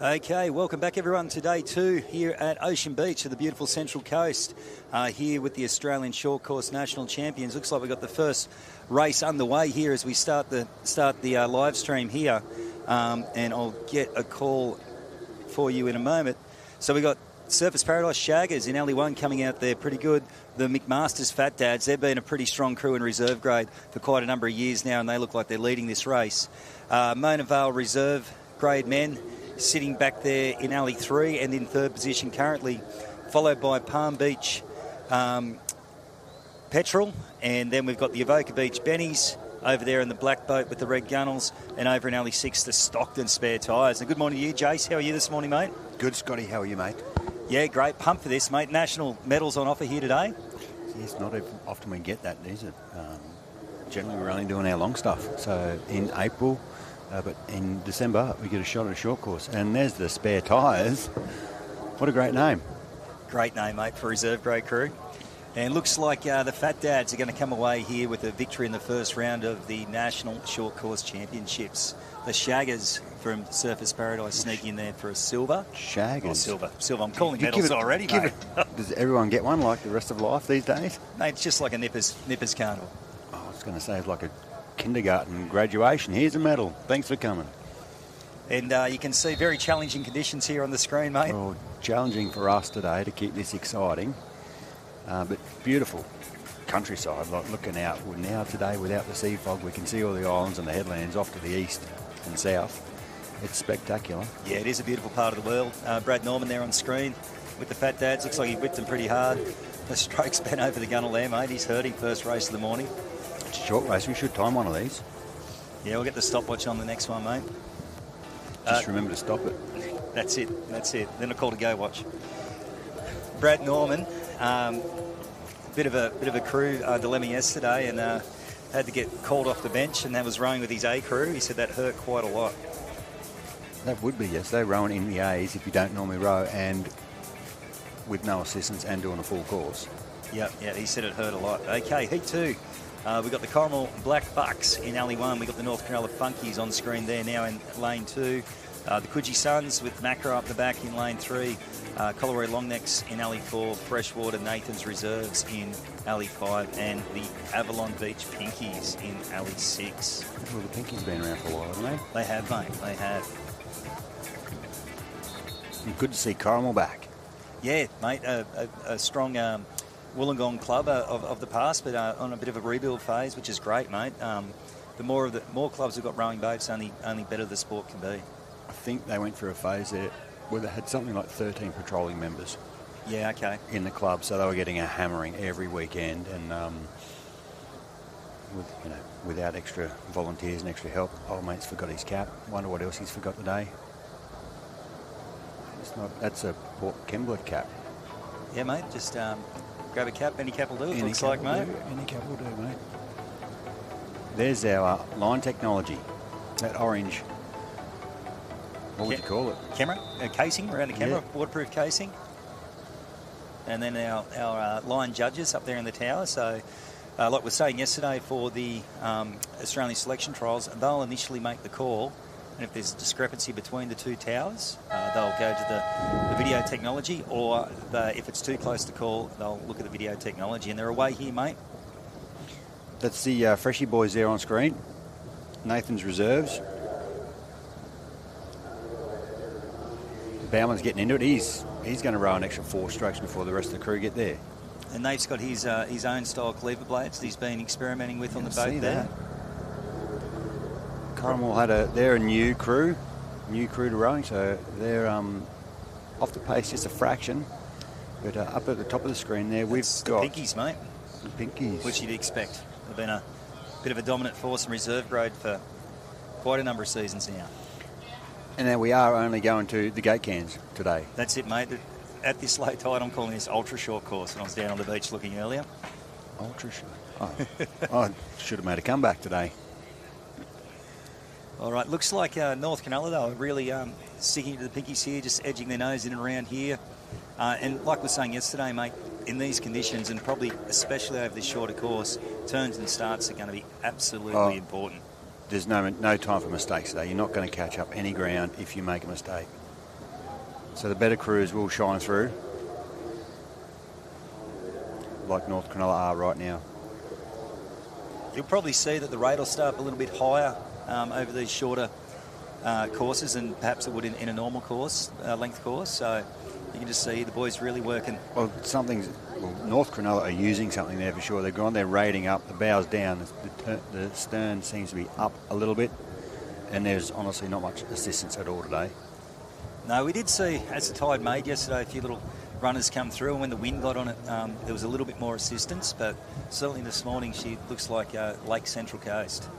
Okay, welcome back everyone to day 2 here at Ocean Beach of the beautiful Central Coast, here with the Australian Short Course National Champions. Looks like we've got the first race underway here as we start the live stream here, and I'll get a call for you in a moment. So we've got Surfers Paradise Shaggers in Alley 1 coming out there pretty good. The McMasters Fat Dads, they've been a pretty strong crew in reserve grade for quite a number of years now, and they look like they're leading this race. Mona Vale Reserve grade men sitting back there in Alley 3 and in third position currently, followed by Palm Beach Petrol, and then we've got the Avoca Beach Bennies over there in the black boat with the red gunnels, and over in Alley 6 the Stockton Spare Tyres. And good morning to you, Jace. How are you this morning, mate? Good, Scotty. How are you, mate? Yeah, great. Pumped for this, mate. National medals on offer here today. It's not often we get that, is it? Generally, we're only doing our long stuff. So in April, but in December, we get a shot at a short course. And there's the Spare Tyres. What a great name. Great name, mate, for reserve grade crew. And looks like the Fat Dads are going to come away here with a victory in the first round of the National Short Course Championships. The Shaggers from Surfers Paradise sneak in there for a silver. Shaggers? Oh, silver. I'm calling medals already, mate. Does everyone get one like the rest of life these days? Mate, it's just like a Nippers Carnival. Oh, I was going to say it's like a kindergarten graduation. Here's a medal. Thanks for coming. And you can see very challenging conditions here on the screen, mate. Well, challenging for us today to keep this exciting. But beautiful countryside, like looking out now today without the sea fog, we can see all the islands and the headlands off to the east and south. It's spectacular. Yeah, it is a beautiful part of the world. Brad Norman there on screen with the Fat Dads. Looks like he whipped them pretty hard. The stroke's bent over the gunnel there, mate. He's hurting. First race of the morning. It's a short race. We should time one of these. Yeah, we'll get the stopwatch on the next one, mate. Just remember to stop it. That's it. Then a call to go watch. Brad Norman, bit of a crew dilemma yesterday, and had to get called off the bench, and that was rowing with his A crew. He said that hurt quite a lot. That would be, yes. They're rowing in the A's if you don't normally row, and with no assistance and doing a full course. Yeah, he said it hurt a lot. Okay, heat 2. We've got the Coral Black Bucks in Alley 1. We've got the North Cronulla Funkies on screen there now in lane 2. The Coogee Suns with Macra up the back in lane 3. Collaroy Longnecks in Alley 4. Freshwater Nathan's Reserves in Alley 5. And the Avalon Beach Pinkies in Alley 6. Well, the Pinkies have been around for a while, haven't they? They have, mate. They have. And good to see Caramel back. Yeah, mate. A strong Wollongong club of the past, but on a bit of a rebuild phase, which is great, mate. The more clubs have got rowing boats, only better the sport can be. I think they went through a phase there where they had something like 13 patrolling members. Yeah, okay. In the club, so they were getting a hammering every weekend, and without extra volunteers and extra help, old mate's forgot his cap. Wonder what else he's forgot today. That's a Port Kembla cap. Yeah, mate. Just grab a cap. Any cap will do. It looks like, mate. Any cap will do, mate. There's our line technology. That orange. What would you call it? Camera, casing around the camera, yeah. Waterproof casing. And then our line judges up there in the tower. So, like we were saying yesterday for the Australian selection trials, they'll initially make the call. And if there's a discrepancy between the two towers, they'll go to the video technology, or if it's too close to call, they'll look at the video technology. And they're away here, mate. That's the Freshie boys there on screen. Nathan's Reserves. Bowman's getting into it. He's going to row an extra 4 strokes before the rest of the crew get there. And Nate's got his own style cleaver blades that he's been experimenting with on the boat there. Caramel they're a new crew to rowing, so they're off the pace just a fraction. But up at the top of the screen there, we've got the Pinkies, mate. The Pinkies, which you'd expect. They've been a bit of a dominant force in reserve grade for quite a number of seasons now. And now we are only going to the gate cans today. That's it, mate. At this low tide, I'm calling this ultra short course. When I was down on the beach looking earlier. Ultra short. I should have made a comeback today. All right, looks like North Cronulla, though, are really sticking to the Pinkies here, just edging their nose in and around here. And like we were saying yesterday, mate, in these conditions, and probably especially over this shorter course, turns and starts are going to be absolutely important. There's no time for mistakes today. You're not going to catch up any ground if you make a mistake. So the better crews will shine through, like North Cronulla are right now. You'll probably see that the rate will start a little bit higher over these shorter courses than perhaps it would in a normal course, length course. So you can just see the boys really working. Well, North Cronulla are using something there for sure. They've gone there rating up, the bow's down, the stern seems to be up a little bit, and there's honestly not much assistance at all today. No, we did see, as the tide made yesterday, a few little runners come through, and when the wind got on it, there was a little bit more assistance, but certainly this morning she looks like Lake Central Coast.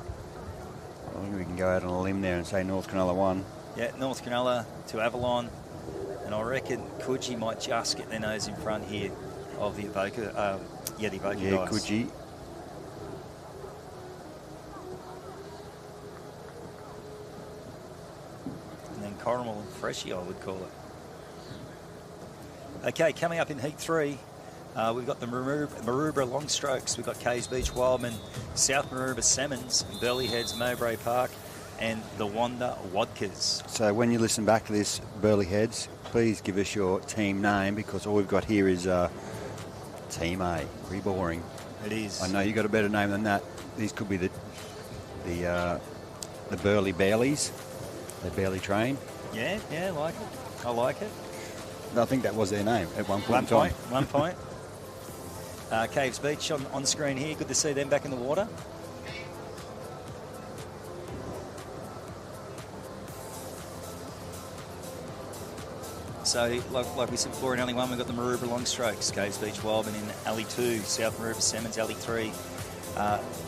I think we can go out on a limb there and say North Cronulla won. Yeah, North Cronulla to Avalon, and I reckon Coogee might just get their nose in front here of the Evoca, the Evoca guys. Yeah, Coogee. And then Corrimal and Freshie, I would call it. Okay, coming up in Heat 3, we've got the Maroubra long strokes. We've got Caves Beach, Wildman, South Maroubra, Salmons, Burleigh Heads, Mowbray Park, and the Wanda Wadkas. So when you listen back to this, Burleigh Heads, please give us your team name, because all we've got here is Team A. Pretty boring. It is. I know you got a better name than that. These could be the Burleigh Bailies. They barely train. Yeah, I like it. I like it. I think that was their name at one point in time. 1 point. Caves Beach on screen here. Good to see them back in the water. So, like we said before, in Alley 1, we've got the Maroubra long strokes. Caves Beach, Wildman in Alley 2. South Maroubra, Salmons, Alley 3.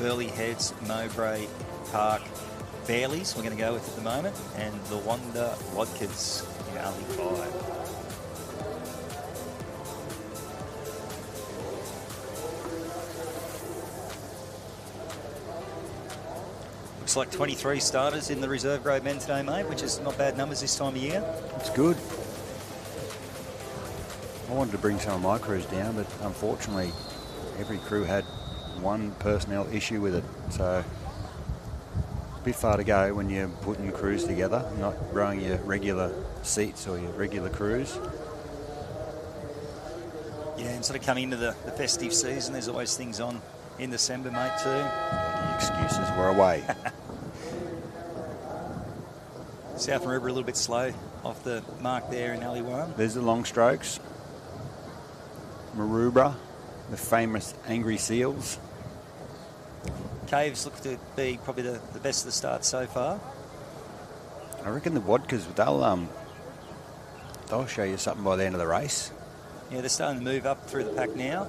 Burleigh Heads, Mowbray Park, Bailey's we're going to go with at the moment. And the Wanda Wadkas in Alley 5. Looks like 23 starters in the reserve grade men today, mate, which is not bad numbers this time of year. It's good. I wanted to bring some of my crews down, but unfortunately every crew had one personnel issue with it. So a bit far to go when you're putting crews together, not rowing your regular seats or your regular crews. Yeah, and sort of coming into the festive season, there's always things on in December, mate, too. The excuses were away. South Maroubra a little bit slow off the mark there in Alley 1. There's the long strokes. Maroubra, the famous Angry Seals. Caves look to be probably the best of the start so far. I reckon the Wadkas, they'll show you something by the end of the race. Yeah, they're starting to move up through the pack now.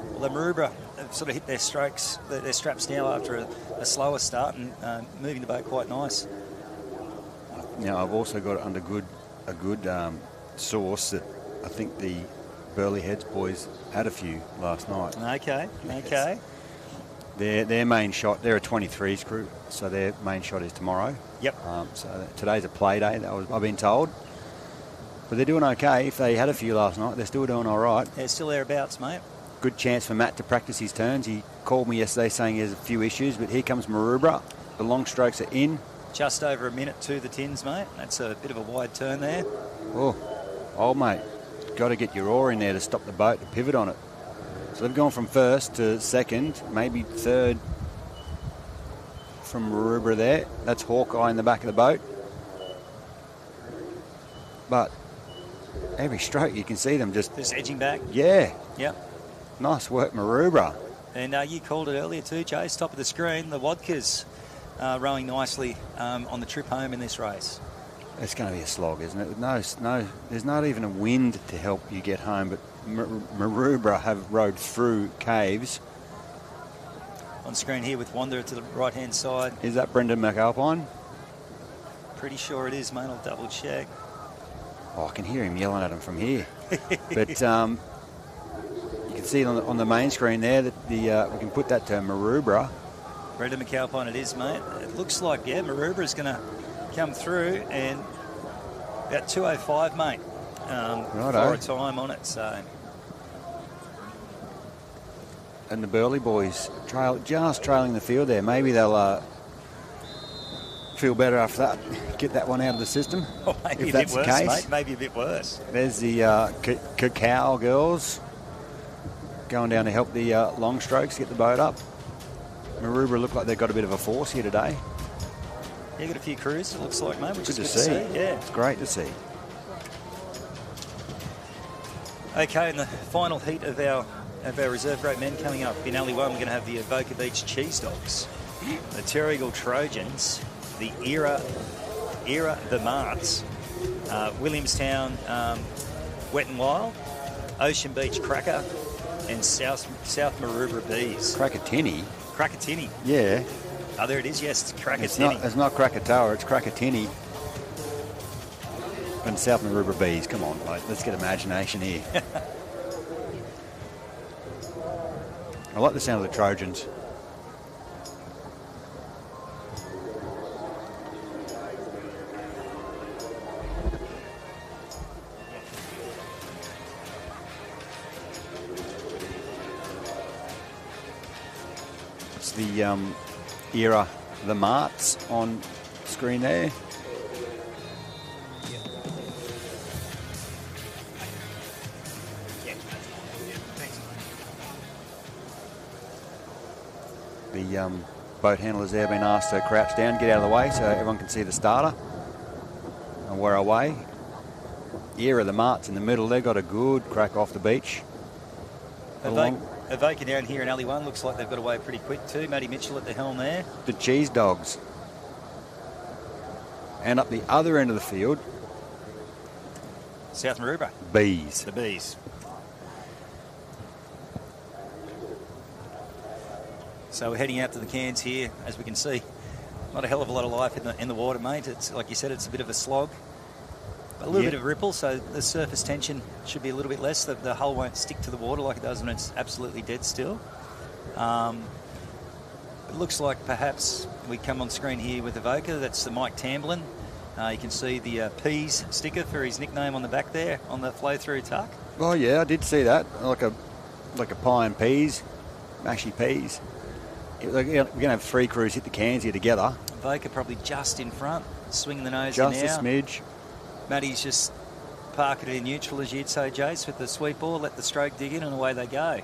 Well, the Maroubra have sort of hit their strokes, their straps now after a slower start and moving the boat quite nice. Now, I've also got under a good source that I think the Burleigh Heads boys had a few last night. Okay. Their main shot, they're a 23s crew, so their main shot is tomorrow. Yep. So today's a play day, I've been told. But they're doing okay. If they had a few last night, they're still doing all right. They're still thereabouts, mate. Good chance for Matt to practice his turns. He called me yesterday saying he has a few issues, but here comes Maroubra. The long strokes are in. Just over a minute to the tins, mate. That's a bit of a wide turn there. Oh, old mate, got to get your oar in there to stop the boat, to pivot on it. So they've gone from first to second, maybe third from Maroubra there. That's Hawkeye in the back of the boat. But every stroke you can see them just edging back. Yeah. Yep. Nice work, Maroubra. And you called it earlier too, Chase. Top of the screen, the Wadkas rowing nicely on the trip home in this race. It's going to be a slog, isn't it? No, there's not even a wind to help you get home, but Maroubra have rowed through Caves. On screen here with Wanderer to the right-hand side. Is that Brendan McAlpine? Pretty sure it is, mate. I'll double check. Oh, I can hear him yelling at him from here. But you can see on the main screen there that we can put that to Maroubra. Brendan McAlpine it is, mate. It looks like, Maroubra is going to come through and about 2:05, mate, for a time on it. So. And the Burleigh boys trailing the field there. Maybe they'll feel better after that. get that one out of the system. Oh, maybe if a that's bit the worse, case. mate. Maybe a bit worse. There's the Cacao girls going down to help the long strokes get the boat up. Maroubra look like they've got a bit of a force here today. Yeah, got a few crews, it looks like, mate, which is Good good to see. Yeah. It's great to see. Okay, in the final heat of our reserve grade men coming up, in alley one, we're going to have the Avoca Beach Cheese Dogs, the Terrigal Trojans, the Era the Marts, Williamstown Wet and Wild, Ocean Beach Cracker, and South Maroubra Bees. Krakatini? Krakatini. Yeah. Oh, there it is, yes, it's Krakatini. It's not Krakatoa, it's Krakatini. And South Maroubra Bees, come on, mate, let's get imagination here. I like the sound of the Trojans. It's the Era, the Marts on screen there. The boat handlers there have been asked to crouch down, get out of the way so everyone can see the starter. And we're away. Era, the Marts in the middle, they've got a good crack off the beach. Avoca down here in alley one looks like they've got away pretty quick too. Matty Mitchell at the helm there. The Cheese Dogs. And up the other end of the field, South Maroubra. Bees. The Bees. So we're heading out to the Cairns here, as we can see. Not a hell of a lot of life in the water, mate. It's like you said, it's a bit of a slog. A little bit of ripple, so the surface tension should be a little bit less. The hull won't stick to the water like it does when it's absolutely dead still. It looks like perhaps we come on screen here with Avoca. That's the Mike Tamblin. You can see the Peas sticker for his nickname on the back there on the flow-through tuck. Oh yeah, I did see that. Like a pie and peas, mashy peas. We're going to have three crews hit the Cairns here together. Avoca probably just in front, swinging the nose just in now. Just a smidge. Matty's just parking it in neutral, as you'd say, Jace, with the sweep ball, let the stroke dig in, and away they go.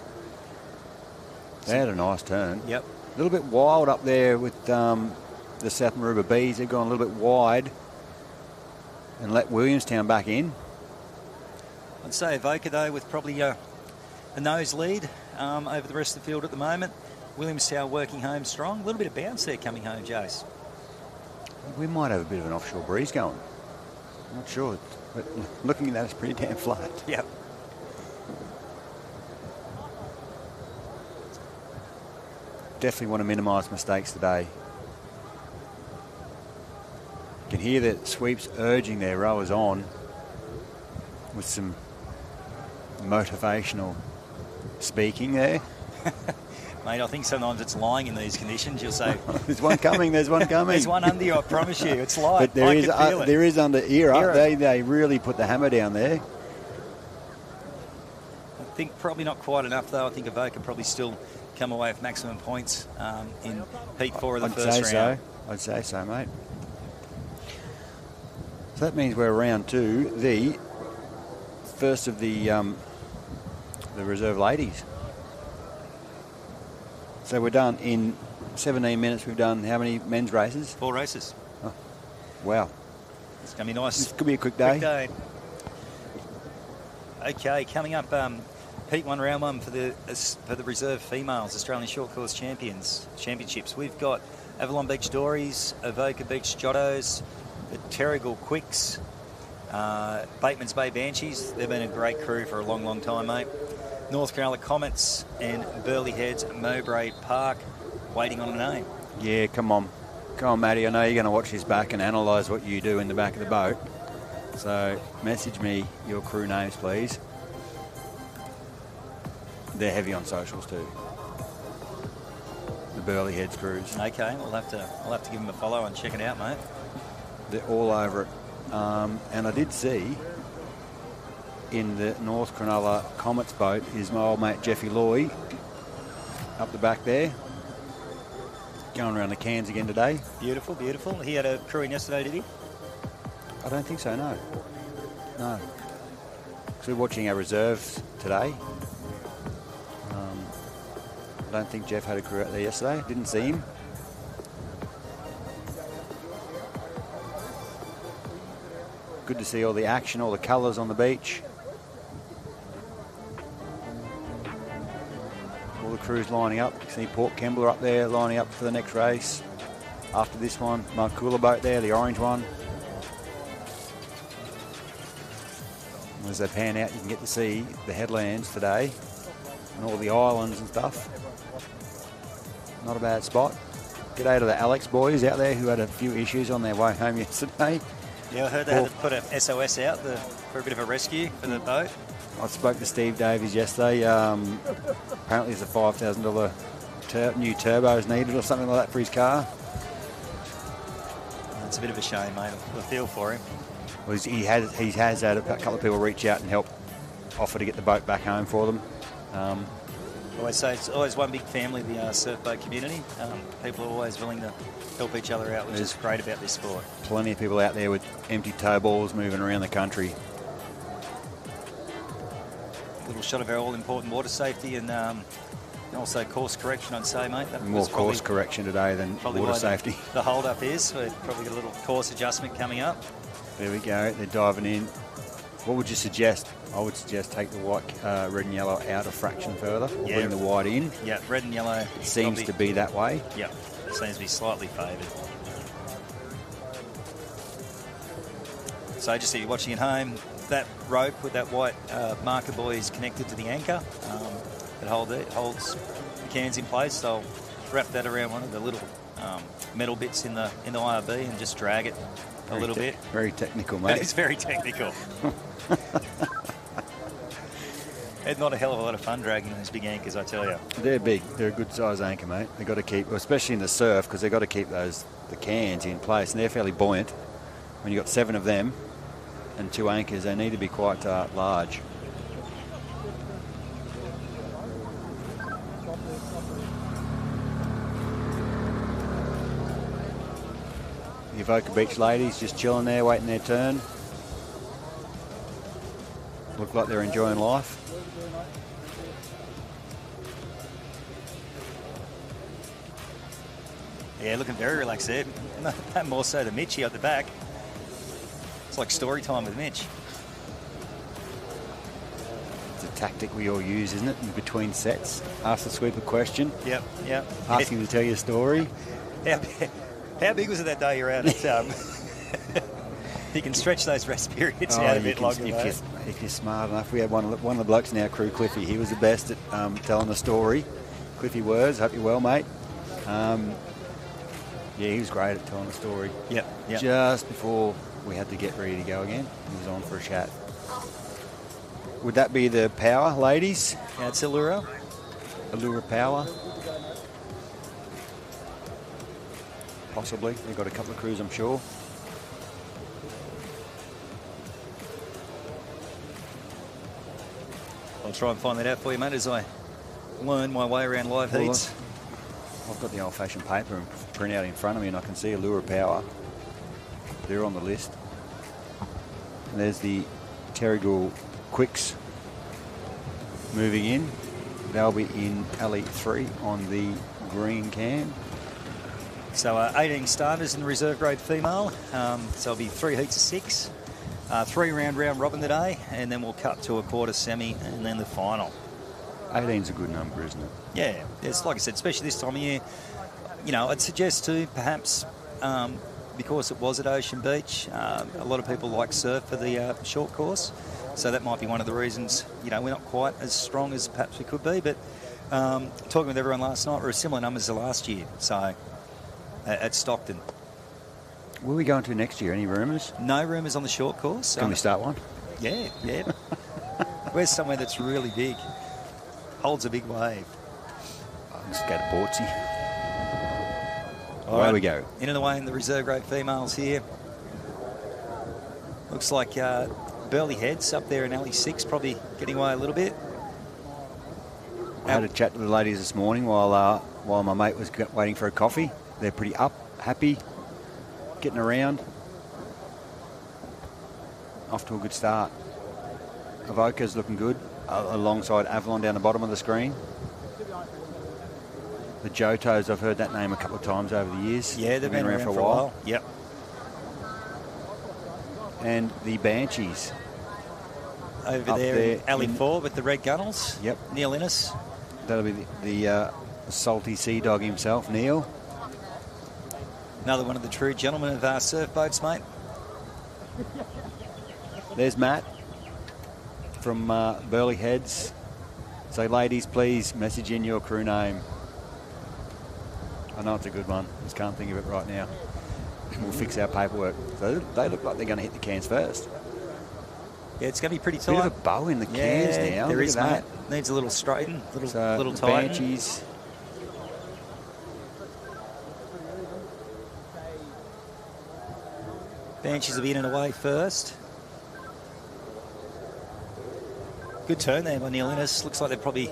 They had a nice turn. Yep. A little bit wild up there with the South Maroubra Bees. They've gone a little bit wide and let Williamstown back in. I'd say Avoca, though, with probably a nose lead over the rest of the field at the moment. Williamstown working home strong. A little bit of bounce there coming home, Jace. We might have a bit of an offshore breeze going. I'm not sure, but looking at that, it's pretty damn flat. Yep. Definitely want to minimise mistakes today. You can hear the sweeps urging their rowers on with some motivational speaking there. Mate, I think sometimes it's lying in these conditions. You'll say, there's one coming, there's one coming. There's one under you, I promise you. It's live. But there is under Era. They really put the hammer down there. I think probably not quite enough, though. I think Avoca probably still come away with maximum points in Heat 4 of the first round. I'd say so, mate. So that means we're round two, the first of the reserve ladies. So we're done in 17 minutes. We've done how many men's races? 4 races. Oh, wow. It's going to be nice. This could be a quick day. Okay, coming up, Heat 1, Round 1 for the reserve females, Australian Shortcourse Championships. We've got Avalon Beach Dories, Avoca Beach Jottos, the Terrigal Quicks, Bateman's Bay Banshees. They've been a great crew for a long, long time, mate. North Cronulla Comets and Burleigh Heads Mowbray Park waiting on a name. Yeah, come on. Come on, Matty. I know you're going to watch this back and analyse what you do in the back of the boat. So message me your crew names, please. They're heavy on socials too. The Burleigh Heads crews. Okay, I'll have to give them a follow and check it out, mate. They're all over it. And I did see in the North Cronulla Comets boat is my old mate Jeffy Loy up the back there, going around the Cairns again today. Beautiful, beautiful. He had a crew in yesterday, did he? I don't think so, no. No. So we're watching our reserves today. I don't think Jeff had a crew out there yesterday. Didn't see him. Good to see all the action, all the colours on the beach. All the crews lining up. You can see Port Kembla up there lining up for the next race. After this one, Markula boat there, the orange one. As they pan out, you can get to see the headlands today and all the islands and stuff. Not a bad spot. G'day to the Alex boys out there who had a few issues on their way home yesterday. Yeah, I heard they had to put a SOS out for a bit of a rescue for the boat. I spoke to Steve Davies yesterday. Apparently there's a $5,000 new turbos needed or something like that for his car. It's a bit of a shame, mate. I feel for him. Well, he has had a couple of people reach out and help offer to get the boat back home for them. I always say it's always one big family, the surf boat community. People are always willing to help each other out, which is great about this sport. Plenty of people out there with empty tow balls moving around the country. A little shot of our all-important water safety and also course correction, I'd say, mate. More course correction today than water safety. The hold-up is. We've probably got a little course adjustment coming up. There we go. They're diving in. What would you suggest? I would suggest take the white, red and yellow out a fraction further. Or bring the white in. Yeah, red and yellow. It seems to be that way. Yeah, it seems to be slightly favoured. So just so you're watching at home, that rope with that white marker buoy is connected to the anchor. It holds the cans in place. So I'll wrap that around one of the little metal bits in the IRB and just drag it a little bit. Very technical, mate. It's very technical. It's not a hell of a lot of fun dragging those big anchors, I tell you. They're big. They're a good size anchor, mate. They've got to keep, especially in the surf, because they've got to keep the cans in place, and they're fairly buoyant. When you've got 7 of them and 2 anchors, they need to be quite large. The Avoca Beach ladies just chilling there, waiting their turn. Look like they're enjoying life. Yeah, looking very relaxed there. No more so than Mitchie at the back. It's like story time with Mitch. It's a tactic we all use, isn't it? In between sets. Ask the sweep a question. Yep. Ask him to tell you a story. How big was it that day you're out at... you can stretch those rest periods out a bit longer, if you're smart enough. We had one of the blokes in our crew, Cliffy. He was the best at telling the story. Cliffy Words, hope you're well, mate. Yeah, he was great at telling the story. Yep. Just before we had to get ready to go again, he was on for a chat. Would that be the Power, ladies? Yeah, it's Allura. Allura Power. Possibly. They've got a couple of crews, I'm sure. I'll try and find that out for you, mate, as I learn my way around live heats. I've got the old-fashioned paper and print out in front of me, and I can see Allura Power. They're on the list. And there's the Terrigal Quicks moving in. They'll be in alley 3 on the green can. So 18 starters in the reserve grade female. So it'll be 3 heats of 6. 3 round robin today, and then we'll cut to a quarter semi and then the final. 18's a good number, isn't it? Yeah, it's like I said, especially this time of year. You know, I'd suggest too, perhaps, because it was at Ocean Beach, a lot of people like surf for the short course. So that might be one of the reasons, you know, we're not quite as strong as perhaps we could be. But talking with everyone last night, we're similar numbers to last year. So at Stockton. Where are we going to next year? Any rumours? No rumours on the short course. Can we start one? Yeah. Where's somewhere that's really big? Holds a big wave. Let's go to Portsea. Away we go. In and away in the reserve grade females here. Looks like Burley Heads up there in alley 6, probably getting away a little bit. I had a chat to the ladies this morning while my mate was waiting for a coffee. They're pretty up, happy, getting around. off to a good start. Avoca's looking good, alongside Avalon down the bottom of the screen. The Johtos, I've heard that name a couple of times over the years. Yeah, they've been around for a while. Yep. And the Banshees. Over there in Alley 4 with the red gunnels. Yep. Neil Innes. That'll be the salty sea dog himself, Neil. Another one of the true gentlemen of surf boats, mate. There's Matt from Burley Heads. So, ladies, please message in your crew name. I know it's a good one. Just can't think of it right now. We'll fix our paperwork. So they look like they're going to hit the cans first. Yeah, it's going to be pretty tight. Bit of a bow in the cans now. There Look is, at mate. that. Needs a little straighten, little The tighten. Banshees. Banshees will be in and away first. Good turn there by Neil Innes. Looks like they've probably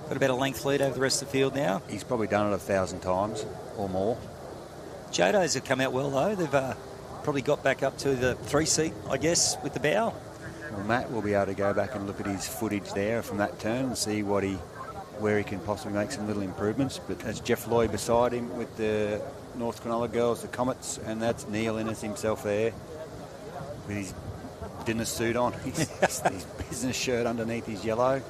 got about a length lead over the rest of the field now. He's probably done it 1,000 times or more. Jodos have come out well, though. They've probably got back up to the 3-seat, I guess, with the bow. Well, Matt will be able to go back and look at his footage there from that turn and see where he can possibly make some little improvements. But that's Jeff Lloyd beside him with the North Cronulla girls, the Comets, and that's Neil Innes himself there with his dinner suit on, his business shirt underneath his yellow.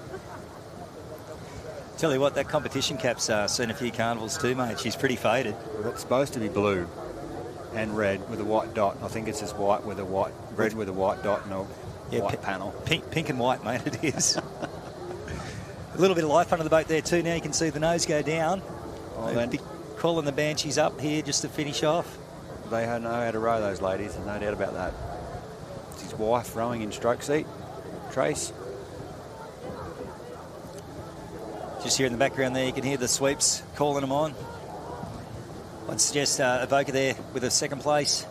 Tell you what, that competition cap's seen a few carnivals too, mate. She's pretty faded. Well, it's supposed to be blue and red with a white dot. I think it's just white with a white, red with a white dot and a white panel. Pink and white, mate, it is. A little bit of life under the boat there too. Now you can see the nose go down. Oh, They'll be calling the Banshees up here just to finish off. They know how to row, those ladies, there's no doubt about that. It's his wife rowing in stroke seat, Trace. Just here in the background there, you can hear the sweeps calling them on. I'd suggest Avoca there with a second place.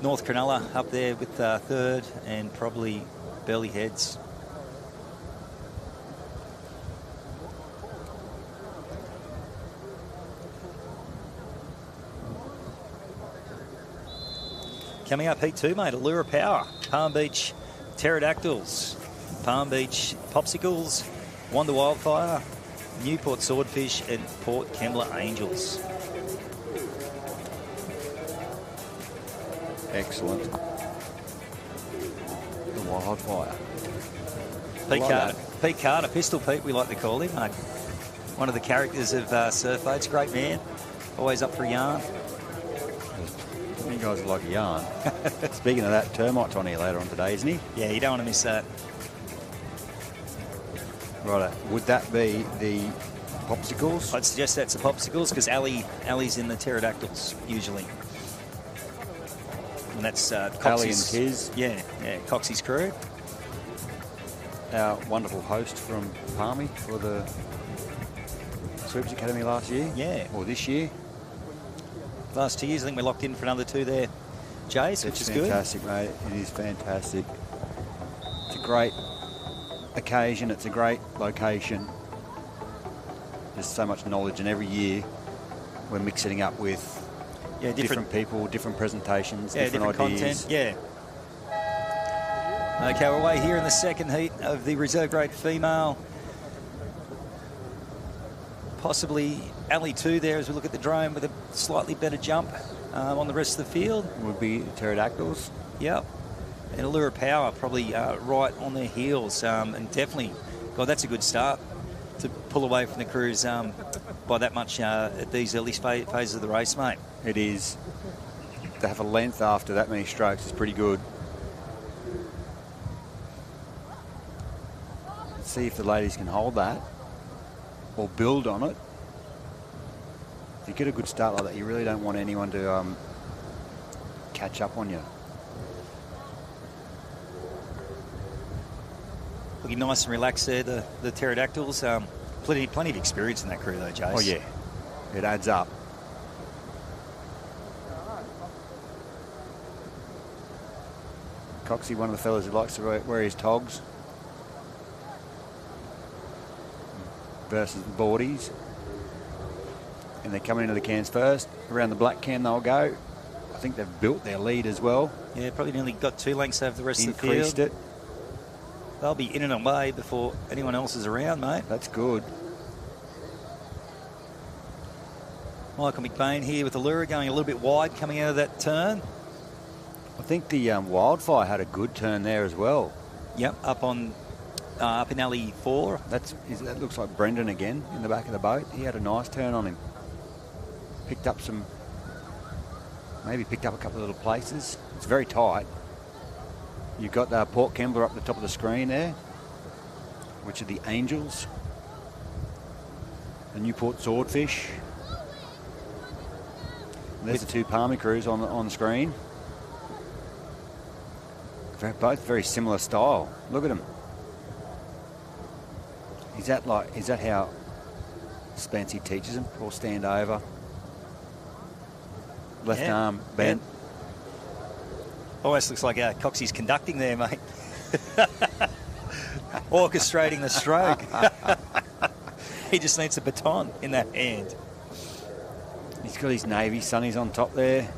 North Cronulla up there with third, and probably Burley Heads. Coming up, Heat 2, mate, Allure Power, Palm Beach Pterodactyls, Palm Beach Popsicles, Wonder Wildfire, Newport Swordfish, and Port Kembla Angels. Excellent. The Wildfire. Pete Carter, Pistol Pete, we like to call him, mate. One of the characters of surf boats, great man, always up for a yarn. You guys like a yarn. Speaking of that, Termite's on here later on today, isn't he? Yeah, you don't want to miss that. Right, would that be the Popsicles? I'd suggest that's the Popsicles because Ali's in the Pterodactyls usually. And that's Coxie's. Ali and his. Yeah, Coxie's crew. Our wonderful host from Palmy for the Sweeps Academy last year. Yeah. Or this year. Last 2 years, I think we're locked in for another 2 there, Jace, which is good. Fantastic, mate. It is fantastic. It's a great occasion. It's a great location. There's so much knowledge, and every year we're mixing up with different people, different presentations, different ideas. Content. Yeah. Okay, we're away here in the second heat of the reserve grade female. Possibly Alley 2 there as we look at the drone with a slightly better jump on the rest of the field. Would be Pterodactyls. Yep. And Allure Power probably right on their heels. And definitely, God, that's a good start to pull away from the crews by that much at these early phases of the race, mate. It is. To have a length after that many strokes is pretty good. Let's see if the ladies can hold that or build on it. If you get a good start like that, you really don't want anyone to catch up on you. Looking nice and relaxed there, the Pterodactyls. Plenty of experience in that crew though, Jace. Oh yeah, it adds up. Coxie, one of the fellas who likes to wear his togs. Versus the boardies. And they're coming into the cans first. Around the black can they'll go. think they've built their lead as well. Yeah, probably nearly got 2 lengths over the rest of the field. Increased it. They'll be in and away before anyone else is around, mate. That's good. Michael McBain here with Allura going a little bit wide coming out of that turn. I think the Wildfire had a good turn there as well. Yep, up in alley 4. That looks like Brendan again in the back of the boat. He had a nice turn on him. Maybe picked up a couple of little places. It's very tight. You've got Port Kembla up the top of the screen there, which are the Angels. The Newport Swordfish. There's the 2 Palmy crews on the screen. They're both very similar style. Look at them. Is that how Spency teaches them? Or stand over. Left arm bent. Yeah. Almost looks like Coxie's conducting there, mate. Orchestrating the stroke. He just needs a baton in that hand. He's got his Navy sunnies on top there.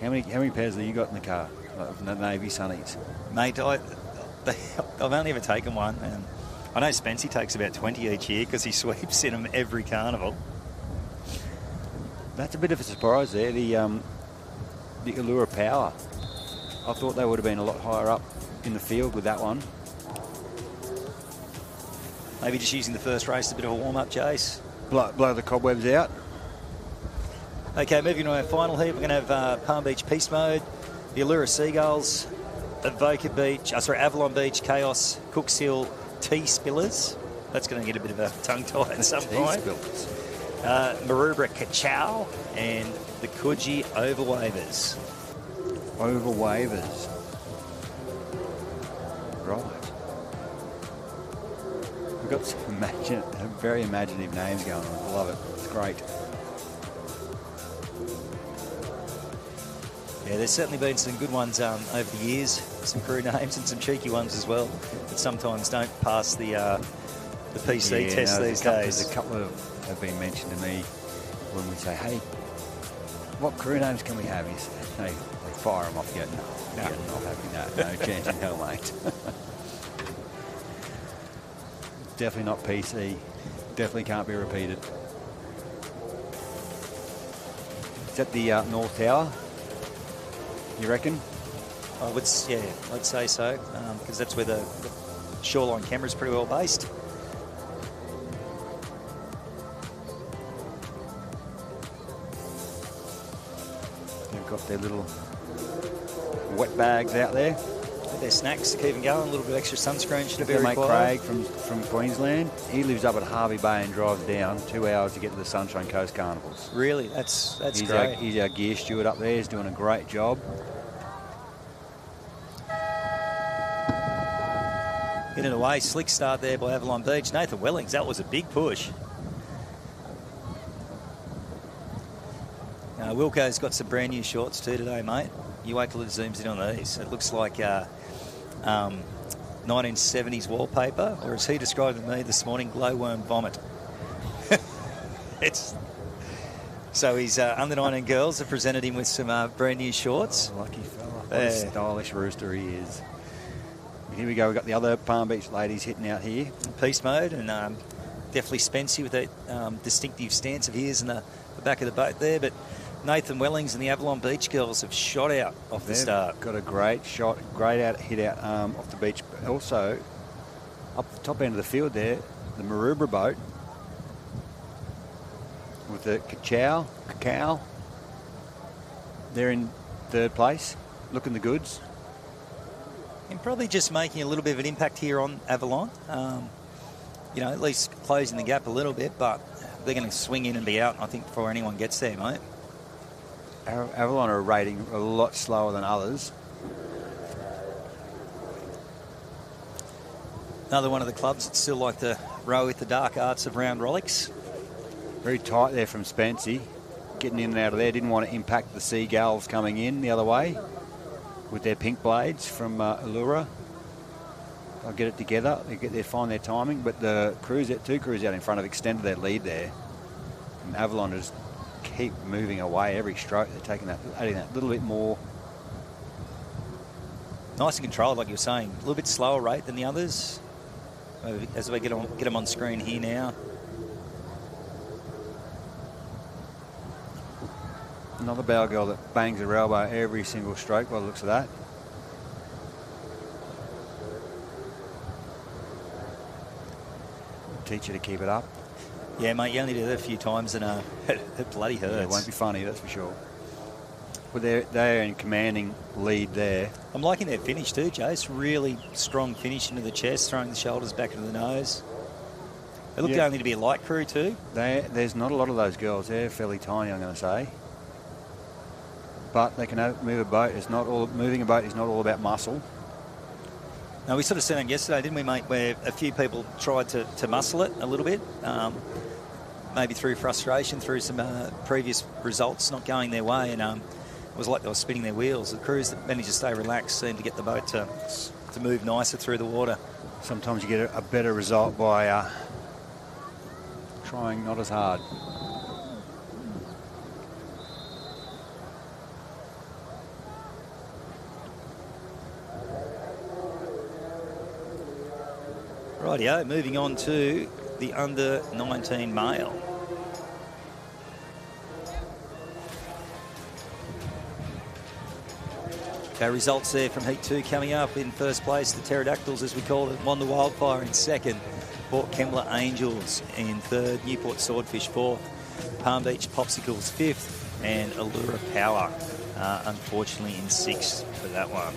How many pairs have you got in the car? Like the Navy sunnies? Mate, I've only ever taken one. And I know Spency takes about 20 each year because he sweeps in them every carnival. That's a bit of a surprise there, the Allura Power. I thought they would have been a lot higher up in the field with that one. Maybe just using the first race, a bit of a warm-up, Jace. Blow the cobwebs out. Okay, moving to our final heat, we're going to have Palm Beach Peace Mode, the Allura Seagulls, Avalon Beach, Chaos, Cooks Hill, T-Spillers. That's going to get a bit of a tongue-tie at some point. T-Spillers. Maroubra Kachow and the Coogee Overwavers. Overwavers. Right. We've got some very imaginative names going on. I love it. It's great. Yeah, there's certainly been some good ones over the years, some crew names and some cheeky ones as well that sometimes don't pass the PC test these days. There's a couple of have been mentioned to me when we say, hey, what crew names can we have? They fire them off. You go, no, not having that. No chance in hell, mate. Definitely not PC. Definitely can't be repeated. Is that the North Tower? You reckon? I'd say so, because that's where the shoreline camera is pretty well based. They've got their little wet bags out there. Their snacks to keep them going, a little bit of extra sunscreen should be Mate required. Craig from Queensland, he lives up at Harvey Bay and drives down 2 hours to get to the Sunshine Coast Carnivals. Really? That's great. He's our gear steward up there. He's doing a great job. In and away, slick start there by Avalon Beach. Nathan Wellings, that was a big push. Wilco's got some brand new shorts too today, mate. You wait till it zooms in on these. It looks like 1970s wallpaper, or as he described to me this morning, glowworm vomit. So his under 19 girls have presented him with some brand new shorts. Lucky fella. What a stylish rooster he is. Here we go. We've got the other Palm Beach ladies hitting out here. Peace Mode, and definitely Spency with that distinctive stance of his in the back of the boat there. But Nathan Wellings and the Avalon Beach girls have shot out off the start. Got a great shot, hit out off the beach. Also, up the top end of the field there, the Maroubra boat with the Cacao. They're in third place, looking the goods. And probably just making a little bit of an impact here on Avalon. At least closing the gap a little bit, but they're going to swing in and be out, I think, before anyone gets there, mate. Avalon are rating a lot slower than others. Another one of the clubs that still like to row with the dark arts of round rollicks. Very tight there from Spency. Getting in and out of there. Didn't want to impact the Seagulls coming in the other way with their pink blades from Allura. They'll get it together. They find their timing. But the two crews out in front have extended their lead there. And Avalon is keep moving away every stroke. They're adding that little bit more. Nice and controlled, like you were saying. A little bit slower rate than the others. As we get them on screen here now. Another bow girl that bangs her elbow every single stroke by the looks of that. Teach you to keep it up. Yeah, mate, you only do that a few times and it bloody hurts. Yeah, it won't be funny, that's for sure. But they're in commanding lead there. I'm liking their finish too, Jace. Really strong finish into the chest, throwing the shoulders back into the nose. They look only to be a light crew too. There's not a lot of those girls. They're fairly tiny, I'm going to say. But they can move a boat. Moving a boat is not all about muscle. Now, we sort of seen it yesterday, didn't we, mate, where a few people tried to muscle it a little bit, maybe through frustration, through some previous results not going their way, and it was like they were spinning their wheels. The crews that managed to stay relaxed seemed to get the boat to move nicer through the water. Sometimes you get a better result by trying not as hard. Rightio, moving on to the under-19 male. Okay, results there from Heat 2 coming up. In first place, the Pterodactyls, as we call it, Wanda Wildfire in second, Port Kembla Angels in third, Newport Swordfish fourth, Palm Beach Popsicles fifth, and Allura Power, unfortunately, in sixth for that one.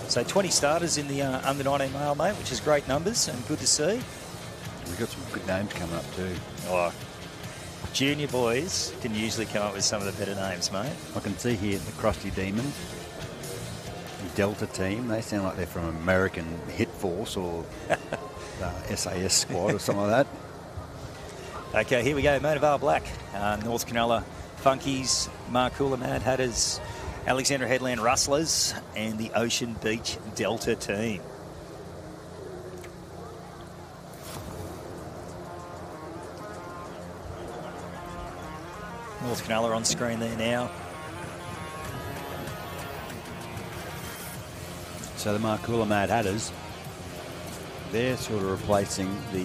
So 20 starters in the under-19 male, mate, which is great numbers and good to see. We've got some good names coming up too. Oh, junior boys can usually come up with some of the better names, mate. I can see here the Krusty Demons, the Delta team. They sound like they're from American Hit Force or SAS Squad or something like that. Okay, here we go. Monovar Black, North Cronulla Funkies, Markula Mad Hatters, Alexandra Headland Rustlers, and the Ocean Beach Delta team. North Cronulla on screen there now. So the Markula Mad Hatters, they're sort of replacing the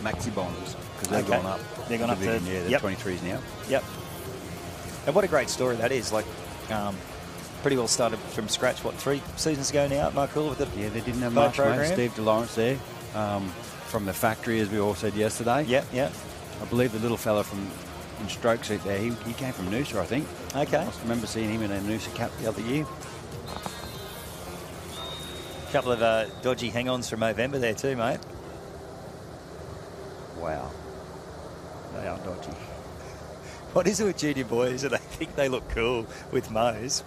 Maxi Bombers because they've gone up. They're gone up to, yeah, they're 23s now. Yep. And what a great story that is. Like, pretty well started from scratch, what, 3 seasons ago now at Markula with the they didn't have boat much, program. mate. Steve DeLawrence there from the factory, as we all said yesterday. Yep. I believe the little fella in stroke suit there, he came from Noosa, I think. Okay. I remember seeing him in a Noosa cap the other year. A couple of dodgy hang-ons from November there too, mate. Wow. They are dodgy. What is it with junior boys that they think they look cool with Mo's?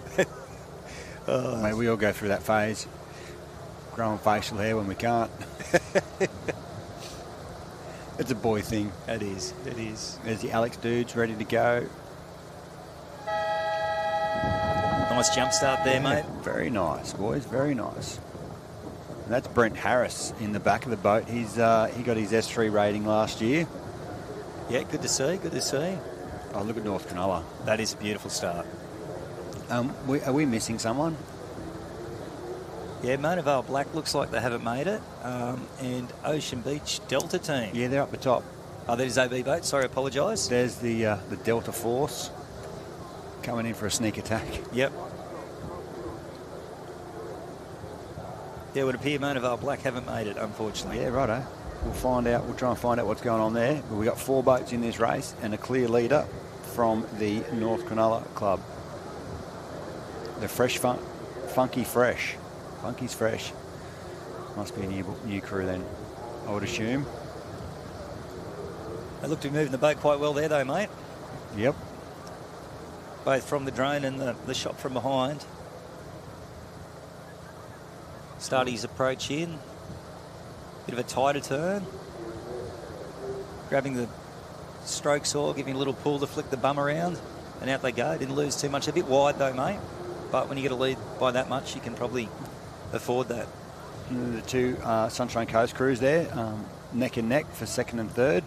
Mate, we all go through that phase. Growing facial hair when we can't. It's a boy thing. It is. There's the Alex dudes ready to go. Nice jump start there, mate. Very nice, boys. Very nice. And that's Brent Harris in the back of the boat. He got his S3 rating last year. Yeah, good to see. Oh, look at North Cronulla. That is a beautiful start. Are we missing someone? Yeah, Mona Vale Black looks like they haven't made it. And Ocean Beach Delta team. Yeah, they're up the top. Oh, that is OB boat. Sorry, apologise. There's the Delta Force coming in for a sneak attack. Yep. Yeah, it would appear Mona Vale Black haven't made it, unfortunately. Yeah, righto. We'll find out. We'll try and find out what's going on there. We've got 4 boats in this race and a clear leader from the North Cronulla Club. The Funky Fresh. Funky's Fresh. Must be a new crew then, I would assume. They look to be moving the boat quite well there, though, mate. Yep. Both from the drone and the shot from behind. Starting his approach in. Bit of a tighter turn. Grabbing the stroke saw, giving a little pull to flick the bum around. And out they go. Didn't lose too much. A bit wide, though, mate. But when you get a lead by that much, you can probably afford that. The two Sunshine Coast crews there, neck and neck for second and third.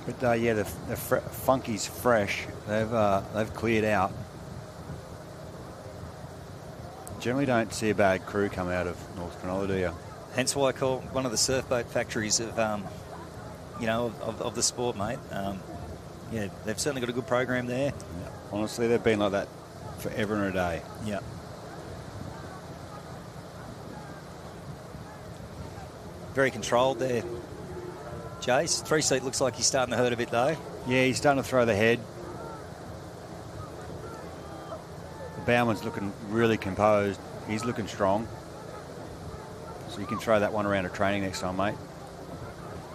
But yeah, the Funky's fresh. They've cleared out. Generally don't see a bad crew come out of North Cronulla, do you? Hence why I call one of the surf boat factories of, of the sport, mate. Yeah, they've certainly got a good program there. Yeah. Honestly, they've been like that forever and a day. Yeah. Very controlled there, Jace. 3-seat looks like he's starting to hurt a bit, though. Yeah, he's starting to throw the head. The bowman's looking really composed. He's looking strong. So you can throw that one around a training next time, mate.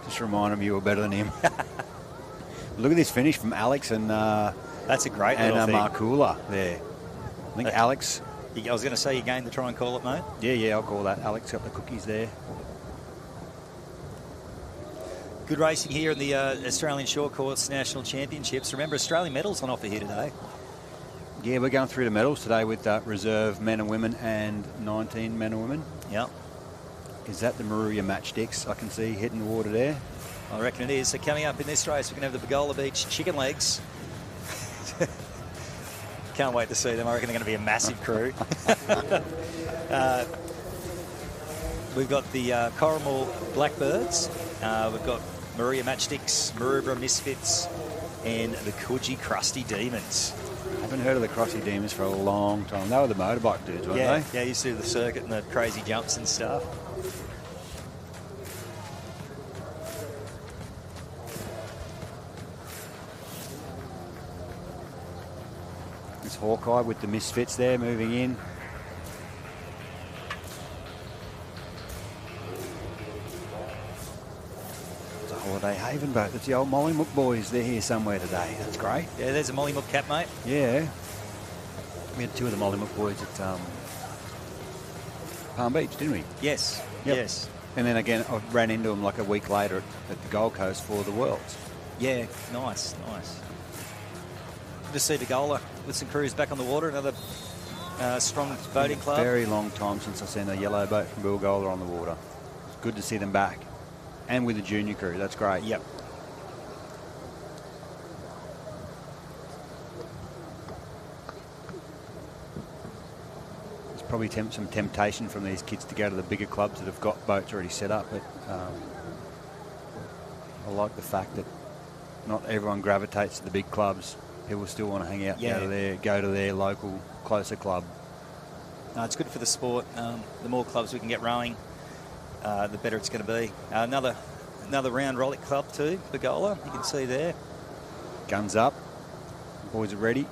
Just remind him you were better than him. Look at this finish from Alex and that's a great little thing. Markula there. I think Alex. I was going to say you gained to try and call it, mate. Yeah, I'll call that. Alex got the cookies there. Good racing here in the Australian Shortcourse National Championships. Remember, Australian medals on offer here today. Yeah, we're going through the medals today with reserve men and women and 19 men and women. Yep. Is that the Maruya matchsticks I can see hitting the water there? I reckon it is. So coming up in this race, we're going to have the Bagola Beach chicken legs. Can't wait to see them. I reckon they're going to be a massive crew. We've got the Coromel Blackbirds. We've got Maruya Matchsticks, Maroubra Misfits, and the Coogee Crusty Demons. I haven't heard of the Crusty Demons for a long time. They were the motorbike dudes, weren't they? Yeah, used to do the circuit and the crazy jumps and stuff. It's Hawkeye with the Misfits there moving in. It's a Holiday Haven boat. That's the old Mollymook boys. They're here somewhere today. That's great. Yeah, there's a Mollymook cap, mate. Yeah. We had two of the Mollymook boys at Palm Beach, didn't we? Yes, Yep. yes. And then again, I ran into them like a week later at the Gold Coast for the Worlds. Yeah, nice. Good to see Bagola with some crews back on the water. Another strong boating club. Very long time since I've seen a yellow boat from Bilgola on the water. It's good to see them back. And with the junior crew, that's great. Yep. There's probably some temptation from these kids to go to the bigger clubs that have got boats already set up, but I like the fact that not everyone gravitates to the big clubs. People still want to hang out, go to their local, closer club. No, it's good for the sport. The more clubs we can get rowing, the better it's going to be. Another round rollick club too, Bagola. You can see there. Guns up. The boys are ready.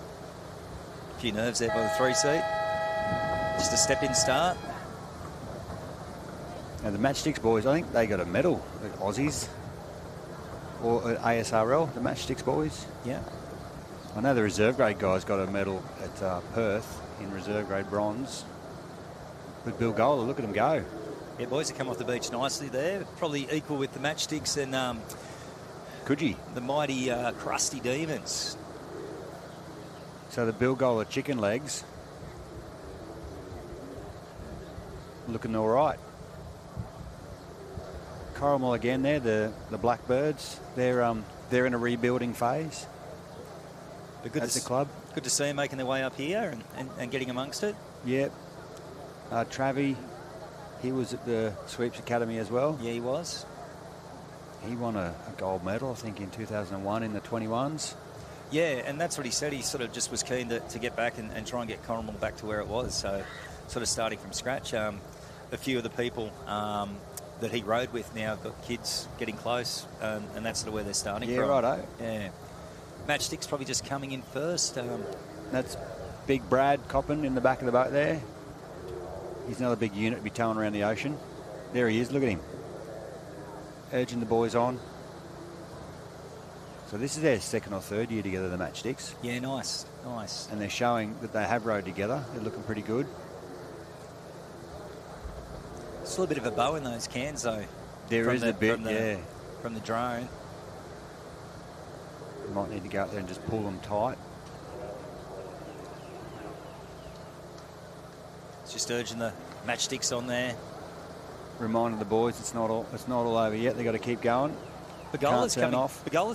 A few nerves there by the 3-seat. Just a step-in start. Now the Matchsticks boys, I think they got a medal at Aussies or at ASRL, the Matchsticks boys. Yeah. I know the reserve grade guys got a medal at Perth in reserve grade bronze. But Bilgola, look at them go. Yeah, boys have come off the beach nicely there. Probably equal with the Matchsticks and Coogee. the mighty Crusty Demons. So the Bilgola chicken legs looking all right. Coromel again there, the Blackbirds. They're in a rebuilding phase. But good That's the club. Good to see them making their way up here and getting amongst it. Yep. Travie, he was at the Sweeps Academy as well. Yeah, he was. He won a gold medal, I think, in 2001 in the 21s. Yeah, and that's what he said. He sort of just was keen to get back and try and get Coromel back to where it was. So sort of starting from scratch. A few of the people that he rode with now have got kids getting close, and that's sort of where they're starting from. Yeah, righto. Yeah. Matchstick's probably just coming in first. That's Big Brad Coppin in the back of the boat there. He's another big unit to be towing around the ocean. There he is, look at him. Urging the boys on. So this is their second or third year together, the Matchsticks. Yeah, nice. And they're showing that they have rowed together. They're looking pretty good. Still a bit of a bow in those cans, though. There is a bit, yeah. From the drone. You might need to go out there and just pull them tight. Just urging the matchsticks on there. Reminding the boys it's not all over yet. They've got to keep going. Begola's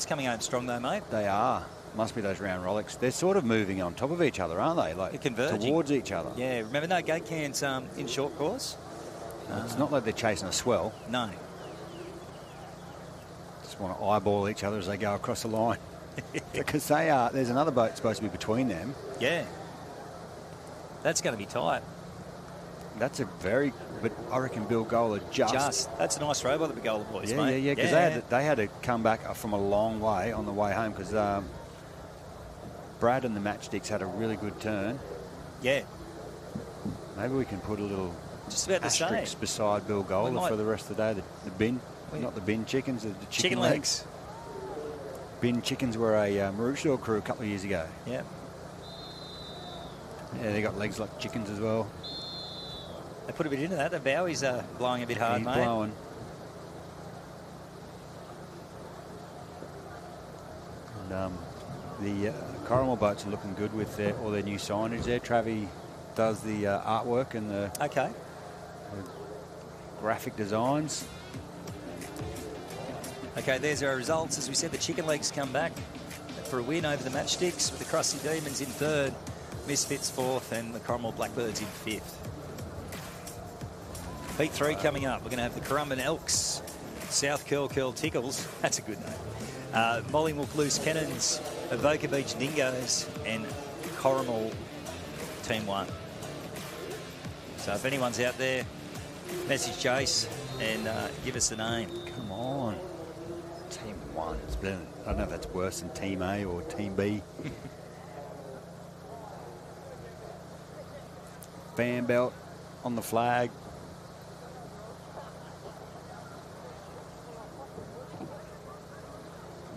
coming home strong though, mate. They are. Must be those round Rolex. They're sort of moving on top of each other, aren't they? Like, they're converging towards each other. Yeah, remember no gate cans in short course? It's not like they're chasing a swell. No. Just want to eyeball each other as they go across the line. Because they are. There's another boat supposed to be between them. Yeah. That's going to be tight. That's a very, but I reckon Bill Gola just. That's a nice row by the Begola boys, mate. Yeah. Because they had to come back from a long way on the way home because Brad and the Matchsticks had a really good turn. Yeah. Maybe we can put a little just about asterisk beside Bill Gola for the rest of the day. The bin, not the bin chickens, the chicken legs. Bin chickens were a Maroochydore crew a couple of years ago. Yeah. Yeah, they got legs like chickens as well. They put a bit into that. The Bowie's blowing a bit hard, mate. He's blowing. And the Corrimal boats are looking good with all their new signage there. Travi does the artwork and the graphic designs. Okay, there's our results. As we said, the chicken legs come back for a win over the Matchsticks with the Crusty Demons in third, Misfits fourth, and the Corrimal Blackbirds in fifth. Heat 3 coming up. We're going to have the Currumbin Elks, South Curl Tickles. That's a good name. Mollymook Loose Cannons, Avoca Beach Dingoes, and Corrimal Team 1. So if anyone's out there, message Jace and give us the name. Come on. Team 1. It's been, I don't know if that's worse than Team A or Team B. Fan belt on the flag.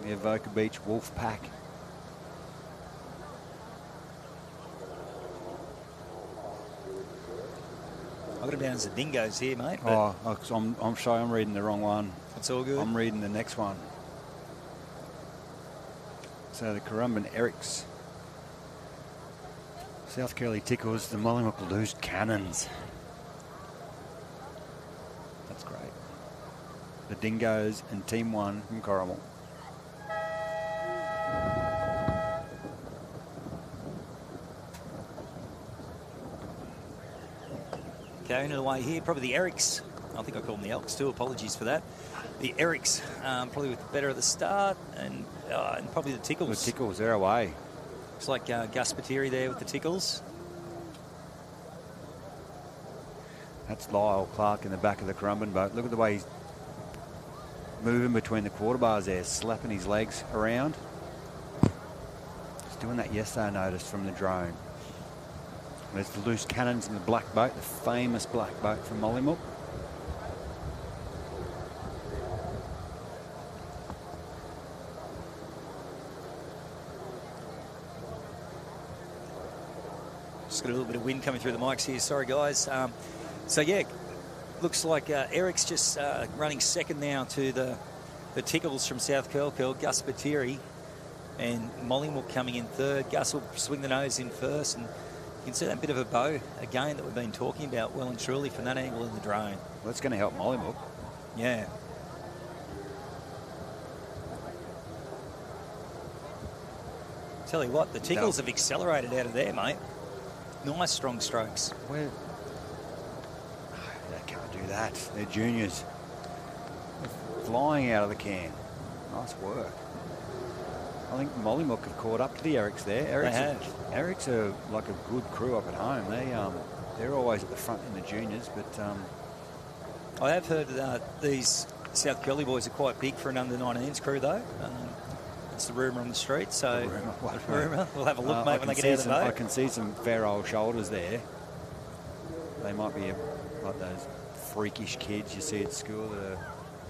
The Avoca Beach Wolf Pack. I've got them down as the Dingoes here, mate. Oh, I'm sorry, I'm reading the wrong one. It's all good. I'm reading the next one. So the Currumbin Erics, South Curly Tickles, the Mollymook Loose Cannons. That's great. The Dingoes and Team 1 from Corrimal. Going away here, probably the Erics. I think I called them the Elks too. Apologies for that. The Erics, probably with the better at the start, and probably the Tickles. The Tickles, they're away. Looks like Gus Patiri there with the Tickles. That's Lyle Clark in the back of the Currumbin boat. Look at the way he's moving between the quarter bars there, slapping his legs around. He's doing that yesterday, I noticed, from the drone. There's the Loose Cannons and the black boat, the famous black boat from Mollymook. Just got a little bit of wind coming through the mics here. Sorry, guys. So, yeah, looks like Eric's just running second now to the Tickles from South Curl, Gus Patiri, and Mollymook coming in third. Gus will swing the nose in first, and you can see that bit of a bow, again, that we've been talking about well and truly from that angle in the drone. Well, that's going to help Mollymook. Yeah. Tell you what, the Tickles have accelerated out of there, mate. Nice strong strokes. They can't do that. They're juniors. They're flying out of the can. Nice work. I think Mollymook have caught up to the Erics there. Erics are like a good crew up at home. They're always at the front in the juniors, but I have heard that these South Curly boys are quite big for an under-19s crew, though. It's the rumour on the street, so rumour. We'll have a look, mate, when they get out of the boat. I can see some fair old shoulders there. They might be like those freakish kids you see at school that are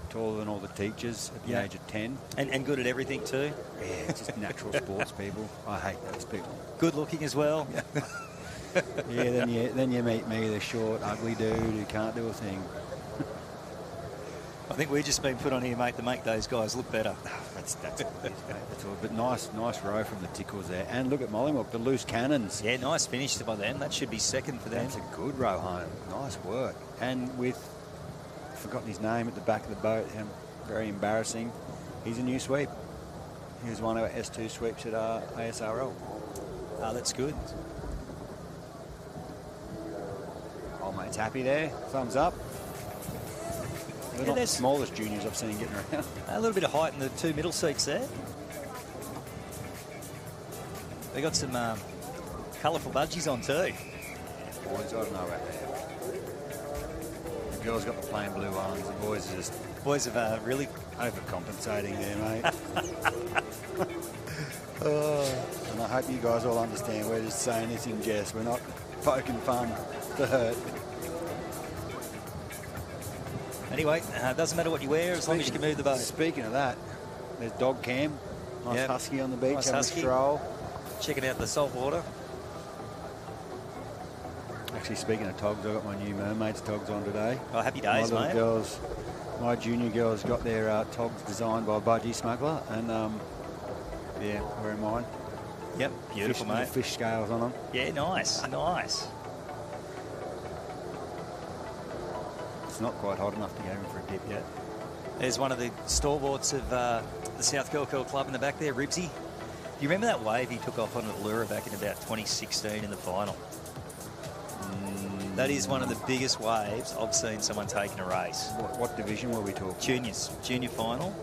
taller than all the teachers at the age of 10. And good at everything too. Yeah, just natural sports people. I hate those people. Good looking as well. Yeah, then you meet me, the short, ugly dude who can't do a thing. I think we've just been put on here, mate, to make those guys look better. That's all it is, mate. That's all. But nice row from the Tickles there. And look at Mollymook, the loose cannons. Yeah, nice finish by them. That should be second for them. That's a good row home. Nice work. And with, I've forgotten his name at the back of the boat. Very embarrassing. He's a new sweep. He was one of our S2 sweeps at ASRL. Oh, that's good. Old mate's happy there. Thumbs up. They're not the smallest juniors I've seen getting around. A little bit of height in the two middle seats there. They got some colourful budgies on too. Boys, I don't know about that. The girls got the plain blue ones. The boys are just... Boys have really... overcompensating there, mate. And I hope you guys all understand we're just saying this in jest. We're not poking fun to hurt. Anyway, it doesn't matter what you wear as long as you can move the boat. Speaking of that, there's Dog Cam. Nice husky on the beach, nice having husky. a stroll. Checking out the salt water. Actually, speaking of togs, I got my new Mermaids togs on today. Oh, happy days, my mate. Girls, my junior girls got their togs designed by Budgie Smuggler, and yeah, wearing mine. Yep, beautiful, mate. Fish scales on them. Yeah, nice, nice. It's not quite hot enough to go in for a dip yet. There's one of the stalwarts of the South Curl Club in the back there, Ribsy. Do you remember that wave he took off on an Allura back in about 2016 in the final? That is one of the biggest waves I've seen someone take in a race. What division were we talking? Juniors. Junior final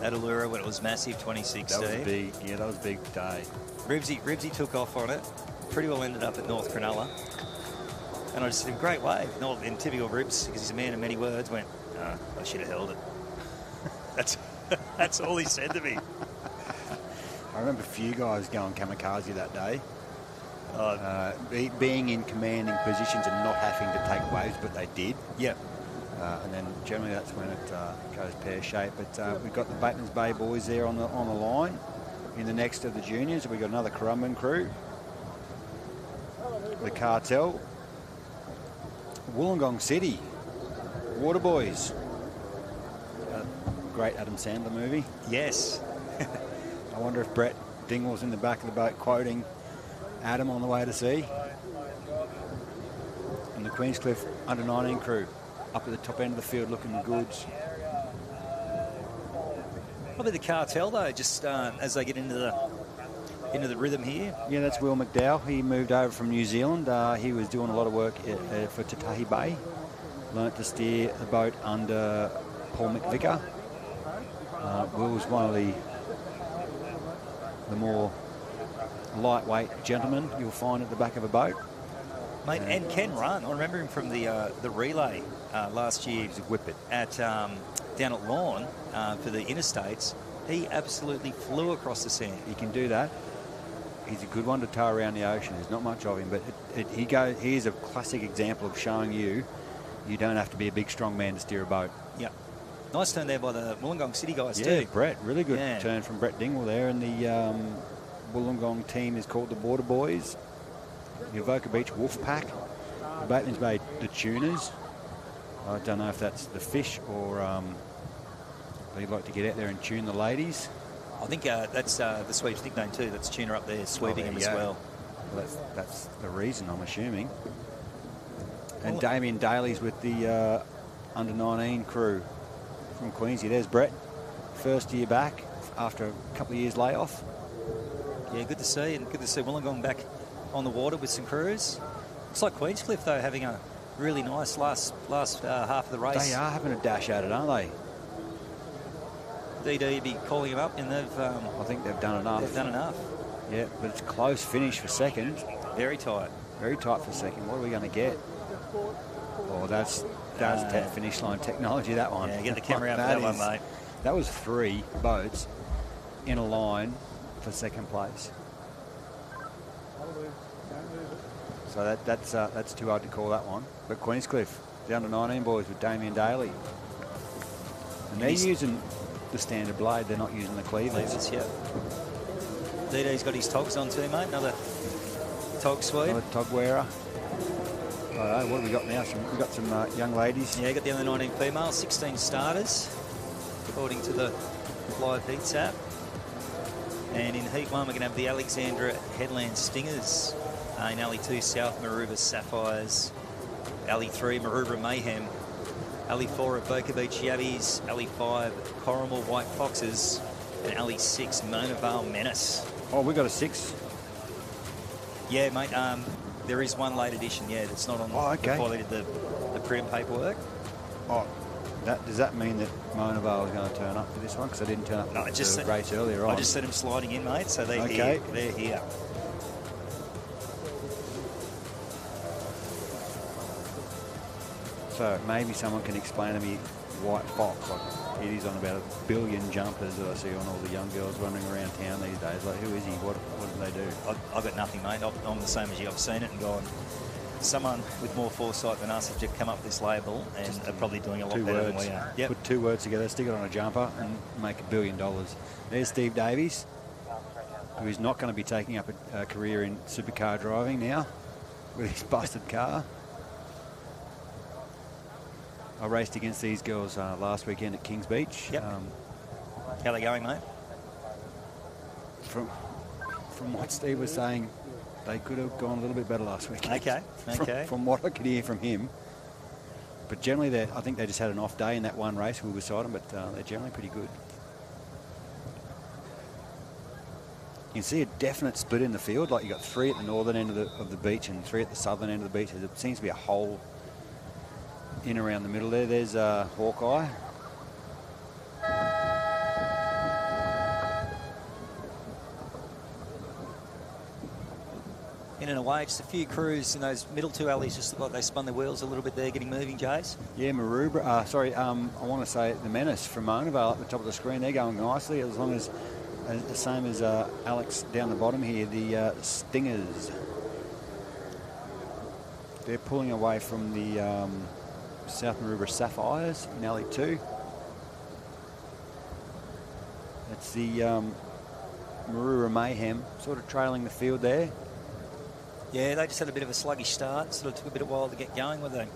at Allura when it was massive, 2016. That was big. Yeah, that was a big day. Ribsy took off on it. Pretty well ended up at North Cronulla. And I just said, great wave. Not in typical Ribs, because he's a man of many words, went, oh, I should have held it. That's all he said to me. I remember a few guys going kamikaze that day. Being in commanding positions and not having to take waves, but they did. Yep. And then generally that's when it goes pear-shaped. But we've got the Batemans Bay boys there on the line. In the next of the juniors, we've got another Currumbin crew. The Cartel. Wollongong City. Water Boys. Great Adam Sandler movie. Yes. I wonder if Brett Dingwall's in the back of the boat quoting Adam on the way to sea. And the Queenscliff under-19 crew up at the top end of the field looking goods. Probably the Cartel though, just as they get into the rhythm here. Yeah, that's Will McDowell. He moved over from New Zealand. He was doing a lot of work for Tatahi Bay. Learnt to steer the boat under Paul McVicker. Will was one of the more lightweight gentlemen you'll find at the back of a boat. Mate, and can run. I remember him from the relay last year. He's a whippet. At down at Lawn for the interstates. He absolutely flew across the sand. He can do that. He's a good one to tow around the ocean. There's not much of him, but he is a classic example of showing you don't have to be a big, strong man to steer a boat. Yeah. Nice turn there by the Wollongong City guys too. Yeah, Brett. Really good turn from Brett Dingwall there. And the Wollongong team is called the Water Boys. The Avoca Beach Wolfpack. The Batemans Bay the Tuners. I don't know if that's the fish or they'd like to get out there and tune the ladies. I think that's the sweep's nickname too. That's Tuner up there sweeping him as well. That's the reason, I'm assuming. And Damien Daly's with the under-19 crew from Queensy. There's Brett, first year back after a couple of years layoff. Yeah, good to see, and good to see Wollongong back on the water with some crews. Looks like Queenscliff though having a really nice last half of the race. They are having a dash at it, aren't they? DD be calling him up, and they've. I think they've done enough. They've done enough. Yeah, but it's a close finish for second. Very tight. Very tight for second. What are we going to get? Oh, that's finish line technology, that one. Yeah, get the camera out for that one, mate. That was 3 boats in a line for second place. So that's too hard to call that one. But Queenscliff, the under-19 boys with Damien Daly. And they're using the standard blade. They're not using the cleavers. Yeah. DD's got his togs on too, mate. Another tog sweep. Another tog wearer. What have we got now? We've got some young ladies. Yeah, got the under 19 females, 16 starters, according to the live heats app. And in Heat 1, we're going to have the Alexandra Headland Stingers. In Alley 2, South Maroubra Sapphires. Alley 3, Maroubra Mayhem. Alley 4 at Boca Beach Yabbies. Alley 5, Corrimal White Foxes. And Alley 6, Mona Vale Menace. Oh, we got a 6. Yeah, mate. There is one late edition, yeah, that's not on before they did the print paperwork. Oh, does that mean that Mona Vale is going to turn up for this one? Because I didn't turn up for the race earlier on. I just said him sliding in, mate, so they're here. They're here. So maybe someone can explain to me White Fox. Like, it is on about 1 billion jumpers that I see on all the young girls running around town these days. Like, who is he? What do they do? I've got nothing, mate. I'm the same as you. I've seen it and gone, someone with more foresight than us have just come up with this label and are probably doing a lot better than we are. Yep. Put 2 words together, stick it on a jumper and make $1 billion. There's Steve Davies, who is not going to be taking up a career in supercar driving now with his busted car. I raced against these girls last weekend at Kings Beach. Yep. How are they going, mate? From what Steve was saying, they could have gone a little bit better last weekend. Okay. From what I could hear from him. But generally, I think they just had an off day in that one race. We were beside them, but they're generally pretty good. You can see a definite split in the field. Like, you got 3 at the northern end of the beach and 3 at the southern end of the beach. There seems to be a hole in around the middle there. There's Hawkeye. In and away, just a few crews in those middle 2 alleys just look like they spun their wheels a little bit there, getting moving, Jace. Yeah, Maroubra. I want to say the Menace from Mona Vale at the top of the screen. They're going nicely, as long as the same as Alex down the bottom here. The Stingers. They're pulling away from the South Maroubra Sapphires in Alley 2. That's the Maroubra Mayhem sort of trailing the field there. Yeah, they just had a bit of a sluggish start. Sort of took a bit of a while to get going, whether they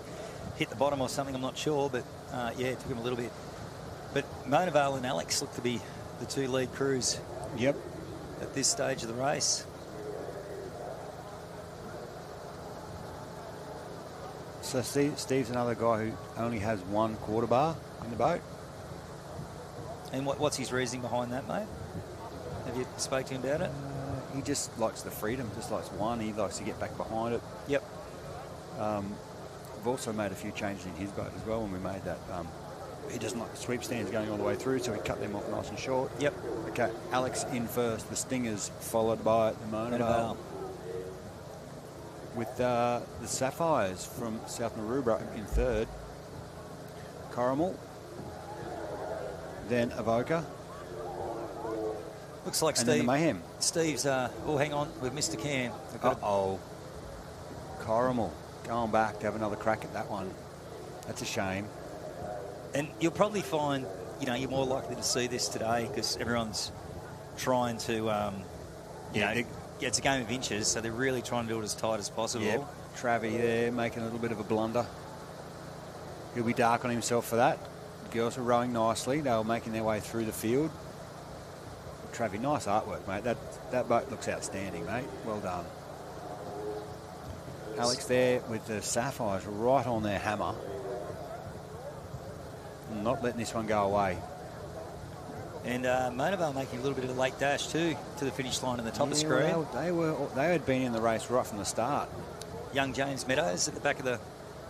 hit the bottom or something, I'm not sure. But, yeah, it took them a little bit. But Mona Vale and Alex look to be the 2 lead crews. Yep. At this stage of the race. So Steve's another guy who only has 1 quarter bar in the boat. And what's his reasoning behind that, mate? Have you spoke to him about it? He just likes the freedom, just likes 1. He likes to get back behind it. Yep. We've also made a few changes in his boat as well when we made that. He doesn't like the sweep stands going all the way through, so we cut them off nice and short. Yep. Okay, Alex in first, the Stingers followed by the Mona Vale. With the Sapphires from South Maroubra in third. Corrimal. Then Avoca. Looks like and then the Mayhem. Steve's, oh, hang on, we've missed a can. Uh-oh. Corrimal going back to have another crack at that one. That's a shame. And you'll probably find, you know, you're more likely to see this today because everyone's trying to, you know, it's a game of inches, so they're really trying to do it as tight as possible. Yep. Travie there making a little bit of a blunder. He'll be dark on himself for that. The girls are rowing nicely. They were making their way through the field. Travie, nice artwork, mate. That boat looks outstanding, mate. Well done. Alex there with the Sapphires right on their hammer. Not letting this one go away. And Mona Vale making a little bit of a late dash too to the finish line in the top of the screen. They had been in the race right from the start. Young James Meadows at the back of the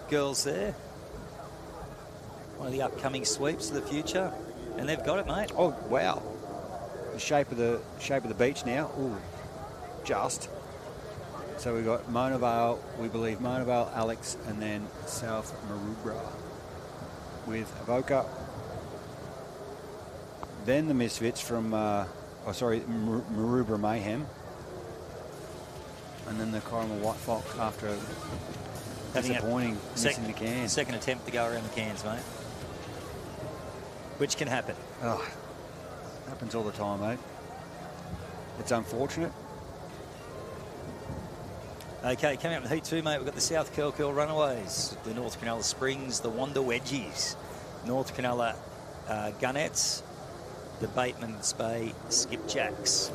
girls there. One of the upcoming sweeps of the future, and they've got it, mate. Oh wow! The shape of the beach now. Ooh, just. So we've got Mona Vale, we believe Mona Vale, Alex, and then South Maroubra with Avoca. Then the Misfits from, Maroubra Mayhem. And then the Corrimal White Fox after a disappointing missing the can. Second attempt to go around the cans, mate. Which can happen. Oh, happens all the time, mate. It's unfortunate. Okay, coming up in Heat 2, mate, we've got the South Curl Runaways, the North Cronulla Springs, the Wanda Wedgies, North Cronulla Gunnettes, the Bateman's Bay Skipjacks.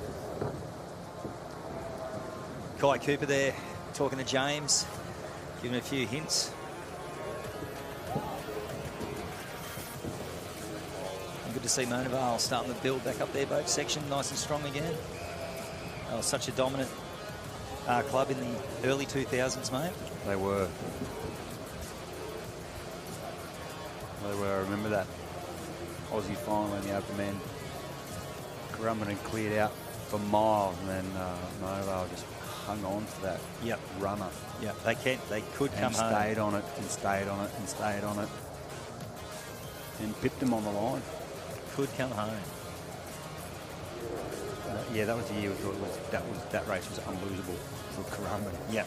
Kai Cooper there talking to James, giving a few hints. And good to see Monavale starting to build back up their boat section, nice and strong again. Oh, such a dominant club in the early 2000s, mate. They were. I remember that Aussie final in the open end. Currumbin had cleared out for miles, and then Monavale just hung on for that runner. Yeah, they could come home. Stayed on it and stayed on it and stayed on it, and pipped them on the line. Could come home. Yeah, that was the year we thought that race was unlosable for Currumbin. Yeah,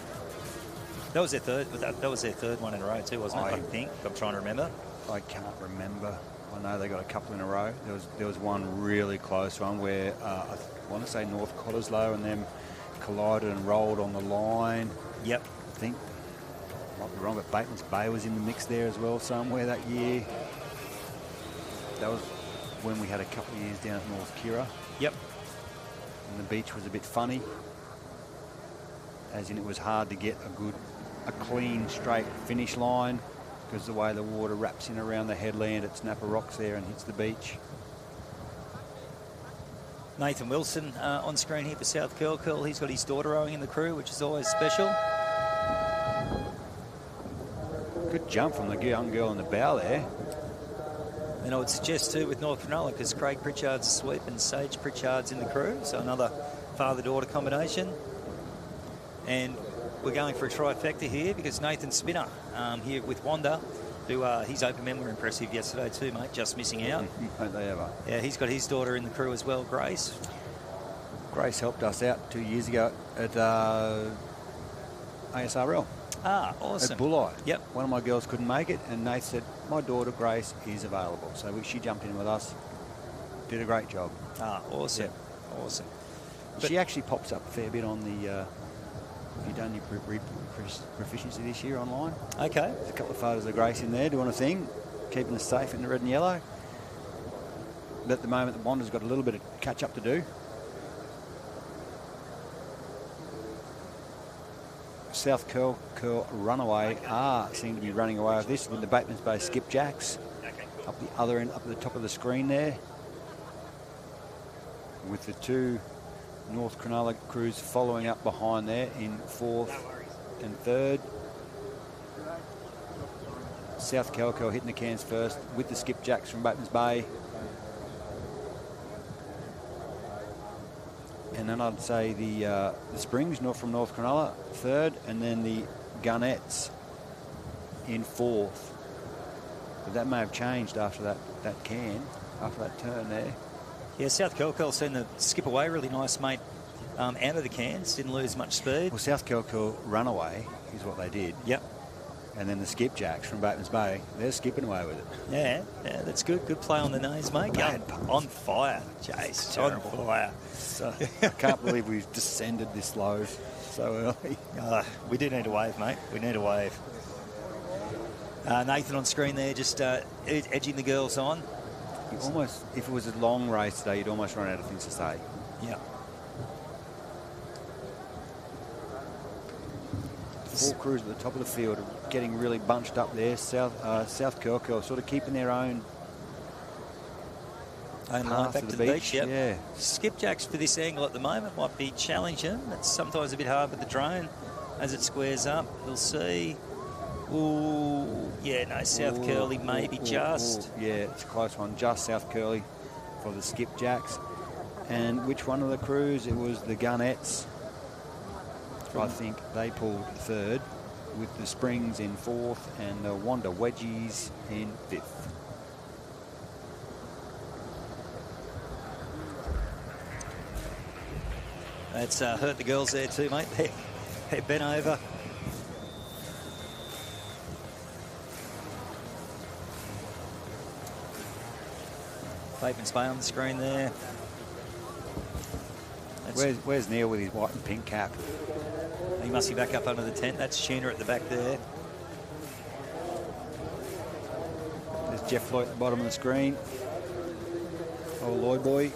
that was their third. That was their third one in a row too, wasn't it? I think. I'm trying to remember. I can't remember. I know they got a couple in a row. There was one really close one where I want to say North Cottesloe and them collided and rolled on the line. Yep. I think, might be wrong, but Bateman's Bay was in the mix there as well somewhere that year. That was when we had a couple of years down at North Kira. Yep. And the beach was a bit funny, as in it was hard to get a clean, straight finish line because the way the water wraps in around the headland at Snapper Rocks there and hits the beach. Nathan Wilson on screen here for South Curl. He's got his daughter rowing in the crew, which is always special. Good jump from the young girl in the bow there. And I would suggest too with North Cronulla, because Craig Pritchard's a sweep and Sage Pritchard's in the crew, so another father-daughter combination. And we're going for a trifecta here because Nathan Spinner here with Wanda, who his open men were impressive yesterday too, mate, just missing out. Don't they ever? Yeah, he's got his daughter in the crew as well, Grace. Grace helped us out 2 years ago at ASRL. Ah, awesome. At Bulleye. Yep. One of my girls couldn't make it, and Nate said, my daughter Grace is available. So she jumped in with us, did a great job. Ah, awesome. Yep. Awesome. But she actually pops up a fair bit on the, have you done your proficiency this year online? Okay. There's a couple of photos of Grace in there doing a thing, keeping us safe in the red and yellow. But at the moment, the Wanda's got a little bit of catch up to do. South Curl Runaway seem to be running away with this with the Bateman's Bay Skipjacks up the other end, up at the top of the screen there, with the two North Cronulla crews following up behind there in fourth and third. South Curl hitting the cans first with the Skipjacks from Bateman's Bay. And then I'd say the Springs from North Cronulla third, and then the Gunnettes in fourth. But that may have changed after that turn there. Yeah, South Curl seemed to skip away really nice, mate, out of the cans. Didn't lose much speed. Well, South Curl Runaway is what they did. Yep. And then the Skipjacks from Bateman's Bay, they're skipping away with it. Yeah, that's good. Good play on the nose, mate. On fire, Jace. On fire. So, I can't believe we've descended this low so early. We do need a wave, mate. We need a wave. Nathan on screen there, just edging the girls on. Almost, if it was a long race today, you'd almost run out of things to say. Yeah. Four crews at the top of the field are getting really bunched up there. South Curl sort of keeping their own line back to the beach. Yep. Yeah. Skipjacks for this angle at the moment might be challenging. It's sometimes a bit hard with the drone as it squares up. We'll see. Ooh, yeah, no, South Curly maybe just. Yeah, it's a close one. Just South Curly for the Skipjacks. And which one of the crews? It was the Gunnettes. I think they pulled third, with the Springs in fourth and the Wanda Wedgies in fifth. That's hurt the girls there too, mate. They're bent over. Bateman's Bay on the screen there. Where's Neil with his white and pink cap? He must be back up under the tent. That's Tuna at the back there. There's Jeff Floyd at the bottom of the screen. Oh, Lloyd boy.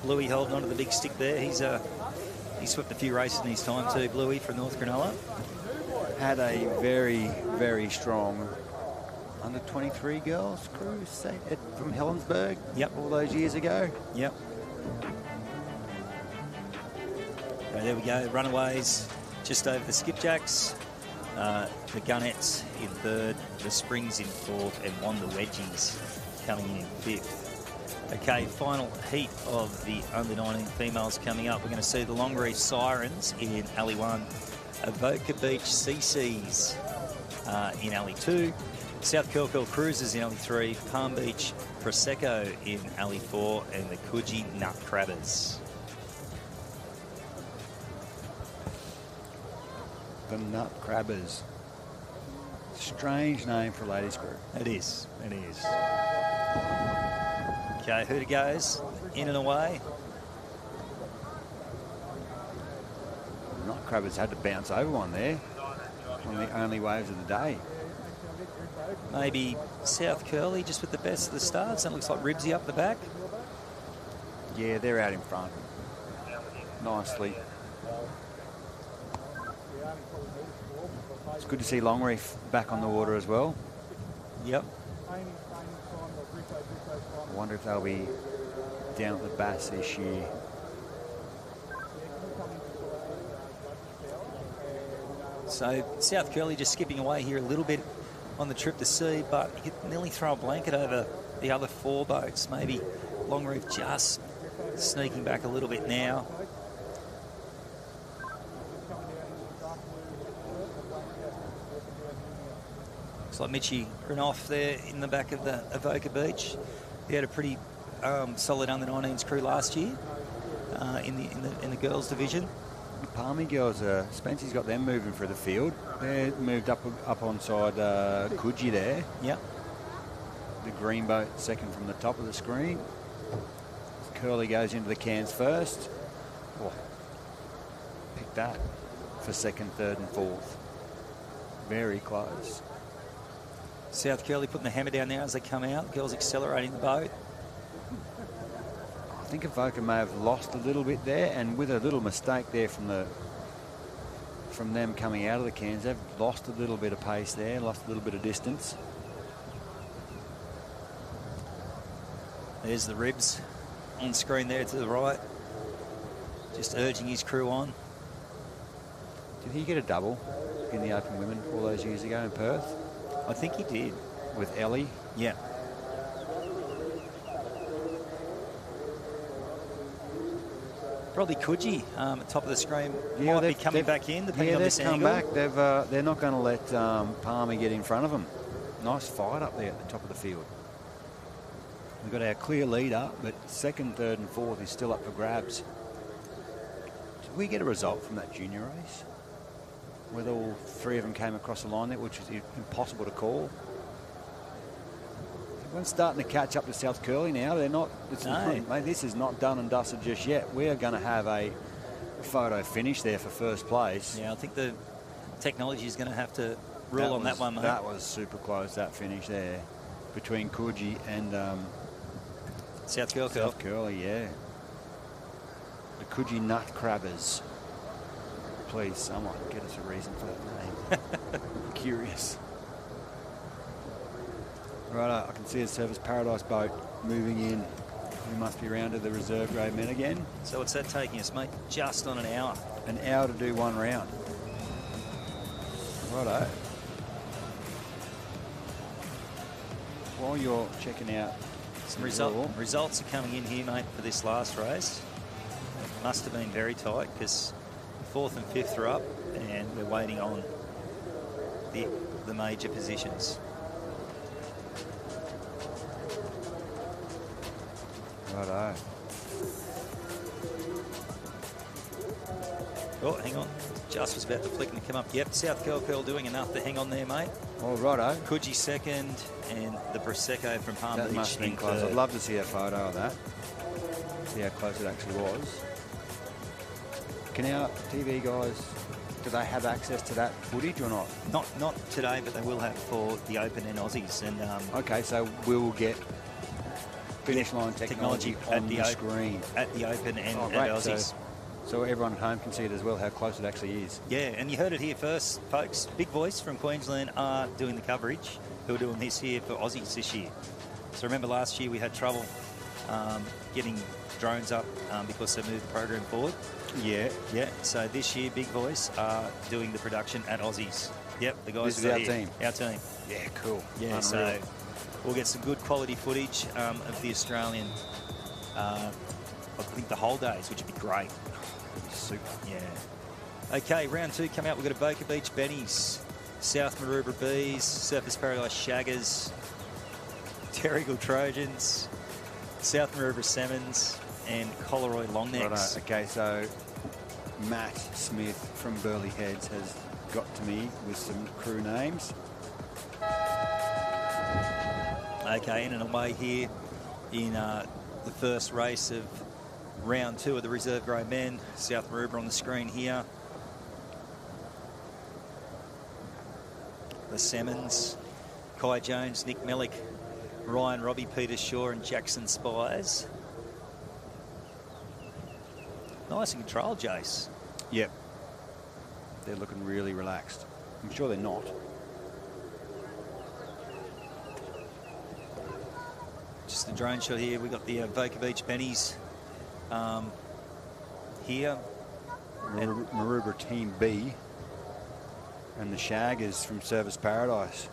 Bluey holding onto the big stick there. He swept a few races in his time too, Bluey from North Cronulla. Had a very, very strong under 23 girls crew from Helensburgh. Yep. All those years ago. Yep. So there we go. Runaways just over the Skipjacks. The Gunnets in third, the Springs in fourth, and Wanda Wedgies coming in fifth. Okay, final heat of the under-19 females coming up. We're going to see the Longreef Sirens in Alley 1, Avoca Beach CCs in Alley 2, South Kirkhill Cruisers in Alley 3, Palm Beach Prosecco in Alley 4, and the Coogee Nut Crabbers. The Nut Crabbers. Strange name for a ladies group. It is. It is. Okay, Hooter goes in and away. The Nut Crabbers had to bounce over one there. One of the only waves of the day. Maybe South Curly just with the best of the starts. That looks like Ribsy up the back. Yeah, they're out in front. Nicely. It's good to see Longreef back on the water as well. Yep. I wonder if they'll be down at the Bass this year. So South Curly just skipping away here a little bit on the trip to sea, but he could nearly throw a blanket over the other four boats. Maybe Longreef just sneaking back a little bit now. Looks like Mitchie Granoff there in the back of the Avoca Beach. He had a pretty solid under-19s crew last year in the girls division. The Palmy girls, Spencer's got them moving for the field. They're moved up onside Coogee there. Yep. The green boat second from the top of the screen. Curly goes into the cans first. Oh, pick that for second, third and fourth. Very close. South Curly putting the hammer down there as they come out. Girls accelerating the boat. I think Avoca may have lost a little bit there, and with a little mistake there from them coming out of the cans, they've lost a little bit of pace there, lost a little bit of distance. There's the Ribs on screen there to the right, just urging his crew on. Did he get a double in the Open Women all those years ago in Perth? I think he did. With Ellie? Yeah. Probably Coogee at top of the screen. Yeah, might be coming back in, depending on this come angle. back. They're not going to let Palmer get in front of them. Nice fight up there at the top of the field. We've got our clear leader, but second, third and fourth is still up for grabs. Did we get a result from that junior race? Whether all three of them came across the line there, which is impossible to call. Everyone's starting to catch up to South Curly now. They're not. Mate, this is not done and dusted just yet. We are going to have a photo finish there for first place. Yeah, I think the technology is going to have to rule on that one, mate. That was super close, that finish there, between Coogee and South Curly. South Curly, yeah. The Coogee Nut Crabbers. Please, someone get us a reason for that name. I'm curious. Right, I can see a Service Paradise boat moving in. We must be round to the reserve grade men again. So what's that taking us, mate? Just on an hour. An hour to do one round. Righto. While you're checking out some results are coming in here, mate, for this last race. It must have been very tight because fourth and fifth are up and we're waiting on the major positions. Righto. Oh, hang on. Just was about to flick and come up. Yep, South Curl doing enough to hang on there, mate. Oh, righto. Coogee second, and the Prosecco from Palm That Beach. must have been close. I'd love to see a photo of that. See how close it actually was. Can our TV guys, do they have access to that footage or not? Not today, but they will have for the Open and Aussies. And okay, so we'll get finish line technology on the screen at the Open and Aussies. So everyone at home can see it as well, how close it actually is. Yeah, and you heard it here first, folks. Big Voice from Queensland are doing the coverage. Who are doing this here for Aussies this year. So remember last year we had trouble getting drones up because they moved the program forward. Yeah. Yeah, so this year Big Voice are doing the production at Aussies. Yep, the guys this is our team. Our team. Yeah, cool. Yeah, unreal. So we'll get some good quality footage of the Australian, I think the whole days, which would be great. Super. Yeah. Okay, round 2 coming out. We've got Avoca Beach Bennies, South Maroubra Bees, Surfers Paradise Shaggers, Terrigal Trojans, South Maroubra Salmons, and Collaroy Longnecks. Right, okay, so Matt Smith from Burleigh Heads has got to me with some crew names. Okay, in and away here in the first race of round 2 of the reserve grade men. South Maroubra on the screen here. The Salmons, Kai Jones, Nick Mellick, Ryan Robbie, Peter Shaw and Jackson Spires. Nice and controlled, Jace. Yep. They're looking really relaxed. I'm sure they're not. Just a drone shot here. We've got the Avoca Beach Bennies here. Maroubra Team B. And the Shaggers from Service Paradise.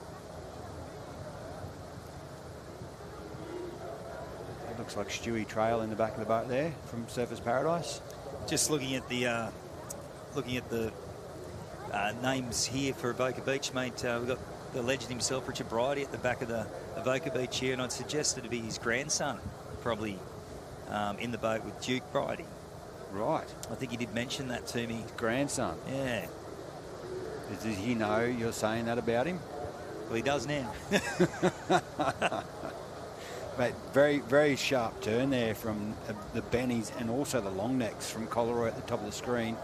It looks like Stewie Trail in the back of the boat there from Surfers Paradise. Just looking at the names here for Avoca Beach, mate. We've got the legend himself, Richard Bridie, at the back of the Avoca Beach here, and I'd suggest it to be his grandson, probably in the boat with Duke Bridie. Right. I think he did mention that to me. His grandson. Yeah. Does he know you're saying that about him? Well, he does now. Mate, very, very sharp turn there from the Bennies and also the Longnecks from Collaroy at the top of the screen.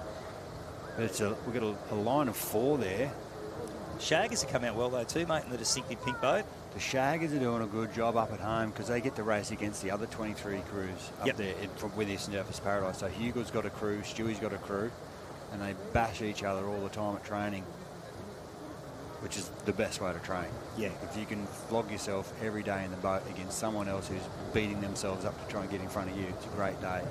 But we've got a line of 4 there. Shaggers have come out well, though, too, mate, in the distinctive pink boat. The Shaggers are doing a good job up at home because they get to race against the other 23 crews up there with this in Surfers Paradise. So Hugo's got a crew, Stewie's got a crew, and they bash each other all the time at training, which is the best way to train. Yeah. If you can flog yourself every day in the boat against someone else who's beating themselves up to try and get in front of you, it's a great day.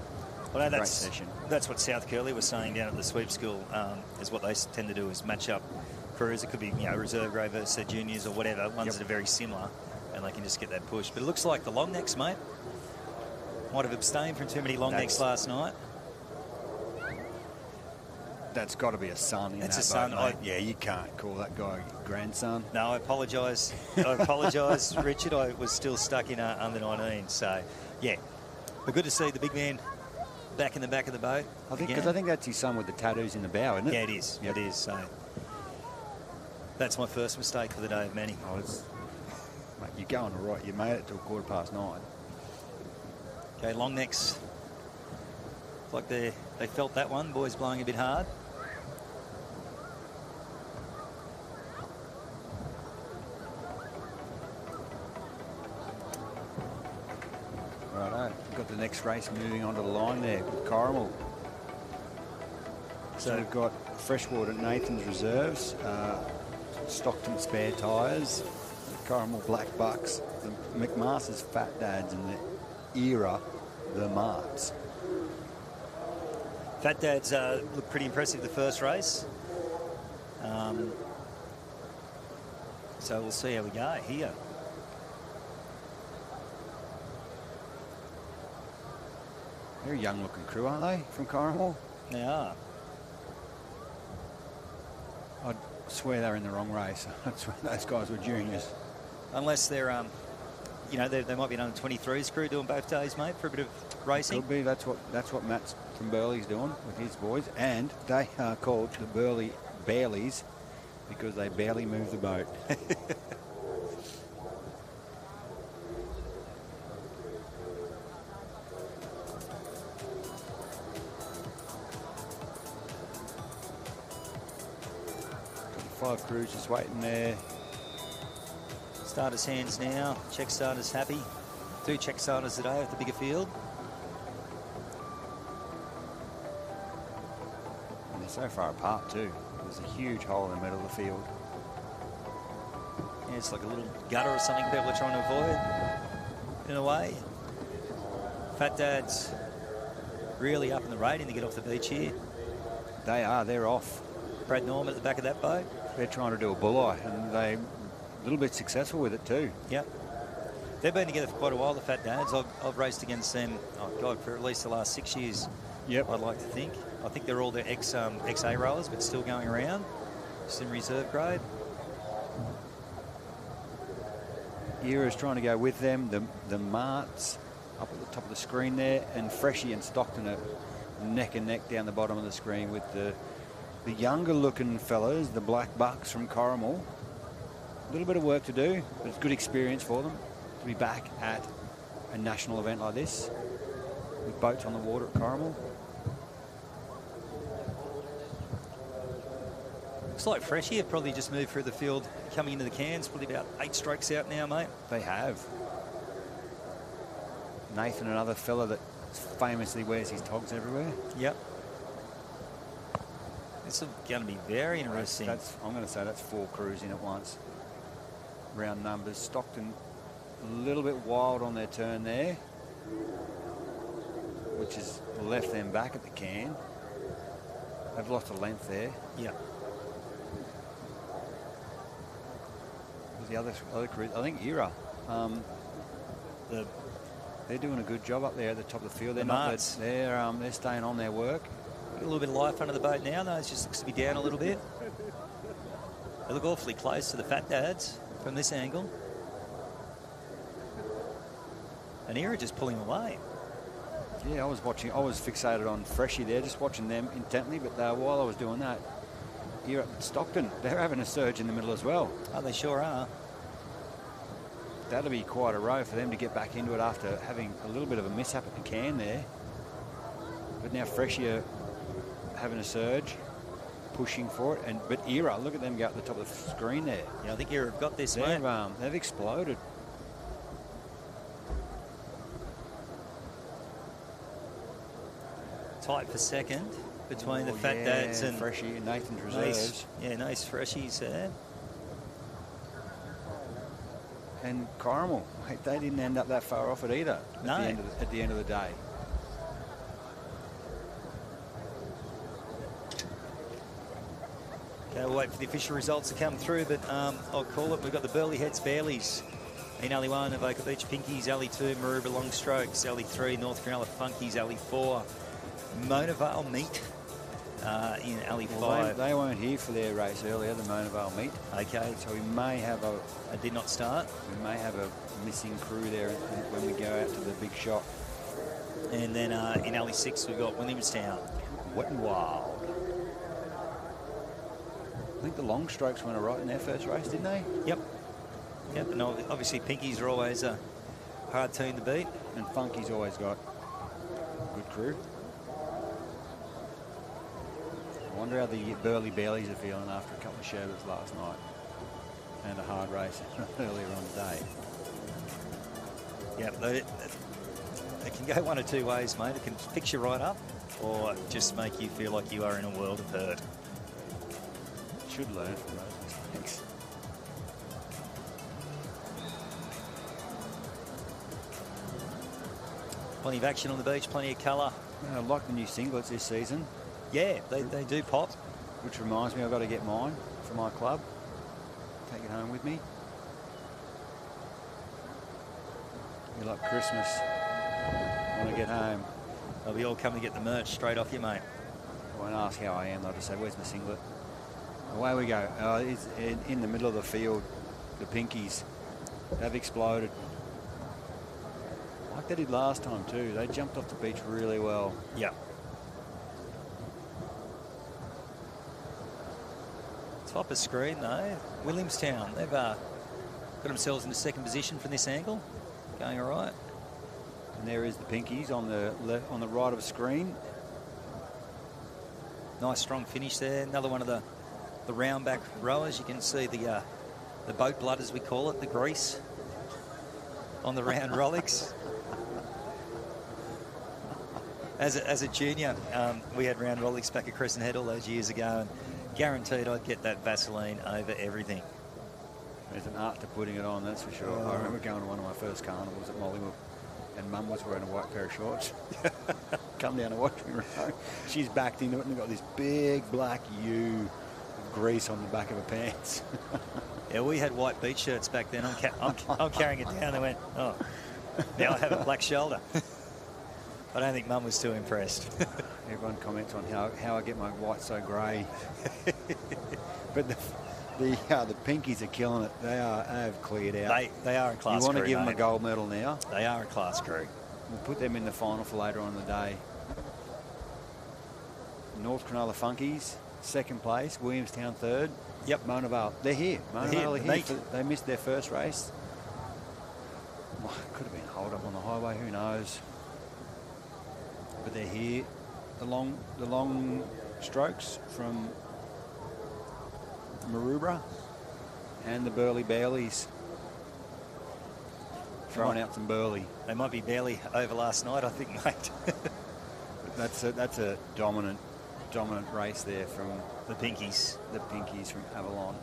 Well, great session. That's what South Curlew was saying down at the sweep school, is what they tend to do is match up crews. It could be, reserve grade versus their juniors or whatever, ones that are very similar, and they can just get that push. But it looks like the Longnecks, mate, might have abstained from too many Longnecks last night. That's got to be a son in It's that a son. boat, mate. Yeah, you can't call that guy grandson. No, I apologise. I apologise, Richard. I was still stuck in under 19. So, yeah. But good to see the big man back in the back of the boat. Because I think that's his son with the tattoos in the bow, isn't it? Yeah, it is. Yep. It is. So that's my first mistake for the day of many. Oh, mate, you're going all right. You made it till 9:15. Okay, Longnecks. Like they felt that one. Boys blowing a bit hard. Righto. We've got the next race moving onto the line there with Corrimal. So we've got Freshwater Nathan's Reserves, Stockton Spare Tyres, the Corrimal Black Bucks, the McMaster's Fat Dads, and the Era, the Marts. Fat Dads looked pretty impressive the first race. So we'll see how we go here. They're a young-looking crew, aren't they, from Corrimal? They are. I'd swear they're in the wrong race. I'd swear those guys were juniors. Unless they're you know, they might be an under 23s crew doing both days, mate, for a bit of racing. Could be. That's what Matt from Burley's doing with his boys, and they are called the Burley Bairleys because they barely move the boat. Five crews just waiting there. Starters hands now. Check starters happy. 2 check starters today at the bigger field. And they're so far apart too. There's a huge hole in the middle of the field. Yeah, it's like a little gutter or something people are trying to avoid. In a way. Fat Dad's really up in the rating to get off the beach here. They are. They're off. Brad Norman at the back of that boat. They're trying to do a bulleye, and they're a little bit successful with it too. Yep. They've been together for quite a while, the Fat Dads. I've raced against them, oh God, for at least the last 6 years. Yep. I'd like to think. I think they're all their ex-A rollers, but still going around. Just in reserve grade. Era's trying to go with them. The Marts up at the top of the screen there, and Freshie and Stockton are neck and neck down the bottom of the screen with the younger looking fellas, the Black Bucks from Corrimal. A little bit of work to do, but it's good experience for them to be back at a national event like this with boats on the water at Corrimal. Looks like Freshie have probably just moved through the field coming into the cans. Probably about 8 strokes out now, mate. They have. Nathan, another fella that famously wears his togs everywhere. Yep. This is going to be very interesting. I'm going to say that's 4 crews in at once. Round numbers. Stockton a little bit wild on their turn there, which has left them back at the can. They've lost a length there. Yeah. The other crew, I think Era. They're doing a good job up there at the top of the field. They're staying on their work. A little bit of life under the boat now. No, it just looks to be down a little bit. They look awfully close to the Fat Dads from this angle. And Era just pulling away. Yeah, I was fixated on Freshie there, just watching them intently. But while I was doing that, here at Stockton, they're having a surge in the middle as well. Oh, they sure are. That'll be quite a row for them to get back into it after having a little bit of a mishap at the can there. But now Freshie are having a surge, pushing for it. But Era, look at them go up the top of the screen there. Yeah, I think Era have got this, mate. They've exploded. Tight for second between the Fat Dads and Freshie and Nathan's reserves. Nice Freshies there. And Corrimal, mate, they didn't end up that far off it either. No. At the end of the day. Okay, we'll wait for the official results to come through, but I'll call it. We've got the Burley Heads Bairleys in Alley 1, Avoca Beach Pinkies, Alley 2, Maroubra Long Strokes, Alley 3, North Cronulla Funkies, Alley 4, Mona Vale Meet in Alley 5. They weren't here for their race earlier, the Mona Vale Meet. Okay. So we may have It did not start. We may have a missing crew there when we go out to the big shot. And then in Alley 6, we've got Williamstown. Wet and Wild. I think the Long Strokes went all right in their first race, didn't they? Yep. Yep, and obviously Pinkies are always a hard team to beat. And Funky's always got a good crew. I wonder how the Burley Bairleys are feeling after a couple of sherbets last night and a hard race earlier on today. Yep, it can go one of 2 ways, mate. It can fix you right up or just make you feel like you are in a world of hurt. Should learn from those mistakes. Plenty of action on the beach, plenty of colour. I like the new singlets this season. Yeah, they do pop. Which reminds me, I've got to get mine for my club. Take it home with me. You're like Christmas. When I get home. They'll be all coming to get the merch straight off you, mate. I won't ask how I am. They'll just say, where's my singlet? Away we go. It's in the middle of the field. The Pinkies, they've exploded. like they did last time too. They jumped off the beach really well. Yeah. Top of screen though, Williamstown. They've got themselves into second position from this angle. Going all right. And there is the Pinkies on the on the right of the screen. Nice strong finish there. Another one of the round back rowers. You can see the boat blood, as we call it, the grease on the round Rolex. As a junior, we had round Rolex back at Crescent Head all those years ago, and guaranteed I'd get that Vaseline over everything. There's an art to putting it on, that's for sure. I remember going to one of my first carnivals at Mollywood, and Mum was wearing a white pair of shorts. Come down to watch me row. She's backed into it and got this big black U of grease on the back of her pants. Yeah, we had white beach shirts back then. I'm carrying it down. They went, oh, now I have a black shoulder. I don't think Mum was too impressed. Everyone comments on how I get my white so grey. But the Pinkies are killing it. They have cleared out. They are a class crew. You want to give them a gold medal now? They are a class crew. We'll put them in the final for later on in the day. North Cronulla Funkies, second place. Williamstown, third. Yep. Mona Vale. They're here. Mona Vale are here. They missed their first race. Well, could have been a hold up on the highway. Who knows? But they're here. The long strokes from Maroubra and the Burley Bailies throwing out some Burley. They might be barely over last night, I think, mate. That's a dominant race there from the Pinkies. The Pinkies from Avalon.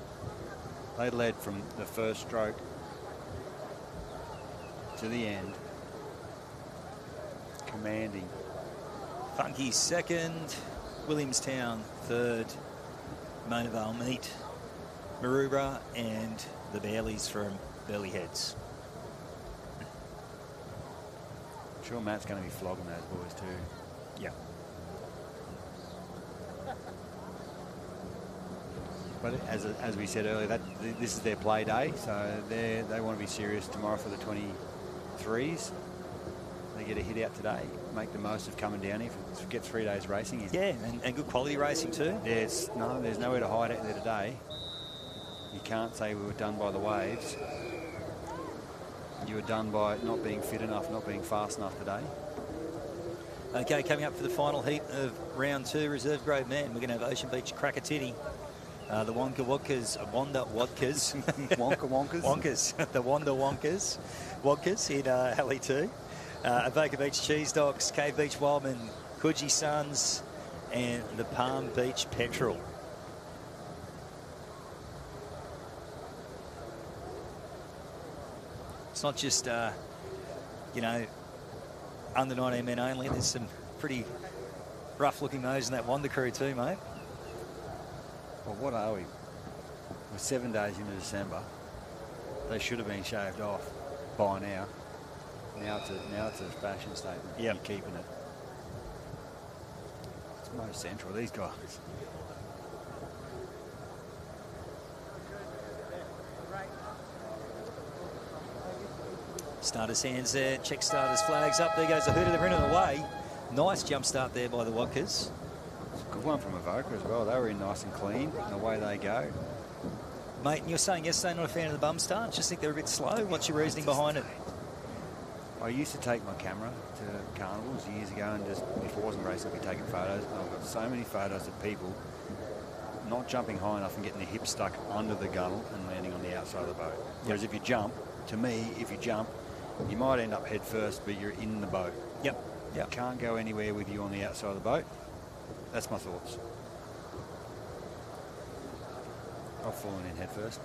They led from the first stroke to the end. Commanding. Funkies second, Williamstown third, Mona Vale meet Maroubra and the Bailies from Burley Heads. I'm sure Matt's going to be flogging those boys too. Yeah. But as we said earlier, this is their play day, so they want to be serious tomorrow for the 23s. They get a hit out today, make the most of coming down here, get 3 days racing in. Yeah, and good quality racing too. There's nowhere to hide out there today. You can't say we were done by the waves. You were done by not being fit enough, not being fast enough today. Okay, coming up for the final heat of round 2, reserve grade men, we're going to have Ocean Beach Krakatini. The Wonka Wonkers, Wanda Wodkas. Wonka Wonkers? Wonkers. The Wanda Wonkers. Wonkers in LE2. Avoca Beach Cheese Dogs, Cave Beach Wildman, Coogee Sons, and the Palm Beach Petrel. It's not just, under 19 men only. There's some pretty rough-looking those in that Wanda crew too, mate. Well, what are we? We're 7 days into December. They should have been shaved off by now. Now it's a fashion statement. Yep. You're keeping it. It's most central, these guys. Starters hands there, check starters flags up. There goes the hooter, they're in and away. Nice jump start there by the Wonkers. It's a good one from Avoca as well. They were in nice and clean, and away they go. Mate, and you were saying yesterday not a fan of the bum start. Just think they're a bit slow. What's your reasoning behind it? I used to take my camera to carnivals years ago, and just if I wasn't racing, I'd be taking photos. And I've got so many photos of people not jumping high enough and getting their hips stuck under the gunnel and landing on the outside of the boat. Whereas if you jump, to me, if you jump, you might end up head first, but you're in the boat. Yep. You can't go anywhere with you on the outside of the boat. That's my thoughts. I've fallen in head first.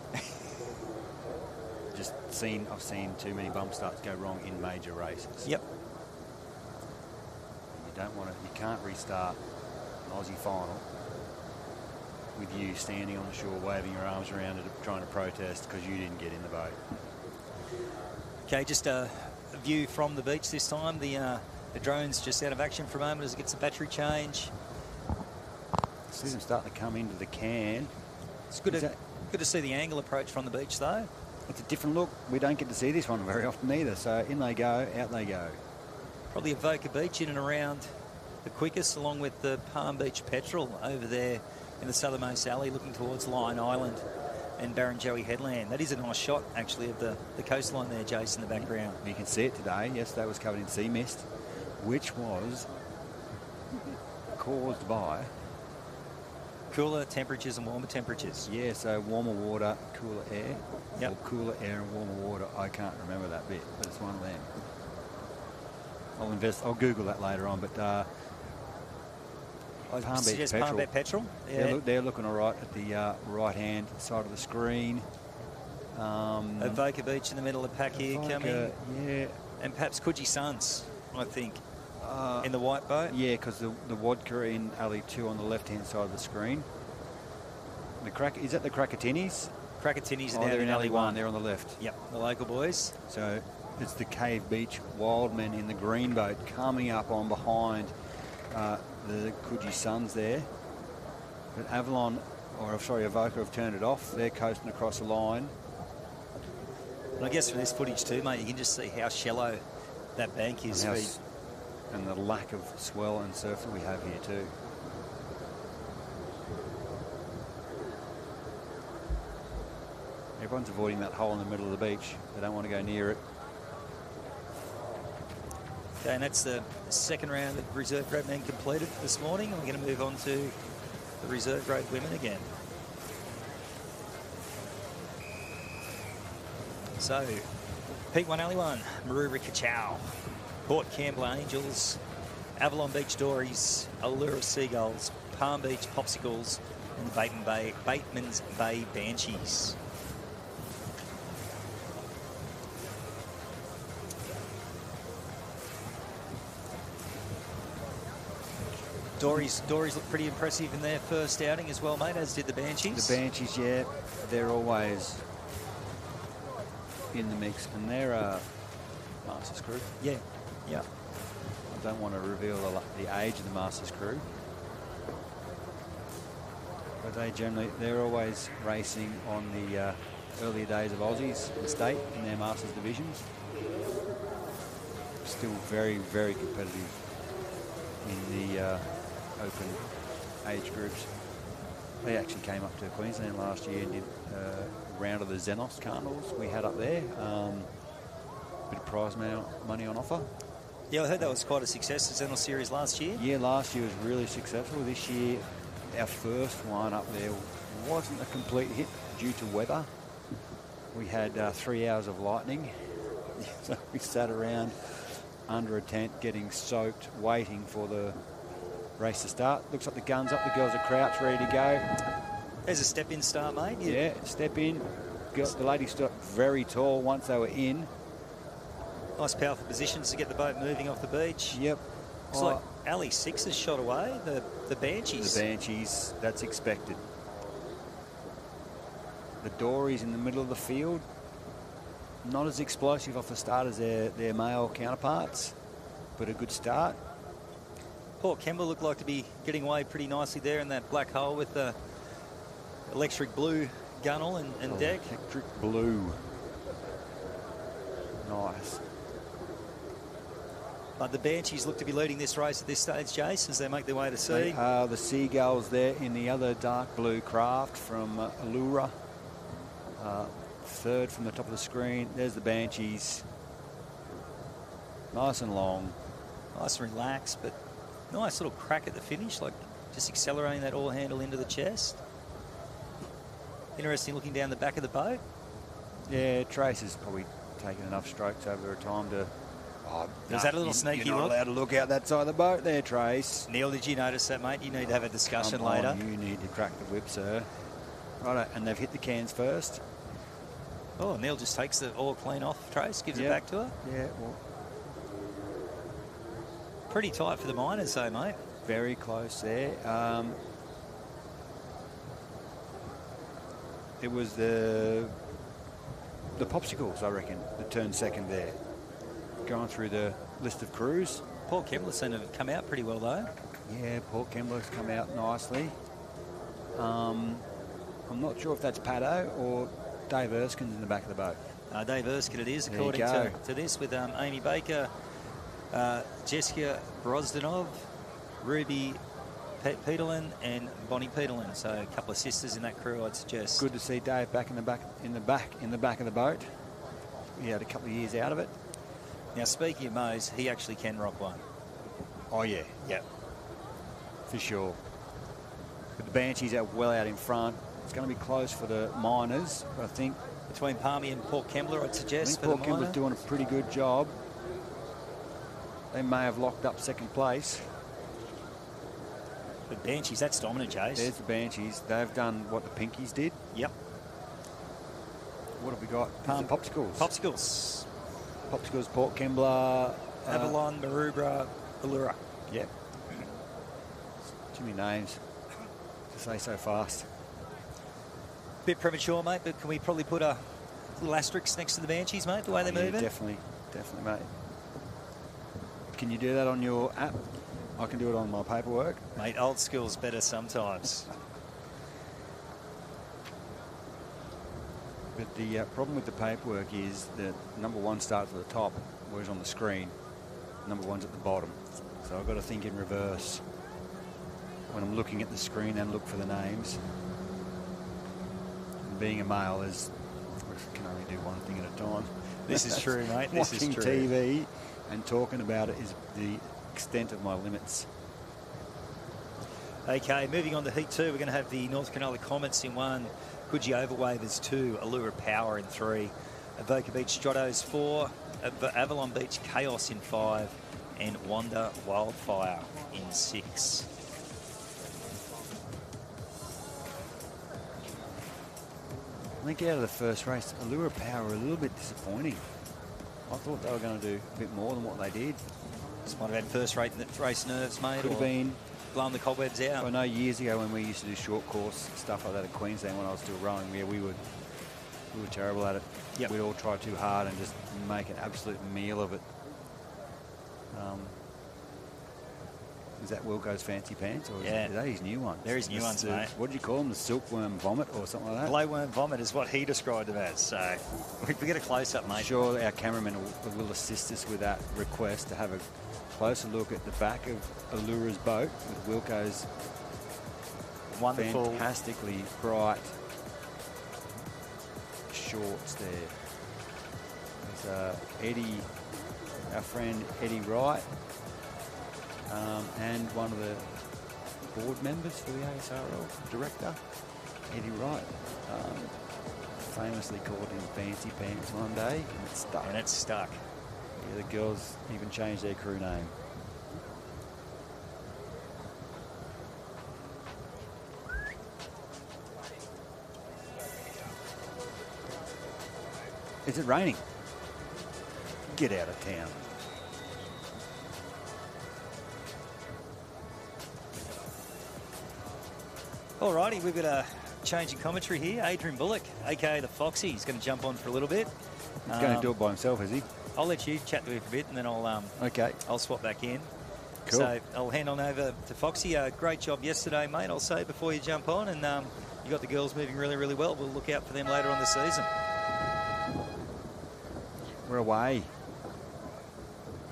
I've seen too many bump starts go wrong in major races. Yep. You can't restart an Aussie final with you standing on the shore waving your arms around it, trying to protest because you didn't get in the boat. Okay, just a view from the beach this time. The drone's just out of action for a moment as it gets a battery change. See them starting to come into the can. It's good to see the angle approach from the beach though. It's a different look. We don't get to see this one very often either. So in they go, out they go. Probably Avoca Beach in and around the quickest, along with the Palm Beach Petrel over there in the southernmost alley looking towards Lion Island and Barrenjoey Headland. That is a nice shot, actually, of the coastline there, Jace, in the background. You can see it today. Yesterday was covered in sea mist, which was caused by cooler temperatures and warmer temperatures. Yeah, so warmer water, cooler air. Yep. Or cooler air and warmer water. I can't remember that bit, but it's one of them. I'll Google that later on, but I Palm Beach suggest Petrel. Palm Beach Petrel. Yeah. They're looking all right at the right-hand side of the screen. Avoca Beach in the middle of the pack here coming. Yeah. And perhaps Coogee Suns, I think, in the white boat. Yeah, because the Wadka in alley 2 on the left-hand side of the screen. Is that the Krakatinis? Krakatinis are down they're in alley 1. They're on the left. Yep, the local boys. So it's the Cave Beach Wildmen in the green boat coming up on behind the Coogee Suns there. But Avoca have turned it off. They're coasting across the line. And I guess from this footage too, mate, you can just see how shallow that bank is. And the lack of swell and surf that we have here too. Everyone's avoiding that hole in the middle of the beach. They don't want to go near it. Okay, and that's the second round of reserve grade men completed this morning. We're going to move on to the reserve grade women again. So, Peak 1, Alley 1, Maroubra Kachow, Port Campbell Angels, Avalon Beach Dories, Allura Seagulls, Palm Beach Popsicles, and the Bateman's Bay Banshees. Dories look pretty impressive in their first outing as well, mate, as did the Banshees. The Banshees, yeah, they're always in the mix, and they're a Masters crew. Yeah. I don't want to reveal the age of the Masters crew, but they're always racing on the earlier days of Aussies and state in their Masters divisions. Still very, very competitive in the open age groups. They actually came up to Queensland last year and did a round of the Xenos Carnivals we had up there. Bit of prize money on offer. Yeah, I heard that was quite a success, the Xenos Series last year. Yeah, last year was really successful. This year, our first one up there wasn't a complete hit due to weather. We had 3 hours of lightning. So we sat around under a tent getting soaked, waiting for the race to start. Looks like the gun's up, the girls are crouched, ready to go. There's a step-in start, mate. Yeah, step in. The ladies stood up very tall once they were in. Nice powerful positions to get the boat moving off the beach. Yep. It's like Alley 6 has shot away, the Banshees. The Banshees, that's expected. The Dories in the middle of the field, not as explosive off the start as their male counterparts, but a good start. Port Kembla looked like to be getting away pretty nicely there in that black hole with the electric blue gunnel and deck. Electric blue. Nice. But the Banshees look to be leading this race at this stage, Jace, as they make their way to sea. The Seagulls there in the other dark blue craft from Allura. Third from the top of the screen. There's the Banshees. Nice and long. Nice and relaxed, but nice little crack at the finish, like just accelerating that oar handle into the chest. Interesting looking down the back of the boat. Yeah, Trace has probably taken enough strokes over her time to... Was that a little sneaky look? You're not allowed to look out that side of the boat there, Trace. Neil, did you notice that, mate? You need to have a discussion later. You need to crack the whip, sir. Righto, and they've hit the cans first. Oh, Neil just takes the oar clean off Trace, gives it back to her. Yeah, well... Pretty tight for the miners, though, mate. Very close there. It was the Popsicles, I reckon, that turned second there. Going through the list of crews. Port Kembla seemed to have come out pretty well, though. Yeah, Port Kembla's come out nicely. I'm not sure if that's Paddo or Dave Erskine's in the back of the boat. Dave Erskine it is, according to this, with Amy Baker Jessica Brozdanov, Ruby Peterlin, and Bonnie Peterlin. So a couple of sisters in that crew, I'd suggest. Good to see Dave back in the back of the boat. He had a couple of years out of it. Now, speaking of Mose, he actually can rock one. Oh yeah, Yep. for sure. But the Banshees are well out in front. It's going to be close for the Miners, but I think Between Palmy and Port Kembla, I'd suggest. Port Kembla's doing a pretty good job. They may have locked up second place. The Banshees, that's dominant, Jace. There's the Banshees. They've done what the Pinkies did. Yep. What have we got? Popsicles. Popsicles, Port Kembla. Avalon, Maroubra, Allura. Yep. Too many names to say so fast. Bit premature, mate, but can we probably put a little asterisk next to the Banshees, mate, the way they're moving? Definitely, mate. Can you do that on your app? I can do it on my paperwork. Mate, old school's better sometimes. But the problem with the paperwork is that number one starts at the top, whereas on the screen, number one's at the bottom. So I've got to think in reverse when I'm looking at the screen and look for the names. And being a male is, can only do one thing at a time. This is true, mate. This is Watching true. TV and talking about it is the extent of my limits. Okay, moving on to Heat 2, we're going to have the North Cronulla Comets in 1, Coogee Overwavers 2, Allura Power in 3, Avoca Beach Strottos 4, Avalon Beach Chaos in 5, and Wanda Wildfire in 6. I think out of the first race, Allura Power were a little bit disappointing. I thought they were going to do a bit more than what they did. This might have had first race nerves, mate, Could have or been blown the cobwebs out. I know years ago when we used to do short course stuff like that at Queensland when I was still rowing, yeah, we were terrible at it. Yep. We'd all try too hard and just make an absolute meal of it. Is that Wilco's fancy pants, or is that his new ones? They're his new ones, mate. What did you call them? The silkworm vomit or something like that? Glowworm vomit is what he described them as. So if we get a close-up, mate. I'm sure our cameraman will assist us with that request to have a closer look at the back of Allura's boat with Wilco's Wonderful, fantastically bright shorts there. There's Eddie, our friend Eddie Wright, and one of the board members for the ASRL, director, Eddie Wright, famously called him Fancy Pants one day, and it stuck. Yeah, the girls even changed their crew name. Is it raining? Get out of town. Alrighty, we've got a change in commentary here. Adrian Bullock, aka the Foxy, he's going to jump on for a little bit. He's going to do it by himself, is he? I'll let you chat to him for a bit, and then I'll swap back in. Cool. So I'll hand on over to Foxy. Great job yesterday, mate, I'll say, before you jump on. And you got the girls moving really, really well. We'll look out for them later on the season. We're away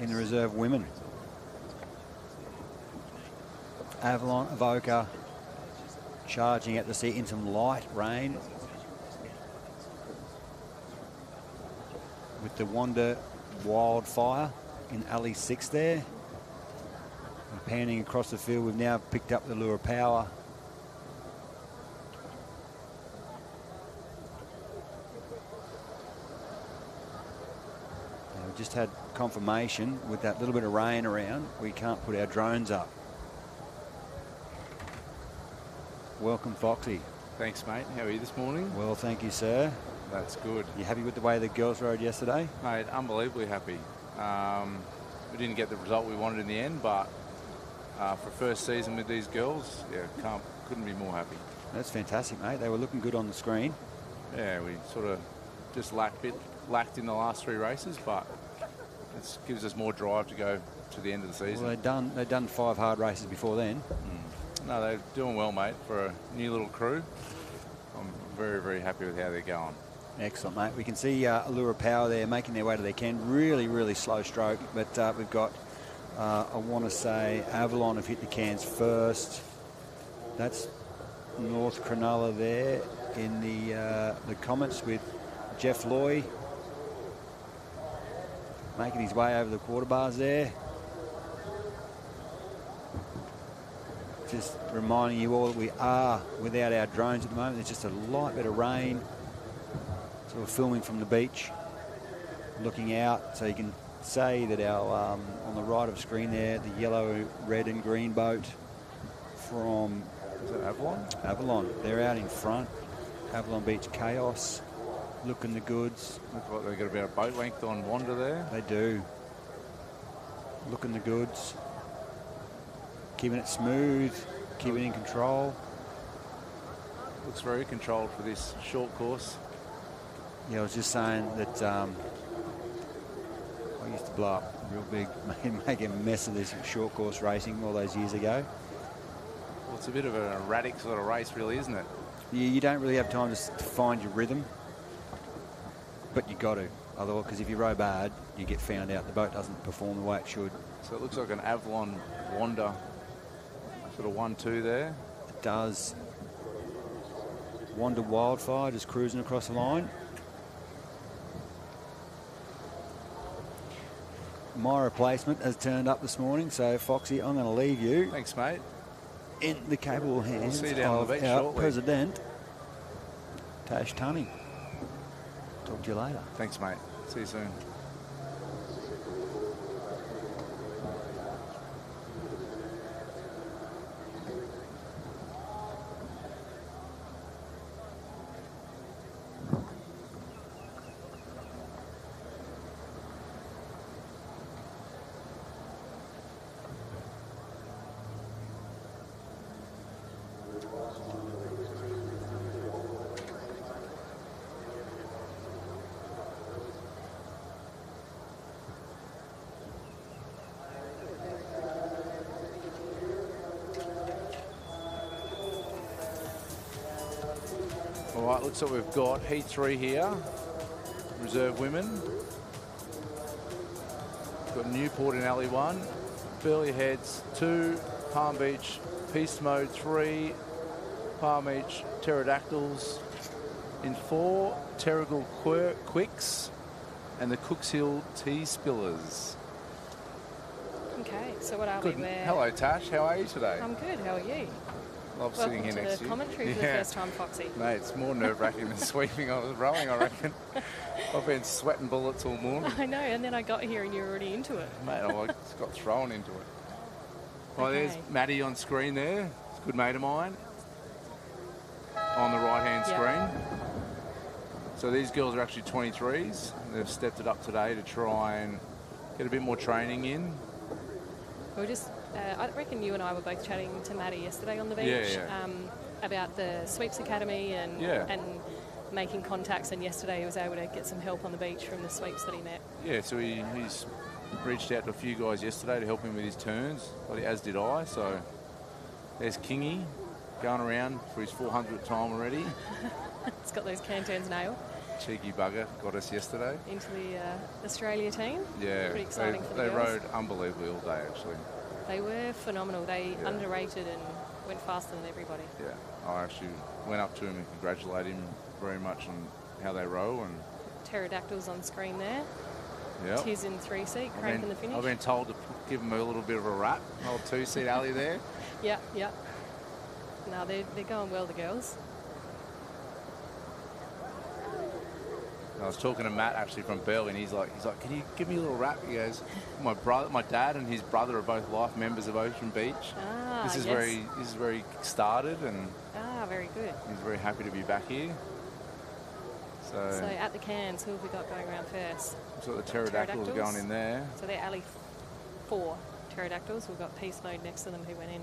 in the reserve women. Avalon, Avoca, charging at the sea in some light rain. With the Wanda Wildfire in alley 6 there. And panning across the field, we've now picked up the Allura Power. We've just had confirmation with that little bit of rain around, we can't put our drones up. Welcome, Foxy. Thanks, mate. How are you this morning? Well, thank you, sir. That's good. You happy with the way the girls rode yesterday? Mate, unbelievably happy. We didn't get the result we wanted in the end, but for first season with these girls, yeah, couldn't be more happy. That's fantastic, mate. They were looking good on the screen. Yeah, we sort of just lacked in the last 3 races, but it gives us more drive to go to the end of the season. Well, they'd done 5 hard races before then. No, they're doing well, mate, for a new little crew. I'm very, very happy with how they're going. Excellent, mate. We can see Allura Power there making their way to their can. Really, really slow stroke, but we've got I want to say Avalon have hit the cans first. That's North Cronulla there in the comments with Jeff Loy making his way over the quarter bars there. Just reminding you all that we are without our drones at the moment. There's just a light bit of rain. So we're filming from the beach, looking out. So you can say that our on the right of screen there, the yellow, red and green boat from... Is that Avalon? Avalon. They're out in front. Avalon Beach Chaos, looking the goods. Looks like they've got about a boat length on Wanda there. They do. Looking the goods. Keeping it smooth, keeping it in control. Looks very controlled for this short course. Yeah, I was just saying that I used to blow up real big, make a mess of this short course racing all those years ago. Well, it's a bit of an erratic sort of race, really, isn't it? You don't really have time to find your rhythm, but you got to. Otherwise, because if you row bad, you get found out. The boat doesn't perform the way it should. So it looks like an Avalon Wanda sort of 1-2 there. It does. Wanda Wildfire just cruising across the line. My replacement has turned up this morning, so Foxy, I'm going to leave you. Thanks, mate. In the capable hands see you down on of the beach our shortly. president, Tash Tunney. Talk to you later. Thanks, mate. See you soon. All right, looks like we've got Heat 3 here. Reserve women. Got Newport in Alley 1. Burley Heads 2. Palm Beach Peace Mode 3. Palm Beach Pterodactyls in 4. Terrigal Quicks. And the Cooks Hill T-Spillers. Okay, so what are Good. we? Hello, Tash. How are you today? I'm good. How are you? Love Welcome sitting here to next the to you. commentary for the first time, Foxy. Mate, it's more nerve-wracking than sweeping. I was rowing, I reckon. I've been sweating bullets all morning. I know, and then I got here and you're already into it. Mate, I just got thrown into it. Well, Okay. there's Maddie on screen there. It's a good mate of mine. On the right-hand screen. So these girls are actually 23s. They've stepped it up today to try and get a bit more training in. We just, I reckon you and I were both chatting to Maddie yesterday on the beach Yeah. about the Sweeps Academy and making contacts. And yesterday he was able to get some help on the beach from the sweeps that he met. Yeah, so he's reached out to a few guys yesterday to help him with his turns, as did I. So there's Kingy going around for his 400th time already. It's got those can turns nailed. Cheeky bugger got us yesterday. Into the Australia team. Yeah, Pretty exciting for the they girls. rode unbelievably all day, actually. They were phenomenal. They underrated and went faster than everybody. Yeah, I actually went up to him and congratulated him very much on how they row. And Pterodactyls on screen there. yeah, Tiz in 3-seat, Crank in the finish. I've been told to give him a little bit of a rap. Old 2-seat alley there. Yeah. No, they're going well, the girls. I was talking to Matt actually from Burley, and he's like, can you give me a little rap? He goes, my dad and his brother are both life members of Ocean Beach. This is where he started, and very good. he's very happy to be back here. So at the cans, who have we got going around first? the pterodactyls are going in there. So they're alley 4 pterodactyls. We've got Peace Mode next to them who went in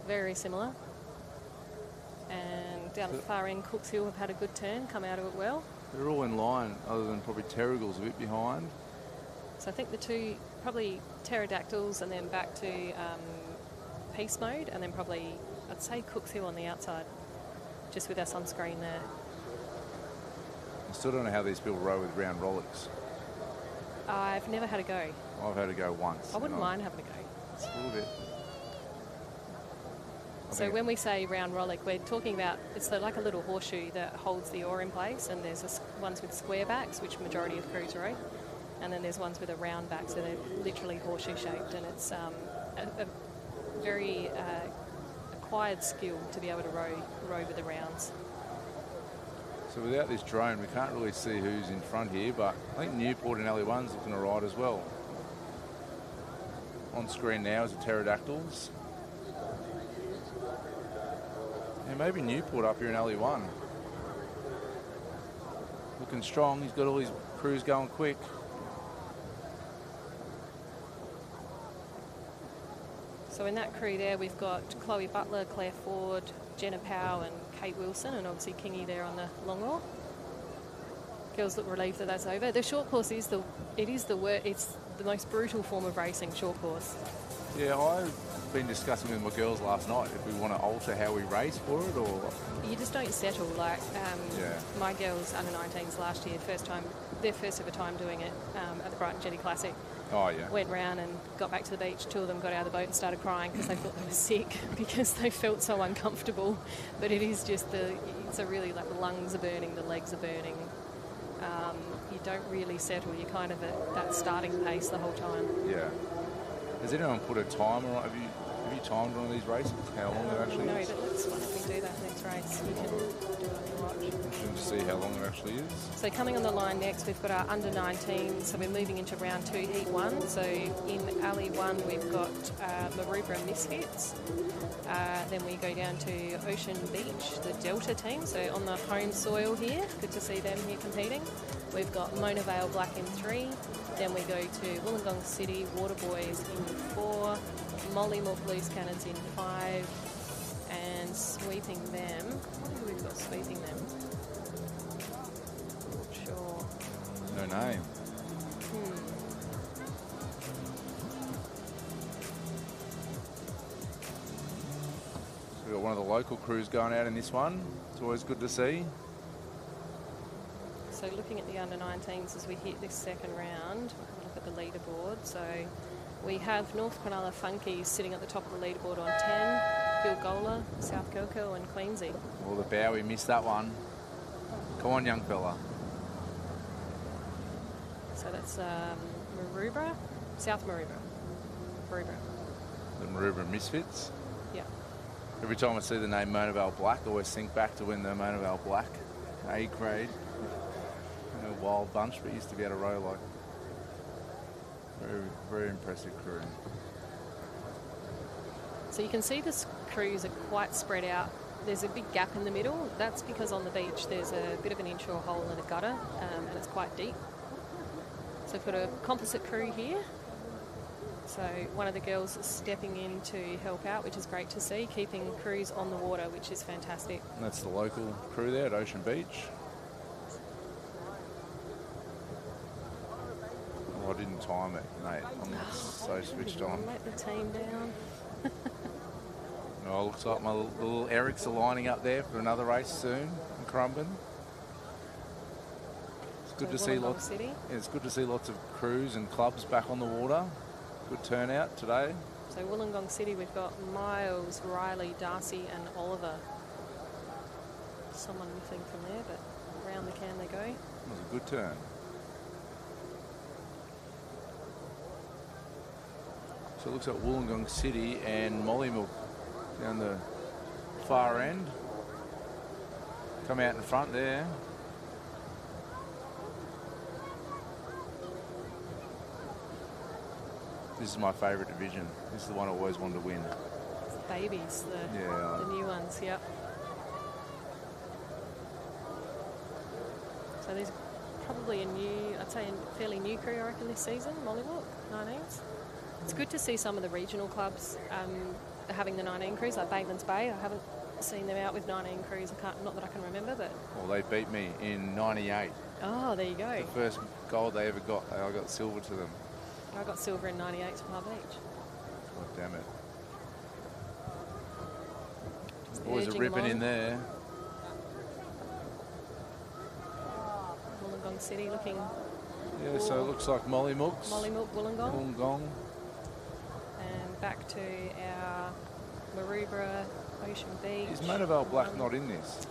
very similar. And down the far end, Cooks Hill have had a good turn, come out of it well. They're all in line, other than probably Terrigal's a bit behind. So I think the two, probably Pterodactyls and then back to Peace Mode, and then probably, I'd say Cooks Hill on the outside, just with us on screen there. I still don't know how these people row with round Rolex. I've never had a go. I've had to go once. I wouldn't mind having a go. It's a little bit. So when we say round rollick, we're talking about, it's like a little horseshoe that holds the oar in place, and there's ones with square backs, which majority of crews row, and then there's ones with a round back, so they're literally horseshoe shaped, and it's a very acquired skill to be able to row with the rounds. So without this drone, we can't really see who's in front here, but I think Newport in LE1's looking all right as well. On screen now is the Pterodactyls. Yeah, maybe Newport up here in LE1. Looking strong. He's got all his crews going quick. So in that crew there, we've got Chloe Butler, Claire Ford, Jenna Powell and Kate Wilson, and obviously Kingy there on the long oar. Girls look relieved that that's over. The short course is the most brutal form of racing, short course. Yeah, I've been discussing with my girls last night if we want to alter how we race for it, or you just don't settle. Like my girls under 19s last year, their first ever time doing it at the Brighton Jetty Classic. Oh yeah. Went round and got back to the beach. Two of them got out of the boat and started crying because they thought they were sick because they felt so uncomfortable. But it is just it's a really, like, the lungs are burning, the legs are burning. You don't really settle. You're kind of at that starting pace the whole time. Yeah. Has anyone put a timer on? Have you timed one of these races? How long it actually is? No, but let's, why don't we do that next race? You can do it on your watch. Interesting to see how long it actually is. So coming on the line next, we've got our under 19. So we're moving into round 2, heat 1. So in alley 1, we've got Maroubra Misfits. Then we go down to Ocean Beach, the Delta team. So on the home soil here, good to see them here competing. We've got Mona Vale Black in 3. Then we go to Wollongong City Waterboys in 4. Mollymook Loose Cannons in 5. And sweeping them. Who have we got sweeping them? Not sure. No name. So we've got one of the local crews going out in this one. It's always good to see. So looking at the under-19s as we hit this second round, we'll look at the leaderboard. So we have North Cronulla Funkies sitting at the top of the leaderboard on 10, Bilgola, South Coco and Queensy. Well, the Bowie missed that one. Come on, young fella. So that's Maroubra, South Maroubra. The Maroubra Misfits. Yeah. Every time I see the name Mona Vale Black, I always think back to when the Mona Vale Black A grade. A wild bunch, but used to be able to row like. Very, very impressive crew. So you can see the crews are quite spread out. There's a big gap in the middle. That's because on the beach there's a bit of an inshore hole and a gutter, and it's quite deep. So we've got a composite crew here. So one of the girls is stepping in to help out, which is great to see, keeping crews on the water, which is fantastic. And that's the local crew there at Ocean Beach. Oh, I didn't time it, mate. I'm so switched on. Let the team down. Oh, looks like my little Erics are lining up there for another race soon in Currumbin. It's good to see lots. Yeah, it's good to see lots of crews and clubs back on the water. Good turnout today. So Wollongong City, we've got Miles, Riley, Darcy and Oliver. Someone missing from there, but round the can they go. It was a good turn. So it looks like Wollongong City and Mollymook down the far end. Come out in front there. This is my favourite division. This is the one I always wanted to win. It's babies, the new ones, yep. So there's probably I'd say a fairly new crew, I reckon, this season, Mollymook, 19s. It's good to see some of the regional clubs having the 19 crews, like Bateman's Bay. I haven't seen them out with 19 crews, not that I can remember, but... Well, they beat me in 98. Oh, there you go. The first gold they ever got. I got silver to them. I got silver in 98 to Palm Beach. Oh, damn it. Boys are ripping in there. Wollongong City looking... Yeah, so it looks like Mollymook. Mollymook, Wollongong. Wollongong. And back to our Maroubra Ocean Beach. Is Monavale Black not in this?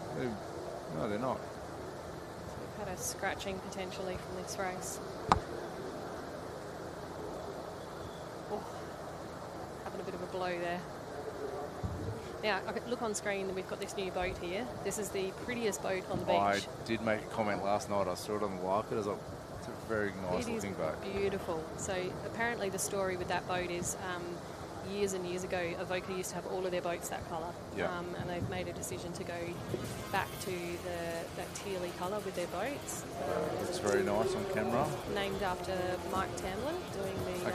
No, they're not. We've had a scratching potentially from this race. Oh, having a bit of a blow there. Now, look on screen, we've got this new boat here. This is the prettiest boat on the beach. I did make a comment last night. I saw it on the market. I was like, it's a very nice looking boat. Beautiful. So apparently the story with that boat is years and years ago, Avoca used to have all of their boats that colour. Yeah. And they've made a decision to go back to that tealy colour with their boats. It's very nice on camera. Named after Mike Tamlin doing the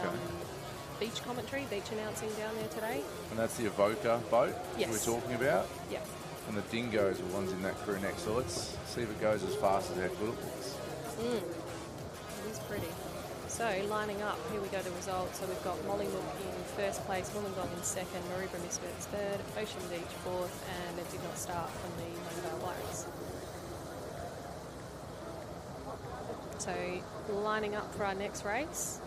beach commentary, beach announcing down there today. And that's the Avoca boat Yes. we're talking about. Yeah. And the Dingoes are ones in that crew next. So let's see if it goes as fast as our good it looks. It is pretty. So lining up, here we go, the results. So we've got Mollymook in first place, Wollongong in second, Maroubra Misfits third, Ocean Beach fourth, and it did not start from the Monavale Blacks. So lining up for our next race,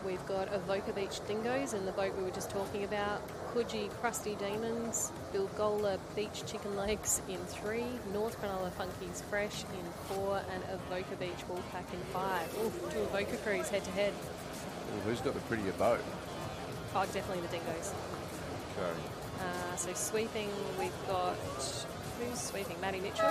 we've got Avoca Beach Dingoes in the boat we were just talking about, Coogee Crusty Demons, Bilgola Beach Chicken Legs in 3, North Cronulla Funkies Fresh in 4, and Avoca Beach Wolfpack in 5. Ooh, 2 Avoca crews head to head. Well, who's got the prettier boat? Oh, definitely the Dingoes. Okay. So sweeping, we've got, who's sweeping? Maddie Mitchell.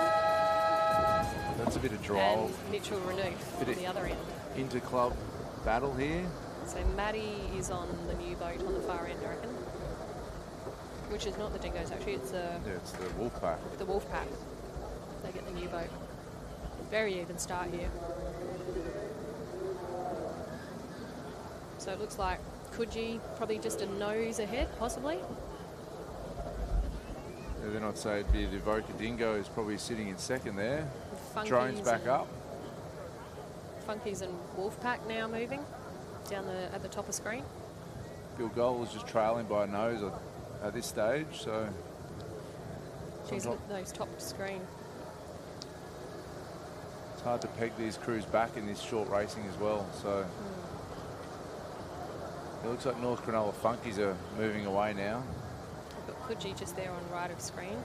That's a bit of drive. And Mitchell Renouf on the other end. Inter-club battle here. So Maddie is on the new boat on the far end, I reckon. Which is not the Dingoes, actually. It's the Wolfpack. The Wolfpack. They get the new boat. Very even start here. So it looks like Coogee probably just a nose ahead, possibly. Yeah, then I'd say it'd be the Avoca Dingoes probably sitting in second there. Funkies Drones back up. Funkies and Wolfpack now moving down at the top of screen. Bilgola is just trailing by a nose at this stage, so. She's got those top screen. It's hard to peg these crews back in this short racing as well, so. It looks like North Cronulla Funkies are moving away now. We've got Coogee just there on right of screen.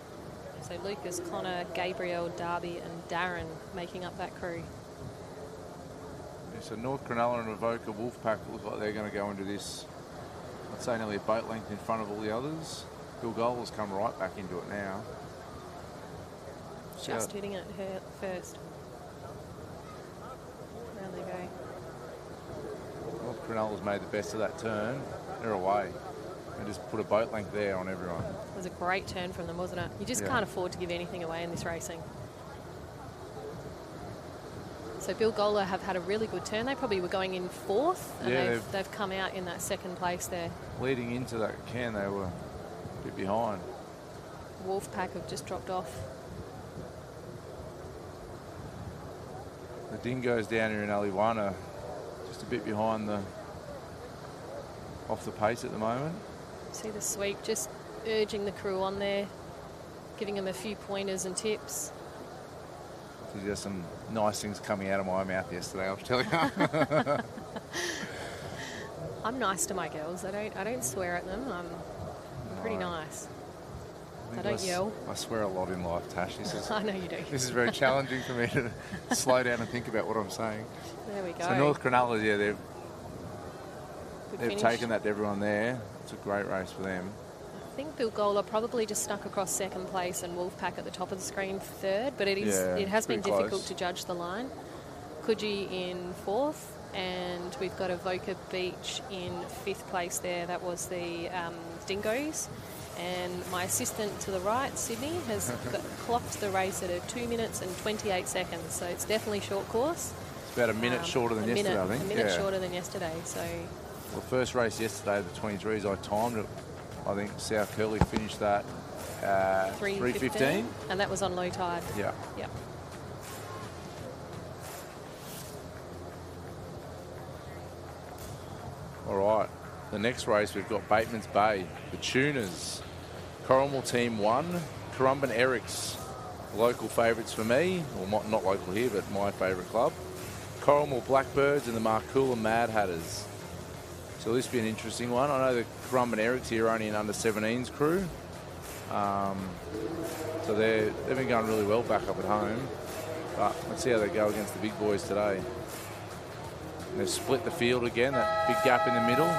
So Lucas, Connor, Gabriel, Darby and Darren making up that crew. Yeah, so North Cronulla and Avoca Wolfpack look like they're going to go into this, I'd say nearly a boat length in front of all the others. Bilgola's come right back into it now. Just hitting it first. There they go. North Cronulla's made the best of that turn. They're away. And just put a boat length there on everyone. It was a great turn from them, wasn't it? You just can't afford to give anything away in this racing. So Bilgola have had a really good turn. They probably were going in fourth, and they've come out in that second place there. Leading into that can, they were a bit behind. Wolfpack have just dropped off. The Dingoes down here in Ali1 are just a bit behind off the pace at the moment. See the sweep just urging the crew on there, giving them a few pointers and tips. There's some nice things coming out of my mouth yesterday, I'll tell you. I'm nice to my girls. I don't swear at them. I'm pretty nice. I don't yell. I swear a lot in life, Tash. I know you do. This is very challenging for me to slow down and think about what I'm saying. There we go. So North Cronulla, they've taken that to everyone there. It's a great race for them. I think Bilgola probably just stuck across second place and Wolfpack at the top of the screen third, but it has been difficult to judge the line. Coogee in fourth, and we've got Avoca Beach in fifth place there. That was the Dingoes. And my assistant to the right, Sydney, has clocked the race at 2 minutes and 28 seconds. So it's definitely short course. It's about a minute shorter than yesterday, I think. A minute shorter than yesterday. So. Well, first race yesterday, the 23s, I timed it. I think South Curly finished that 3:15. And that was on low tide. Yeah. Yeah. All right. The next race, we've got Bateman's Bay, the Tuners. Corrimal Team 1, Currumbin Erics, local favourites for me. Well, not local here, but my favourite club. Corrimal Blackbirds and the Marcoola Mad Hatters. So this will be an interesting one. I know the Currumbin Erics here are only an under-17s crew. So they've been going really well back up at home. But let's see how they go against the big boys today. And they've split the field again, that big gap in the middle.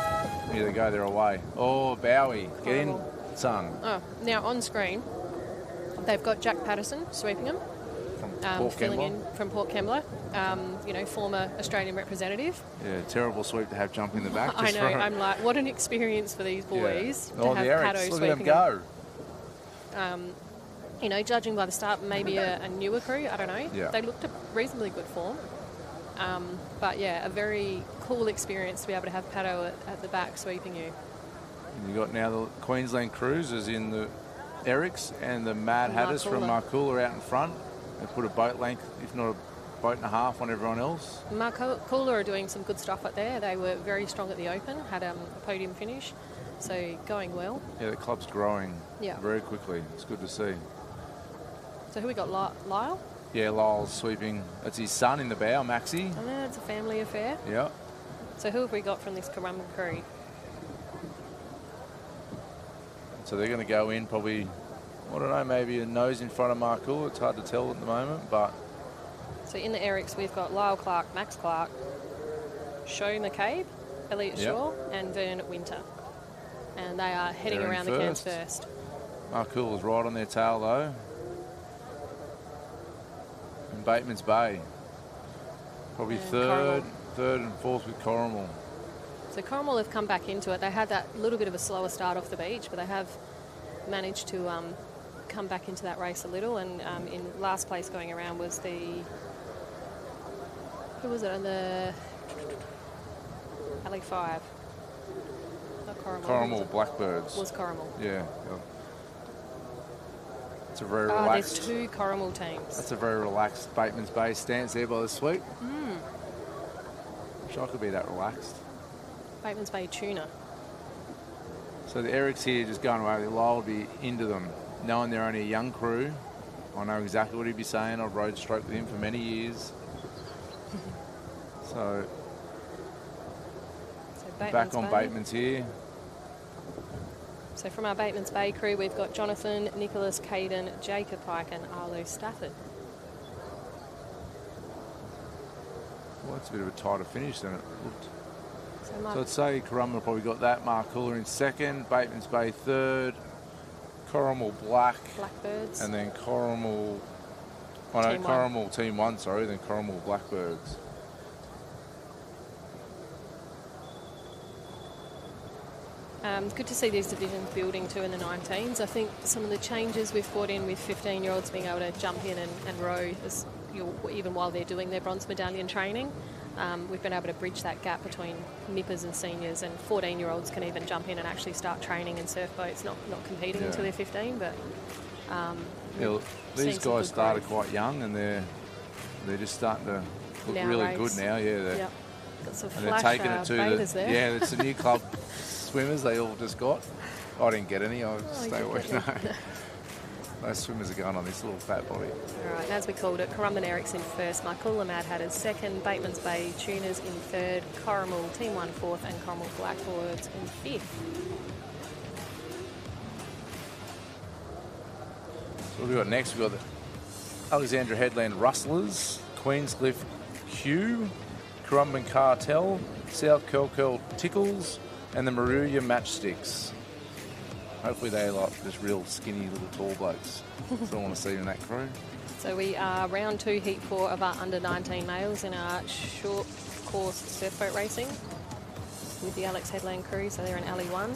Here they go, they're away. Oh, Bowie, get in, son. Oh, now on screen, they've got Jack Patterson sweeping them. Filling in from Port Kembla, former Australian representative. Yeah, terrible sweep to have jump in the back. I know, I'm like, what an experience for these boys to have Pato look sweeping at them go. Judging by the start, maybe a newer crew, I don't know. Yeah. They looked at reasonably good form. But yeah, a very cool experience to be able to have Pato at the back sweeping you. And you got now the Queensland Cruisers in the Erics and the Mad Hatters from Marcoola out in front. They put a boat length, if not a boat and a half, on everyone else. Marcoola are doing some good stuff up there. They were very strong at the Open, had a podium finish, so going well. Yeah, the club's growing very quickly. It's good to see. So who we got? Lyle? Yeah, Lyle's sweeping. That's his son in the bow, Maxi. I know, it's a family affair. Yeah. So who have we got from this Currumbin crew? So they're going to go in probably, I don't know, maybe a nose in front of Marcool. It's hard to tell at the moment, but... So in the Erics, we've got Lyle Clark, Max Clark, Sho McCabe, Elliot Shaw, and Vern Winter. And they are heading around the cairns first. Marcool was right on their tail, though. And Bateman's Bay. Probably and third and fourth with Corrimal. So Corrimal have come back into it. They had that little bit of a slower start off the beach, but they have managed to come back into that race a little. And in last place going around was who was it on the LE5? Not Corrimal. Corrimal Blackbirds. Was Corrimal. Yeah. It's a very relaxed... There's 2 Corrimal teams. That's a very relaxed Bateman's Bay stance there by the sweep. Wish I could be that relaxed. Bateman's Bay tuna. So the Erics here just going away. Lyle will be into them. Knowing they're only a young crew, I know exactly what he'd be saying. I've rode stroke with him for many years. So back on Bateman's here. So from our Bateman's Bay crew, we've got Jonathan, Nicholas Caden, Jacob Pike and Arlo Stafford. Well, that's a bit of a tighter finish than it looked. So I'd say Currumbin probably got that. Marcoola in second, Bateman's Bay third, Corrimal Blackbirds. And then Corrimal... Oh no, Corrimal Team 1, sorry, then Corrimal Blackbirds. Good to see these divisions building too in the 19s. I think some of the changes we've brought in with 15-year-olds being able to jump in and row even while they're doing their bronze medallion training. We've been able to bridge that gap between nippers and seniors, and 14-year-olds can even jump in and actually start training in surf boats, not competing until they're 15. But these guys started quite young, and they're just starting to look really good now. Yeah, got some and they're taking it to there. it's the new club swimmers they all just got. I didn't get any. I stay away. No. Those swimmers are going on this little fat body. All right, and as we called it, Currumbin Erics in first, Marcoola Mad Hatters second, Bateman's Bay Tuners in third, Corrimal Team 1 fourth, and Corrimal Blackbirds in fifth. So what have we got next? We've got the Alexandra Headland Rustlers, Queenscliff Q, Currumbin Cartel, South Curl Tickles, and the Maruya Matchsticks. Hopefully they're like just real skinny little tall blokes. That's what I want to see in that crew. So we are round 2, heat 4 of our under-19 males in our short course surf boat racing with the Alex Headland crew. So they're in Alley 1.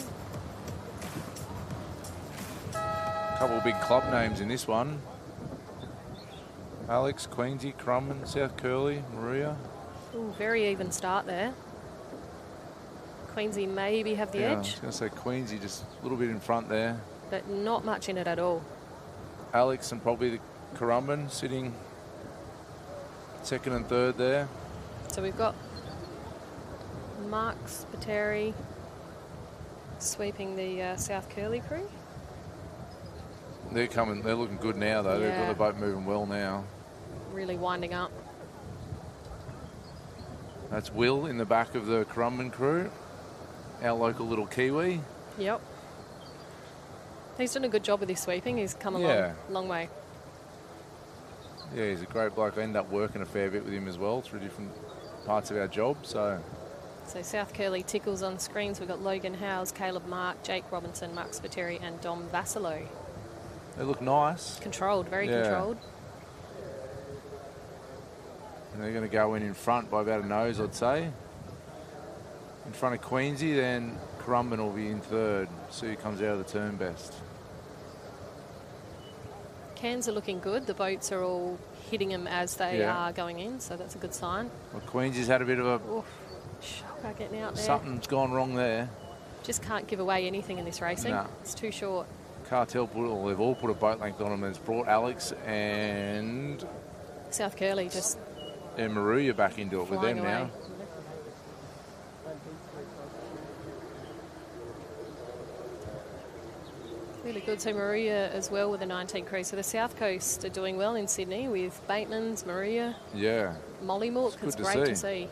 A couple of big club names in this one. Alex, Queensy, Currumbin, South Curly, Maruya. Ooh, very even start there. Queensy maybe have the edge. I was going to say Queensy just a little bit in front there. But not much in it at all. Alex and probably the Currumbin sitting second and third there. So we've got Mark Spiteri sweeping the South Curly crew. They're looking good now though. They've got the boat moving well now. Really winding up. That's Will in the back of the Currumbin crew. our local little Kiwi. Yep. He's done a good job with his sweeping. He's come a long way. Yeah, he's a great bloke. I ended up working a fair bit with him as well through different parts of our job. So South Curly tickles on screens. We've got Logan Howes, Caleb Mark, Jake Robinson, Mark Spiteri and Dom Vassilo. They look nice. Controlled, very controlled. And they're going to go in front by about a nose, I'd say. In front of Queensy, then Currumbin will be in third. See who comes out of the turn best. Cans are looking good. The boats are all hitting them as they are going in, so that's a good sign. Well, Queensy's had a bit of a... Shocker getting out there. Something's gone wrong there. Just can't give away anything in this racing. No. It's too short. Cartel, they've all put a boat length on them. It's brought Alex and... South Curly just... And Maruya back into it with them away. now. Really good. So Maruya as well with a 19 crew. So the South Coast are doing well in Sydney with Bateman's, Maruya. Yeah. Mollymook. It's great to see.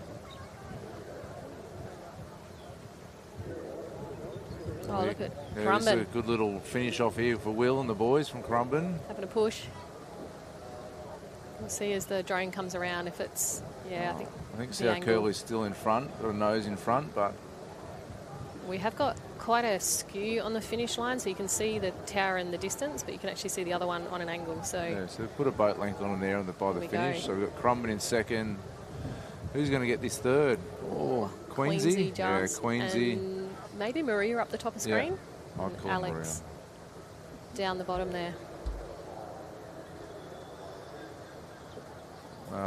Oh, look at Currumbin. It's a good little finish off here for Will and the boys from Currumbin. Having a push. We'll see as the drone comes around if it's, I think South Curly's still in front, got a nose in front, but... We have got quite a skew on the finish line, so you can see the tower in the distance, but you can actually see the other one on an angle. So they've put a boat length on them there by the finish. So we've got Currumbin in second. Who's going to get this third? Oh, Queensy. Yeah, Queensy. And maybe Maria up the top of screen. Yeah, I'd call Alex down the bottom there.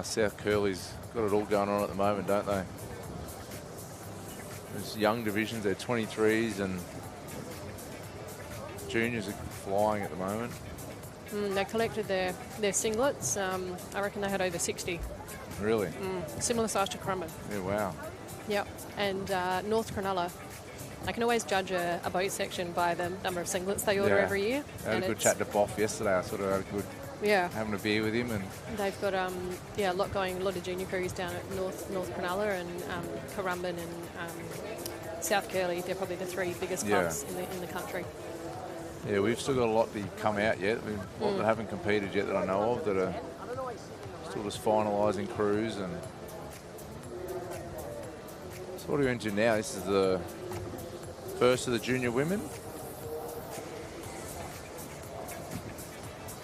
South Curly's got it all going on at the moment, don't they? There's young divisions, they're 23s and juniors are flying at the moment. They collected their singlets. I reckon they had over 60. Really? Similar size to Currumbin. Yeah, wow. Yep. And North Cronulla, I can always judge a boat section by the number of singlets they order every year. I had a good chat to Boff yesterday. I sort of had a good... having a beer with him, and they've got a lot going, a lot of junior crews down at North Cronulla and Currumbin and South Curly. They're probably the three biggest clubs in the country. Yeah, we've still got a lot to come out yet. A lot that haven't competed yet that I know of, that are still just finalising crews. And so what are we into now? This is the first of the junior women.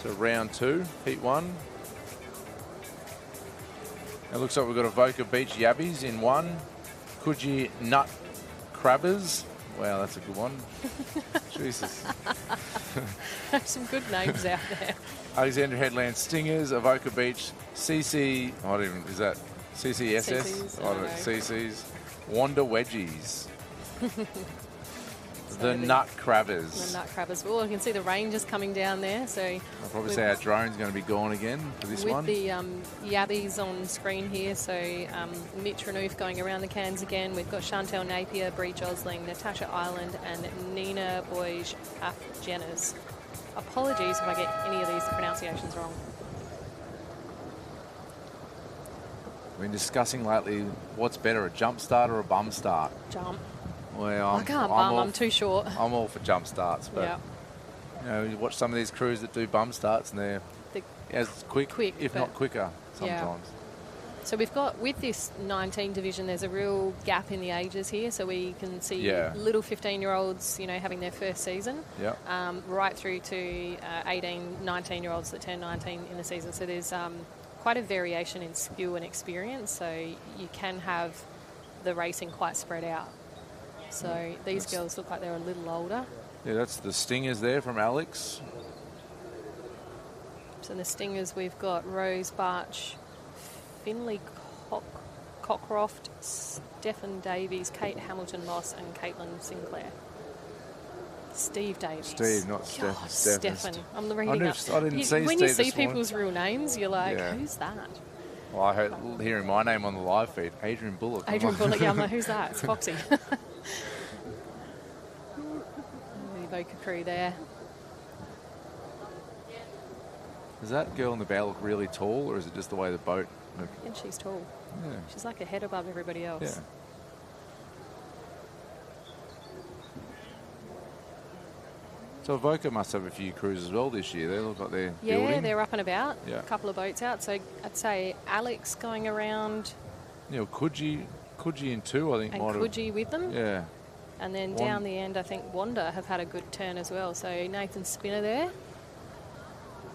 So round 2, heat 1. It looks like we've got Avoca Beach Yabbies in 1. Coogee Nut Crabbers. Wow, that's a good one. Jesus. Some good names out there. Alexander Headland Stingers, Avoca Beach, CC, is that CCSS? CC's. Wanda Wedgies. The Nut Crabbers. The Nut Crabbers. Well, you can see the rain just coming down there. So I'll probably say our drone's going to be gone again for this one. With the Yabbies on screen here. So Mitch Renouf going around the cans again. We've got Chantel Napier, Bree Josling, Natasha Ireland and Nina Boyge Afjenas. Apologies if I get any of these pronunciations wrong. We've been discussing lately what's better, a jump start or a bum start. Jump. Well, I can't bum, I'm too short. I'm all for jump starts, but you watch some of these crews that do bum starts and they're as quick if not quicker sometimes. So we've got, with this 19 division, there's a real gap in the ages here. So we can see little 15-year-olds, having their first season, right through to 18, 19-year-olds that turn 19 in the season. So there's quite a variation in skill and experience. So you can have the racing quite spread out. So these girls look like they're a little older. Yeah, that's the Stingers there from Alex. So the Stingers, we've got Rose Barch, Finley Cockcroft, Stephen Davies, Kate Hamilton-Moss and Caitlin Sinclair. Steve Davies. Steve, not God, Stephen. I'm reading up. I didn't see when Steve you see this morning. people's real names, you're like, who's that? Well, I heard hearing my name on the live feed, Adrian Bullock. Adrian Bullock, I'm like, who's that? It's Foxy. The Evoca crew there. Does that girl in the bow look really tall, or is it just the way the boat... And she's tall. Yeah. She's like a head above everybody else. Yeah. So Avoca must have a few crews as well this year. They look like they're building. they're up and about. Yeah. A couple of boats out. So I'd say Alex going around. Yeah, Coogee in 2, I think. And might have. Coogee with them. Yeah. And then down the end, I think Wanda have had a good turn as well. So Nathan Spinner there.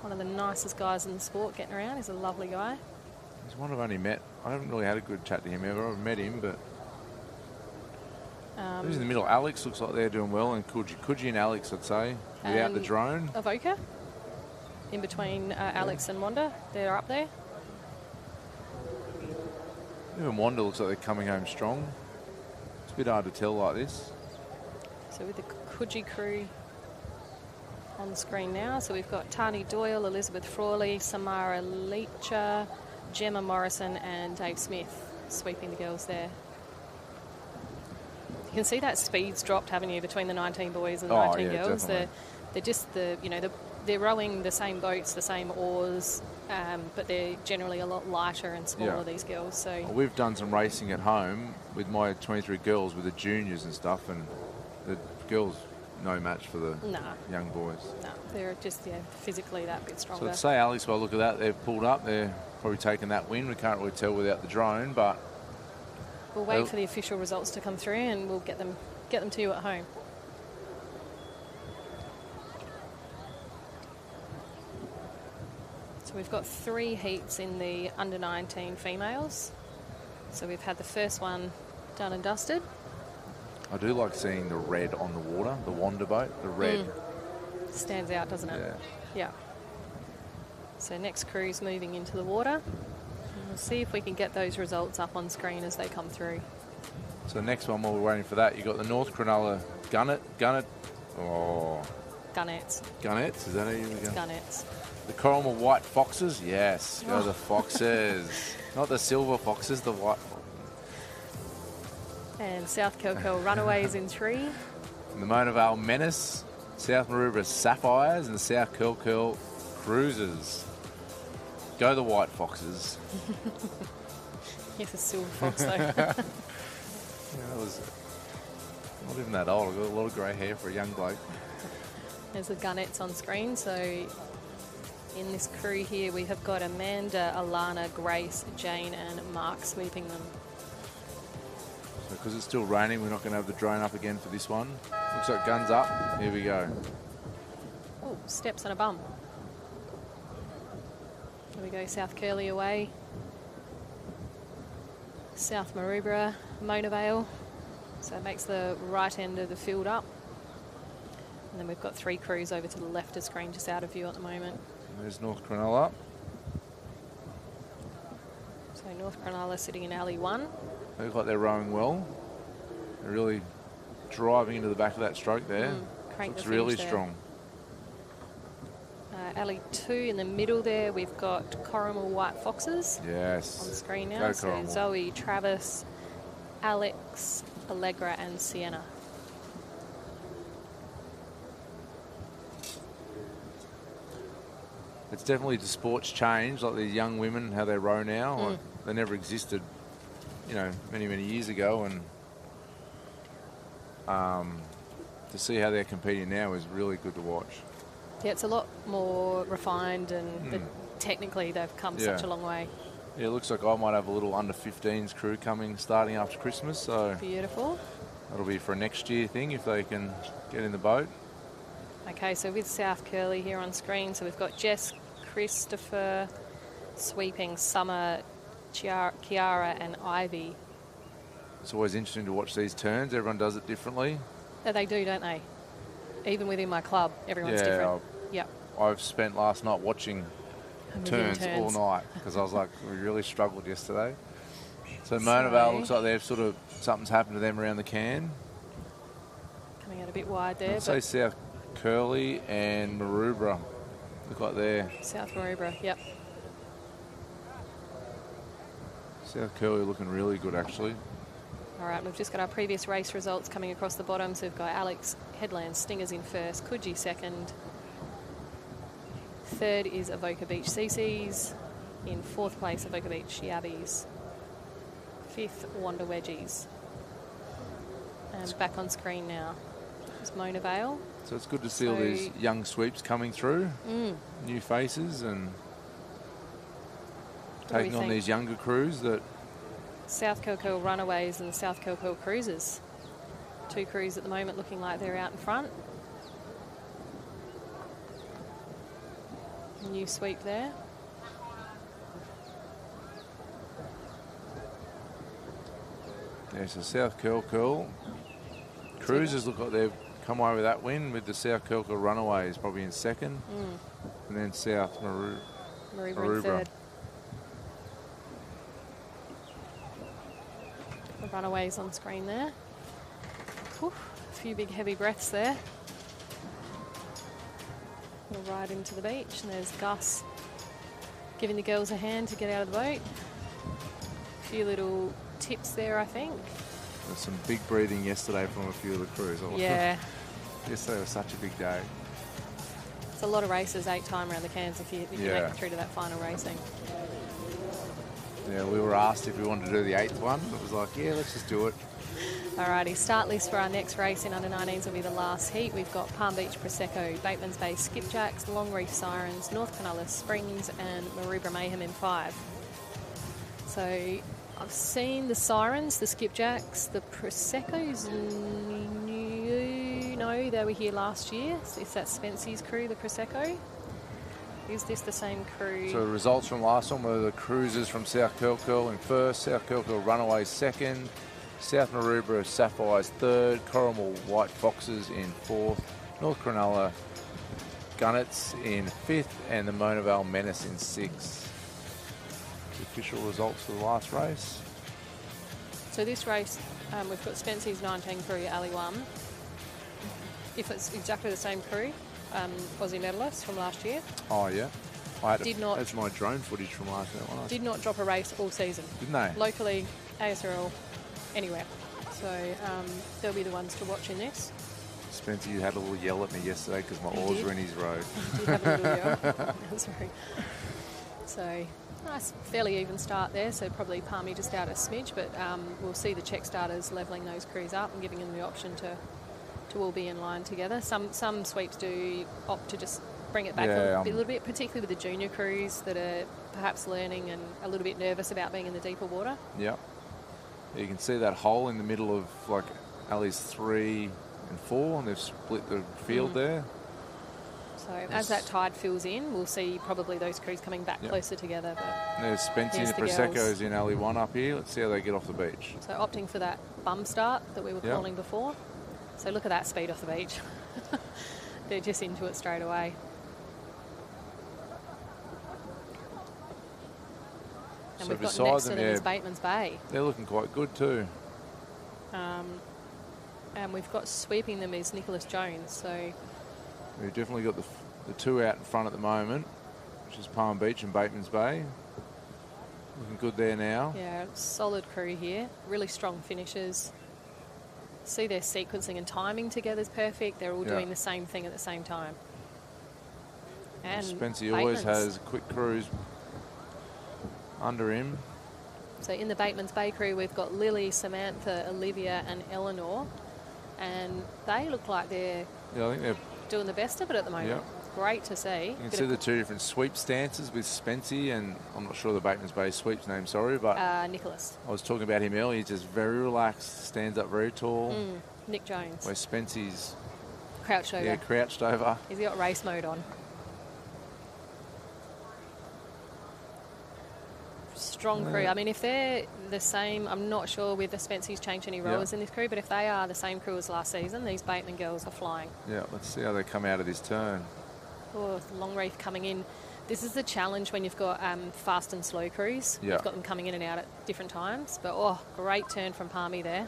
One of the nicest guys in the sport getting around. He's a lovely guy. He's one I've only met. I haven't really had a good chat to him ever. I've met him, but... who's in the middle? Alex looks like they're doing well, and Coogee and Alex, I'd say, without the drone. Avoca, in between Alex and Wanda, they're up there. Even Wanda looks like they're coming home strong. It's a bit hard to tell like this. So with the Coogee crew on the screen now, so we've got Tani Doyle, Elizabeth Frawley, Samara Leacher, Gemma Morrison and Dave Smith sweeping the girls there. You can see that speed's dropped, haven't you, between the 19 boys and the 19 girls. Definitely. They're just they're rowing the same boats, the same oars, but they're generally a lot lighter and smaller, these girls. So well, we've done some racing at home with my 23 girls with the juniors and stuff, and the girls no match for the young boys. No, they're just physically that bit stronger. So I'd say Alex, well, look at that, they've pulled up. They're probably taking that win. We can't really tell without the drone, but we'll wait for the official results to come through, and we'll get them to you at home. So we've got 3 heats in the under-19 females. So we've had the first one done and dusted. I do like seeing the red on the water, the Wanda boat, the red. Stands out, doesn't it? Yeah. So next crew's moving into the water. And we'll see if we can get those results up on screen as they come through. So next one, while we're waiting for that, you've got the North Cronulla Gunnet. Oh. Gunnets, is that how you go? Gunnets. The Coralmore White Foxes, yes. Go the Foxes. Not the silver foxes, the white. And South Kilkeel Runaways in 3. And the Mona Vale Menace, South Maroubra Sapphires, and the South Kilkeel Cruisers. Go the White Foxes. Yes, a silver fox though. Yeah, I was not even that old. I've got a lot of grey hair for a young bloke. There's the Gunnets on screen. So in this crew here, we have got Amanda, Alana, Grace, Jane and Mark sweeping them. So because it's still raining, we're not going to have the drone up again for this one. Looks like guns up. Here we go. Oh, steps on a bum. Here we go, South Curly away. South Maroubra, Mona Vale. So it makes the right end of the field up. And then we've got 3 crews over to the left of screen, just out of view at the moment. There's North Cronulla. So North Cronulla sitting in alley 1. They look like they're rowing well. They're really driving into the back of that stroke there. Looks really strong. Alley 2 in the middle there, we've got Coralmore White Foxes. Yes. On the screen now. Go So Coralmore. Zoe, Travis, Alex, Allegra and Sienna. It's definitely the sport's changed, like these young women, how they row now. Like, they never existed, many, many years ago. And to see how they're competing now is really good to watch. Yeah, it's a lot more refined and technically they've come such a long way. Yeah, it looks like I might have a little under-15s crew starting after Christmas. So beautiful. That'll be for a next year thing if they can get in the boat. Okay, so with South Curly here on screen, so we've got Jess, Christopher, sweeping Summer, Kiara and Ivy. It's always interesting to watch these turns. Everyone does it differently. They do, don't they? Even within my club, everyone's different. Yep. I've spent last night watching turns all night because I was like, we really struggled yesterday. So Mona Vale looks like they've something's happened to them around the can. Coming out a bit wide there. I'd say South Curly and Maroubra look like they're... South Maroubra, yep. South Curly looking really good, actually. All right, we've just got our previous race results coming across the bottom. So we've got Alex Headland Stingers in first, Coogee second. Third is Avoca Beach CCs. In fourth place, Avoca Beach Yabbies. Fifth, Wanda Wedgies. And back on screen now. It's Mona Vale. So it's good to see all these young sweeps coming through, new faces, and taking on these younger crews that... South Kilkeel Runaways and the South Kilkeel Cruisers. 2 crews at the moment looking like they're out in front. New sweep there. Yeah, so South Kilkeel Cruisers look like they've come away with that win, with the South Kilkeel Runaways probably in second, and then South Maroubra in third. The Runaways on screen there. Whew, a few big heavy breaths there. We'll ride into the beach, and there's Gus giving the girls a hand to get out of the boat. A few little tips there, I think. There's some big breathing yesterday from a few of the crews. Yeah. Yesterday was such a big day. It's a lot of races, 8 time around the Cairns if you make it through to that final racing. Yeah, we were asked if we wanted to do the 8th one. It was like, yeah, let's just do it. Alrighty, start list for our next race in under-19s will be the last heat. We've got Palm Beach Prosecco, Bateman's Bay Skipjacks, Long Reef Sirens, North Pinellas Springs and Maroubra Mayhem in 5. So I've seen the Sirens, the Skipjacks, the Proseccos new. No, they were here last year. Is that Spency's crew, the Prosecco? Is this the same crew? So the results from last one were the Cruisers from South Kilkeel in first, South Kilkeel Runaways second, South Maroubra Sapphires third, Corrimal White Foxes in fourth, North Cronulla Gunnets in fifth, and the Mona Vale Menace in sixth. The official results for the last race. So this race, we've got Spency's 19 crew, Ali 1. If it's exactly the same crew, Aussie medalists from last year. Oh, yeah. That's my drone footage from last night. Did not drop a race all season. Didn't they? Locally, ASRL, anywhere. So they'll be the ones to watch in this. Spencer, you had a little yell at me yesterday because my oars were in his road. You did have a little yell. Sorry. So nice, fairly even start there. So probably Palmy just out a smidge, but we'll see the check starters levelling those crews up and giving them the option to all be in line together. Some sweeps do opt to just bring it back a little bit, particularly with the junior crews that are perhaps learning and a little bit nervous about being in the deeper water. Yeah. You can see that hole in the middle of like Ali's 3 and 4, and they've split the field there. So as that tide fills in, we'll see probably those crews coming back closer together. But there's Spency and the Proseccos in Ali 1 up here. Let's see how they get off the beach. So opting for that bum start that we were calling before. So look at that speed off the beach. They're just into it straight away. And so we've got beside next to them, them is Bateman's Bay. They're looking quite good too. And we've got sweeping them is Nicholas Jones. So we've definitely got the 2 out in front at the moment, which is Palm Beach and Bateman's Bay. Looking good there now. Yeah, solid crew here. Really strong finishes. See their sequencing and timing together is perfect. They're all doing the same thing at the same time. And Spencer always has quick crews under him. So in the Bateman's Bay crew, we've got Lily, Samantha, Olivia and Eleanor. And they look like they're I think they're doing the best of it at the moment. Yeah. Great to see. You can see the 2 different sweep stances with Spency, and I'm not sure the Bateman's Bay sweep's name, sorry, but Nicholas. I was talking about him earlier. He's just very relaxed, stands up very tall. Nick Jones. Where Spency's crouched over. Yeah, crouched over. He's got race mode on. Strong crew. I mean, if they're the same, I'm not sure whether Spency's changed any rowers in this crew, but if they are the same crew as last season, these Bateman girls are flying. Yeah, let's see how they come out of this turn. Oh, Long Reef coming in. This is the challenge when you've got fast and slow crews. Yeah. You've got them coming in and out at different times. But, great turn from Palmy there.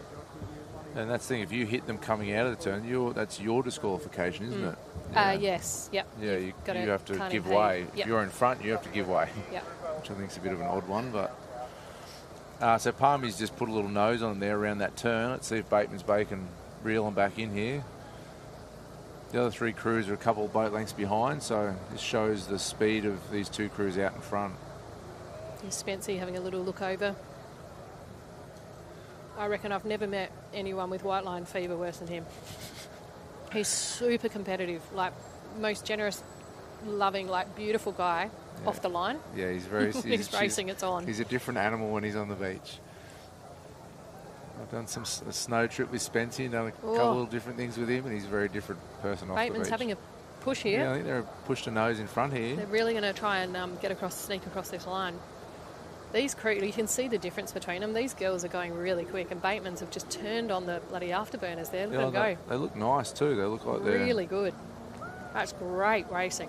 And that's the thing, if you hit them coming out of the turn, that's your disqualification, isn't it? Yeah. Yes, yep. Yeah, you have to give impede. way. Yep. If you're in front, you have to give way. Yep. Which I think is a bit of an odd one. But so Palmy's just put a little nose on there around that turn. Let's see if Bateman's Bay can reel them back in here. The other 3 crews are a couple of boat lengths behind, so this shows the speed of these 2 crews out in front. And Spency having a little look over. I reckon I've never met anyone with white line fever worse than him. He's super competitive, like most generous, loving, like beautiful guy off the line. Yeah, he's very... he's racing, it's on. He's a different animal when he's on the beach. I've done a snow trip with Spencer, done a couple of different things with him, and he's a very different person off the beach. Bateman's having a push here. Yeah, I think they're pushed a nose in front here. They're really going to try and sneak across this line. These crew, you can see the difference between them. These girls are going really quick, and Bateman's have just turned on the bloody afterburners there. Look at them go. They look nice too. They look like they're... Really good. That's great racing.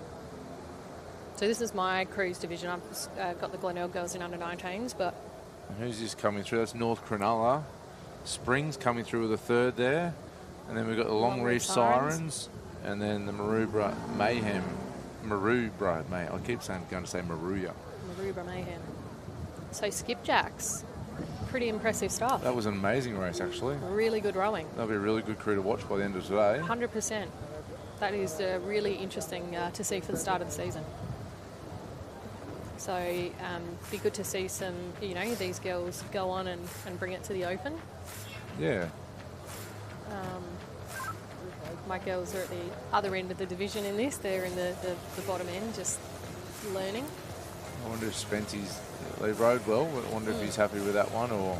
So this is my cruise division. I've got the Glenelg girls in under-19s, but... And who's just coming through? That's North Cronulla. Springs coming through with a third there. And then we've got the Long Reef Sirens. And then the Maroubra Mayhem. I keep going to say Maruya. Maroubra Mayhem. So skipjacks. Pretty impressive stuff. That was an amazing race, actually. Really good rowing. That'll be a really good crew to watch by the end of today. 100%. That is really interesting to see for the start of the season. So be good to see some, these girls go on and bring it to the Open. Yeah. My girls are at the other end of the division in this. They're in the bottom end, just learning. I wonder if Spency's... They rode well. I wonder if he's happy with that one, or...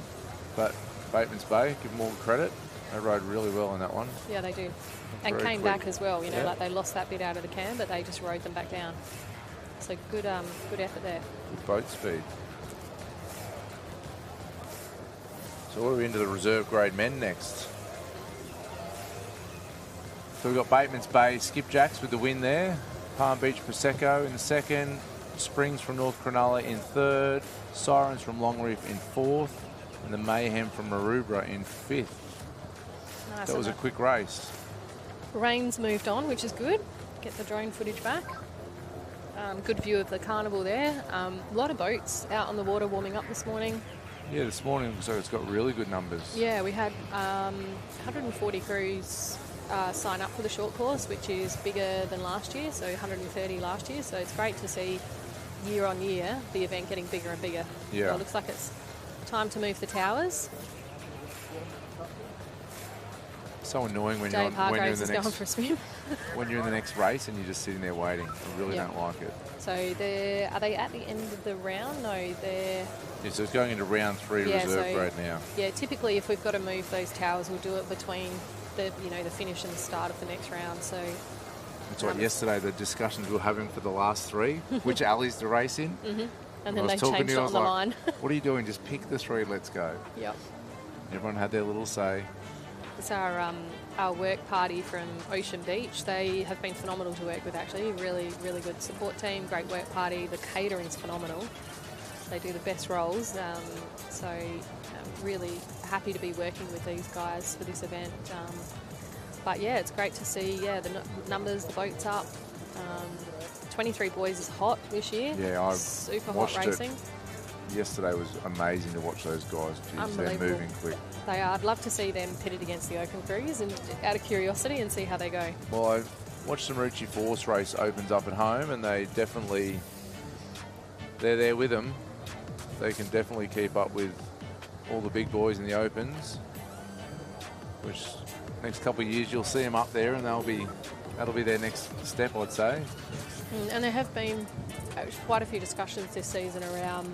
But Bateman's Bay, give them all credit. They rode really well in that one. Yeah, they do. And came back as well, like they lost that bit out of the cam, but they just rode them back down. So good effort there. Good boat speed. So what are we into the reserve grade men next? So we've got Bateman's Bay Skipjacks with the win there. Palm Beach Prosecco in the second. Springs from North Cronulla in third. Sirens from Longreef in fourth. And the Mayhem from Maroubra in fifth. Nice. That was a quick race. Rain's moved on, which is good. Get the drone footage back. Good view of the carnival there. A lot of boats out on the water warming up this morning. Yeah, this morning, so it's got really good numbers. Yeah, we had 140 crews sign up for the short course, which is bigger than last year, so 130 last year. So it's great to see year on year the event getting bigger and bigger. Yeah. So it looks like it's time to move the towers. So annoying when Dave you're in Hargraves the is next going for a swim. when you're in the next race and you're just sitting there waiting. I really don't like it. So are they at the end of the round? No, they're... Yeah, so it's going into round 3 reserve grade now. Yeah, typically if we've got to move those towers, we'll do it between the finish and the start of the next round. So that's right. Yesterday the discussions we were having for the last 3, which alleys to race in. Mm-hmm. And then they changed it on the line. What are you doing? Just pick the 3, let's go. Yep. Everyone had their little say. It's our work party from Ocean Beach. They have been phenomenal to work with, actually. Really, really good support team, great work party. The catering's phenomenal. They do the best rolls. So I'm really happy to be working with these guys for this event. But yeah, it's great to see, the numbers, the boats up. 23 boys is hot this year. Yeah, I super hot racing. Yesterday was amazing to watch those guys. Jeez, they're moving quick. They are. I'd love to see them pitted against the Open Crews and out of curiosity and see how they go. Well, I watched the Marucci Force race opens up at home, and they're there with them. They can definitely keep up with all the big boys in the Opens, which next couple of years you'll see them up there, and that'll be their next step, I'd say. And there have been quite a few discussions this season around...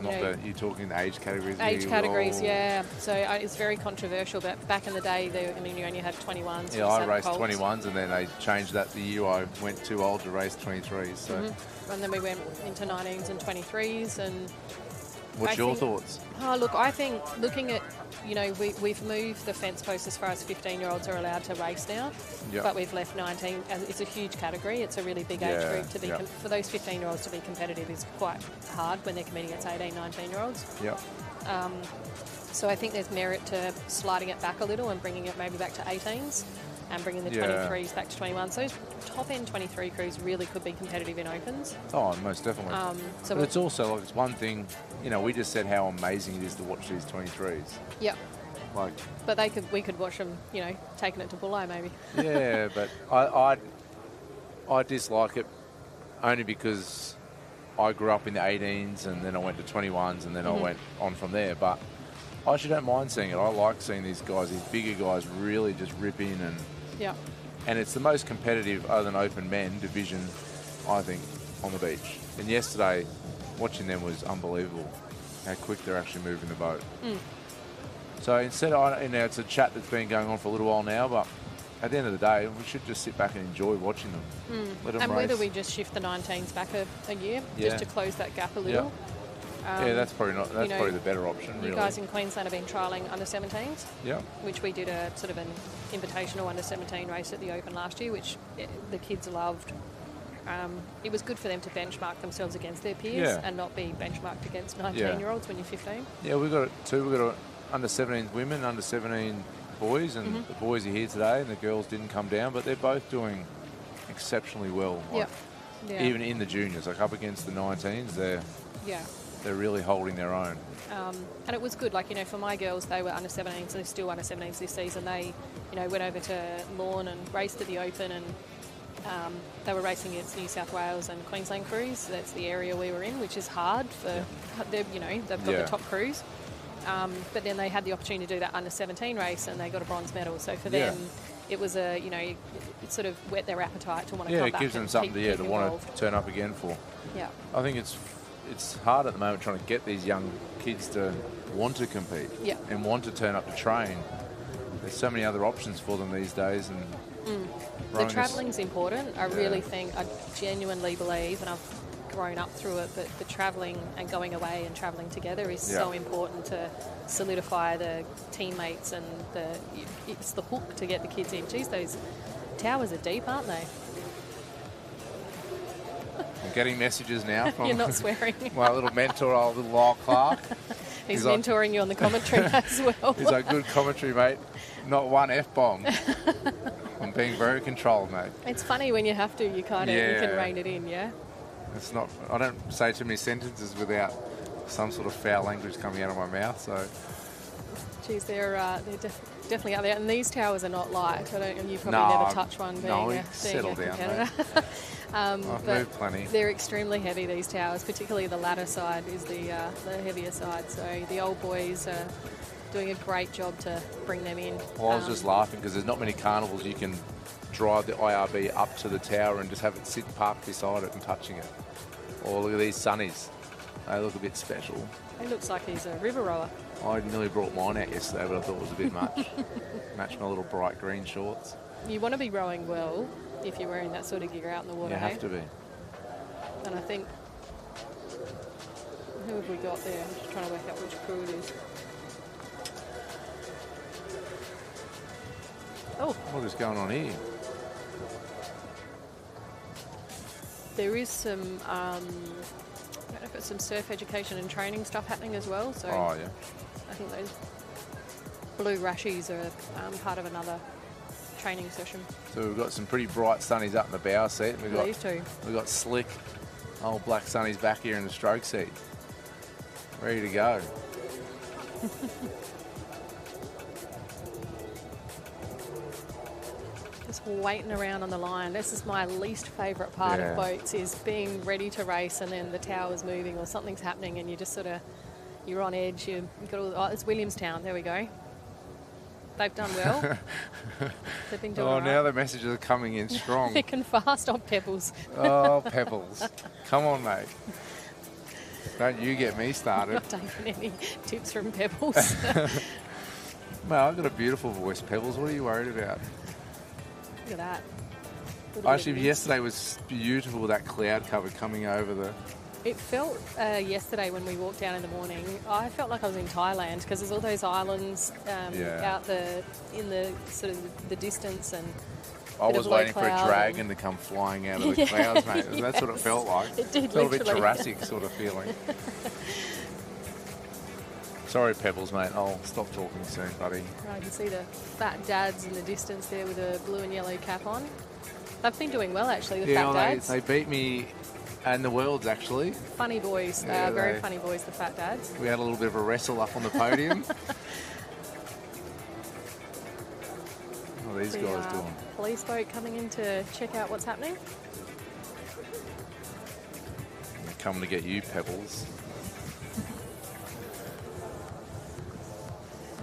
You're talking age categories. Age categories, yeah. So it's very controversial, but back in the day, you only had 21s. Yeah, I raced 21s, and then they changed that the year I went too old to race 23s. So. Mm-hmm. And then we went into 19s and 23s. And what's your thoughts? Oh, look, I think looking at, we've moved the fence post as far as 15-year-olds are allowed to race now, but we've left 19. It's a huge category. It's a really big age group to be for those 15-year-olds to be competitive is quite hard when they're competing against 18, 19-year-olds. Yeah. So I think there's merit to sliding it back a little and bringing it maybe back to 18s and bringing the 23s back to 21s. So those top-end 23 crews really could be competitive in Opens. Oh, most definitely. But it's also, it's one thing, we just said how amazing it is to watch these 23s. Yep. But we could watch them, taking it to Bulli maybe. Yeah, but I dislike it only because I grew up in the 18s and then I went to 21s and then I went on from there. But I actually don't mind seeing it. I like seeing these guys, these bigger guys, really just rip in and Yeah. And it's the most competitive, other than open men, division, I think, on the beach. And yesterday, watching them was unbelievable, how quick they're actually moving the boat. So instead of, it's a chat that's been going on for a little while now, but at the end of the day, we should just sit back and enjoy watching them. Let them And race. whether we just shift the 19s back a year, just to close that gap a little. Yeah, that's probably not. That's probably the better option. You really. guys in Queensland have been trialling under 17s. Yeah. Which we did a sort of an invitational under 17 race at the Open last year, which the kids loved. It was good for them to benchmark themselves against their peers and not be benchmarked against 19-year-olds when you're 15. Yeah, we've got two. We've got under 17 women, under 17 boys, and the boys are here today, and the girls didn't come down, but they're both doing exceptionally well. Like, even in the juniors, like up against the 19s, they're really holding their own. And it was good, like, for my girls, they were under 17s, they're still under 17s this season. They, went over to Lorne and raced at the Open, and they were racing against New South Wales and Queensland crews. That's the area we were in, which is hard for, they've got the top crews. But then they had the opportunity to do that under 17 race, and they got a bronze medal. So for them, it was it sort of whet their appetite to want to come back. Yeah, it gives them something to want to turn up again for. Yeah. I think it's hard at the moment trying to get these young kids to want to compete and want to turn up to train. There's so many other options for them these days, and the travelling's important. I really think, I genuinely believe, and I've grown up through it, but the travelling and going away and travelling together is so important to solidify the teammates, and it's the hook to get the kids in. Geez, those towers are deep, aren't they? I'm getting messages now from You're not swearing. my little mentor, old little Lyle Clark. He's mentoring you on the commentary as well. He's like, good commentary, mate. Not one F-bomb. I'm being very controlled, mate. It's funny when you have to, you kind of you can rein it in, It's not. I don't say too many sentences without some sort of foul language coming out of my mouth. So, geez, they're definitely out there. And these towers are not light. You probably never touch one. Being settle a down, competitor. mate. I've moved plenty. They're extremely heavy, these towers. Particularly the ladder side is the heavier side. So the old boys are doing a great job to bring them in. Well, I was just laughing because there's not many carnivals you can drive the IRB up to the tower and just have it sit parked beside it and touching it. Oh, look at these sunnies. They look a bit special. He looks like he's a river rower. I nearly brought mine out yesterday, but I thought it was a bit much. Match my little bright green shorts. You want to be rowing well if you're wearing that sort of gear out in the water. You have to be. And I think, who have we got there? I'm just trying to work out which crew it is. Oh. What is going on here? There is some, I don't know if it's some surf education and training stuff happening as well. So I think those blue rashies are part of another training session. So we've got some pretty bright sunnies up in the bow seat. We've got slick old black sunnies back here in the stroke seat. Ready to go. Just waiting around on the line. This is my least favourite part of boats, is being ready to race and then the tower's moving or something's happening and you just you're on edge. You've got it's Williamstown. There we go. They've done well. They've been doing all right. Now the messages are coming in strong. Thick and fast on Pebbles. Oh, Pebbles. Come on, mate. Don't you get me started. Not taking any tips from Pebbles. Well, I've got a beautiful voice, Pebbles. What are you worried about? Look at that. Actually, yesterday was beautiful, that cloud cover coming over the... It felt yesterday when we walked down in the morning, I felt like I was in Thailand because there's all those islands out in the sort of the distance, and I was waiting for a dragon to come flying out of the clouds, mate. That's what it felt like. It did, felt a bit Jurassic sort of feeling. Sorry, Pebbles, mate. I'll stop talking soon, buddy. I can see the fat dads in the distance there with a blue and yellow cap on. They've been doing well, actually, the fat dads. They beat me and the world's, actually. Funny boys. They are very funny boys, the fat dads. We had a little bit of a wrestle up on the podium. What are these guys doing? Police boat coming in to check out what's happening. They're coming to get you, Pebbles.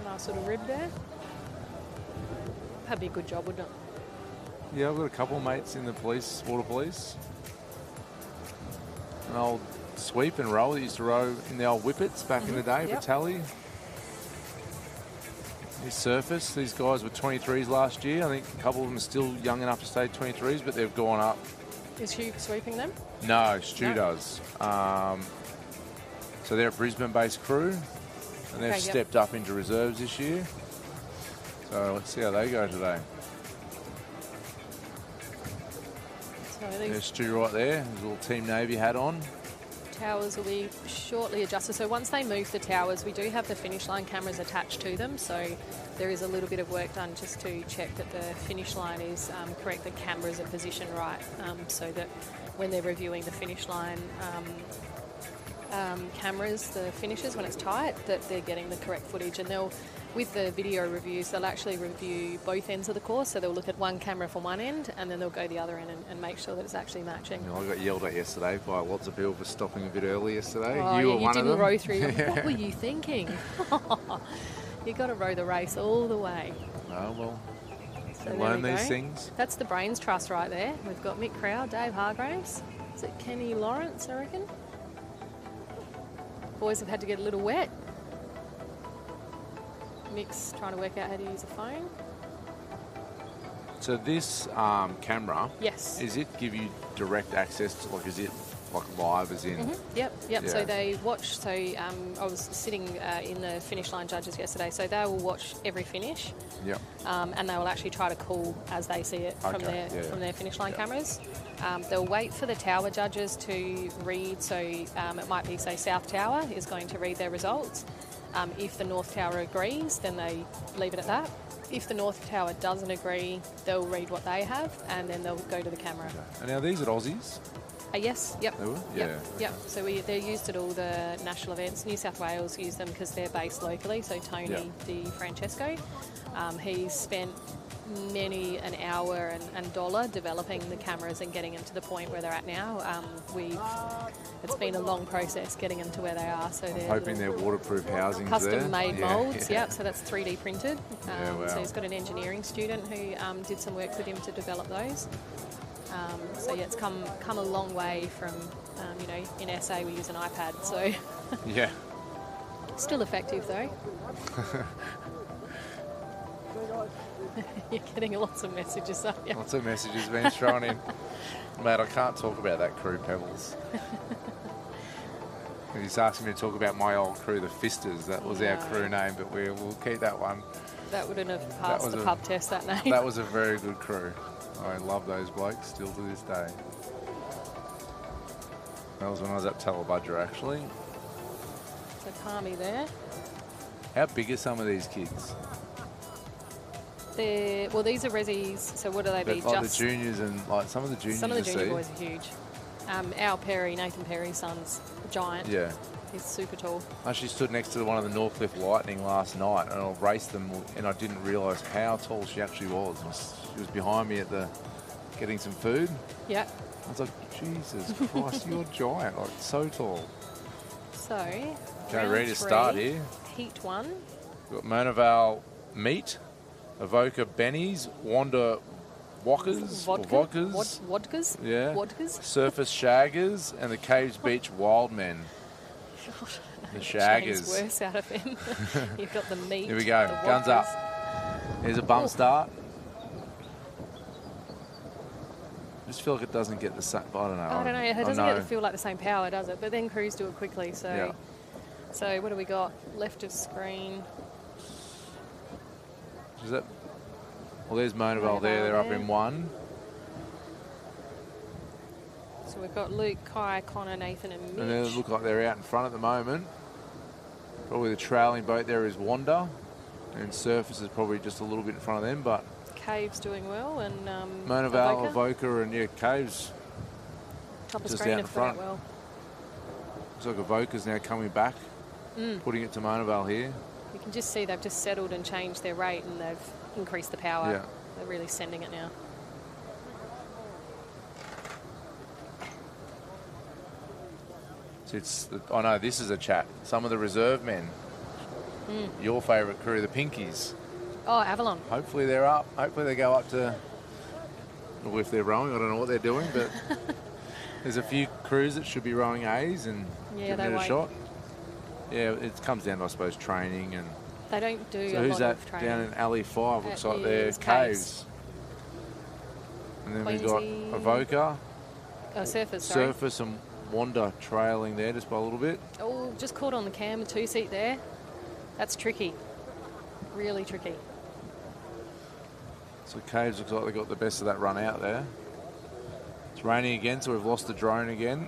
Nice little rib there. That'd be a good job, wouldn't it? Yeah, I've got a couple of mates in the police, water police. An old sweep and row that used to row in the old whippets back in the day for tally. His surface, these guys were 23s last year. I think a couple of them are still young enough to stay 23s, but they've gone up. Is Hugh sweeping them? No, Stu does. So they're a Brisbane-based crew, and they've stepped up into reserves this year. So let's see how they go today. So there's Stu right there, his little Team Navy hat on. Towers will be shortly adjusted. So once they move the towers, we do have the finish line cameras attached to them. So there is a little bit of work done just to check that the finish line is correct, the cameras are positioned right, so that when they're reviewing the finish line cameras, the finishes, when it's tight, that they're getting the correct footage. And they'll, with the video reviews, they'll actually review both ends of the course. So they'll look at one camera from one end and then they'll go the other end and make sure that it's actually matching. You know, I got yelled at yesterday by lots of people for stopping a bit early yesterday. Oh, you were one of them. You didn't row through. What were you thinking? You got to row the race all the way. Oh, well, so learn these things. That's the Brains Trust right there. We've got Mick Crowd, Dave Hargraves. Is it Kenny Lawrence, I reckon? Boys have had to get a little wet. Mick's trying to work out how to use a phone. So this camera, yes, is it give you direct access to, like, is it like live as in? Yep. Yeah. So they watch, so I was sitting in the finish line judges yesterday, so they will watch every finish. Yep. And they will actually try to call as they see it from their finish line cameras. They'll wait for the tower judges to read, so it might be, say, South Tower is going to read their results. If the North Tower agrees, then they leave it at that. If the North Tower doesn't agree, they'll read what they have and then they'll go to the camera. Okay. And now these are Aussies? Yes, yep. They were? Yep. So they're used at all the national events. New South Wales use them because they're based locally. So Tony Di Francesco, he's spent many an hour and dollar developing the cameras and getting them to the point where they're at now. It's been a long process getting them to where they are. So they're hoping they're waterproof housings custom made moulds. Yeah. So that's 3D printed. Wow. So he's got an engineering student who did some work with him to develop those. So yeah, it's come a long way from, in SA we use an iPad, so yeah, still effective though. You're getting lots of messages, aren't you? Lots of messages being thrown in. Mate, I can't talk about that crew, Pebbles. He's asking me to talk about my old crew, the Fisters. That was our crew name, but we'll keep that one. That wouldn't have passed the pub test, that name. That was a very good crew. I love those blokes still to this day. That was when I was at Tallabudger, actually. So Palmy there. How big are some of these kids? Well, these are Rezzies, so what do they be? Like the juniors and like some of the juniors. Some of the junior boys are huge. Al Perry, Nathan Perry's son's a giant. Yeah. He's super tall. I actually stood next to one of the Northcliffe Lightning last night and I raced them and I didn't realise how tall she actually was. She was behind me at getting some food. Yeah. I was like, Jesus Christ, you're giant, like so tall. So, okay, ready to start here. Heat 1. We've got Monaval Meat, Avoca Bennies, Wanda Walkers, Vodkas. Yeah. Vodkas. Surface Shaggers and the Caves Beach Wildmen. The Shaggers. Worse out of him. You've got the meat. Here we go. Guns up. Here's a bump start. I just feel like it doesn't get the same. I don't know. I don't know. It doesn't feel like the same power, does it? But then crews do it quickly. So, yeah. So what do we got? Left of screen. Is that? Well, there's Monaval there. They're up in 1. So we've got Luke, Kai, Connor, Nathan and Mitch. And they look like they're out in front at the moment. Probably the trailing boat there is Wanda. And Surface is probably just a little bit in front of them, but... Caves doing well and Monaval, Avoca and Caves. Top of just screen out in front. Well. Looks like Avoca's now coming back. Putting it to Monaval here. You can just see they've just settled and changed their rate and they've increased the power. Yeah. They're really sending it now. So I know this is a chat. Some of the reserve men. Your favourite crew, the Pinkies. Oh, Avalon. Hopefully they're up. Hopefully they go up to or if they're rowing. I don't know what they're doing, but there's a few crews that should be rowing A's and giving it a shot. Yeah, it comes down to, I suppose, training and. They don't do so a who's lot that of training. down in Alley 5? Looks like they're Caves. And then we've got Avoca. Oh, Surface, sorry. Surface and Wanda trailing there just by a little bit. Oh, just caught on the cam, a 2-seat there. That's tricky. Really tricky. So Caves looks like they got the best of that run out there. It's raining again, so we've lost the drone again.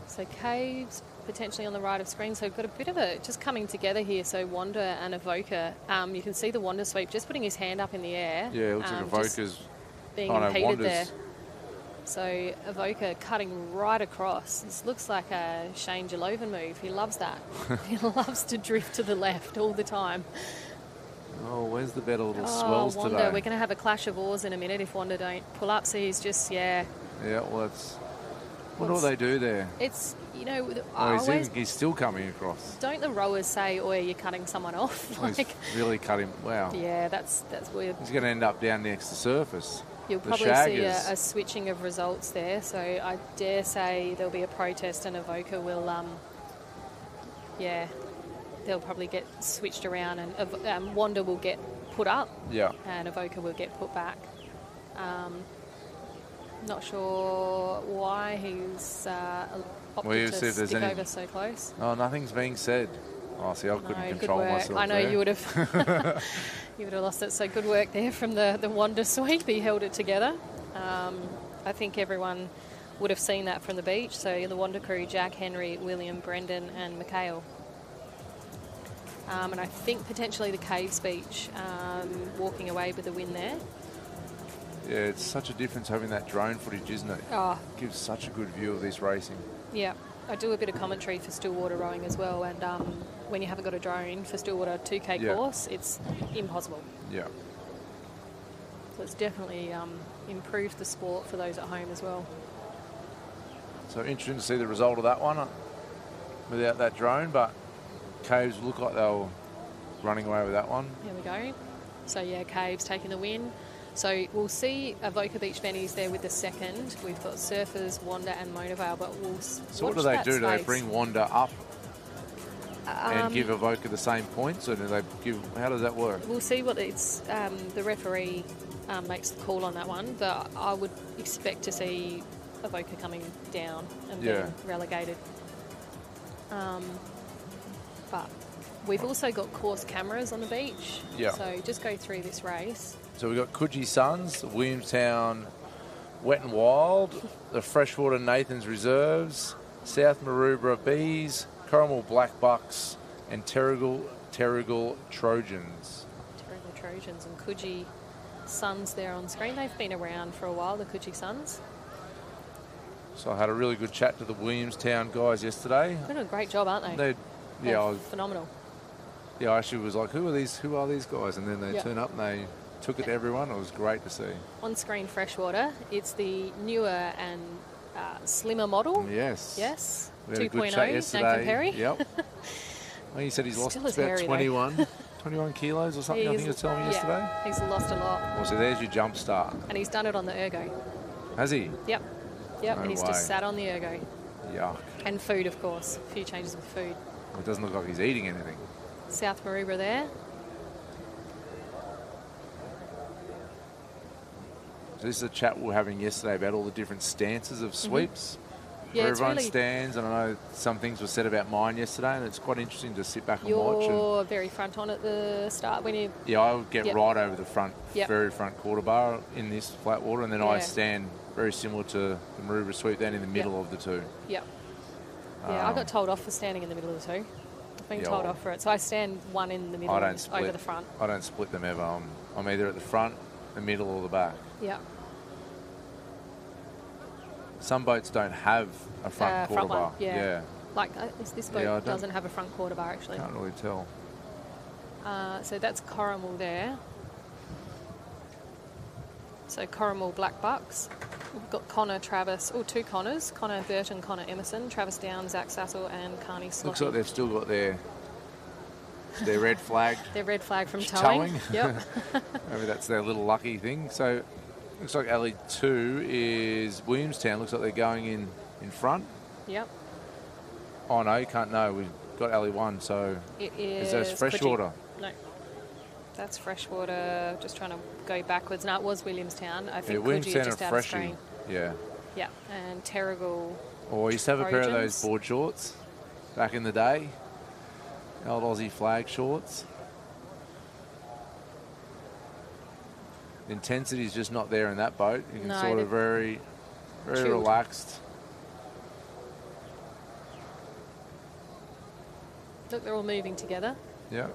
So Caves potentially on the right of screen. So we've got a bit of a just coming together here. So Wanda and Avoca. You can see the Wanda sweep just putting his hand up in the air. Yeah, it looks like Avoca's being impeded there. So Avoca cutting right across. This looks like a Shane Jalovan move. He loves that. He loves to drift to the left all the time. Oh, where's the better little swells Wanda, today? we're going to have a clash of oars in a minute if Wanda don't pull up. So he's just, Yeah, well, that's... What do they do there? It's, you know... he's still coming across. Don't the rowers say, "Oh, you're cutting someone off"? He's really cut him. Wow. Yeah, that's weird. He's going to end up down next to Surface. You'll probably see a switching of results there. So I dare say there'll be a protest and Avoca will, they'll probably get switched around and Wanda will get put up. Yeah. And Avoca will get put back. Not sure why he's opted to stick over so close. Oh, nothing's being said. Oh, see, I couldn't control myself. I know you would have. You would have lost it. So good work there from the Wanda sweep. He held it together. I think everyone would have seen that from the beach. So the Wanda crew: Jack, Henry, William, Brendan, and Mikhail. And I think potentially the Caves Beach walking away with the win there. Yeah, it's such a difference having that drone footage, isn't it? Oh. It gives such a good view of this racing. Yeah, I do a bit of commentary for Stillwater rowing as well, and when you haven't got a drone for Stillwater 2K course, it's impossible. Yeah. So it's definitely improved the sport for those at home as well. So interesting to see the result of that one without that drone, but Caves look like they were running away with that one. Here we go. So yeah, Caves taking the win. So we'll see Avoca Beach Benny's there with the second. We've got Surfers, Wanda and Monavale, but we'll So what do they do? Do they bring Wanda up and give Avoca the same points, or do they give? How does that work? We'll see what it's. The referee makes the call on that one, but I would expect to see Avoca coming down and being relegated. But we've also got course cameras on the beach. Yeah. So just go through this race. So we've got Coogee Suns, Williamstown Wet and Wild, the Freshwater Nathan's Reserves, South Maroubra Bees, Corrimal Black Bucks, and Terrigal Trojans. Terrigal Trojans and Coogee Suns there on screen. They've been around for a while, the Coogee Suns. So I had a really good chat to the Williamstown guys yesterday. They're doing a great job, aren't they? They're phenomenal. Yeah, I actually was like, who are these guys? And then they turn up and they took it to everyone. It was great to see. On screen Freshwater, it's the newer and slimmer model. Yes. Yes. We had a good chat yesterday. Nathan Perry. Yep. Well, he said he's lost about 21 kilos or something, I think he was telling me yesterday. He's lost a lot. Well, so there's your jump start. And he's done it on the ergo. Has he? Yep. No and he's way. just sat on the ergo. Yuck. And food, of course. A few changes with food. Well, it doesn't look like he's eating anything. South Maroubra there. So this is a chat we were having yesterday about all the different stances of sweeps. Yeah, where everyone really stands, and I know some things were said about mine yesterday, and it's quite interesting to sit back and watch. You're very front on at the start when you... Yeah, I would get right over the front, Yep. very front quarter bar in this flat water, and then I stand very similar to the Maroubra sweep, then in the middle of the two. Yep. Yeah, I got told off for standing in the middle of the two. I've been told off for it. So I stand one in the middle and over the front. I don't split them ever. I'm either at the front, the middle, or the back. Yeah. Some boats don't have a front quarter bar. One, yeah. Like this boat doesn't have a front quarter bar actually. Can't really tell. So that's Corrimal there. So Corrimal Black Bucks. We've got Connor, Travis, two Connors, Connor Burton, Connor Emerson, Travis Down, Zach Sassel and Carney Slotty. Looks like they've still got their red flag. Their red flag from towing. Yep. Maybe that's their little lucky thing. So Looks like alley 2 is Williamstown. Looks like they're going in front. Yep. Oh, no, you can't know. We've got alley 1, so... It is... Is that Freshwater? No. That's Freshwater. Just trying to go backwards. No, it was Williamstown. I think Williamstown just are out of screen. Yeah. Yeah, and Terrigal. Oh, I used to have a pair of those Origins. board shorts back in the day. Old Aussie flag shorts. The intensity is just not there in that boat. You can No, sort of very chilled. relaxed. Look, they're all moving together. Yeah.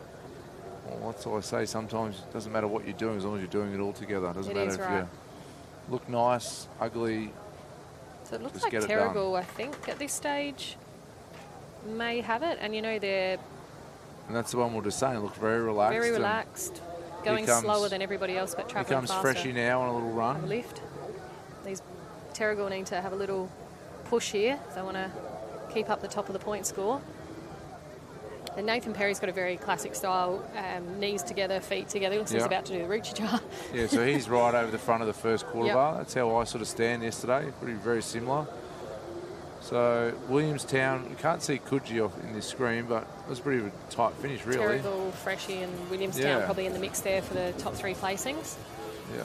Well, that's all I say. Sometimes it doesn't matter what you're doing as long as you're doing it all together. It doesn't It matter is if right. you look nice, ugly. So it looks Just like get it done. Terrigal, I think, at this stage may have it. And, you know, they're And that's the one we'll just say. Look very relaxed. very and relaxed, going comes- slower than everybody else, but He travelling comes faster. freshy now on a little Have a run. lift. These Terrigal need to have a little push here if they want to keep up the top of the point score. And Nathan Perry's got a very classic style, knees together, feet together. Looks like he's Yeah. about to do the Ruchi jar. Yeah, so he's right over the front of the first quarter Yep. bar. That's how I sort of stand yesterday. Pretty very similar. So Williamstown, you can't see Coogee off in this screen, but it was pretty tight finish, really. Terrigal, Freshie and Williamstown Yeah. probably in the mix there for the top 3 placings. Yeah.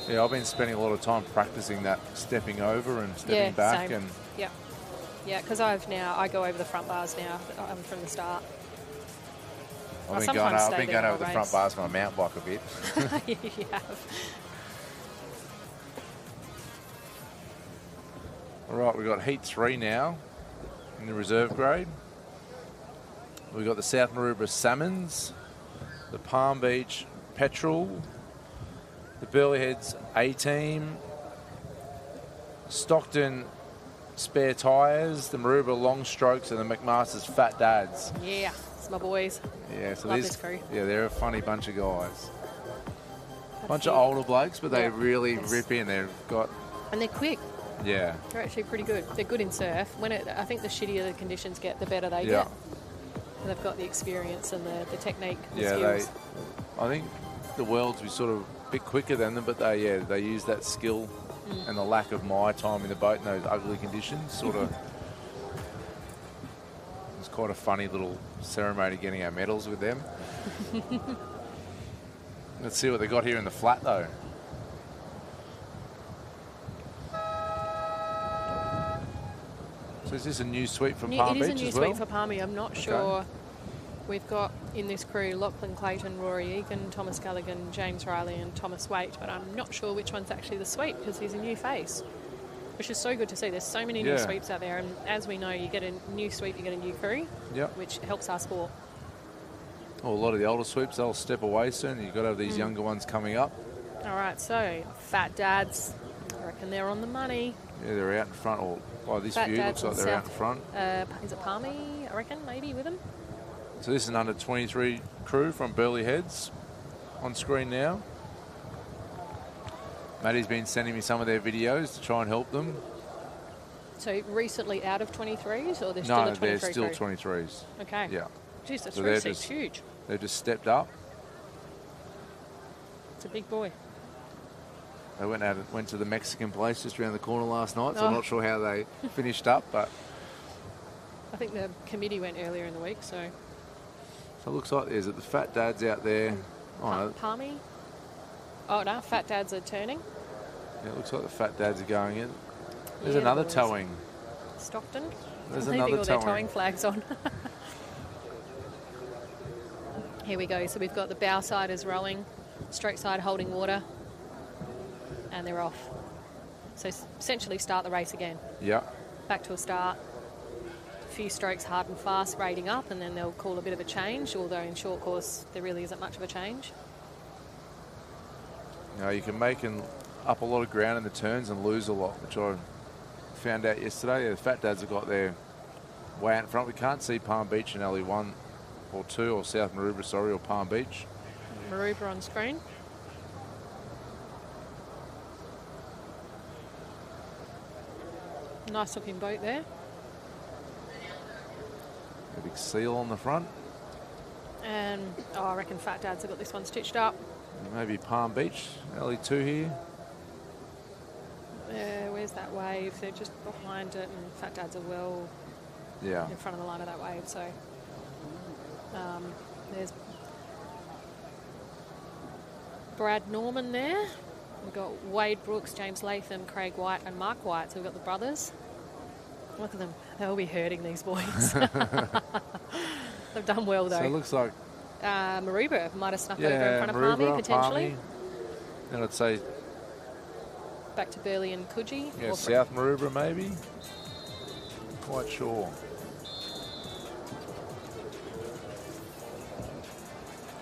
Yeah, I've been spending a lot of time practicing that stepping over and stepping back, same. and Yeah. Yeah, because I go over the front bars now from the start. I I've been sometimes going stay over there the all front race. bars for my mountain bike a bit. You have. All right, we've got heat 3 now in the reserve grade. We've got the South Maroubra Salmons, the Palm Beach Petrel, the Burleigh Heads A-Team, Stockton Spare Tyres, the Maroubra Long Strokes, and the McMaster's Fat Dads. Yeah, it's my boys. Yeah, so Love these, this crew. yeah, they're a funny bunch of guys. Bunch few- of older blokes, but they Yeah. really Yes. rip in. They've got, And they're quick. yeah, They're actually pretty good. They're good in surf. I think the shittier the conditions get, the better they yeah. get. And they've got the experience and the technique, the Yeah, skills. I think the world's sort of a bit quicker than them, but they use that skill and the lack of my time in the boat in those ugly conditions. Sort of, it's quite a funny little ceremony getting our medals with them. Let's see what they got here in the flat though. So is this a new suite from Palm It Beach is a new as well? suite for Palmy. I'm not sure. We've got in this crew Lachlan Clayton, Rory Egan, Thomas Gallagher, James Riley and Thomas Waite, but I'm not sure which one's actually the suite because he's a new face, which is so good to see. There's so many new Yeah. sweeps out there, and as we know, you get a new sweep, you get a new crew, Yep. which helps our sport. Well, a lot of the older sweeps, they'll step away soon. You've got to have Mm. these younger ones coming up. All right, so Fat Dads, I reckon they're on the money. Yeah, they're out in front. Or by this Fat view, Dads looks like and they're out in South- front. Is it Palmy, I reckon, maybe with them? So this is an under 23 crew from Burleigh Heads on screen now. Maddie's been sending me some of their videos to try and help them. So recently out of 23s, or they're still No, a they're 23 still crew? 23s. Okay. Yeah, Jeez, the So three they're seat's just- huge. they've just stepped up. It's a big boy. They went to the Mexican place just around the corner last night, so I'm Oh. not sure how they finished up, but I think the committee went earlier in the week, so so it looks like there's the Fat Dads out there. Oh, no, Palmy. Oh no, Fat Dads are turning. yeah, it looks like the Fat Dads are going in. There's Yeah, another boys. towing. Stockton. There's Leaving another all their towing. towing flags on. Here we go. So we've got the bow siders rowing, stroke side holding water, and they're off. So essentially start the race again. Yeah. Back to a start. A few strokes hard and fast, rating up, and then they'll call a bit of a change, although in short course there really isn't much of a change. You know, you can make up a lot of ground in the turns and lose a lot, which I found out yesterday. The Fat Dads have got their way out in front. We can't see Palm Beach in alley 1 or 2, or South Maroubra, sorry, or Palm Beach. Maroubra on screen. Nice looking boat there. A big seal on the front. And I reckon Fat Dads have got this one stitched up. Maybe Palm Beach, LE2 here. Where's that wave? They're just behind it, and Fat Dads are well in front of the line of that wave. So there's Brad Norman there. We've got Wade Brooks, James Latham, Craig White and Mark White. So we've got the brothers. Look at them. They'll be hurting these boys. They've done well, though. So it looks like... Maroubra might have snuck over in front of Palmy, potentially. And I'd say... Back to Burley and Coogee. Yeah, South Maroubra maybe. Quite sure.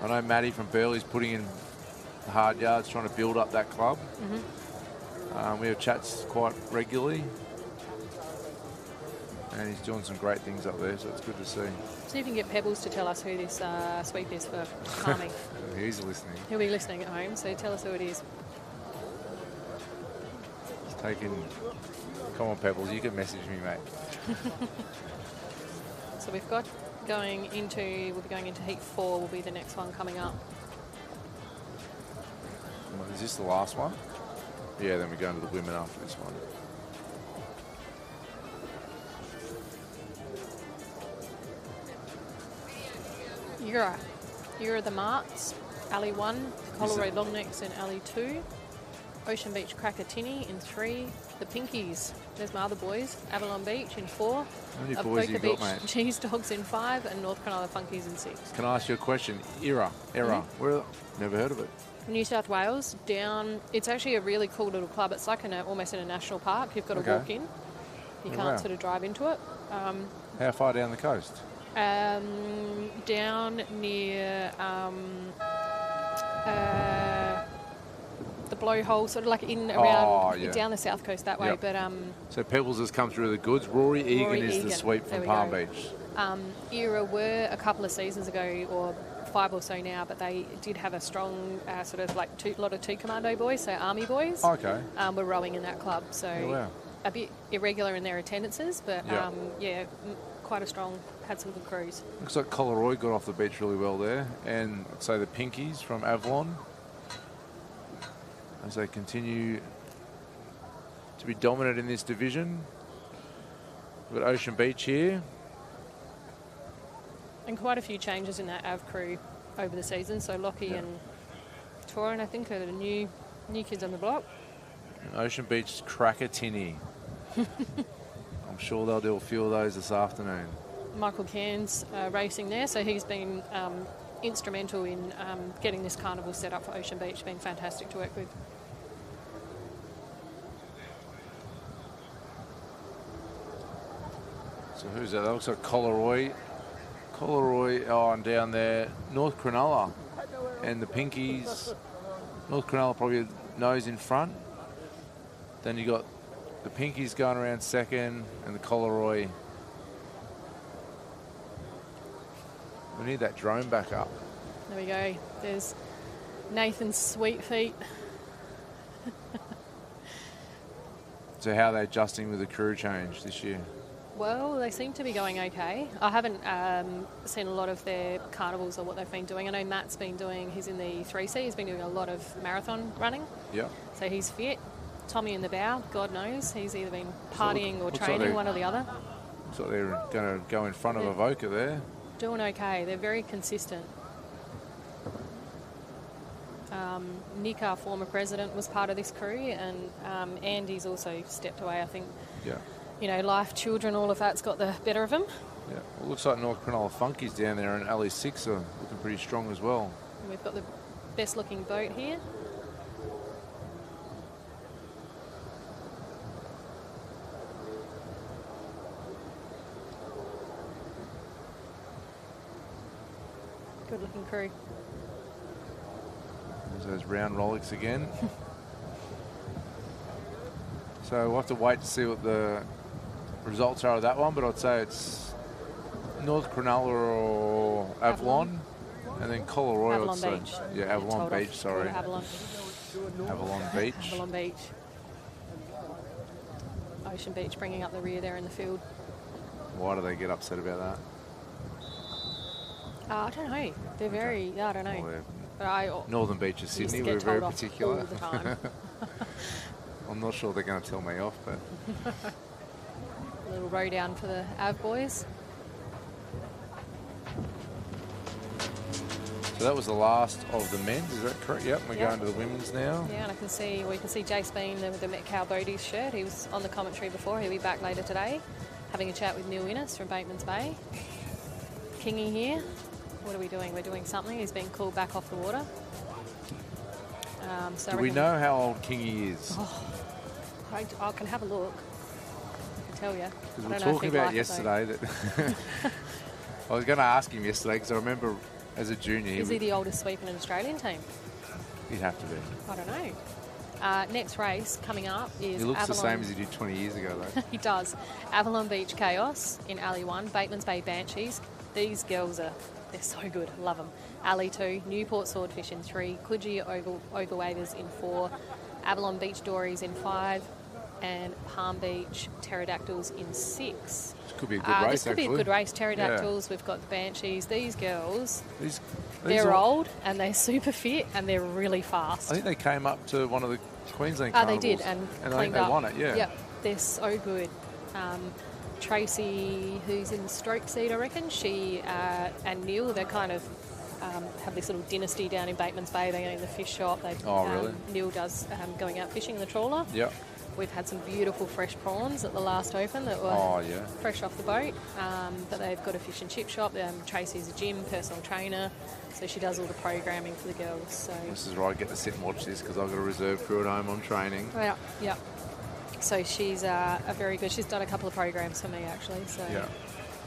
I know Matty from Burley's putting in the hard yards, trying to build up that club. We have chats quite regularly. And he's doing some great things up there, so it's good to see. See if you can get Pebbles to tell us who this sweep is for Palmy. He's listening. He'll be listening at home, so tell us who it is. He's taking... Come on, Pebbles, you can message me, mate. So we've got we'll be going into heat 4, will be the next one coming up. Is this the last one? Yeah, then we go into the women after this one. You're the Marts, Alley 1, Collaroy Longnecks in Alley 2, Ocean Beach Crackatini in 3, the Pinkies, there's my other boys, Avalon Beach in 4, how many boys you got, mate? Cheese Dogs in 5, and North Cronulla Funkies in 6. Can I ask you a question? Era. Where? Never heard of it. New South Wales, down. It's actually a really cool little club. It's like almost in a national park. You've got to walk in. You can't sort of drive into it. How far down the coast? Down near the blowhole, sort of like in around down the south coast that way. But so Pebbles has come through the goods. Rory Egan is the sweep from Palm Beach. Era were a couple of seasons ago, or 5 or so now, but they did have a strong sort of like lot of two commando boys, so army boys. Okay. Were rowing in that club, so a bit irregular in their attendances, but quite a strong, had some good crews. Looks like Collaroy got off the beach really well there, and I'd say the Pinkies from Avalon, as they continue to be dominant in this division. We've got Ocean Beach here. And quite a few changes in that Av crew over the season. So Lockie and Torin, I think, are the new kids on the block. And Ocean Beach Crackatini. I'm sure they'll do a few of those this afternoon. Michael Cairns racing there, so he's been instrumental in getting this carnival set up for Ocean Beach. Been fantastic to work with. So who's that? That looks like Collaroy, and down there, North Cronulla and the Pinkies. North Cronulla probably nose in front. Then you got the Pinkies going around second and the Collaroy. We need that drone back up. There we go. There's Nathan's sweet feet. So how are they adjusting with the crew change this year? Well, they seem to be going okay. I haven't seen a lot of their carnivals or what they've been doing. I know Matt's been doing, he's in the 3C, he's been doing a lot of marathon running. Yeah. So he's fit. Tommy in the bow, God knows. He's either been partying or training, one or the other. Looks like they're going to go in front of Avoca there. Doing okay. They're very consistent. Nick, our former president, was part of this crew, and Andy's also stepped away, I think. Yeah. You know, life, children, all of that's got the better of him. Yeah, well, it looks like North Cronulla Funkies down there, and Alley 6 are looking pretty strong as well. And we've got the best looking boat here. Good looking crew. There's those round Rolex again. So we'll have to wait to see what the results are of that one, but I'd say it's North Cronulla or Avalon, and then Collaroy. Avalon Beach. Yeah, Avalon Beach, sorry. Avalon. Avalon Beach. Avalon Beach. Ocean Beach bringing up the rear there in the field. Why do they get upset about that? I don't know. They're very, I don't know. Well, But I Northern Beach of used to Sydney, get we're very told off particular. all the time. I'm not sure they're going to tell me off, but A little row down for the Av boys. so that was the last of the men's. Is that correct? Yep. We're Yep. going to the women's now. Yeah, and we can see Jace Bean with the Metcalf Bodies shirt. He was on the commentary before. He'll be back later today, having a chat with Neil Innes from Bateman's Bay. Kingy here. What are we doing? We're doing something. He's been called back off the water. So Do I we reckon- know how old Kingy is? I can have a look. I can tell you. Because we were talking about yesterday that I was going to ask him yesterday because I remember as a junior Is he the oldest sweeper in an Australian team? he'd have to be. I don't know. Next race coming up is He looks the Avalon. same as he did 20 years ago, though. He does. Avalon Beach Chaos in Alley 1, Bateman's Bay Banshees. These girls they're so good. Love them. Alley 2, Newport Swordfish in 3, Coogee Overwavers in 4, Avalon Beach Dories in 5, and Palm Beach Pterodactyls in 6. This could be a good race, This could actually. be a good race. Pterodactyls, we've got the Banshees. These girls, These they're all- old and they're super fit and they're really fast. I think they came up to one of the Queensland They carnivals. did, and I think cleaned they up. won it, yeah. Yep, they're so good. Tracy, who's in the stroke seat, I reckon, she and Neil, they're kind of have this little dynasty down in Bateman's Bay. They own the fish shop. They, Oh, really? Neil does going out fishing in the trawler. Yep. We've had some beautiful fresh prawns at the last open that were Oh, yeah. fresh off the boat. But they've got a fish and chip shop. Tracy's a gym personal trainer, so she does all the programming for the girls. So This is right. I get to sit and watch this because I've got a reserve crew at home on training. yeah. So she's a very good. She's done a couple of programs for me actually. So Yeah.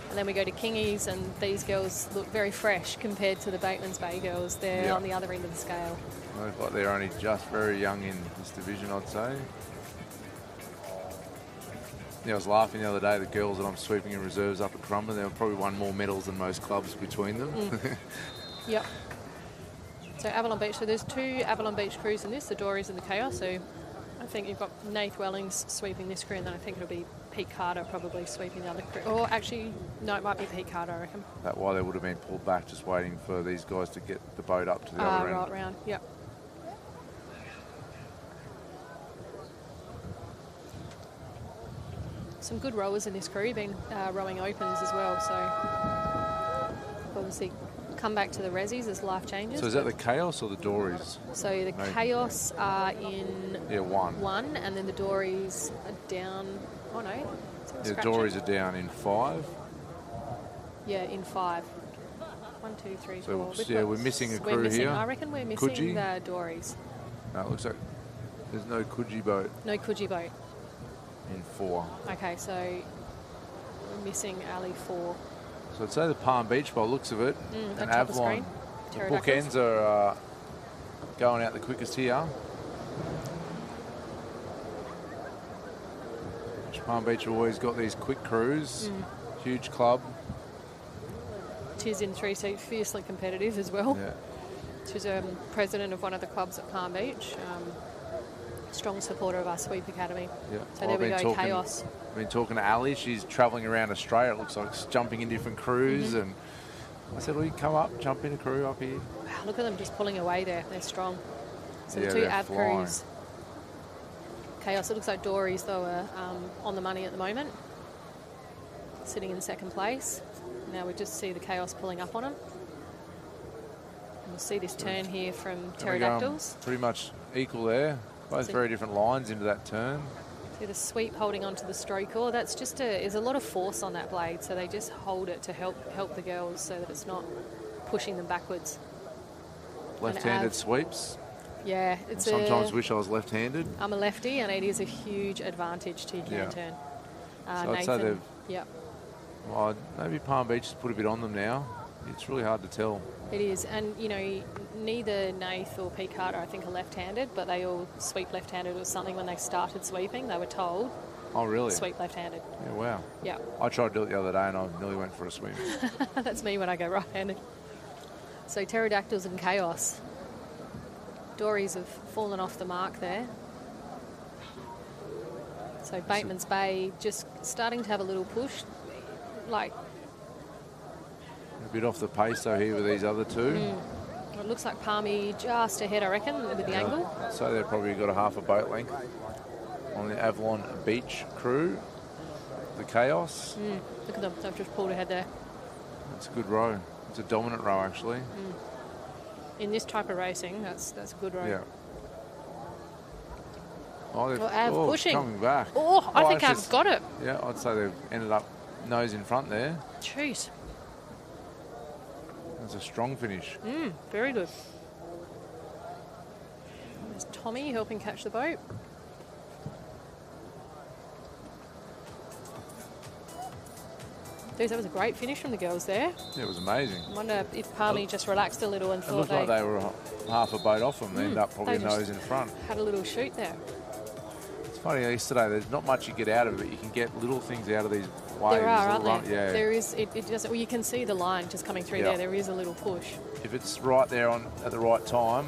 and then we go to Kingies, and these girls look very fresh compared to the Bateman's Bay girls. They're Yeah. on the other end of the scale. They look like they're only just very young in this division, I'd say. Yeah, I was laughing the other day, the girls that I'm sweeping in reserves up at Currumbin, they've probably won more medals than most clubs between them. Yep. So Avalon Beach. So there's 2 Avalon Beach crews in this, the Dories and the Chaos. So I think you've got Nath Wellings sweeping this crew, and then I think it'll be Pete Carter probably sweeping the other crew. Or actually, no, it might be Pete Carter, I reckon. That's why they would have been pulled back, just waiting for these guys to get the boat up to the other end. Right round. Yep. Some good rowers in this crew, been rowing opens as well. So obviously come back to the Rezzies as life changes. So is that the Chaos or the Dories? So the No. Chaos are in Yeah, 1. 1, and then the Dories are down. Oh no, The Dories are down in 5. Yeah, in 5. 1, 2, 3, So, 4. We've yeah, got- we're missing a we're crew missing- here. I reckon we're missing Coogee? the Dories. No, it looks like there's no Coogee boat No Coogee boat. in 4. Okay, so we're missing alley 4. So I'd say the Palm Beach, by the looks of it, At and top of the Avalon. screen. The Pterodactyls. bookends are going out the quickest here. Palm Beach have always got these quick crews, huge club. She's in 3 seat, fiercely competitive as well. Yeah. She's president of one of the clubs at Palm Beach. Strong supporter of our Sweep Academy. Yeah. So Well, there I've we been go, talking- Chaos. I've been talking to Ali. She's travelling around Australia. It looks like she's jumping in different crews. And I said, well, you come up, jump in a crew up here. Wow, look at them just pulling away there. They're strong. So Yeah, the 2 they're Av flying. crews. Chaos. It looks like Dories, though, are on the money at the moment. Sitting in 2nd place. Now we just see the Chaos pulling up on them. And we'll see this turn here from And we're going Pterodactyls. pretty much equal there. Both So- very different lines into that turn. See the sweep holding onto the stroke oar. That's just there's a lot of force on that blade, so they just hold it to help the girls so that it's not pushing them backwards. Left-handed Av. sweeps. Yeah, it's Sometimes wish I was left-handed. I'm a lefty, and it is a huge advantage to your can Yeah. turn. So I'd say Nathan, they've- yep, Well, maybe Palm Beach has put a bit on them now. It's really hard to tell. it is. And, you know, neither Nath or Pete Carter, I think, are left-handed, but they all sweep left-handed or something when they started sweeping. They were told, Oh, really? sweep left-handed. Yeah, wow. Yeah, I tried to do it the other day and I nearly went for a swim. that's me when I go right-handed. So Pterodactyls and Chaos. Dories have fallen off the mark there. So Bateman's Bay just starting to have a little push. Like, bit off the pace though here with these other two. Well, it looks like Palmy just ahead, I reckon, with the angle. So they've probably got a half a boat length on the Avalon Beach crew. The Chaos. Look at them. They've just pulled ahead there. It's a good row. It's a dominant row, actually. In this type of racing, that's a good row. Yeah. Oh, they've Av pushing. coming back. Oh, I think Av's got it. Yeah, I'd say they've ended up nose in front there. Jeez. That's a strong finish. Very good. There's Tommy helping catch the boat. That was a great finish from the girls there. Yeah, it was amazing. I wonder if Palmy just relaxed a little and It thought looked like they were half a boat off them. They ended up probably they just nose in front. had a little shoot there. It's funny, yesterday there's not much you get out of it. You can get little things out of these waves. There are, aren't there? Yeah. There is. It doesn't. Well, you can see the line just coming through there. There is a little push. If it's right there at the right time,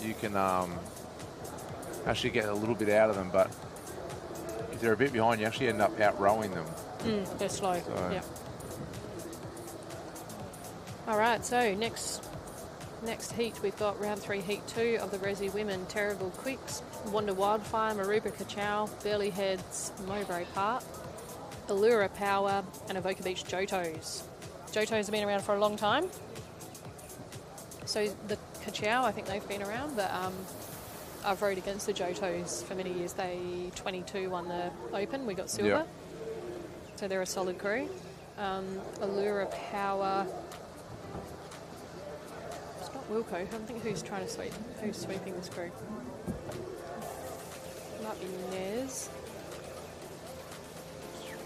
you can actually get a little bit out of them. But if they're a bit behind, you actually end up outrowing them. They're slow. So. Yeah. All right. So next heat, we've got round 3, heat 2 of the Resi Women. Terrible Quicks, Wonder Wildfire, Maruba Kachow, Burley Heads, Mowbray Park, Allura Power, and Avoca Beach Jotos. Jotos have been around for a long time. So the Kachow, I think they've been around, but I've rode against the Jotos for many years. They 22 won the Open. We got silver. Yep. So they're a solid crew. Allura Power. It's not Wilco. I don't think who's trying to sweep. Who's sweeping this crew? Might be Nez.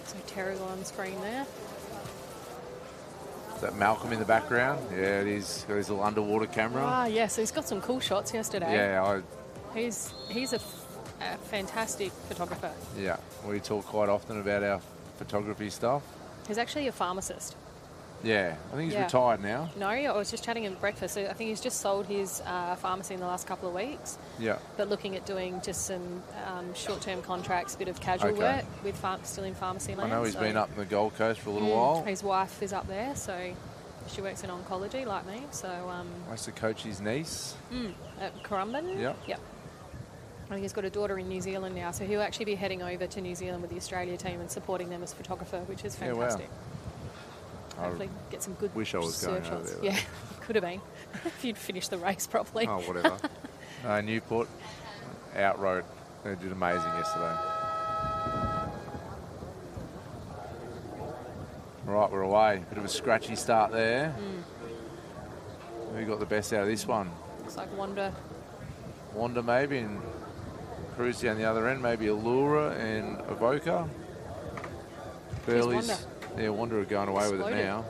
So Terrigal on screen there. Is that Malcolm in the background? Yeah, it is. Got his little underwater camera. Ah, yes. He's got some cool shots yesterday. Yeah, He's a fantastic photographer. yeah. We talk quite often about our photography stuff. He's actually a pharmacist. Yeah, I think he's retired now. No, I was just chatting at breakfast. I think he's just sold his pharmacy in the last couple of weeks. Yeah. But looking at doing just some short-term contracts, a bit of casual work with still in pharmacy land. I know he's been up in the Gold Coast for a little while. His wife is up there, so she works in oncology like me. So I used to coach his niece. At Currumbin. Yep. Yep. I think he's got a daughter in New Zealand now, so he'll actually be heading over to New Zealand with the Australia team and supporting them as a photographer, which is fantastic. Hopefully get some good wish I was going over shots. there. Yeah, could have been if you'd finished the race properly. Oh, whatever. Newport outrode. They did amazing yesterday. Right, we're away. Bit of a scratchy start there. Who got the best out of this one? Looks like Wanda maybe, and Cruz down the other end. Maybe Allura and Avoca. Burley's. Yeah, Wanda are going away with it now.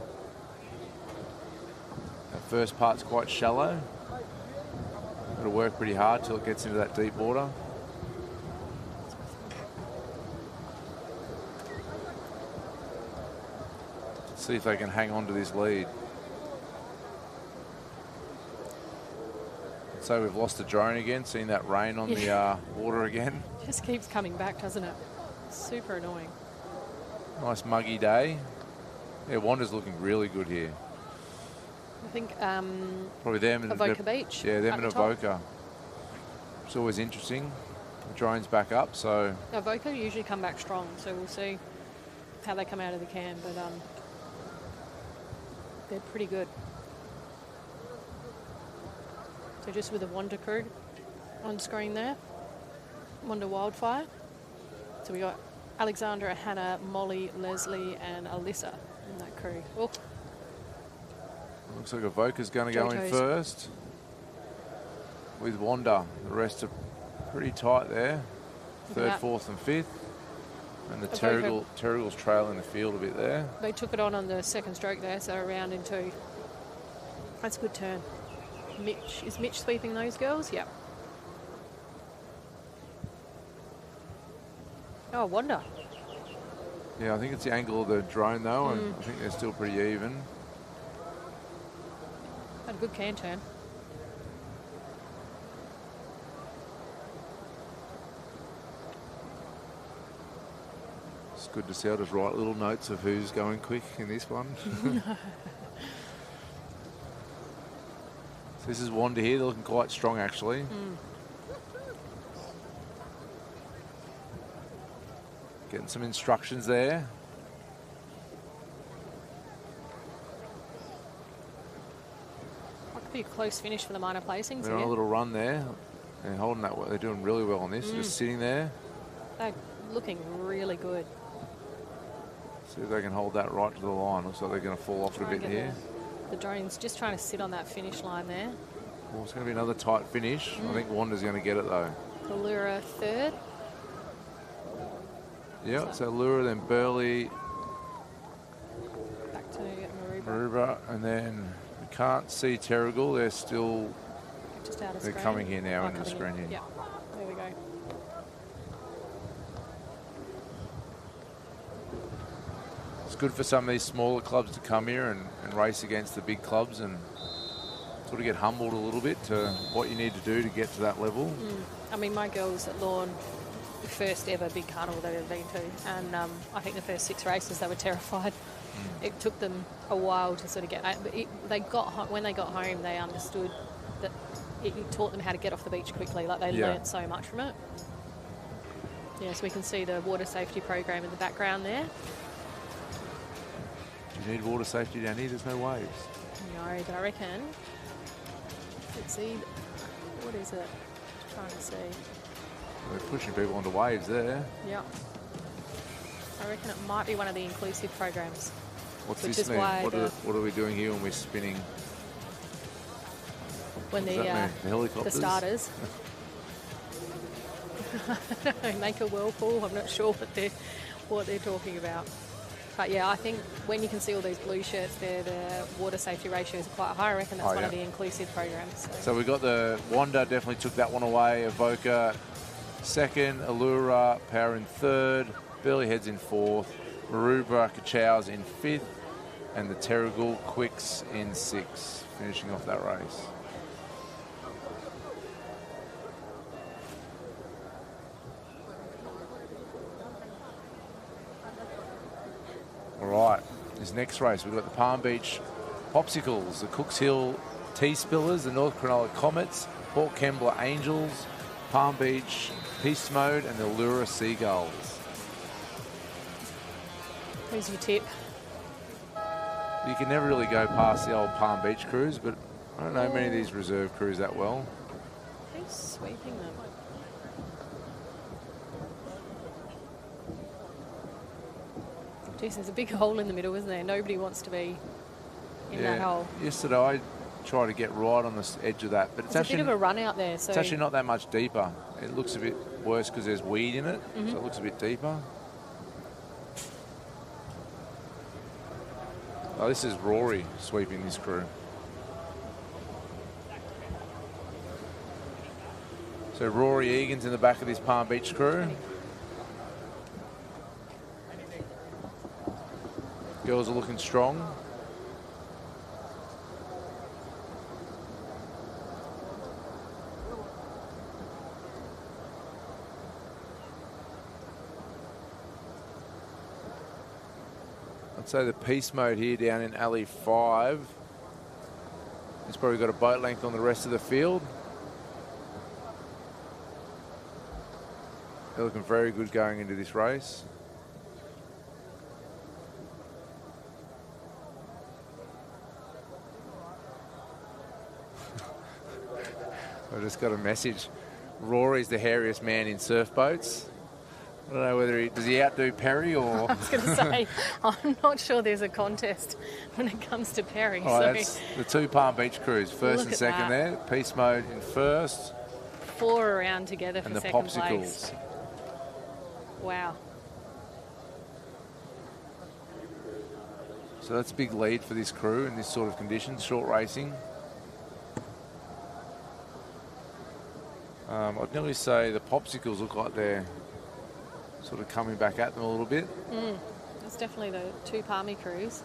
That first part's quite shallow. Got to work pretty hard till it gets into that deep water. Let's see if they can hang on to this lead. So we've lost the drone again, seeing that rain on the water again. just keeps coming back, doesn't it? Super annoying. Nice muggy day. Yeah, Wanda's looking really good here. I think probably them and Avoca Beach. Yeah, them and Avoca. It's always interesting. The drone's back up, so Avoca usually come back strong, so we'll see how they come out of the can, but they're pretty good. So just with the Wanda crew on screen there, Wanda Wildfire. So we got Alexandra, Hannah, Molly, Leslie, and Alyssa in that crew. Oh. Looks like Avoca's going to go in first with Wanda. The rest are pretty tight there. Third, fourth, and fifth. And the Terrigal's trailing the field a bit there. They took it on the second stroke there, so around in 2. That's a good turn. Is Mitch sweeping those girls? Yep. Oh, Wanda. Yeah, I think it's the angle of the drone though, and I think they're still pretty even. Had a good can turn. It's good to see. I'll just write little notes of who's going quick in this one. So this is Wanda here. They're looking quite strong, actually. Getting some instructions there. Might be a close finish for the minor placings They're on here. a little run there. They're holding that. They're doing really well on this. Just sitting there. They're looking really good. See if they can hold that right to the line. Looks like they're going to fall off it a bit here. The drone's just trying to sit on that finish line there. Well, it's going to be another tight finish. I think Wanda's going to get it, though. Allura third. Yeah, so Lura, then Burley, Back to Maruba. Maruba, and then we can't see Terrigal. They're still, Just out of they're screen. coming here now Oh, into the coming screen. in. Yeah, there we go. It's good for some of these smaller clubs to come here and race against the big clubs and sort of get humbled a little bit to what you need to do to get to that level. I mean, my girls at Lawn, the first ever big carnival they've ever been to, and I think the first 6 races they were terrified. It took them a while to sort of get, but when they got home, they understood that it taught them how to get off the beach quickly. Like they learnt so much from it. Yeah, so we can see the water safety program in the background there. Do you need water safety down here? There's no waves. No, but I reckon. Let's see. What is it? Just trying to see. They're pushing people onto waves there. Yeah. I reckon it might be one of the inclusive programs. What's Which this is mean? why What are we doing here when we're spinning? When What does that mean? The helicopters? the starters make a whirlpool. I'm not sure what they're talking about. But yeah, I think when you can see all these blue shirts there, the water safety ratios are quite high. I reckon that's one of the inclusive programs. So we got the Wanda definitely took that one away. Evoca second, Allura, Power in third, Burley Heads in fourth, Maruba Kachow's in fifth, and the Terrigal Quicks in sixth, finishing off that race. All right, this next race, we've got the Palm Beach Popsicles, the Cooks Hill T-Spillers, the North Cronulla Comets, Port Kembla Angels, Palm Beach Peace Mode, and the Allura Seagulls. Who's your tip? You can never really go past the old Palm Beach crews, but I don't know many of these reserve crews that well. Who's sweeping them? Jeez, there's a big hole in the middle, isn't there? Nobody wants to be in that hole. Yesterday I tried to get right on the edge of that, but it's There's actually a bit of a run out there. So it's actually not that much deeper. It looks a bit worse because there's weed in it, so it looks a bit deeper. Oh, this is Rory sweeping this crew. So Rory Egan's in the back of this Palm Beach crew. Girls are looking strong. I'd say the Peace Mode here down in Alley 5. It's probably got a boat length on the rest of the field. They're looking very good going into this race. I just got a message. Rory's the hairiest man in surf boats. I don't know whether does he outdo Perry or... I was going to say, I'm not sure there's a contest when it comes to Perry. Oh, so that's the two Palm Beach crews, first Look and at second that. there. Peace Mode in first. 4 around together for And the second Popsicles. place. Wow. So that's a big lead for this crew in this sort of conditions, short racing. I'd nearly say the Popsicles look like they're sort of coming back at them a little bit. It's definitely the two Palmy crews.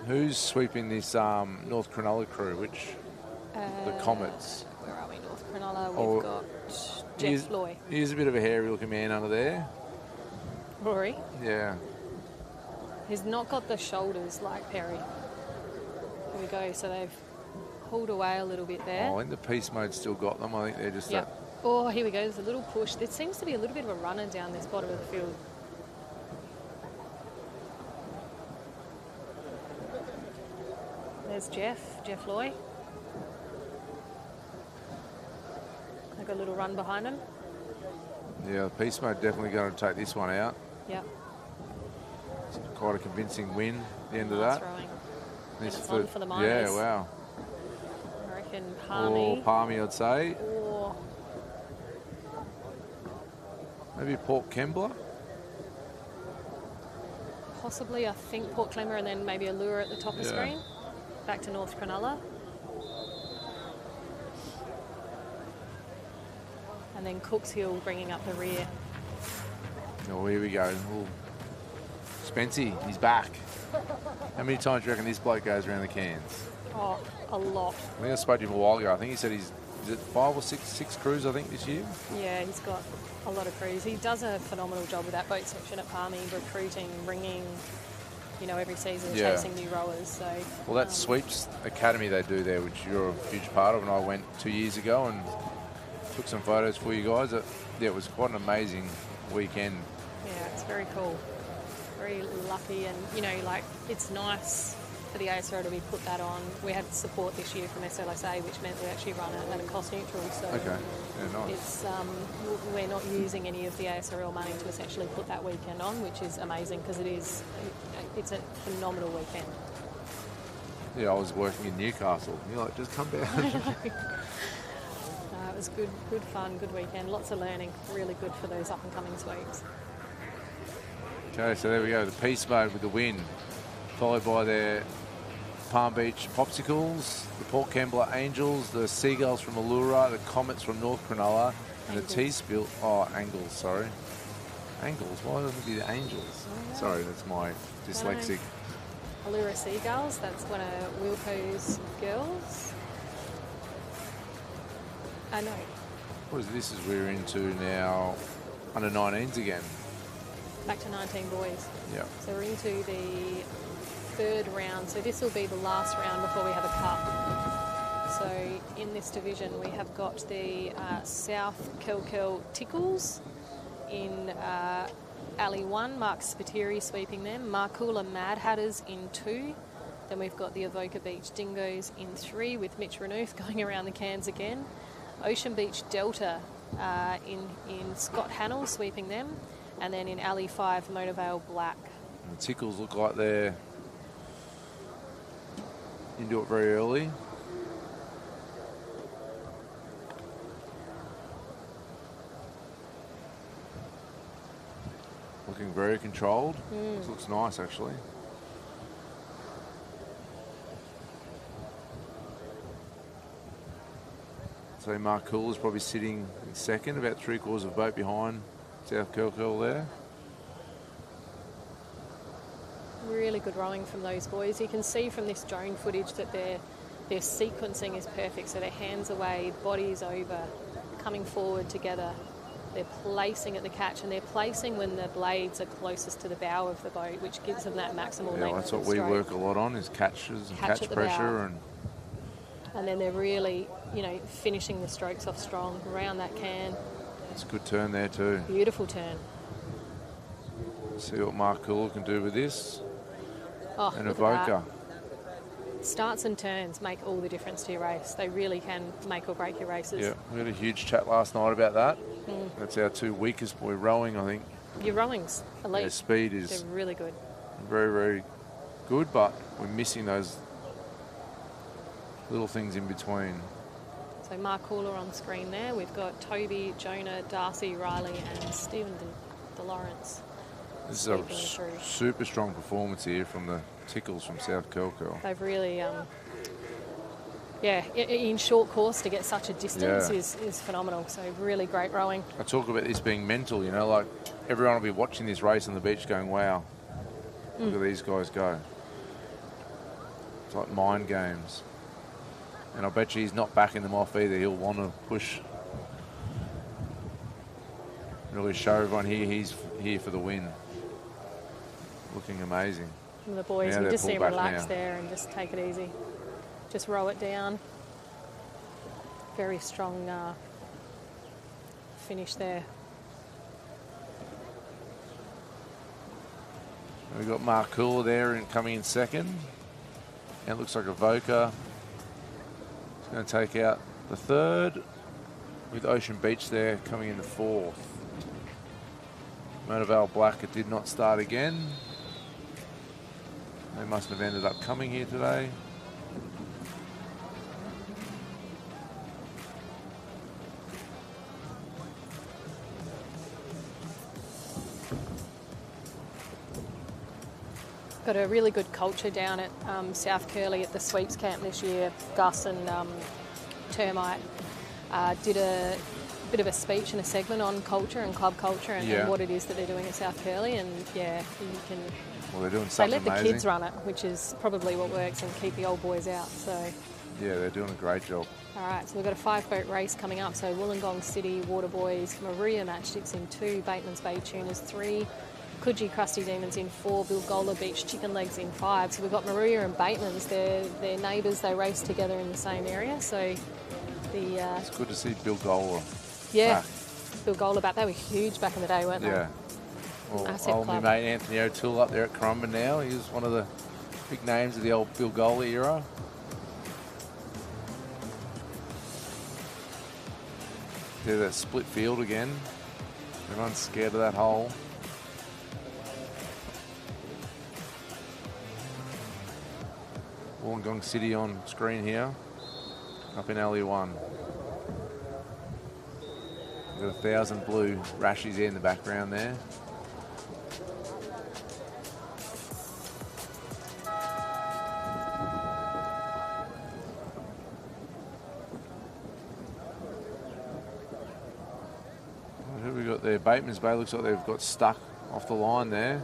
Who's sweeping this North Cronulla crew? Which the Comets? Where are we? North Cronulla. Oh, We've got Jeff Loy. He's a bit of a hairy looking man under there. Rory. Yeah. He's not got the shoulders like Perry. Here we go. So they've pulled away a little bit there. Oh, I think the Peace Mode still got them. I think they're just Yep. Oh, here we go. There's a little push. There seems to be a little bit of a runner down this bottom of the field. There's Jeff Loy. They've got a little run behind him. Yeah, the Peace Mode definitely going to take this one out. Yep. It's quite a convincing win at the end of Nice that. rowing. This It's is on for the Miners. Yeah, wow. I reckon Or Palmy. Palmy, I'd say. Or Maybe Port Kembla. possibly, I think, Port Clemmer, and then maybe a lure at the top of the Yeah. screen. Back to North Cronulla. And then Cooks Hill bringing up the rear. Oh, here we go. Ooh. Spency, he's back. How many times do you reckon this bloke goes around the cans? Oh, a lot. I think I spoke to him a while ago. I think he said is it 5 or 6 crews, I think, this year? Yeah, he's got a lot of crews. He does a phenomenal job with that boat section at Palmy, recruiting, ringing, every season, Yeah. chasing new rowers. So, Well, that Sweeps Academy they do there, which you're a huge part of, and I went 2 years ago and took some photos for you guys. It was quite an amazing weekend. yeah, it's very cool. Very lucky, and it's nice for the ASRL to be put that on. We had support this year from SLSA, which meant we actually run it at a cost neutral. So Okay, yeah, nice. it's we're not using any of the ASRL money to essentially put that weekend on, which is amazing because it's a phenomenal weekend. Yeah, I was working in Newcastle. You're like, just come down. It was good fun, good weekend. Lots of learning. Really good for those up and coming sweeps. Okay, so there we go. The Peace Mode with the win, followed by their Palm Beach Popsicles, the Port Kembla Angels, the Seagulls from Allura, the Comets from North Cronulla, and Angles. the T-Spill. Oh, Angles, sorry. Angles, why doesn't it be the Angels? Oh, Sorry, that's my dyslexic. Allura Seagulls, that's one of Wilco's girls. I know. What is this? Is we're into now under 19s again. Back to 19 boys. Yeah. So we're into the third round. So this will be the last round before we have a cup. So in this division, we have got the South Kelkel Tickles in Alley 1, Mark Spiteri sweeping them. Markula Mad Hatters in 2. Then we've got the Avoca Beach Dingoes in 3 with Mitch Renouf going around the cans again. Ocean Beach Delta in Scott Hannell sweeping them. And then in Alley 5, Motorvale Black. And the Tickles look like they're into it very early. Looking very controlled. This looks nice, actually. So Mark Cool is probably sitting in second, about 3/4 of boat behind South Kelkel there. Really good rowing from those boys. You can see from this drone footage that their sequencing is perfect. So their hands away, bodies over, coming forward together. They're placing at the catch, and they're placing when the blades are closest to the bow of the boat, which gives them that maximal Yeah, length that's what and we stroke. work a lot on, is catches and Catch catch at the pressure. bow. And And then they're really, finishing the strokes off strong around that can. it's a good turn there too. Beautiful turn. See what Mark Cool can do with this. Oh, And look at that. Avoca. Starts and turns make all the difference to your race. They really can make or break your races. Yeah, we had a huge chat last night about that. That's our 2 weakest boy rowing, I think. Your rowing's elite. Their speed is They're really good. very, very good, but we're missing those little things in between. So Mark Cooler on screen there. We've got Toby, Jonah, Darcy, Riley and Stephen DeLawrence. This is a Sweeping through. super strong performance here from the Tickles from South Kelkel. They've really, in short course to get such a distance Yeah. is phenomenal. So really great rowing. I talk about this being mental, like everyone will be watching this race on the beach going, wow, look at these guys go. It's like mind games. And I bet you he's not backing them off either. He'll want to push. Really show everyone here he's here for the win. Looking amazing. From the boys, Yeah, we they're just see pulled them back relax now. there and just take it easy. just row it down. Very strong finish there. We've got Mark Cooler there and coming in second. And it looks like Avoca is going to take out the third, with Ocean Beach there coming in the fourth. Motorvale Black, it did not start again. They must have ended up coming here today. Got a really good culture down at South Curly at the sweeps camp this year. Gus and Termite did a bit of a speech and a segment on culture and club culture and what it is that they're doing at South Curly. And yeah, you can. Well, they're doing something They let amazing. the kids run it, which is probably what works, and keep the old boys out. So. Yeah, they're doing a great job. All right, so we've got a 5-boat race coming up. So Wollongong City, Waterboys, Maria Matchsticks in 2, Bateman's Bay Tuners 3, Coogee Crusty Demons in 4, Bilgola Beach Chicken Legs in 5. So we've got Maria and Bateman's. They're neighbours. They race together in the same area. So It's good to see Bilgola. yeah, back. Bilgola back. They were huge back in the day, weren't they? Yeah. Well, Massive old club. mate Anthony O'Toole up there at Currumbin now. He was one of the big names of the old Bilgola era. They're that split field again. Everyone's scared of that hole. Wollongong City on screen here, up in alley 1. Got 1,000 blue rashies there in the background there. Who have we got there? Bateman's Bay looks like they've got stuck off the line there.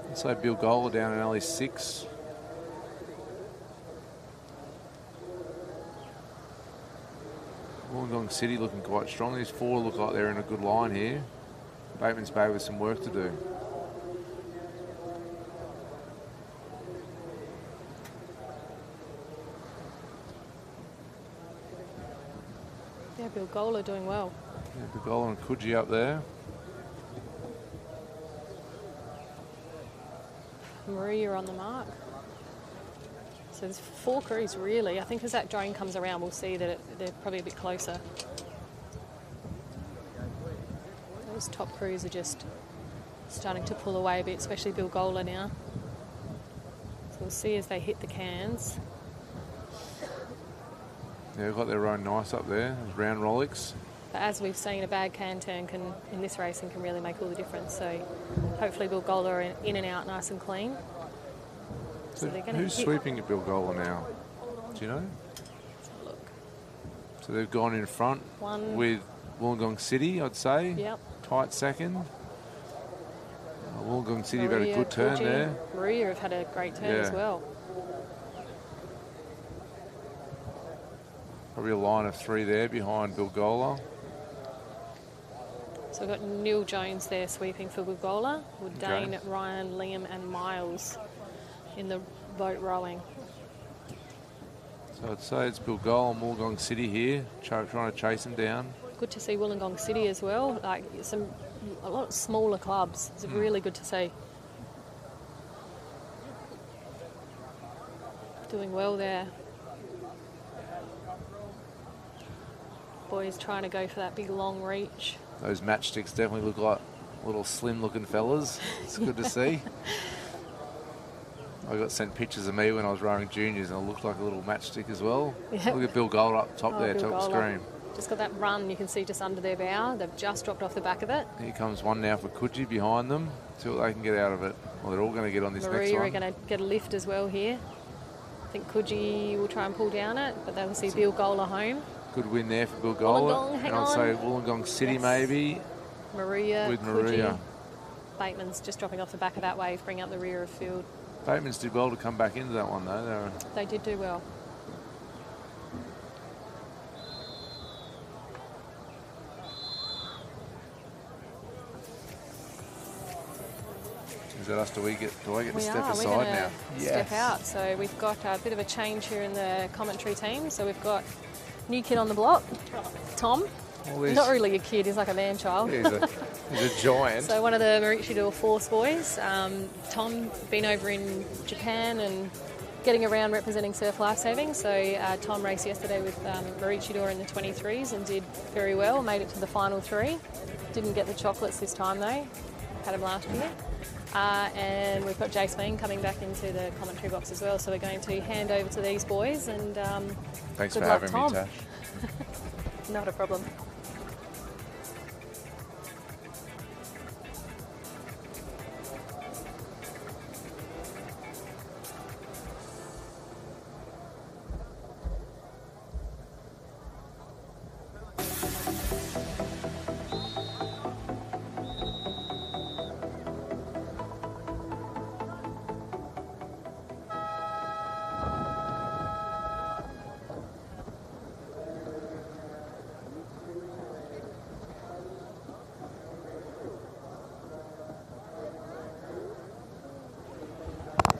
Let's say Bilgola down in alley 6. Wollongong City looking quite strong. These 4 look like they're in a good line here. Bateman's Bay with some work to do. Yeah, Bilgola doing well. Yeah, Bilgola and Coogee up there. Maria on the mark. So there's 4 crews really. I think as that drone comes around, we'll see that they're probably a bit closer. Those top crews are just starting to pull away a bit, especially Bilgola now. So we'll see as they hit the cans. Yeah, they've got their own nice up there. Those round Rolex. But as we've seen, a bad can turn in this racing can really make all the difference. So hopefully Bilgola are in and out nice and clean. So they're going to Who's sweeping at Bilgola now? Do you know? Let's have a look. So they've gone in front One. with Wollongong City, I'd say. Yep. Tight second. Wollongong City have had a Maria, good turn Coogee, there. Maria have had a great turn as Yeah. well. Probably a line of 3 there behind Bilgola. So we've got Neil Jones there sweeping for Bilgola, with Okay. Dane, Ryan, Liam and Miles in the boat rowing. So I'd say it's Bilgola and Wollongong City here, trying to chase them down. Good to see Wollongong City as well. Like a lot of smaller clubs. It's really good to see. Doing well there. Boys trying to go for that big long reach. Those matchsticks definitely look like little slim looking fellas. It's good to see. I got sent pictures of me when I was rowing juniors and I looked like a little matchstick as well. Yep. Look at Bilgola up top there, top of the Bilgola. screen. Just got that run, you can see just under their bow. They've just dropped off the back of it. Here comes one now for Coogee behind them. See what they can get out of it. Well, they're all going to get on this next Maria are one. going to get a lift as well here. I think Coogee will try and pull down it, but they will see Bilgola home. Good win there for Bilgola. Wollongong, hang And I'd on. say Wollongong City Yes. maybe Maria, with Coogee. Maria. Bateman's just dropping off the back of that wave, bring up the rear of field. Bateman's did well to come back into that one though. They did do well. Is that us? Do I get to step We're aside gonna now? step out. So we've got a bit of a change here in the commentary team. So we've got new kid on the block, Tom. Well, Not really a kid, he's like a man-child. He's a giant. So one of the Maroochydore Force boys. Tom, been over in Japan and getting around representing surf lifesaving. So Tom raced yesterday with Maroochydore in the 23s and did very well, made it to the final 3. Didn't get the chocolates this time though, had him last year. And we've got Jace Bean coming back into the commentary box as well. So we're going to hand over to these boys and Thanks good for luck, having Tom. me, Tash. Not a problem.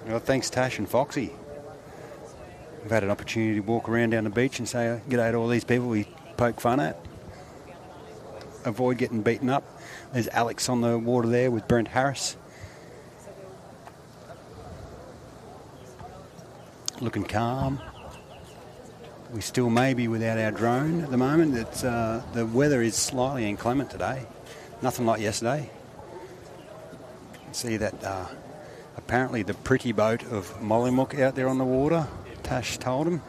Well, thanks, Tash and Foxy. We've had an opportunity to walk around down the beach and say g'day to all these people we poke fun at. Avoid getting beaten up. There's Alex on the water there with Brent Harris. Looking calm. We still may be without our drone at the moment. It's, the weather is slightly inclement today. Nothing like yesterday. See that apparently the pretty boat of Mollymook out there on the water. Tash told him.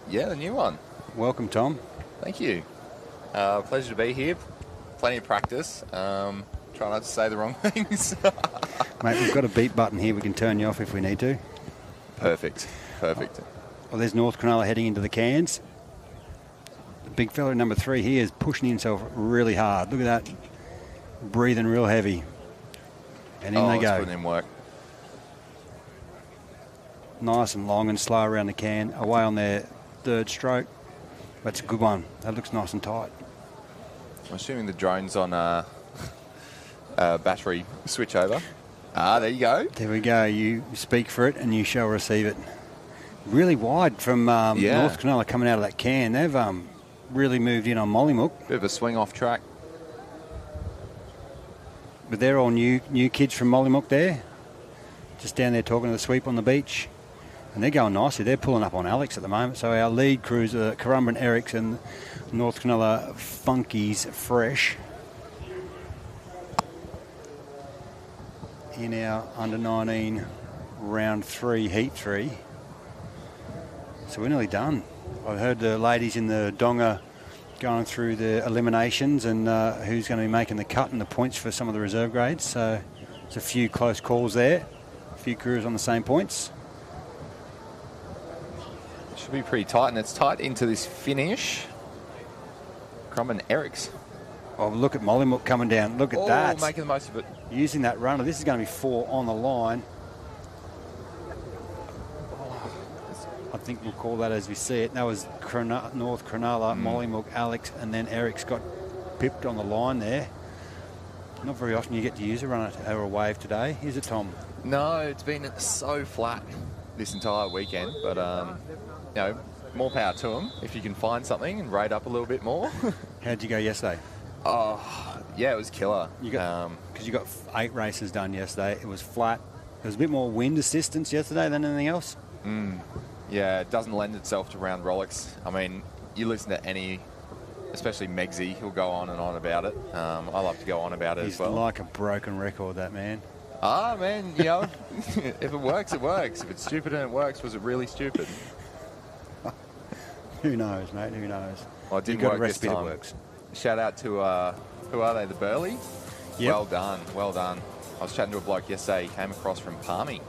Yeah, the new one. Welcome, Tom. Thank you. Pleasure to be here. Plenty of practice. Try not to say the wrong things. Mate, we've got a beep button here. We can turn you off if we need to. Perfect. Perfect. Well, there's North Cronulla heading into the cans. The big fella number 3 here is pushing himself really hard. Look at that. Breathing real heavy. And in they It's go. putting in work. Nice and long and slow around the can. Away on their third stroke. That's a good one. That looks nice and tight. I'm assuming the drone's on battery switch over. There you go. There we go. You speak for it and you shall receive it. Really wide from North Cronulla coming out of that can. They've really moved in on Mollymook. Bit of a swing off track. But they're all new kids from Mollymook there. Just down there talking to the sweep on the beach. And they're going nicely. They're pulling up on Alex at the moment. So our lead crews are Currumbin Erics and North Cronulla Funkies Fresh. In our under-19 round 3, heat 3. So we're nearly done. I've heard the ladies in the Donga going through the eliminations and who's going to be making the cut and the points for some of the reserve grades. So there's a few close calls there. A few crews on the same points. Should be pretty tight, and it's tight into this finish. Crumb and Eric's. Oh, look at Mollymook coming down. Look at that. Making the most of it. Using that runner. This is going to be 4 on the line. I think we'll call that as we see it. That was North Cronulla, Mollymook, Alex, and then Eric's got pipped on the line there. Not very often you get to use a runner or a wave today, is it, Tom? No, it's been so flat this entire weekend, but you know, more power to them if you can find something and rate up a little bit more. How'd you go yesterday? Oh, yeah, it was killer. Because you got 8 races done yesterday. It was flat. There was a bit more wind assistance yesterday than anything else. Yeah, it doesn't lend itself to round Rolex. I mean, you listen to any, especially Megsy, he'll go on and on about it. I love to go on about it He's as well. like a broken record, that man. Man, you know, if it works, it works. If it's stupid and it works, was it really stupid? Who knows, mate? Who knows? Well, it didn't You've got work a recipe this that time. works. Shout out to, who are they, the Burley? Yep. Well done, well done. I was chatting to a bloke yesterday, he came across from Palmy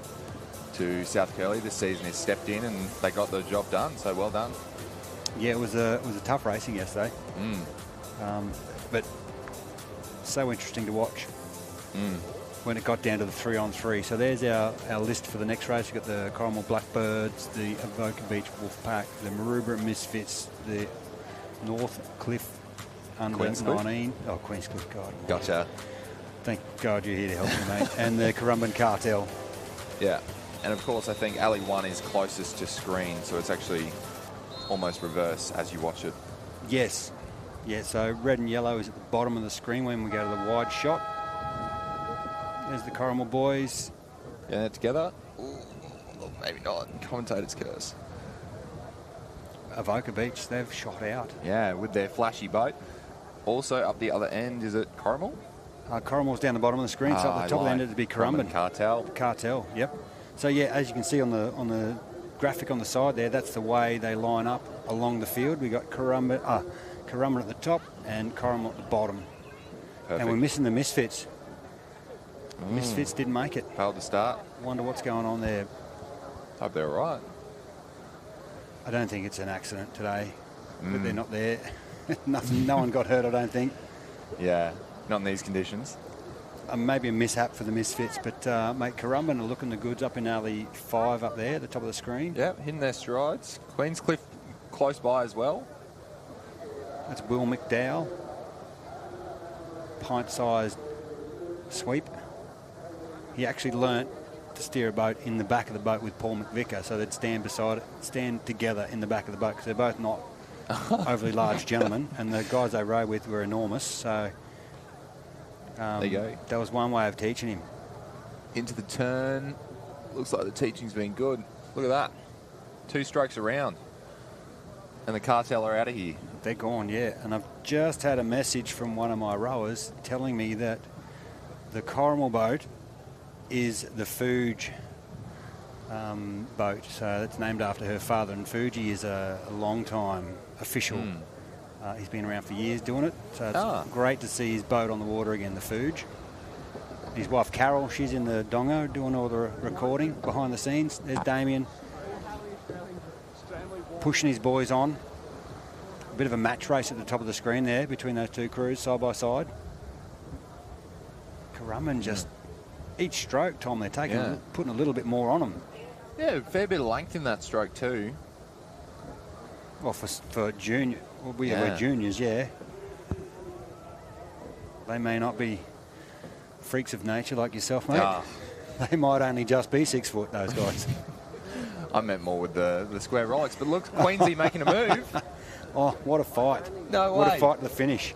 to South Curly this season. He stepped in and they got the job done, so well done. Yeah, it was a tough racing yesterday. But so interesting to watch when it got down to the 3-on-3. So there's our list for the next race. We've got the Coromel Blackbirds, the Avoca Beach Wolfpack, the Maroubra Misfits, the North Cliff under Queenscliff? 19. Oh, Queenscliff, God. Gotcha. Thank God you're here to help me, mate. And the Currumbin Cartel. Yeah. And of course, I think Alley 1 is closest to screen, so it's actually almost reverse as you watch it. Yes. Yeah, so red and yellow is at the bottom of the screen when we go to the wide shot. There's the Corrimal boys. Getting it together. Ooh, maybe not. Commentator's curse. Avoca Beach, they've shot out. Yeah, with their flashy boat. Also up the other end, is it Corrimal? Corrimal's down the bottom of the screen, so at the top of the end it'd be Currumbin. Cartel. Cartel, yep. So yeah, as you can see on the graphic on the side there, that's the way they line up along the field. We got Currumbin at the top and Corrimal at the bottom. Perfect. And we're missing the Misfits. Misfits didn't make it. Failed to start. Wonder what's going on there. Hope they're all right. I don't think it's an accident today, but they're not there. Nothing. No one got hurt, I don't think. Yeah, not in these conditions. Maybe a mishap for the Misfits, but mate, Currumbin are looking the goods up in alley 5 up there at the top of the screen. Yeah, hitting their strides. Queenscliff close by as well. That's Will McDowell. Pint-sized sweep. He actually learnt to steer a boat in the back of the boat with Paul McVicker, so they'd stand together in the back of the boat, because they're both not overly large gentlemen, and the guys they rowed with were enormous. So there you go. That was one way of teaching him. Into the turn. Looks like the teaching's been good. Look at that. 2 strokes around. And the Cartel are out of here. They're gone, yeah. And I've just had a message from one of my rowers telling me that the Corrimal boat is the Fuge boat. So it's named after her father. And Fuji is a long-time official. He's been around for years doing it. So it's great to see his boat on the water again, the Fuge. His wife, Carol, she's in the dongo doing all the recording behind the scenes. There's Damien pushing his boys on. A bit of a match race at the top of the screen there between those two crews side by side. Currumbin just, each stroke, Tom, they're taking, putting a little bit more on them. Yeah, fair bit of length in that stroke too. Well, for junior, we're juniors, yeah. They may not be freaks of nature like yourself, mate. They might only just be 6 foot, those guys. I meant more with the square Rolex, but look, Queensy making a move. Oh, what a fight. No way. What a fight to the finish.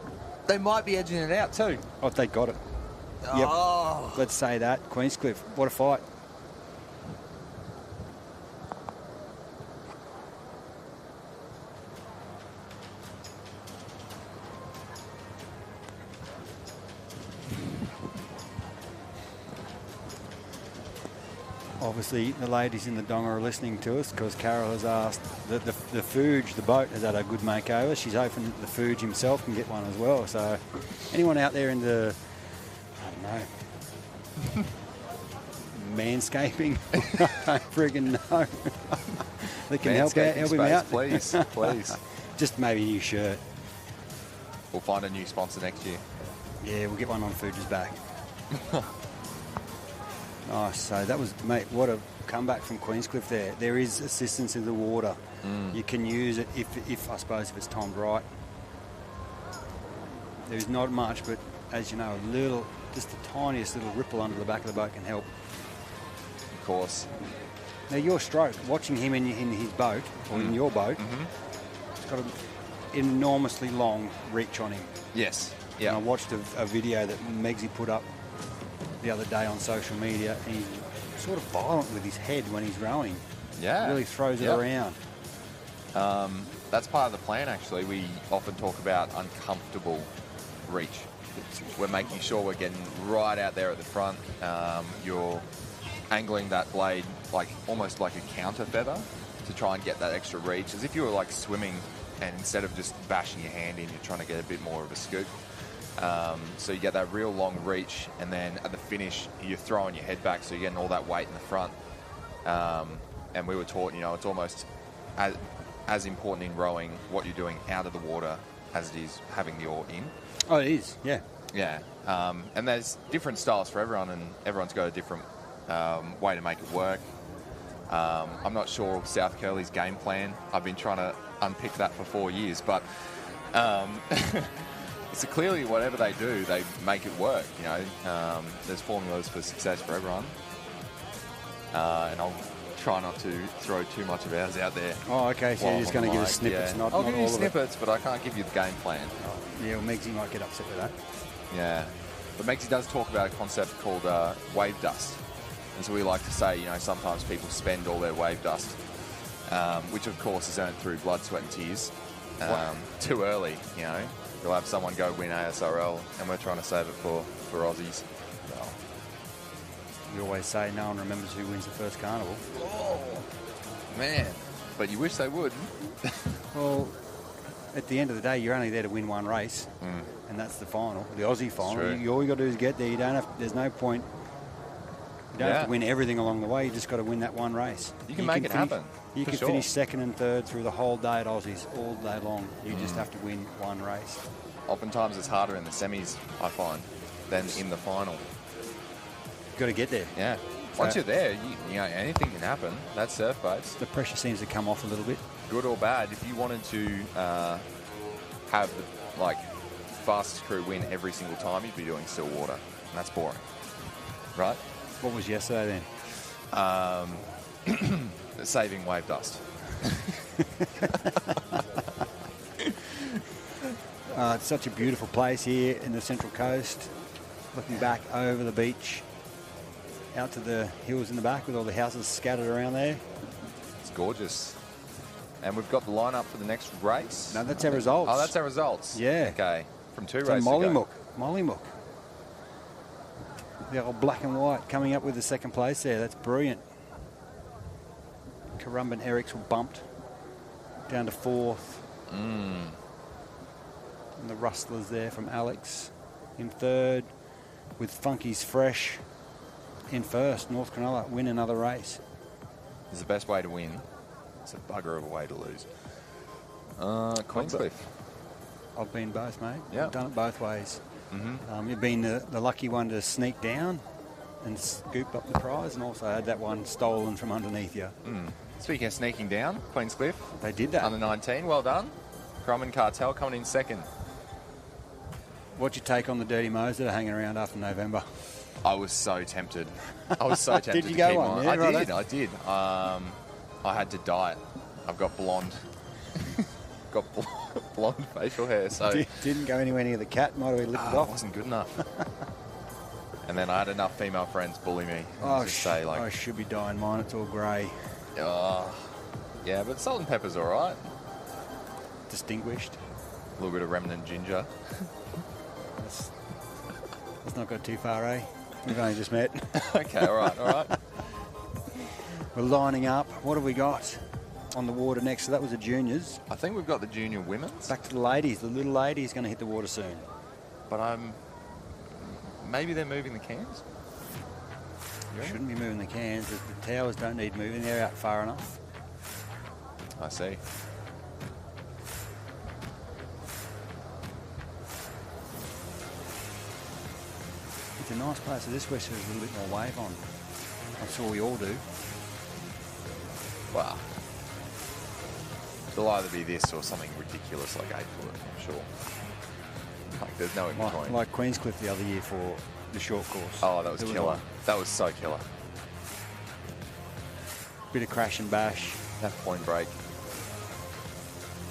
They might be edging it out too. Oh, they got it. Oh. Yep. Let's say that. Queenscliff, what a fight. Obviously, the ladies in the donga are listening to us because Carol has asked that the Fuge, the boat, has had a good makeover. She's hoping that the Fuge himself can get one as well. So, anyone out there in the, I don't know, manscaping? I don't friggin' know. They can help him out. Please, please. Just maybe a new shirt. We'll find a new sponsor next year. Yeah, we'll get one on Fuge's back. Nice. So that was, mate, what a comeback from Queenscliff there. There is assistance in the water. You can use it if I suppose, if it's timed right. There's not much, but as you know, a little, just the tiniest little ripple under the back of the boat can help. Of course. Now, your stroke, watching him in his boat, or in your boat, it's got an enormously long reach on him. Yes. Yeah. And I watched a video that Megsy put up the other day on social media, and he's sort of violent with his head when he's rowing. Yeah. Really throws it around. That's part of the plan, actually. We often talk about uncomfortable reach. We're making sure we're getting right out there at the front. You're angling that blade like almost like a counter feather to try and get that extra reach, as if you were like swimming, and instead of just bashing your hand in, you're trying to get a bit more of a scoop. So you get that real long reach, and then at the finish, you're throwing your head back, so you're getting all that weight in the front. And we were taught, you know, it's almost as important in rowing what you're doing out of the water as it is having the oar in. Oh, it is, yeah. Yeah. And there's different styles for everyone, and everyone's got a different way to make it work. I'm not sure South Curly's game plan. I've been trying to unpick that for 4 years, but So clearly, whatever they do, they make it work. You know, there's formulas for success for everyone. And I'll try not to throw too much of ours out there. Oh, okay. So you're just going to give us snippets, Yeah. not I'll not give you all of it. snippets, but I can't give you the game plan. Yeah, well, Megsy might get upset with that. Yeah. But Megsy does talk about a concept called wave dust. And so we like to say, you know, sometimes people spend all their wave dust, which of course is earned through blood, sweat and tears, too early, you know. You'll have someone go win ASRL and we're trying to save it for Aussies. Well, we always say no one remembers who wins the first carnival. Oh, man. But you wish they would. Well, at the end of the day, you're only there to win one race, and that's the final, the Aussie final. All you got to do is get there. You don't have. There's no point. You don't have to win everything along the way. You just got to win that one race. You can make it happen. You can finish second and third through the whole day at Aussies, all day long. You just have to win one race. Oftentimes it's harder in the semis, I find, than in the final. You've got to get there. Yeah. Once you're there, you know, anything can happen. That's surf boats. The pressure seems to come off a little bit. Good or bad, if you wanted to have the fastest crew win every single time, you'd be doing still water, and that's boring, right? What was yesterday then? Saving wave dust. It's such a beautiful place here in the Central Coast. Looking back over the beach, out to the hills in the back with all the houses scattered around there. It's gorgeous. And we've got the lineup for the next race. No, that's our results. Oh, that's our results. Yeah. Okay. From two So races Mollymook. The old black and white coming up with the second place there. That's brilliant. Carumba and Eric's were bumped down to fourth. And the Rustlers there from Alex in third, with Funky's Fresh in first. North Cronulla win another race. It's the best way to win. It's a bugger of a way to lose. Queenscliff. I've been both, mate. Yeah. I've done it both ways. You've been the lucky one to sneak down and scoop up the prize, and also had that one stolen from underneath you. Speaking of sneaking down, Queenscliff. They did that. Under 19, well done. Grumman Cartel coming in second. What'd you take on the Dirty Mo's that are hanging around after November? I was so tempted. Did you go keep one? on. Yeah, I did. I had to dye it. I've got blonde. Blonde facial hair, so Didn't go anywhere near the cat. Might have been lifted off. It wasn't good enough. And then I had enough female friends bully me. I Just should be dyeing mine. It's all grey. Yeah, but salt and pepper's all right. Distinguished. A little bit of remnant ginger. Let's not go too far, eh? We've only just met. Okay, all right. We're lining up. What have we got on the water next? So that was the juniors. I think we've got the junior women's. Back to the ladies. The little lady is going to hit the water soon. But maybe they're moving the cans? Shouldn't be moving the cans. The towers don't need moving. They're out far enough. I see. It's a nice place. So this west has a little bit more wave on. I'm sure we all do. Wow. It'll either be this or something ridiculous like 8 foot, I'm sure. Like, there's no in between. Like Queenscliff the other year for the short course. Oh, that was killer. That was so killer. Bit of crash and bash. That point break.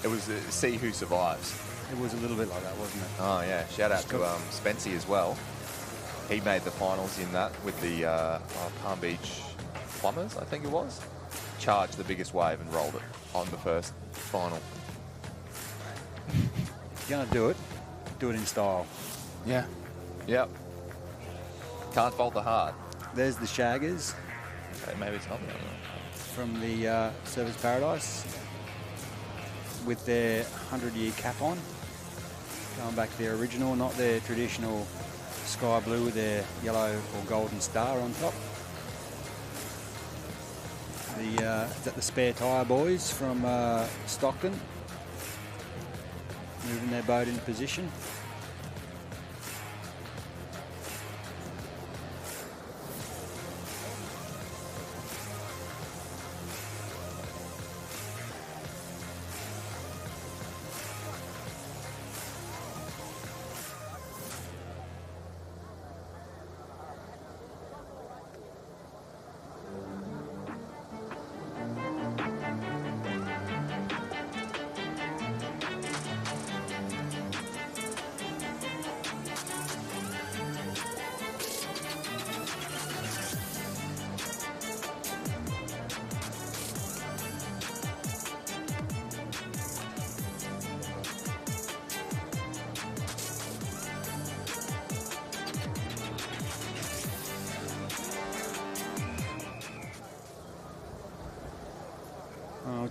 It was see who survives. It was a little bit like that, wasn't it? Oh, yeah. Shout out to Spency as well. He made the finals in that with the Palm Beach Plumbers, I think it was. Charged the biggest wave and rolled it on the first final. If you're going to do it in style. Yeah. Yep. Can't fault the heart. There's the Shaggers. Okay, maybe it's not the other one. From the Service Paradise with their 100-year cap on. Going back to their original, not their traditional sky blue with their yellow or golden star on top. Is that the Spare Tyre boys from Stockton? Moving their boat into position.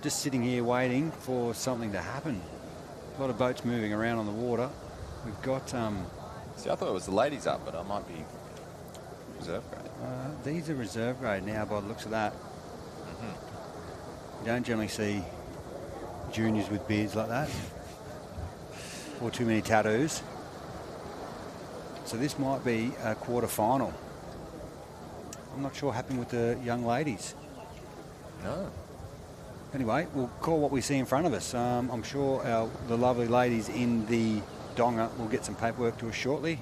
Just sitting here waiting for something to happen. A lot of boats moving around on the water. We've got... See, I thought it was the ladies up, but I might be reserve grade. These are reserve grade now by the looks of that. You don't generally see juniors with beards like that. Or too many tattoos. So this might be a quarter-final. I'm not sure what happened with the young ladies. No. Anyway, we'll call what we see in front of us. I'm sure the lovely ladies in the Donga will get some paperwork to us shortly.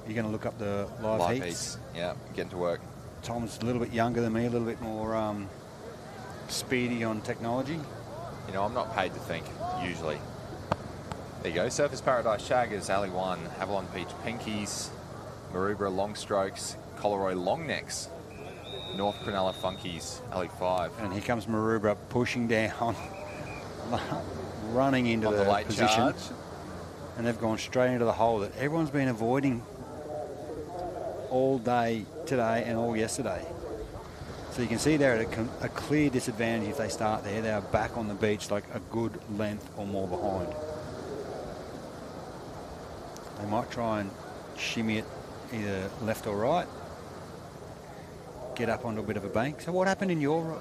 You're going to look up the live heats. Yeah, getting to work. Tom's a little bit younger than me, a little bit more speedy on technology. You know, I'm not paid to think, usually. There you go. Surfers Paradise Shaggers, Alley 1, Avalon Beach Pinkies, Maroubra Long Strokes, Collaroy Long Necks, North Cronulla Funkies, Alley 5. And here comes Maroubra pushing down, running into the late position. charge. And they've gone straight into the hole that everyone's been avoiding all day today and all yesterday. So you can see they're at a clear disadvantage if they start there. They are back on the beach like a good length or more behind. They might try and shimmy it either left or right. Get up onto a bit of a bank. So what happened in your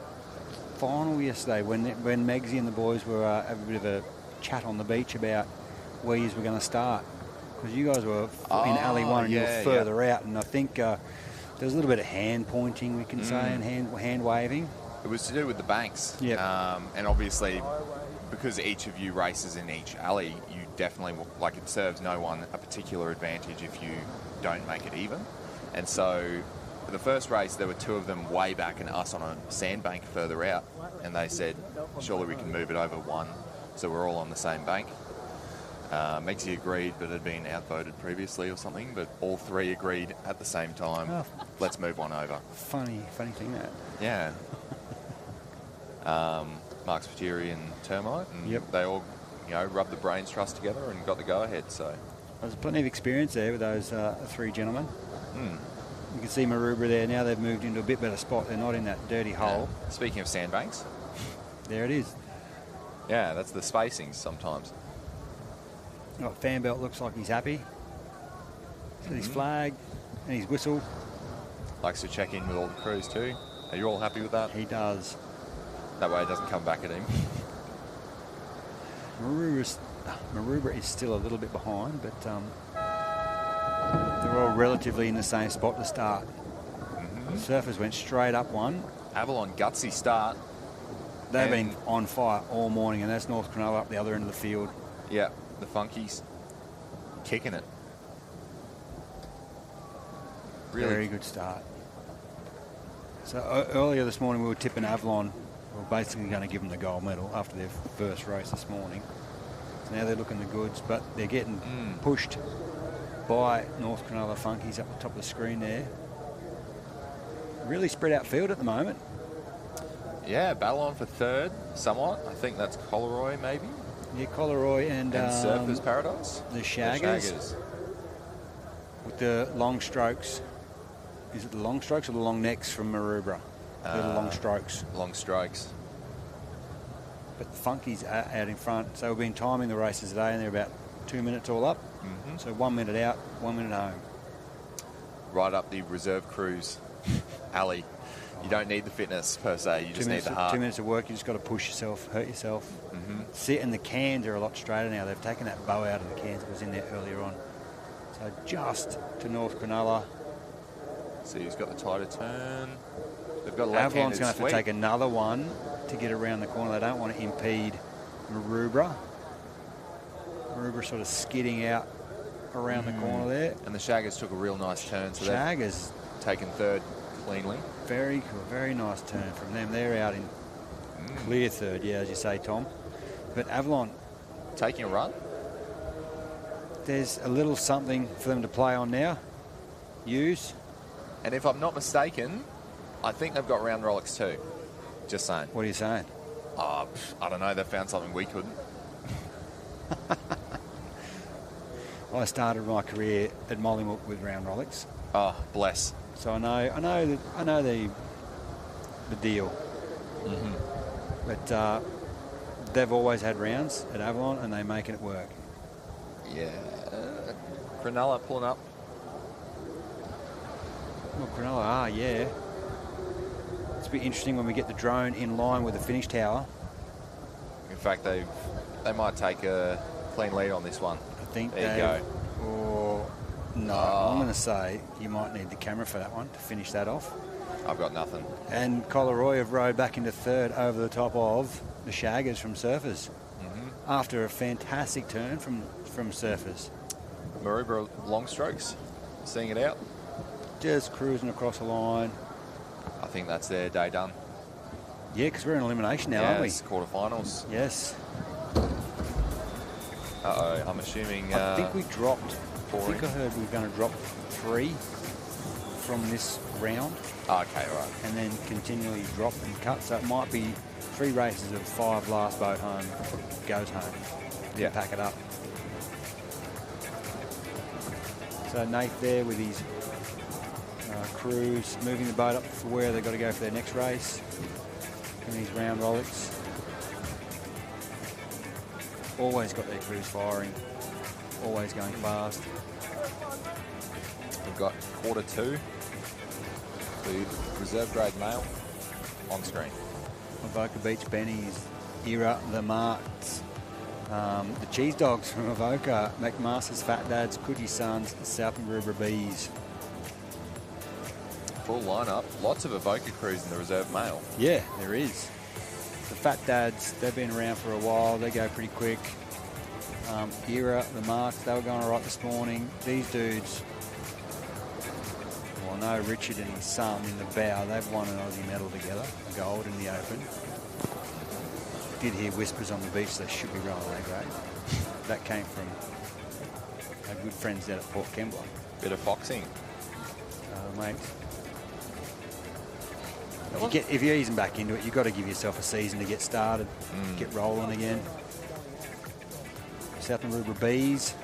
final yesterday when Megsy and the boys were having a bit of a chat on the beach about where you were going to start? Because you guys were in Alley 1 and you were further out, and I think there was a little bit of hand pointing, we can say, and hand waving. It was to do with the banks. Yep. And obviously, because each of you races in each alley, you definitely, like, it serves no one a particular advantage if you don't make it even. And so for the first race, there were two of them way back and us on a sandbank further out. And they said, surely we can move it over one. So we're all on the same bank. Megsy agreed, but had been outvoted previously or something. But all three agreed at the same time. Oh. Let's move one over. Funny thing that. Yeah. Mark Spiteri and Termite, and they all, rubbed the brains trust together and got the go-ahead. So there's plenty of experience there with those three gentlemen. You can see Maroubra there now. They've moved into a bit better spot. They're not in that dirty hole. Speaking of sandbanks, there it is. Yeah, that's the spacings sometimes. Fanbelt looks like he's happy. He's got his flag and his whistle. Likes to check in with all the crews too. Are you all happy with that? He does. That way it doesn't come back at him. Maroubra is still a little bit behind, but they're all relatively in the same spot to start. The Surfers went straight up one. Avalon, gutsy start. They've been on fire all morning, and that's North Cronulla up the other end of the field. Yeah, the Funkies kicking it. Really very good start. So earlier this morning we were tipping Avalon. We were basically going to give them the gold medal after their first race this morning. So now they're looking the goods, but they're getting pushed by North Cronulla Funkies up the top of the screen there. Really spread out field at the moment. Yeah, battle on for third, somewhat. I think that's Collaroy, maybe. Yeah, Collaroy and Surfers Paradise. The Shaggers. With the long strokes. Is it the long strokes or the long necks from Maroubra? The long strokes. Long strokes. But the Funkies are out in front. So we've been timing the races today, and they're about 2 minutes all up. So 1 minute out, 1 minute home. Right up the reserve cruise alley. You don't need the fitness per se. You just need the heart. 2 minutes of work. You just got to push yourself, hurt yourself. See, and the cans are a lot straighter now. They've taken that bow out of the cans that was in there earlier on. So just to North Cronulla. See who's got the tighter turn. They've got Avalon's going to have to take another one to get around the corner. They don't want to impede Maroubra. Maroubra sort of skidding out around the corner there. And the Shaggers took a real nice turn. So Shaggers taken third cleanly. Very cool. Very nice turn from them. They're out in clear third, yeah, as you say, Tom. But Avalon taking a run. There's a little something for them to play on now. Use. And if I'm not mistaken, I think they've got round Rolex too. Just saying. What are you saying? I don't know. They found something we couldn't. I started my career at Mollymook with round Rolex. Oh, bless. So I know the deal. But they've always had rounds at Avalon, and they're making it work. Yeah. Cronulla pulling up. Well, Cronulla, yeah. It's a bit interesting when we get the drone in line with the finish tower. In fact, they might take a clean lead on this one. I think there you go. Or no, I'm going to say you might need the camera for that one to finish that off. I've got nothing. And Collaroy have rode back into third over the top of the Shaggers from Surfers after a fantastic turn from Surfers. Maroubra long strokes, seeing it out. Just cruising across the line. I think that's their day done. Yeah, because we're in elimination now, aren't we? It's quarterfinals. Yes. Uh-oh, I'm assuming... I think we dropped... Four I think in. I heard we were going to drop 3 from this round. Okay, right. And then continually drop and cut. So it might be 3 races of 5 last boat home goes home. Yeah. Pack it up. So Nate there with his crews moving the boat up for where they've got to go for their next race. And these round rollicks. Always got their crews firing. Always going fast. We've got quarter 2. The reserve grade male on screen. Avoca Beach Bennies, Era the Marts, the Cheese Dogs from Avoca, McMaster's Fat Dads, Coogee Sons, South Maroubra Bees. Full lineup. Lots of Avoca crews in the reserve male. Yeah, there is. The Fat Dads, they've been around for a while. They go pretty quick. Era, the Marks, they were going all right this morning. These dudes, well, I know Richard and his son in the bow, they've won an Aussie medal together, a gold in the Open. Did hear whispers on the beach they should be rolling A grade. That came from our good friends down at Port Kembla. Bit of foxing. Mate. If you're easing back into it, you've got to give yourself a season to get started, get rolling again. South Maroubra Bees.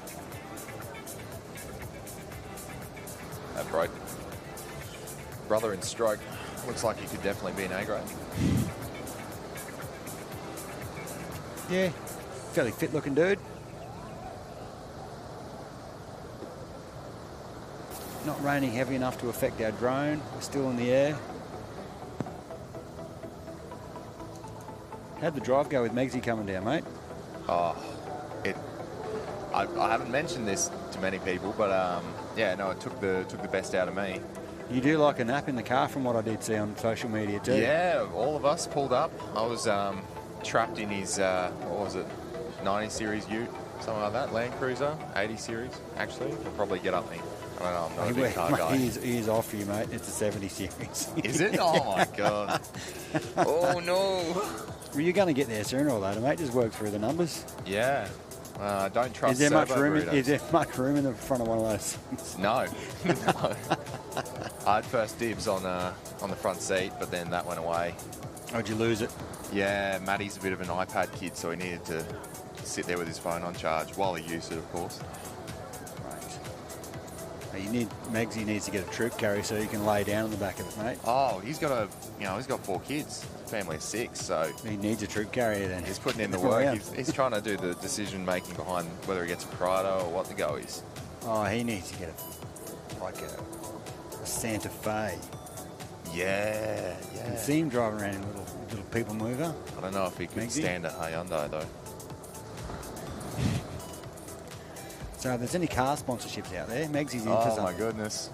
That broke. Brother in stroke. Looks like he could definitely be an A grade. Yeah, fairly fit looking dude. Not raining heavy enough to affect our drone. We're still in the air. How'd the drive go with Megsy coming down, mate? Oh, I haven't mentioned this to many people, but yeah, no, it took the best out of me. You do like a nap in the car from what I did see on social media too. Yeah, all of us pulled up. I was trapped in his, what was it, 90 series ute, something like that, Land Cruiser, 80 series, actually. We'll probably get up me. I don't know, I'm not a big car guy. He is off for you, mate. It's a 70 series. Is it? Oh, my God. Oh, no. Well, you're going to get there sooner or later, mate. Just work through the numbers. Yeah. Don't trust Is there much servo room? burritos. Is there much room in the front of one of those things? No. No. I had first dibs on the front seat, but then that went away. How'd you lose it? Yeah, Matty's a bit of an iPad kid, so he needed to sit there with his phone on charge while he used it, of course. Right. Megsy needs to get a troop carry so he can lay down on the back of it, mate. Oh, he's got he's got 4 kids, family of 6, so he needs a troop carrier then. He's putting in the work. He's trying to do the decision making behind whether he gets a Prado or what the go is. Oh, he needs to get a Santa Fe. Yeah, You yeah. can see him driving around in a little people mover. I don't know if he could Megsy? stand a Hyundai though. So if there's any car sponsorships out there, Megsy's into Oh something. my goodness.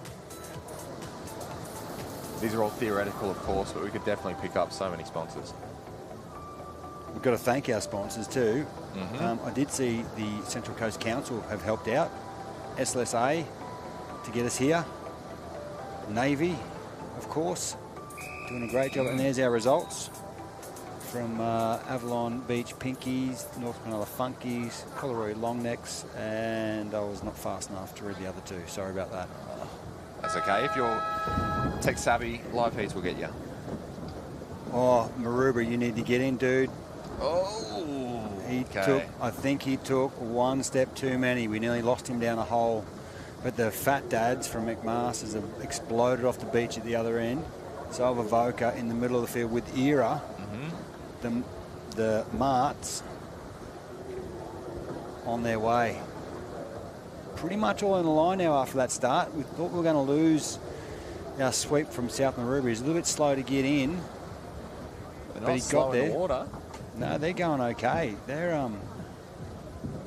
These are all theoretical, of course, but we could definitely pick up so many sponsors. We've got to thank our sponsors too. Mm-hmm. I did see the Central Coast Council have helped out. SLSA to get us here. Navy, of course, doing a great job. And there's our results from Avalon Beach Pinkies, North Cronulla Funkies, Collaroy Longnecks, and I was not fast enough to read the other 2. Sorry about that. That's okay. If you're tech savvy, live feeds will get you. Oh, Maroubra, you need to get in, dude. Oh, I think he took one step too many. We nearly lost him down a hole. But the Fat Dads from McMaster's have exploded off the beach at the other end. So have Avoca in the middle of the field with Era. the Marts on their way. Pretty much all in the line now after that start. We thought we were going to lose our sweep from South Maroubra. He's a little bit slow to get in. But he got there. In the water. No, they're going okay. They're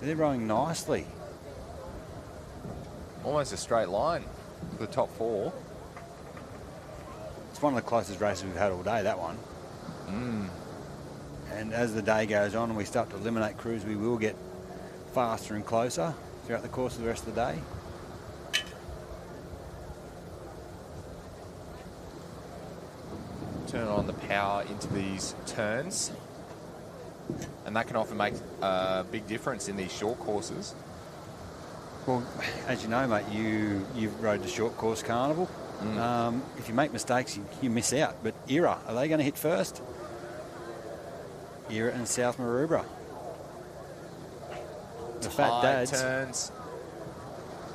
rowing nicely. Almost a straight line for the top 4. It's one of the closest races we've had all day, that one. And as the day goes on and we start to eliminate crews, we will get faster and closer throughout the course of the rest of the day. Turn on the power into these turns, and that can often make a big difference in these short courses. Well, as you know, mate, you've rode the short course carnival. If you make mistakes, you miss out. But Era, are they going to hit first? Era and South Maroubra. The Fat Dads. Turns.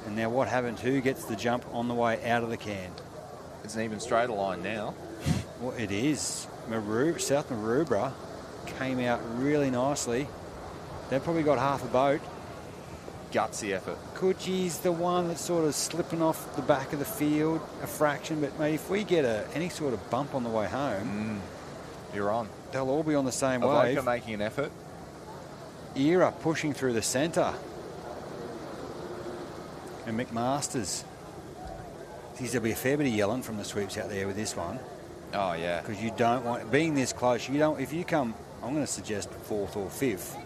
And now what happens? Who gets the jump on the way out of the can? It's an even straighter line now. Well, it is. South Maroubra came out really nicely. They've probably got half a boat. Gutsy effort. Coogie's the one that's sort of slipping off the back of the field a fraction, but mate, if we get any sort of bump on the way home, you're on. They'll all be on the same Avoca wave. making an effort. Era pushing through the centre. And McMasters. There'll be a fair bit of yelling from the sweeps out there with this one. Oh, yeah. Because you don't want, being this close, you don't, if you come, I'm going to suggest 4th or 5th.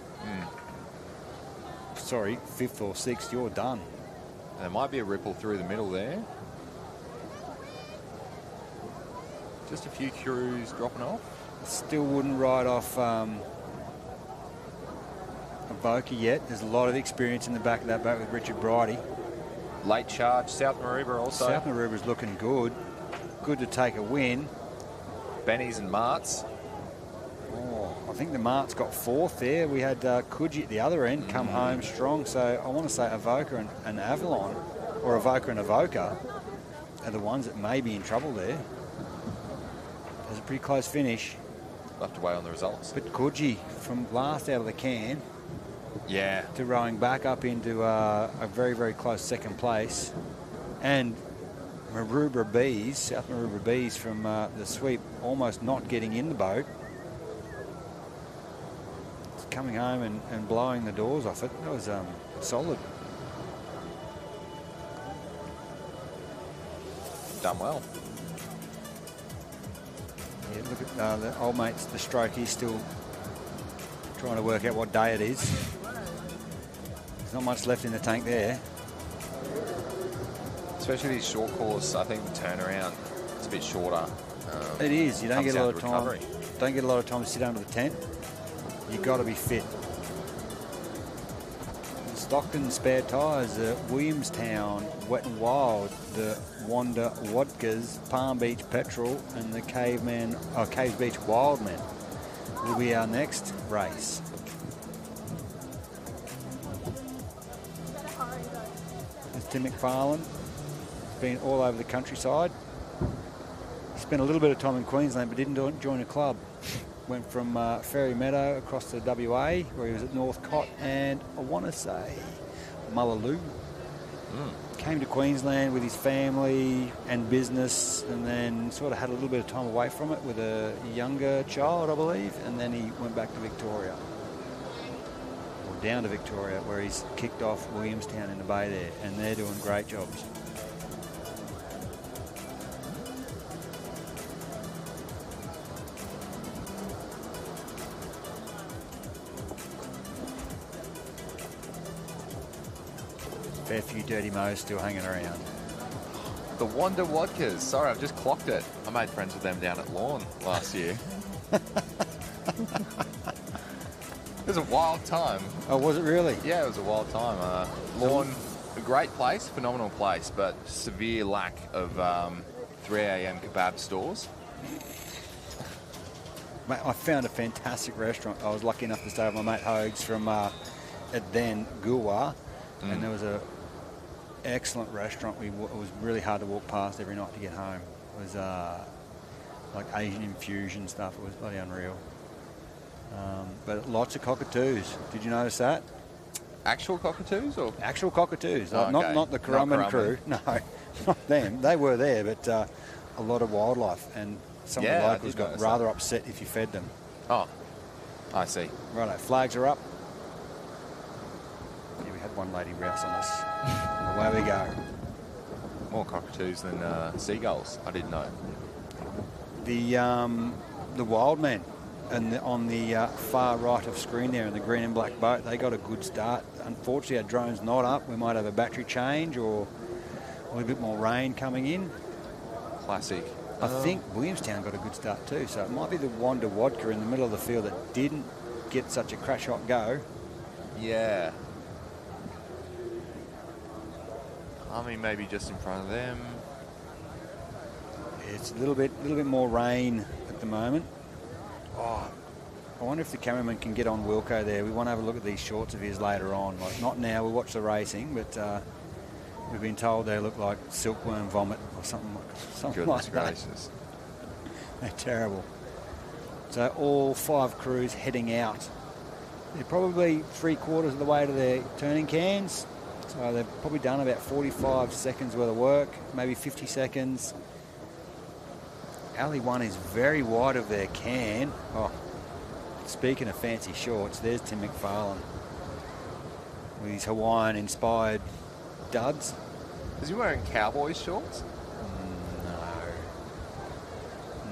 Sorry, 5th or 6th, you're done. And there might be a ripple through the middle there. Just a few crews dropping off. Still wouldn't ride off Avoca yet. There's a lot of experience in the back of that boat with Richard Bridie. Late charge, South Maroubra also. South Maroubra's looking good. Good to take a win. Benny's and Marts. Oh, I think the Marts got 4th there. We had Coogee at the other end come home strong. So I want to say Avoca and Avalon, or Avoca and Avoca, are the ones that may be in trouble there. There's a pretty close finish. We'll have to wait on the results. But Coogee from last out of the can. Yeah. To rowing back up into a very, very close second place. And Maroubra Bees, South Maroubra Bees from the sweep, almost not getting in the boat. It's coming home and blowing the doors off it. That was solid. Done well. Yeah, look at the old mate's the stroke. He's still trying to work out what day it is. There's not much left in the tank there. Especially these short course, I think the turnaround is a bit shorter. It is. You don't get a lot of time. Recovery. Don't get a lot of time to sit under the tent. You've got to be fit. Stockton spare tyres, Williamstown Wet and Wild, the Wanda Wadkas, Palm Beach Petrol, and the Caves Beach Wildmen will be our next race. There's Tim McFarlane. Been all over the countryside. He spent a little bit of time in Queensland but didn't join a club. Went from Fairy Meadow across to WA where he was at Northcott and I want to say Mullaloo. Came to Queensland with his family and business and then sort of had a little bit of time away from it with a younger child, I believe, and then he went back to Victoria. Or down to Victoria where he's kicked off Williamstown in the bay there and they're doing great jobs. Fair few dirty mows still hanging around. The Wonder Wadkas. Sorry, I've just clocked it. I made friends with them down at Lawn last year. It was a wild time. Oh, was it really? Yeah, it was a wild time. Lawn, a great place, phenomenal place, but severe lack of 3 a.m. kebab stores. Mate, I found a fantastic restaurant. I was lucky enough to stay with my mate Hogs from at then Gulwa, and there was a excellent restaurant. It was really hard to walk past every night to get home. It was like Asian infusion stuff. It was bloody unreal. But lots of cockatoos. Did you notice that? Actual cockatoos or? Actual cockatoos. Oh, okay. Not the Currumbin crew. No, not them. They were there, but a lot of wildlife. And some of the locals got rather upset if you fed them. Oh, I see. Righto, flags are up. Yeah, we had one lady rouse on us. Away we go. More cockatoos than seagulls. I didn't know. The wild men. And on the far right of screen there in the green and black boat, they got a good start. Unfortunately, our drone's not up. We might have a battery change or a little bit more rain coming in. Classic. I think Williamstown got a good start too, so it might be the Wanda Wadka in the middle of the field that didn't get such a crash hot go. Yeah. I mean, maybe just in front of them. It's a little bit more rain at the moment. Oh, I wonder if the cameraman can get on Wilco there. We want to have a look at these shorts of his later on. Like, not now, we'll watch the racing, but we've been told they look like silkworm vomit or something like that. Gracious. They're terrible. So all 5 crews heading out. They're probably 3/4 of the way to their turning cans. So they've probably done about 45 seconds worth of work, maybe 50 seconds. Alley 1 is very wide of their can. Oh, speaking of fancy shorts, there's Tim McFarlane with his Hawaiian-inspired duds. Is he wearing Cowboys shorts?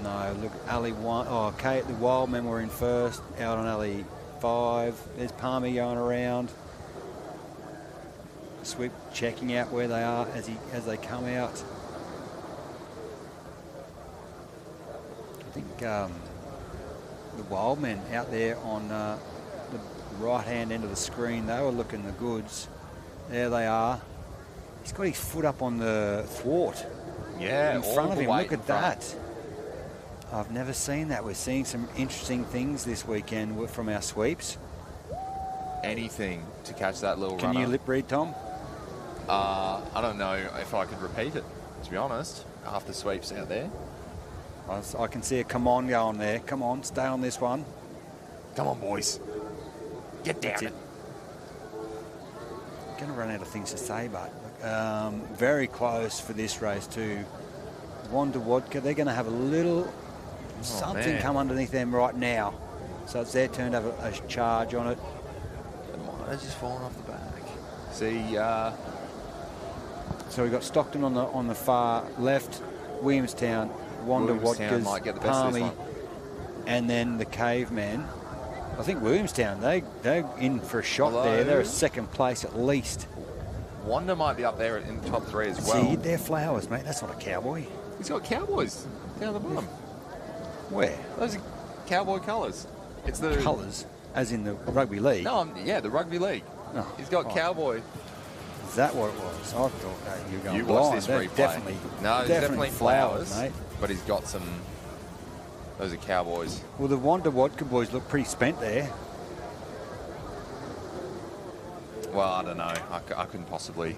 No, look, Alley 1. Oh, okay, the Wildmen were in first, out on Alley 5. There's Palmy going around. Sweep checking out where they are as they come out. I think the Wildmen out there on the right-hand end of the screen, they were looking the goods. There they are. He's got his foot up on the thwart. Yeah, in front of him. Look at that. I've never seen that. We're seeing some interesting things this weekend from our sweeps. Anything to catch that little runner. Can you lip read, Tom? I don't know if I could repeat it, to be honest, after sweeps out there. I can see a come on going there. Come on, stay on this one. Come on, boys. Get down it. Going to run out of things to say, but very close for this race too. Wanda Wadka, they're going to have a little something come underneath them right now. So it's their turn to have a charge on it. They're just falling off the back. See, so we've got Stockton on the far left, Williamstown, Wanda Wadka's, might get the best of this one. And then the Cavemen. I think Williamstown, they're in for a shot there. They're a second place at least. Wanda might be up there in the top 3 as well. See, they're flowers, mate. That's not a cowboy. He's got Cowboys down the bottom. Where? Those are Cowboy colours. It's the colours, as in the rugby league. No, yeah, the rugby league. Oh, he's got Cowboy. Is that what it was? I thought you were going you blind. Watch this replay. Definitely flowers, mate. But he's got some. Those are Cowboys. Well, the Wanda Wadka boys look pretty spent there. Well, I don't know. I couldn't possibly.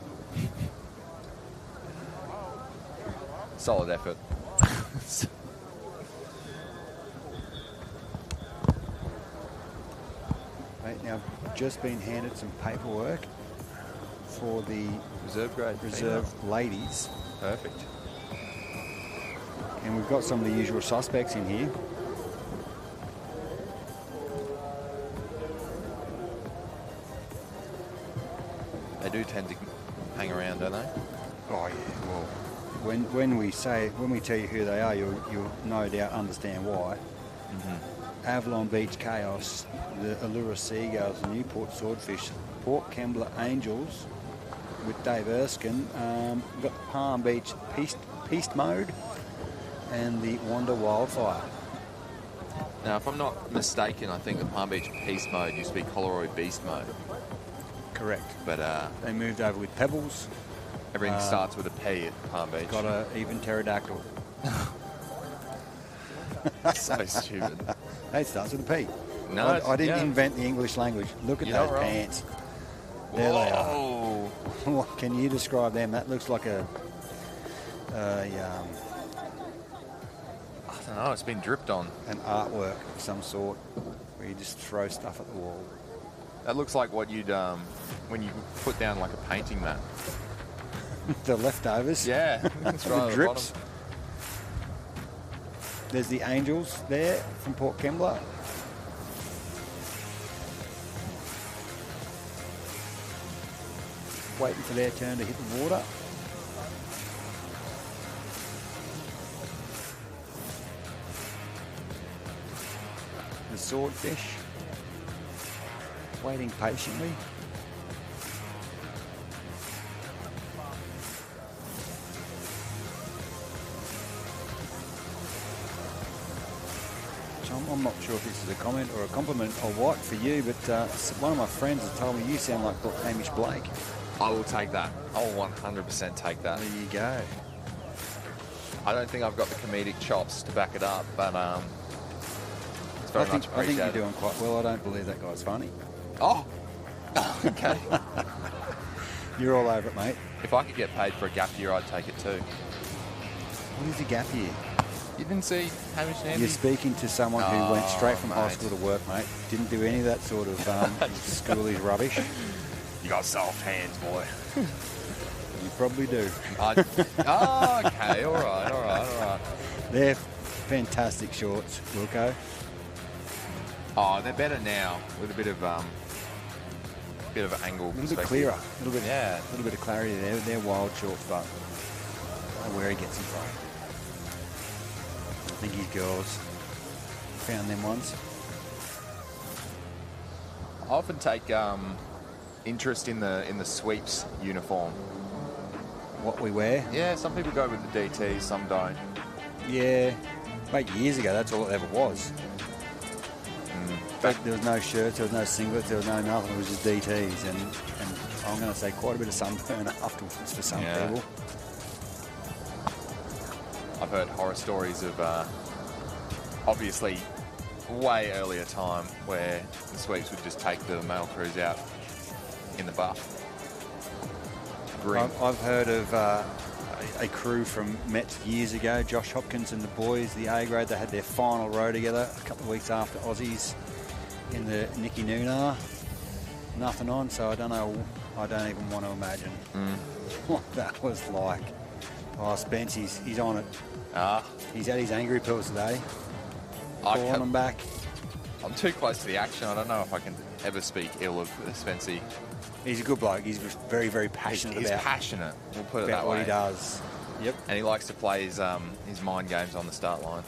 Solid effort. Right, now, I've just been handed some paperwork for the reserve ladies. Perfect. And we've got some of the usual suspects in here. They do tend to hang around, don't they? Oh yeah. Well, when we tell you who they are, you'll no doubt understand why. Mm-hmm. Avalon Beach Chaos, the Allura Seagulls, the Newport Swordfish, Port Kembla Angels with Dave Erskine. We've got the Palm Beach Peace Mode and the Wanda Wildfire. Now, if I'm not mistaken, I think the Palm Beach Peace Mode used to be Coleroy Beast Mode. Correct. But they moved over with Pebbles. Everything starts with a P at Palm Beach. Got a even pterodactyl. So stupid. It starts with a P. No, I didn't invent the English language. Look at those pants. There they are. What can you describe them? That looks like a I don't know. It's been dripped on. An artwork of some sort. where you just throw stuff at the wall. That looks like what you'd when you put down like a painting mat. The leftovers. Yeah, that's right. The drips. There's the Angels there from Port Kembla. Waiting for their turn to hit the water. The Swordfish waiting patiently. I'm not sure if this is a comment or a compliment or what for you, but one of my friends has told me you sound like Hamish Blake. I will take that. I will 100% take that. There you go. I don't think I've got the comedic chops to back it up, but it's very much I think appreciated. you're doing quite well. I don't believe that guy's funny. Oh, okay. You're all over it, mate. If I could get paid for a gap year, I'd take it too. What is a gap year? You didn't see Hamish and Andy? You're speaking to someone who went straight from high mate. school to work, mate. Didn't do any of that sort of schoolies rubbish. You got soft hands, boy. You probably do. Okay, all right. They're fantastic shorts, Wilco. Oh, they're better now with a bit of angle. A little bit clearer, a little bit of clarity there. They're wild shorts, but I don't know where he gets them from. I think his girls found them ones. I often take interest in the sweeps uniform. What we wear? Yeah, some people go with the DTs, some don't. Yeah, mate, years ago, that's all it ever was. There was no shirts, there was no singlets, there was no nothing. It was just DTs, and I'm going to say quite a bit of sunburn afterwards for some people. I've heard horror stories of obviously way earlier time where the sweeps would just take the male crews out in the buff. I've heard of a crew from Mets years ago, Josh Hopkins and the boys, the A grade. They had their final row together a couple of weeks after Aussies in the Nicky Noonar. Nothing on, so I don't know. I don't even want to imagine what that was like. Oh, Spence, he's on it. He's had his angry pills today. Calling them back. I'm too close to the action. I don't know if I can ever speak ill of Spency. He's a good bloke. He's very, very passionate He's passionate. We'll put it that way. What he does. Yep. And he likes to play his mind games on the start line.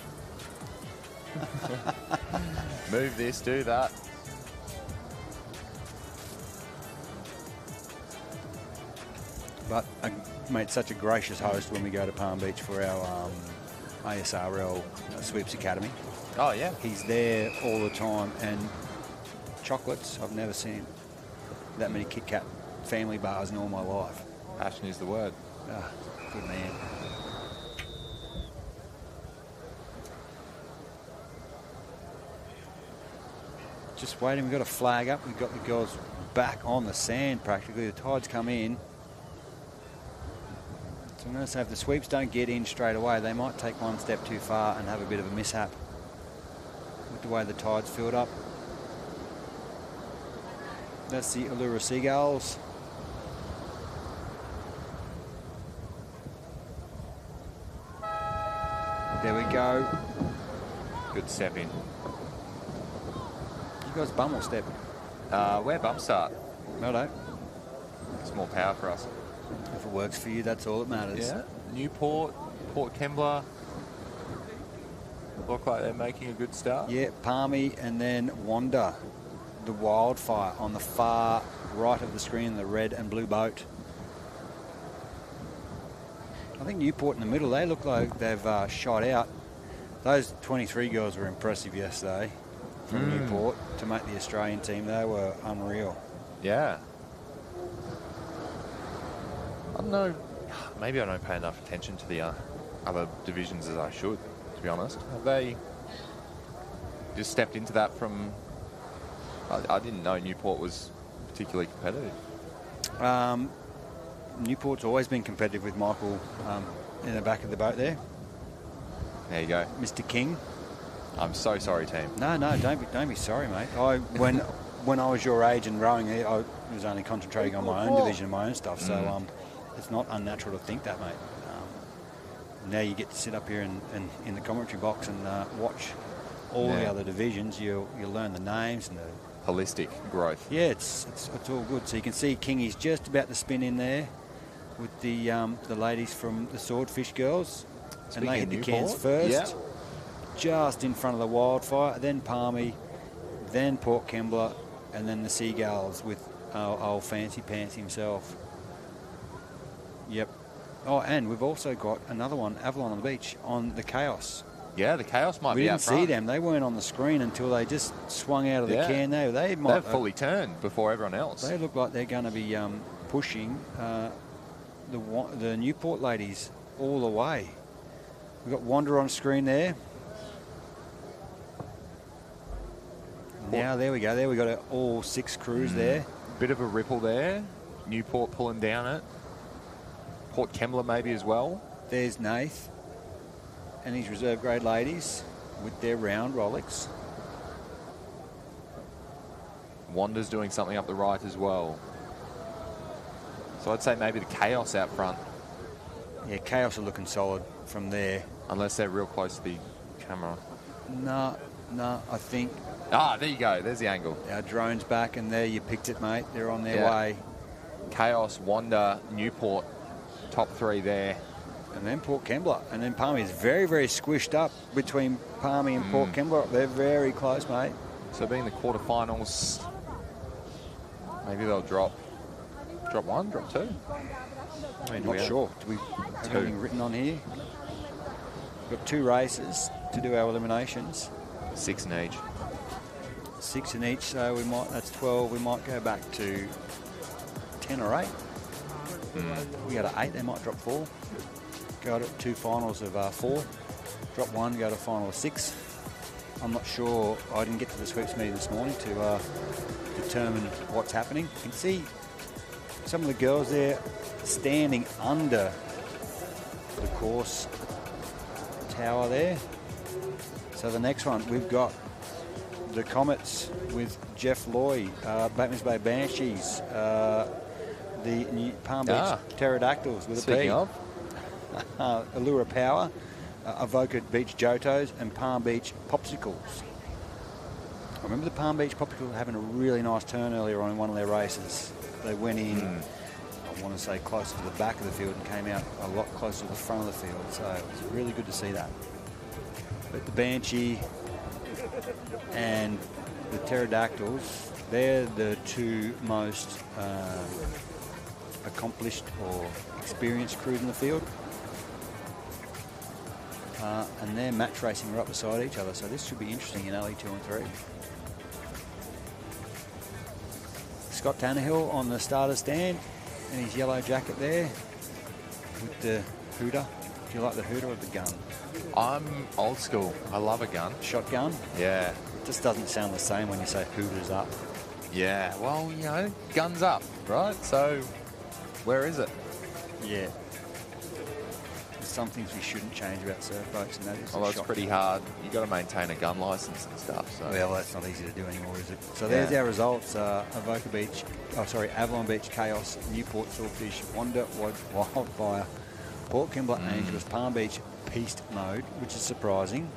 Move this, do that. But, mate, such a gracious host when we go to Palm Beach for our ASRL Sweeps Academy. Oh, yeah. He's there all the time. And chocolates, I've never seen that many Kit Kat family bars in all my life. Passion is the word. Good man. Just waiting. We've got a flag up. We've got the girls back on the sand practically. The tide's come in. So I'm going to say if the sweeps don't get in straight away, they might take one step too far and have a bit of a mishap with the way the tide's filled up. That's the Allura Seagulls. There we go. Good step in. You guys bum or step? Where bump start? No. It's more power for us. If it works for you, that's all that matters. Yeah. Newport, Port Kembla. Look like they're making a good start. Yeah, Palmy and then Wanda. The Wildfire on the far right of the screen, the red and blue boat. I think Newport in the middle, they look like they've shot out. Those 23 girls were impressive yesterday from Newport to make the Australian team. They were unreal. Yeah. I don't know. Maybe I don't pay enough attention to the other divisions as I should, to be honest. Have they just stepped into that from... I didn't know Newport was particularly competitive. Newport's always been competitive with Michael in the back of the boat there. There you go. Mr. King. I'm so sorry, team. No, don't be sorry, mate. When I was your age and rowing, I was only concentrating on my own division, my own stuff. So it's not unnatural to think that, mate. Now you get to sit up here in the commentary box and watch all the other divisions. You'll learn the names and the Holistic growth. Yeah, it's all good. So you can see Kingy's just about to spin in there with the ladies from the Swordfish Girls. Speaking and they hit the Newport, cans first. yeah. Just in front of the Wildfire, then Palmy, then Port Kembla, and then the Seagulls with our old Fancy Pants himself. Yep. Oh, and we've also got another one, Avalon on the Beach, on the Chaos. Yeah, the Chaos might We be didn't out front. see them. They weren't on the screen until they just swung out of the can. They've fully turned before everyone else. They look like they're going to be pushing the Newport ladies all the way. We've got Wander on screen there. Now, there we go. There we got all 6 crews there. Bit of a ripple there. Newport pulling down it. Port Kembla maybe as well. There's Nath and his reserve grade ladies with their round Rolex. Wander's doing something up the right as well. So I'd say maybe the Chaos out front. Yeah, Chaos are looking solid from there. Unless they're real close to the camera. No, I think... Ah, there you go. There's the angle. Our drone's back, and there you picked it, mate. They're on their way. Chaos, Wander, Newport, top 3 there. And then Port Kembla. And then Palmy is very, very squished up between Palmy and Port Kembla. They're very close, mate. So being the quarterfinals, maybe they'll drop 1, drop 2. I'm not sure. Do we have anything written on here? We've got 2 races to do our eliminations. 6 in each. 6 in each, so that's 12. We might go back to 10 or 8. We go to 8, they might drop 4. Go to 2 finals of 4. Drop 1, go to a final of 6. I'm not sure. I didn't get to the sweeps meeting this morning to determine what's happening. You can see some of the girls there standing under the course tower there. So the next one, we've got the Comets with Jeff Loy, Batemans Bay Banshees, the New Palm Beach Pterodactyls with Speaking a P. of. Allura Power, Avoca Beach Jotos, and Palm Beach Popsicles. I remember the Palm Beach Popsicles having a really nice turn earlier on in one of their races. They went in, I want to say, closer to the back of the field and came out a lot closer to the front of the field. So it was really good to see that. But the Banshee and the Pterodactyls, they're the 2 most accomplished or experienced crews in the field. And they're match racing right beside each other, so this should be interesting in alley 2 and 3. Scott Tannehill on the starter stand in his yellow jacket there with the hooter. Do you like the hooter or the gun? I'm old school. I love a gun. Shotgun? Yeah. It just doesn't sound the same when you say hooters up. Yeah, well, you know, guns up, right? So, where is it? Yeah. There's some things we shouldn't change about surf boats, and that is Well, it's pretty hard. You've got to maintain a gun license and stuff. So. Well, that's not easy to do anymore, is it? So there's our results. Avalon Beach Chaos, Newport Swordfish, Wander Wildfire, Port Kembla Angeles, Palm Beach Piste Mode, which is surprising,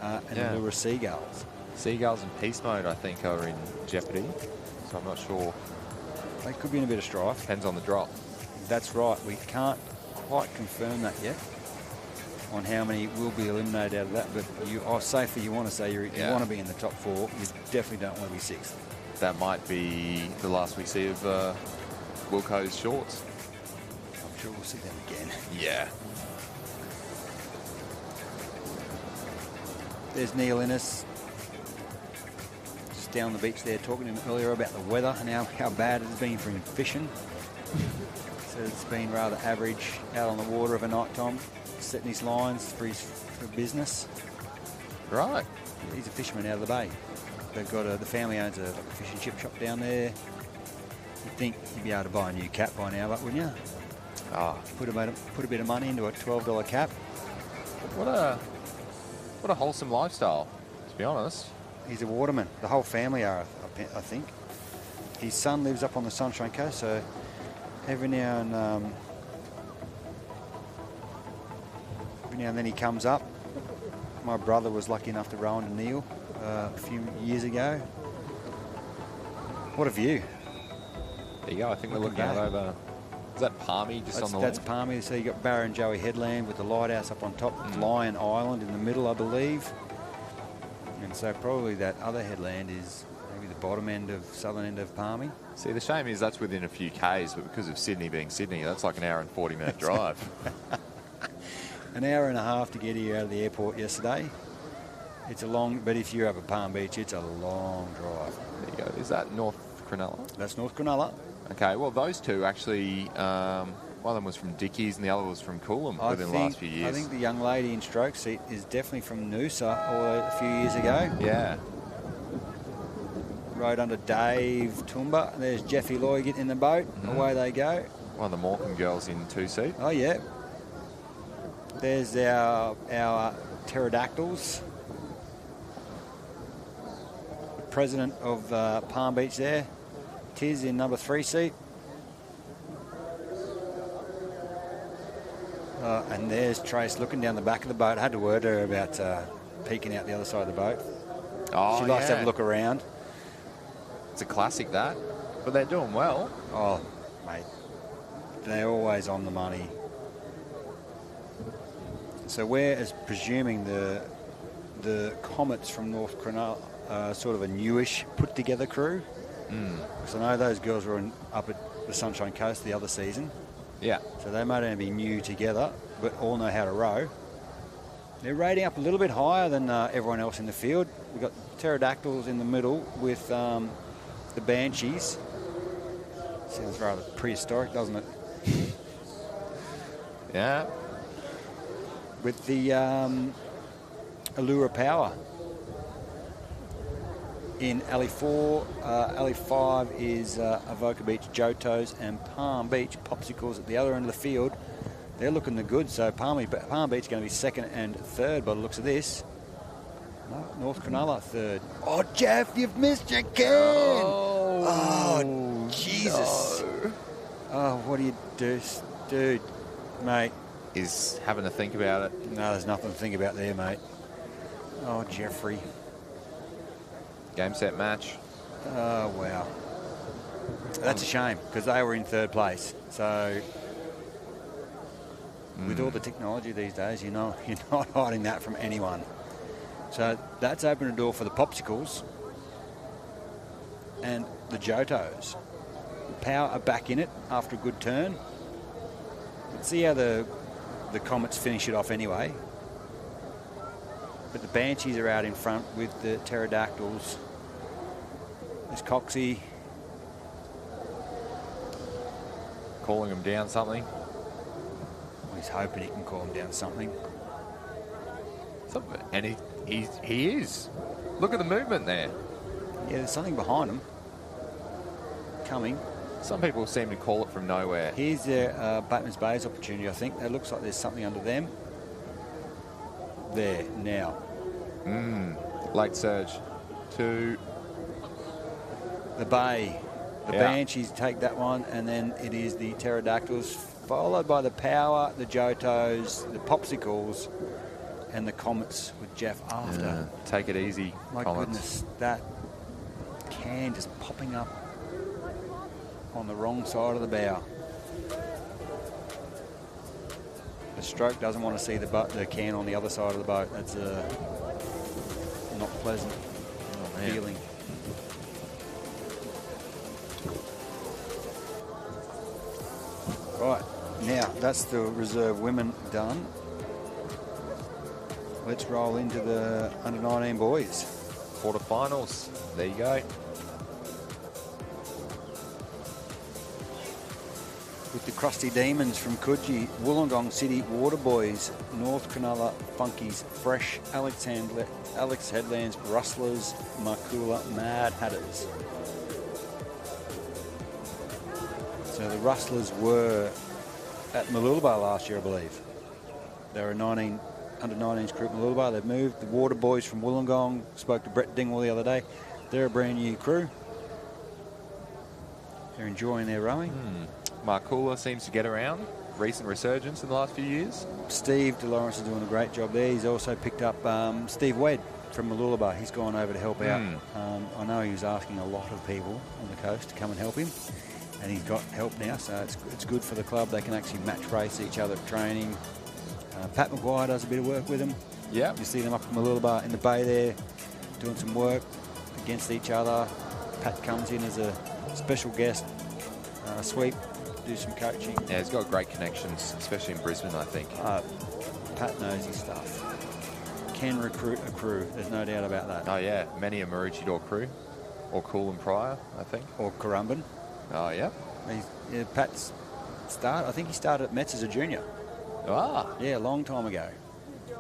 and the Lure Seagulls. Seagulls and Peace Mode, I think, are in jeopardy. So I'm not sure. They could be in a bit of strife. Depends on the drop. That's right. We can't quite confirm that yet on how many will be eliminated out of that. But I'll say for you want to say you want to be in the top 4. You definitely don't want to be 6th. That might be the last we see of Wilco's shorts. I'm sure we'll see them again. Yeah. There's Neil Innes just down the beach there talking to him earlier about the weather and how bad it's been for him fishing. So it's been rather average out on the water of a night time, setting his lines for business. Right. He's a fisherman out of the bay. They've got the family owns a fish and chip shop down there. You'd think you'd be able to buy a new cap by now, but wouldn't you? Put a bit of money into a $12 cap. What a wholesome lifestyle. be honest. He's a waterman. The whole family are, I think. His son lives up on the Sunshine Coast, so every now and then he comes up. My brother was lucky enough to row into Neil a few years ago. What a view. There you go. I think we're looking out over... Is that Palmy just on the That's wall? Palmy. So you got Barrenjoey Headland with the lighthouse up on top. Lion Island in the middle, I believe. And so probably that other headland is maybe the bottom end of, southern end of Palmy. See, the shame is that's within a few Ks, but because of Sydney being Sydney, that's like an hour and 40-minute drive. An hour and a half to get here out of the airport yesterday. It's a long, but if you're up at Palm Beach, it's a long drive. There you go. Is that North Cronulla? That's North Cronulla. Okay, well, those two actually, one of them was from Dickies and the other was from Coolum within the last few years. I think the young lady in stroke seat is definitely from Noosa or a few years ago. Yeah. Rode under Dave Toomba. There's Jeffy Loy getting in the boat. Away they go. One of the Morecambe girls in 2-seat. Oh, yeah. There's our pterodactyls. The president of Palm Beach there. Tiz in number 3 seat. And there's Trace looking down the back of the boat. I had to word her about peeking out the other side of the boat. Oh, She likes to have a look around. It's a classic, that. But they're doing well. Oh, mate. They're always on the money. So we're presuming the Comets from North Cronulla are sort of a newish put-together crew. Because I know those girls were up at the Sunshine Coast the other season. Yeah. So they might only be new together, but all know how to row. They're rating up a little bit higher than everyone else in the field. We've got pterodactyls in the middle with the Banshees. Sounds rather prehistoric, doesn't it? Yeah. With the Allura Power. In Alley 4, Alley 5 is Avoca Beach Jotos and Palm Beach Popsicles at the other end of the field. They're looking the good, so Palm Beach is going to be second and third by the looks of this. No, North Cronulla third. Oh, Jeff, you've missed your can! Oh, Jesus. No. Oh, what do you do? Dude, mate. Is having to think about it. No, there's nothing to think about there, mate. Oh, Jeffrey. Game, set, match. Oh, wow. That's a shame because they were in third place. So with all the technology these days, you're not hiding that from anyone. So that's opened a door for the Popsicles and the Jotos. Power are back in it after a good turn. Let's see how the Comets finish it off anyway. But the Banshees are out in front with the Pterodactyls. There's Coxie. Calling him down something. He's hoping he can call him down something. And he is. Look at the movement there. Yeah, there's something behind him. Coming. Some people seem to call it from nowhere. Here's their Bateman's Bay's opportunity, I think. It looks like there's something under them. There, now. Late surge. To the Bay. The Banshees take that one, and then it is the Pterodactyls, followed by the Power, the Jotos, the Popsicles, and the Comets with Jeff after. Yeah, take it easy, My Comets. goodness, that can just popping up on the wrong side of the bow. The stroke doesn't want to see the can on the other side of the boat. That's not pleasant feeling. Right, now that's the reserve women done. Let's roll into the under-19 boys. Quarterfinals. There you go. With the Crusty Demons from Coogee, Wollongong City Waterboys, North Cronulla Funkies, Fresh, Alex Headlands, Rustlers, Markula Mad Hatters. So the Rustlers were at Mooloolaba last year, I believe. They were a 19 under-19s crew at Mooloolaba. They've moved. The Water Boys from Wollongong, spoke to Brett Dingwall the other day. They're a brand new crew. They're enjoying their rowing. Markula seems to get around. Recent resurgence in the last few years. Steve DeLawrence is doing a great job there. He's also picked up Steve Wedd from Mooloolaba. He's gone over to help out. I know he was asking a lot of people on the coast to come and help him, and he's got help now, so it's good for the club. They can actually match race each other at training. Pat McGuire does a bit of work with them. Yeah. You see them up in Mooloolaba in the bay there doing some work against each other. Pat comes in as a special guest, sweep, do some coaching. Yeah, he's got great connections, especially in Brisbane, I think. Pat knows his stuff. Can recruit a crew, there's no doubt about that. Oh, yeah. Many a Maroochydore crew. Or Coolum Pryor, I think. Or Currumbin. Oh, yeah. Pat's I think he started at Mets as a junior. Ah. Yeah, a long time ago. There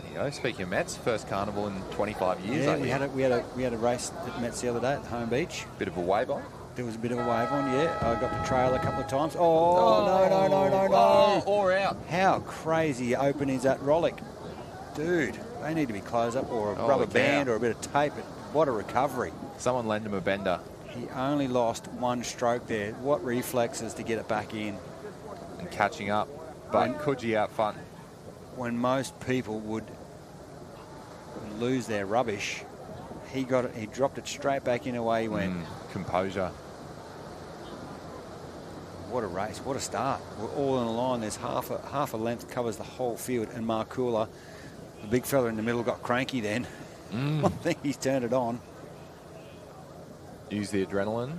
you go. Speaking of Mets, first carnival in 25 years. Yeah, we had a race at Mets the other day at the home beach. Bit of a wave on. There was a bit of a wave on, yeah. I got the trail a couple of times. No. Oh, or out. How crazy open is that rollick? Dude, they need to be closed up, or a rubber band or a bit of tape. What a recovery. Someone lend him a bender. He only lost one stroke there. What reflexes to get it back in. And catching up. But Coogee out front. When most people would lose their rubbish, he got it. He dropped it straight back in, away he went. Composure. What a race, what a start. We're all in a line. There's half a length covers the whole field, and Markula, the big fella in the middle, got cranky then. I think he's turned it on. Use the adrenaline.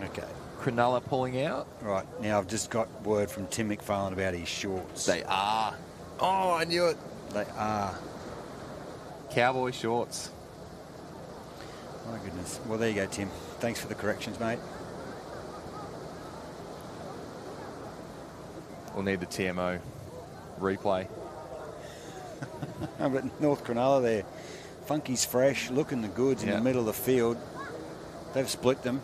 Okay. Cronulla pulling out. Right, now I've just got word from Tim McFarlane about his shorts. They are. Oh, I knew it. They are. Cowboy shorts. My goodness. Well, there you go, Tim. Thanks for the corrections, mate. We'll need the TMO replay. But North Cronulla there. Funky's fresh, looking the goods in the middle of the field. They've split them.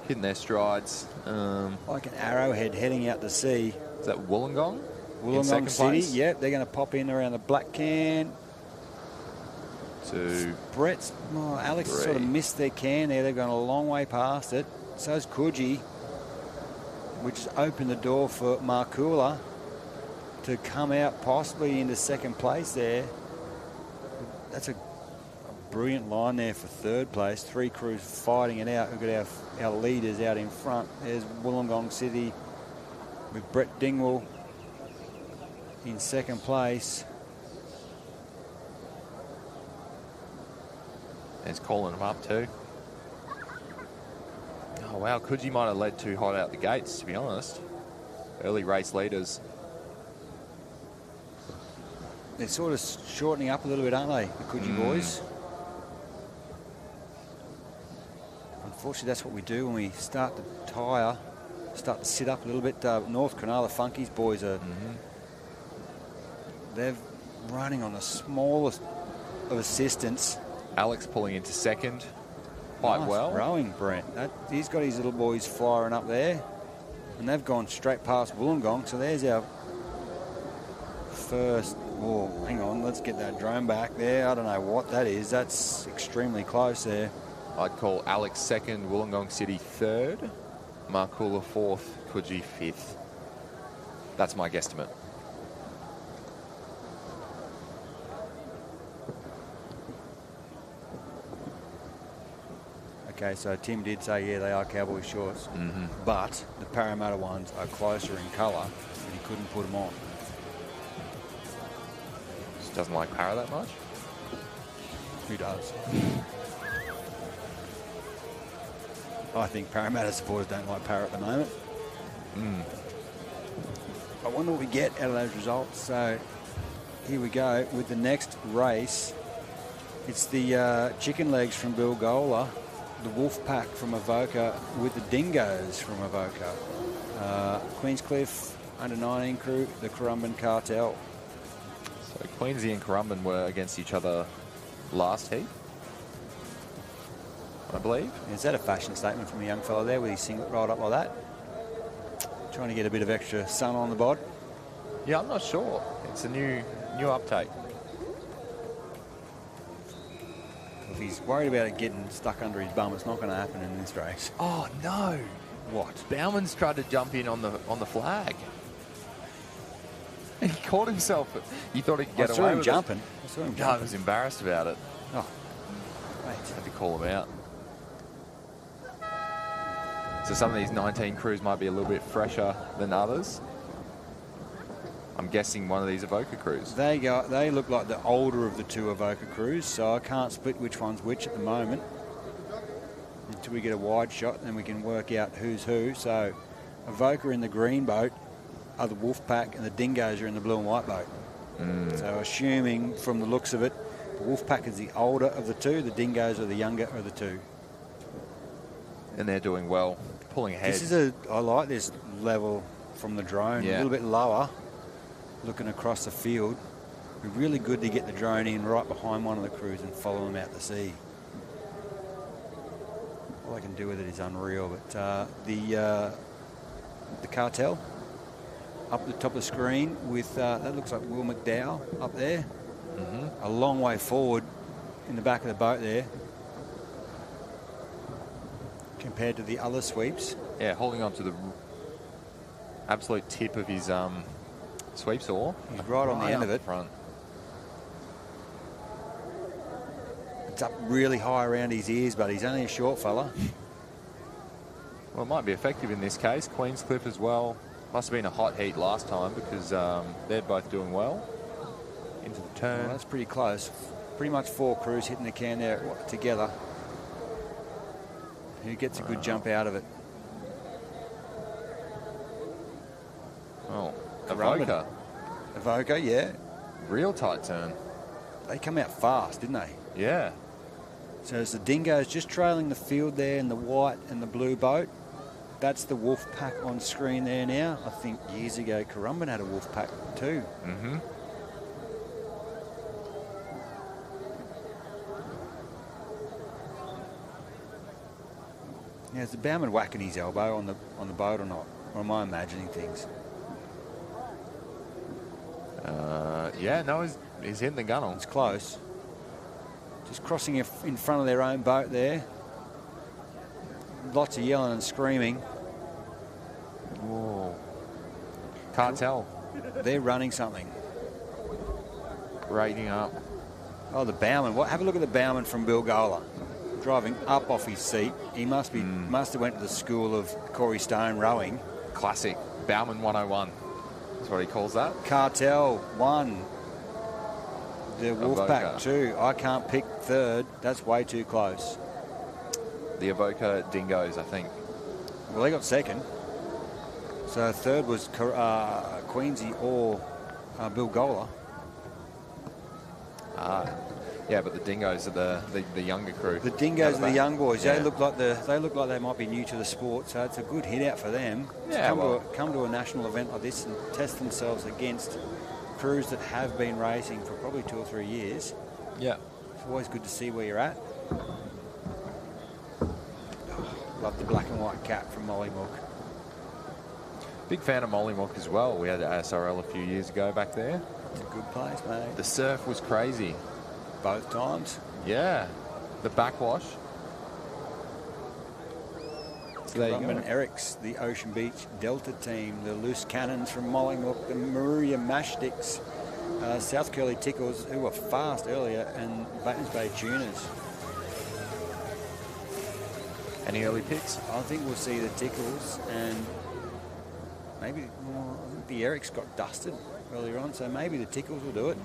Hitting their strides. Like an arrowhead heading out to sea. Is that Wollongong? Wollongong City, yep. They're going to pop in around the black can. Brett's, Alex sort of missed their can there. They've gone a long way past it. So's Coogee, which has opened the door for Markula to come out possibly into second place there. That's a brilliant line there for third place. Three crews fighting it out. We've got our leaders out in front. There's Wollongong City with Brett Dingwall in second place. He's calling them up too. Oh, wow. Coogee might have led too hot out the gates, to be honest. Early race leaders. They're sort of shortening up a little bit, aren't they, the Coogee boys? Unfortunately, that's what we do when we start to tire, start to sit up a little bit. North Cronulla Funkies boys are... They're running on the smallest of assistance. Alex pulling into second quite well. Rowing, Brent. He's got his little boys firing up there. And they've gone straight past Wollongong. So there's our first... Oh, hang on. Let's get that drone back there. I don't know what that is. That's extremely close there. I'd call Alex second, Wollongong City third, Markula fourth, Coogee fifth. That's my guesstimate. Okay, so Tim did say, yeah, they are cowboy shorts. But the Parramatta ones are closer in colour, but he couldn't put them on. Just doesn't like Parra that much? Who does? I think Parramatta supporters don't like Parra at the moment. I wonder what we get out of those results. So here we go with the next race. It's the chicken legs from Bilgola, the wolf pack from Avoca with the dingoes from Avoca. Queenscliff under-19 crew, the Currumbin cartel. So Queensy and Currumbin were against each other last heat, I believe. Is that a fashion statement from a young fella there with his singlet rolled up like that? Trying to get a bit of extra sun on the bod. Yeah, I'm not sure. It's a new uptake. If he's worried about it getting stuck under his bum, it's not going to happen in this race. Oh no! What? Bauman's tried to jump in on the flag. He caught himself. He thought he could get away with jumping. it. I saw him No, jumping. I was embarrassed about it. Oh, mate. Had to call him out. So some of these 19 crews might be a little bit fresher than others. I'm guessing one of these Avoca crews. They look like the older of the two Avoca crews, so I can't split which one's which at the moment. Until we get a wide shot, then we can work out who's who. So Avoca in the green boat are the Wolfpack, and the Dingoes are in the blue and white boat. So assuming from the looks of it, the Wolfpack is the older of the two, the Dingoes are the younger of the two. And they're doing well, pulling ahead. I like this level from the drone, a little bit lower, looking across the field. It'd be really good to get the drone in right behind one of the crews and follow them out to sea. All I can do with it is unreal, but the cartel up at the top of the screen with, that looks like Will McDowell up there. A long way forward in the back of the boat there compared to the other sweeps. Yeah, holding on to the absolute tip of his sweep saw. He's right on the end of it. Front. It's up really high around his ears, but he's only a short fella. Well, it might be effective in this case. Queenscliff as well. Must have been a hot heat last time because they're both doing well. Into the turn. Well, that's pretty close. Pretty much 4 crews hitting the can there together. Who gets a good jump out of it? Oh, Avoca. Avoca, yeah. Real tight turn. They come out fast, didn't they? Yeah. So it's the Dingoes just trailing the field there in the white and the blue boat. That's the wolf pack on screen there now. I think years ago Currumbin had a wolf pack too. Now, is the bowman whacking his elbow on the boat or not? Or am I imagining things? Yeah, no, he's hitting the gunnel. It's close. Just crossing in front of their own boat there. Lots of yelling and screaming. Whoa. Can't tell. They're running something. Rating up. Oh, the bowman. Have a look at the bowman from Bilgola. Driving up off his seat. He must have went to the school of Corey Stone rowing. Classic. Bowman 101. That's what he calls that. Cartel 1. The Wolfpack Avoca 2. I can't pick third. That's way too close. The Avoca Dingoes, I think. Well, they got second. So third was Queensy or Bilgola. Yeah, but the Dingoes are the younger crew. The Dingoes are the young boys. Yeah. They look like they might be new to the sport, so it's a good hit out for them. Yeah, to come to a national event like this and test themselves against crews that have been racing for probably 2 or 3 years. Yeah. It's always good to see where you're at. Love the black and white cap from Mollymook. Big fan of Mollymook as well. We had ASRL a few years ago back there. It's a good place, mate. The surf was crazy. Both times. Yeah. The backwash. So there you go. And Eric's, the Ocean Beach Delta team, the Loose Cannons from Mollymook, the Maruya Mashsticks, South Curly Tickles, who were fast earlier, and Batemans Bay Tuners. Any early picks? I think we'll see the Tickles, and maybe I think the Eric's got dusted earlier on, so maybe the Tickles will do it.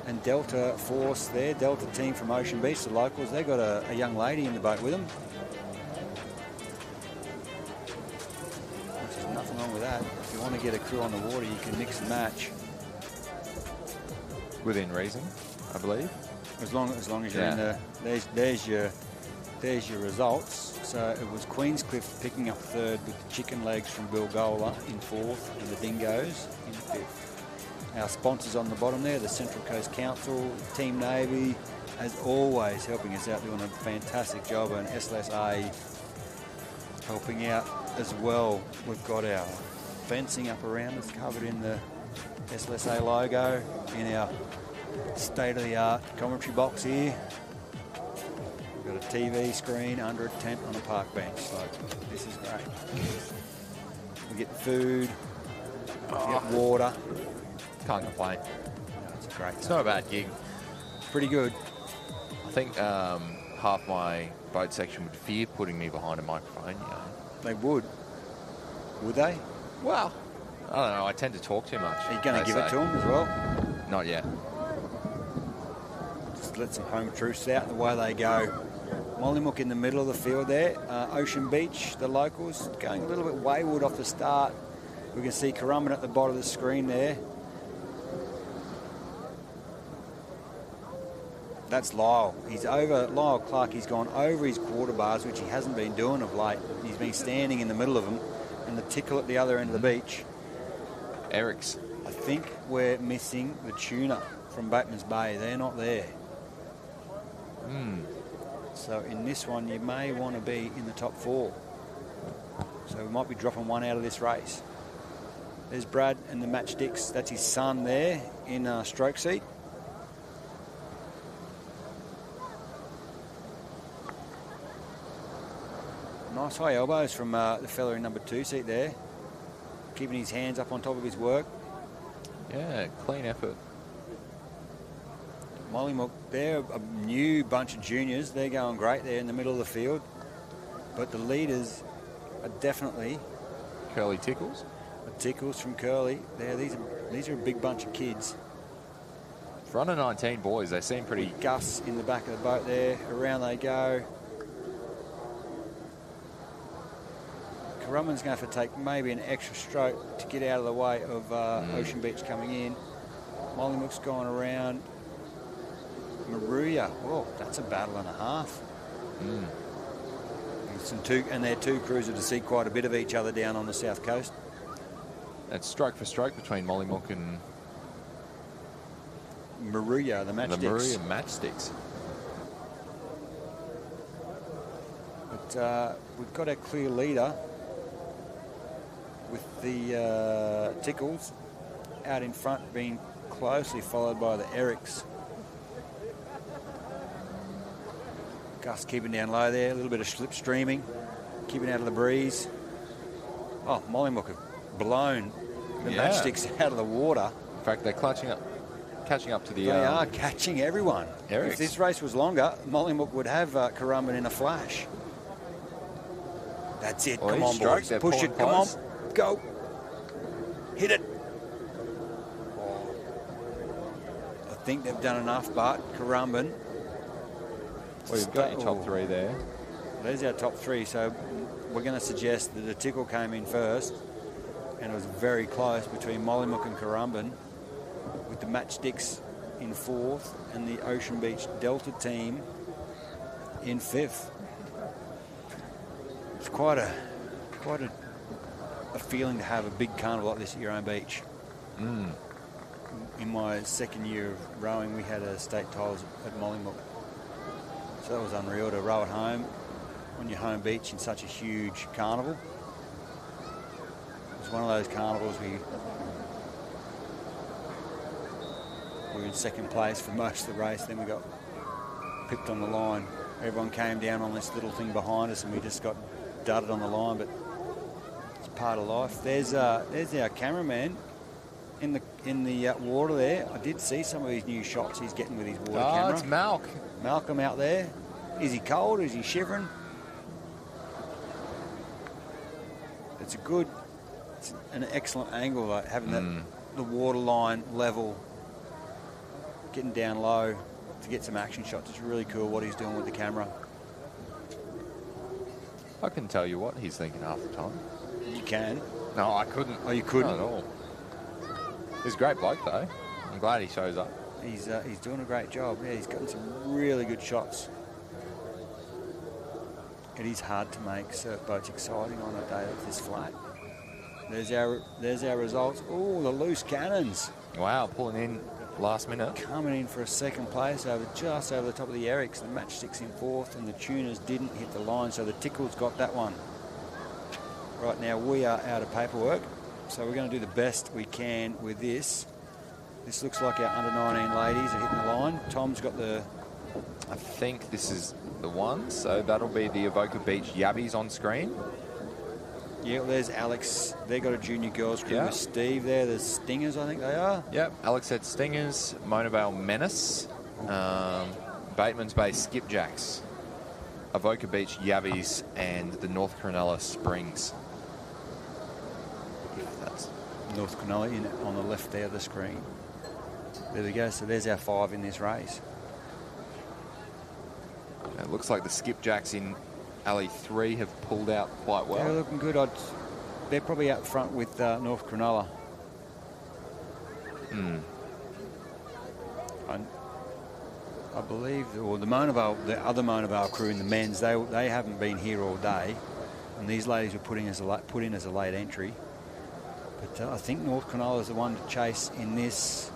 And Delta Force there, Delta team from Ocean Beach, the locals, they got a young lady in the boat with them. Which is nothing wrong with that. If you want to get a crew on the water, you can mix and match. Within reason, I believe. As long as you're in the, there's your results. So it was Queenscliff picking up third with the Chicken Legs from Bilgola in fourth and the Dingoes in fifth. Our sponsors on the bottom there, the Central Coast Council, Team Navy, as always, helping us out, doing a fantastic job, and SLSA helping out as well, we've got our fencing up around us, covered in the SLSA logo, in our state-of-the-art commentary box here. We've got a TV screen under a tent on a park bench, so this is great. We get food, we get water. Can't complain. No, it's a great It's not a bad gig. Pretty good. I think half my boat section would fear putting me behind a microphone, you know. They would. Would they? Well, I don't know. I tend to talk too much. Are you going to they give it say. to them as well? Not yet. Just let some home truths out the way they go. Mollymook in the middle of the field there. Ocean Beach, the locals, going a little bit wayward off the start. We can see Currumbin at the bottom of the screen there. That's Lyle. He's over, Lyle Clark, he's gone over his quarter bars, which he hasn't been doing of late. He's been standing in the middle of them, and the tickle at the other end of the beach. Eric's. I think we're missing the tuna from Bateman's Bay. They're not there. So in this one, you may want to be in the top 4. So we might be dropping one out of this race. There's Brad and the matchsticks. That's his son there in stroke seat. Nice high elbows from the fella in number 2 seat there. Keeping his hands up on top of his work. Yeah, clean effort. Mollymook, they're a new bunch of juniors. They're going great there in the middle of the field. But the leaders are definitely... Curly Tickles. The Tickles from Curly. These are a big bunch of kids. For under 19 boys, they seem pretty... Gus in the back of the boat there. Around they go. Currumbin's going to have to take maybe an extra stroke to get out of the way of Ocean Beach coming in. Mollymook's going around. Maruya, oh, that's a battle and a half. And their 2 crews are to see quite a bit of each other down on the south coast. It's stroke for stroke between Mollymook and Maruya, the matchsticks. the Maruya matchsticks. But we've got a clear leader with the Tickles out in front, being closely followed by the Erics. Gus keeping down low there, a little bit of slipstreaming, keeping out of the breeze. Oh, Mollymook have blown the matchsticks out of the water. In fact, they're catching up to the... They are catching everyone. Erics. If this race was longer, Mollymook would have Currumbin in a flash. That's it. Well, Come on, stroke, boys. they're Push it. pulling Come on. close. Go. Hit it. I think they've done enough, but Currumbin... Well, you've got your top 3 there. There's our top 3, so we're going to suggest that the Tickle came in first, and it was very close between Mollymook and Currumbin, with the matchsticks in 4th and the Ocean Beach Delta team in 5th. It's quite a feeling to have a big carnival like this at your own beach. In my second year of rowing, we had a state titles at Mollymook. So that was unreal to row at home on your home beach in such a huge carnival. It was one of those carnivals we were in second place for most of the race. Then we got pipped on the line. Everyone came down on this little thing behind us and we just got dudded on the line, but it's part of life. There's our cameraman in the water there. I did see some of his new shots he's getting with his water camera. It's Malk. Malcolm out there. Is he cold? Is he shivering? It's an excellent angle, like having the water line level, getting down low to get some action shots. It's really cool what he's doing with the camera. I can tell you what he's thinking half the time. You can. No, I couldn't. Oh, you couldn't? Not at all. He's a great bloke, though. I'm glad he shows up. He's doing a great job. Yeah, he's gotten some really good shots. It is hard to make surf boats exciting on a day that's this flat. There's our results. Oh, the loose cannons. Wow, pulling in last minute. Coming in for a second place just over the top of the Erics. The matchsticks in 4th and the tuners didn't hit the line, so the Tickles got that one. right now we are out of paperwork, so we're going to do the best we can with this. This looks like our under-19 ladies are hitting the line. Tom's got the... I think this is the one, so that'll be the Avoca Beach Yabbies on screen. Yeah, well, there's Alex. They got a junior girls crew with Steve there. There's Stingers, I think they are. Yep, Alex said Stingers, Mona Vale Menace, Bateman's Bay Skipjacks, Avoca Beach Yabbies, and the North Cronulla Springs. That's North Cronulla on the left there of the screen. There we go. So there's our 5 in this race. It looks like the Skipjacks in Alley 3 have pulled out quite well. They're looking good. They're probably out front with North Cronulla. I believe, or the other Mona Vale crew in the men's, they haven't been here all day, and these ladies were put in as a late entry. But I think North Cronulla is the one to chase in this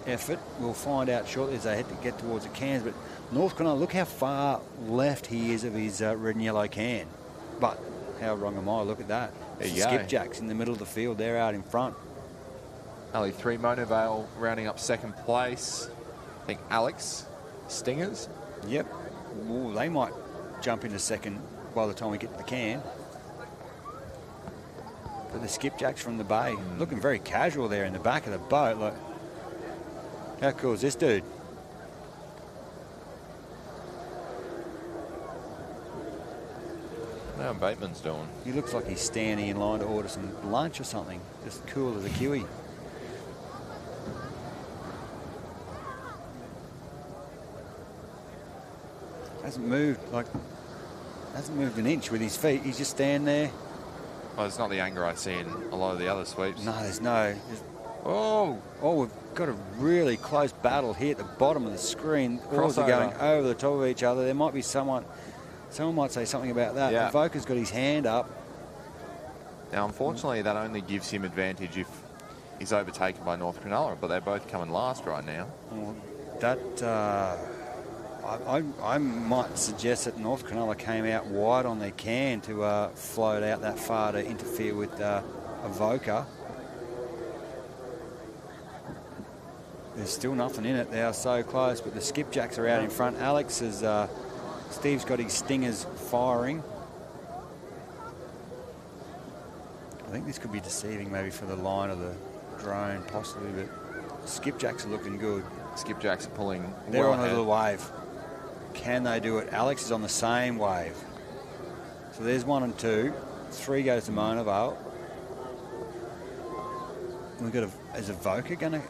effort. We'll find out shortly as they head to get towards the cans. But North Cronulla, look how far left he is of his red and yellow can. But how wrong am I? Look at that. Skipjacks in the middle of the field. They're out in front. Alley 3, Mona Vale rounding up second place. I think Alex, Stingers. Yep. Ooh, they might jump into second by the time we get to the can. But the Skipjacks from the Bay, looking very casual there in the back of the boat. Look, how cool is this dude? How Bateman's doing? He looks like he's standing in line to order some lunch or something. Just cool as a Kiwi. Hasn't moved an inch with his feet. He's just standing there. Well, it's not the anger I see in a lot of the other sweeps. No, there's no. We've got a really close battle here at the bottom of the screen. Oars are going over the top of each other. There might be someone might say something about that. Yeah. Avoca's got his hand up. Now, unfortunately, that only gives him advantage if he's overtaken by North Cronulla, but they're both coming last right now. Well, I might suggest that North Cronulla came out wide on their can to float out that far to interfere with Avoca. There's still nothing in it. They are so close, but the Skipjacks are out in front. Alex is... Steve's got his Stingers firing. I think this could be deceiving maybe for the line of the drone, possibly, but Skipjacks are looking good. Skipjacks are pulling. They're on a little wave. Can they do it? Alex is on the same wave. So there's 1 and 2. 3 goes to Mona Vale. We've got is Avoca going to...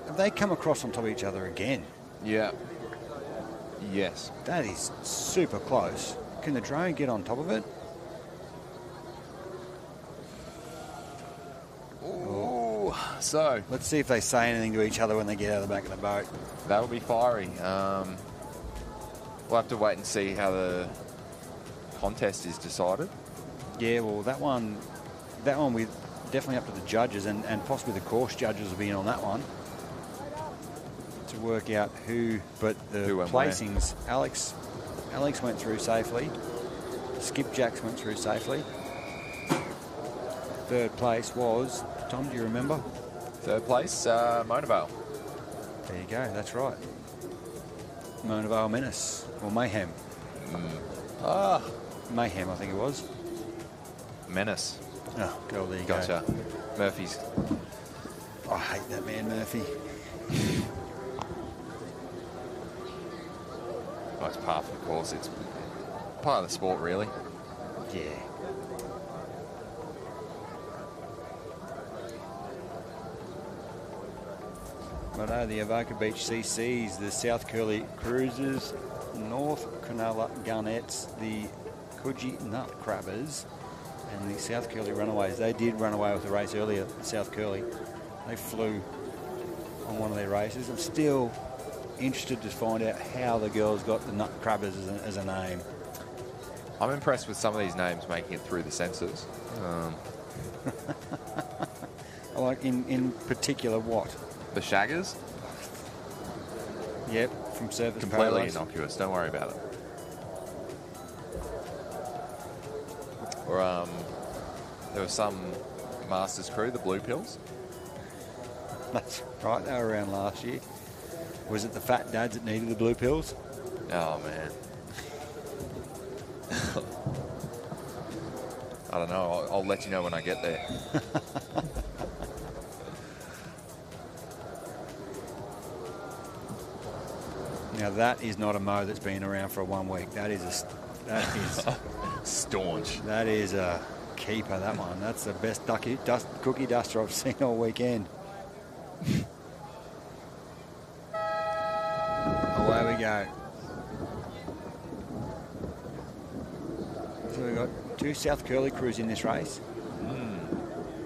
Have they come across on top of each other again? Yeah. Yes. That is super close. Can the drone get on top of it? Ooh. So let's see if they say anything to each other when they get out of the back of the boat. That will be fiery. We'll have to wait and see how the contest is decided. Yeah, well, that one we're definitely up to the judges, and possibly the course judges will be in on that one to work out who. But the placings, Alex went through safely. Skipjacks went through safely. Third place was, Tom, do you remember? Third place, Mona Vale. There you go, that's right. Mona Vale Menace, or Mayhem. Mayhem, I think it was. Menace. Oh, girl, there you Gotcha. go. Murphy's. I hate that man, Murphy. Oh, it's part of the course. It's part of the sport, really. Yeah. Righto, the Avoca Beach CCs, the South Curly Cruisers, North Cronulla Gunnets, the Coogee Nut Crabbers, and the South Curly Runaways. They did run away with the race earlier, South Curly. They flew on one of their races. I'm still interested to find out how the girls got the Nut Crabbers as a name. I'm impressed with some of these names making it through the censors. Like in particular, what? The Shaggers? Yep, from Surface Completely Paradise. innocuous. Don't worry about it. Or There was some Masters crew, the Blue Pills. That's right, they were around last year. Was it the fat dads that needed the blue pills? Oh, man. I don't know. I'll let you know when I get there. Now, that is not a mow that's been around for 1 week. That is Staunch. That is a keeper, that one. That's the best cookie duster I've seen all weekend. Away we go. So we've got 2 South Curly crews in this race.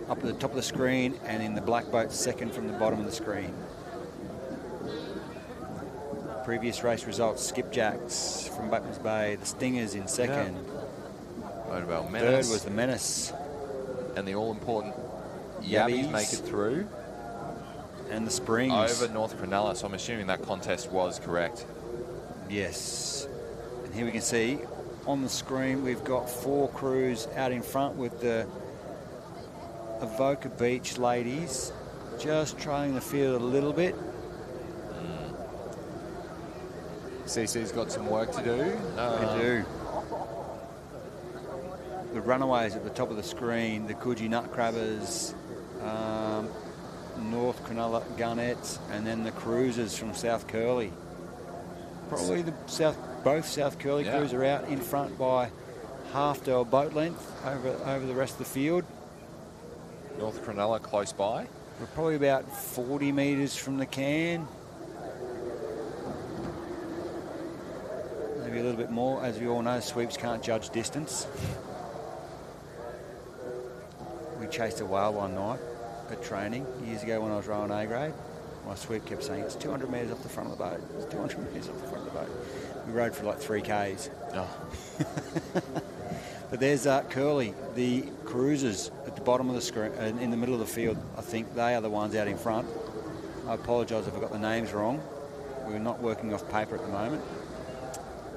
Up at the top of the screen and in the black boat second from the bottom of the screen. Previous race results, Skipjacks from Batemans Bay, the Stingers in second. Motorboat Third Menace. was the Menace. And the all-important Yabbies make it through. And the Springs. Over North Cronulla, so I'm assuming that contest was correct. Yes. And here we can see on the screen we've got 4 crews out in front with the Avoca Beach ladies just trailing the field a little bit. CC's got some work to do. They do. The runaways at the top of the screen, the Coogee Nutcrabbers, North Cronulla Gunnets, and then the cruisers from South Curly. Probably both South Curly crews are out in front by half to a boat length over the rest of the field. North Cronulla close by. We're probably about 40 metres from the can. Maybe a little bit more. As we all know, sweeps can't judge distance. We chased a whale one night at training years ago when I was rowing A grade. My sweep kept saying it's 200 metres off the front of the boat. It's 200 metres off the front of the boat. We rode for like 3 Ks. Oh. But there's Curly, the cruisers at the bottom of the screen, in the middle of the field. I think they are the ones out in front. I apologise if I got the names wrong. We're not working off paper at the moment.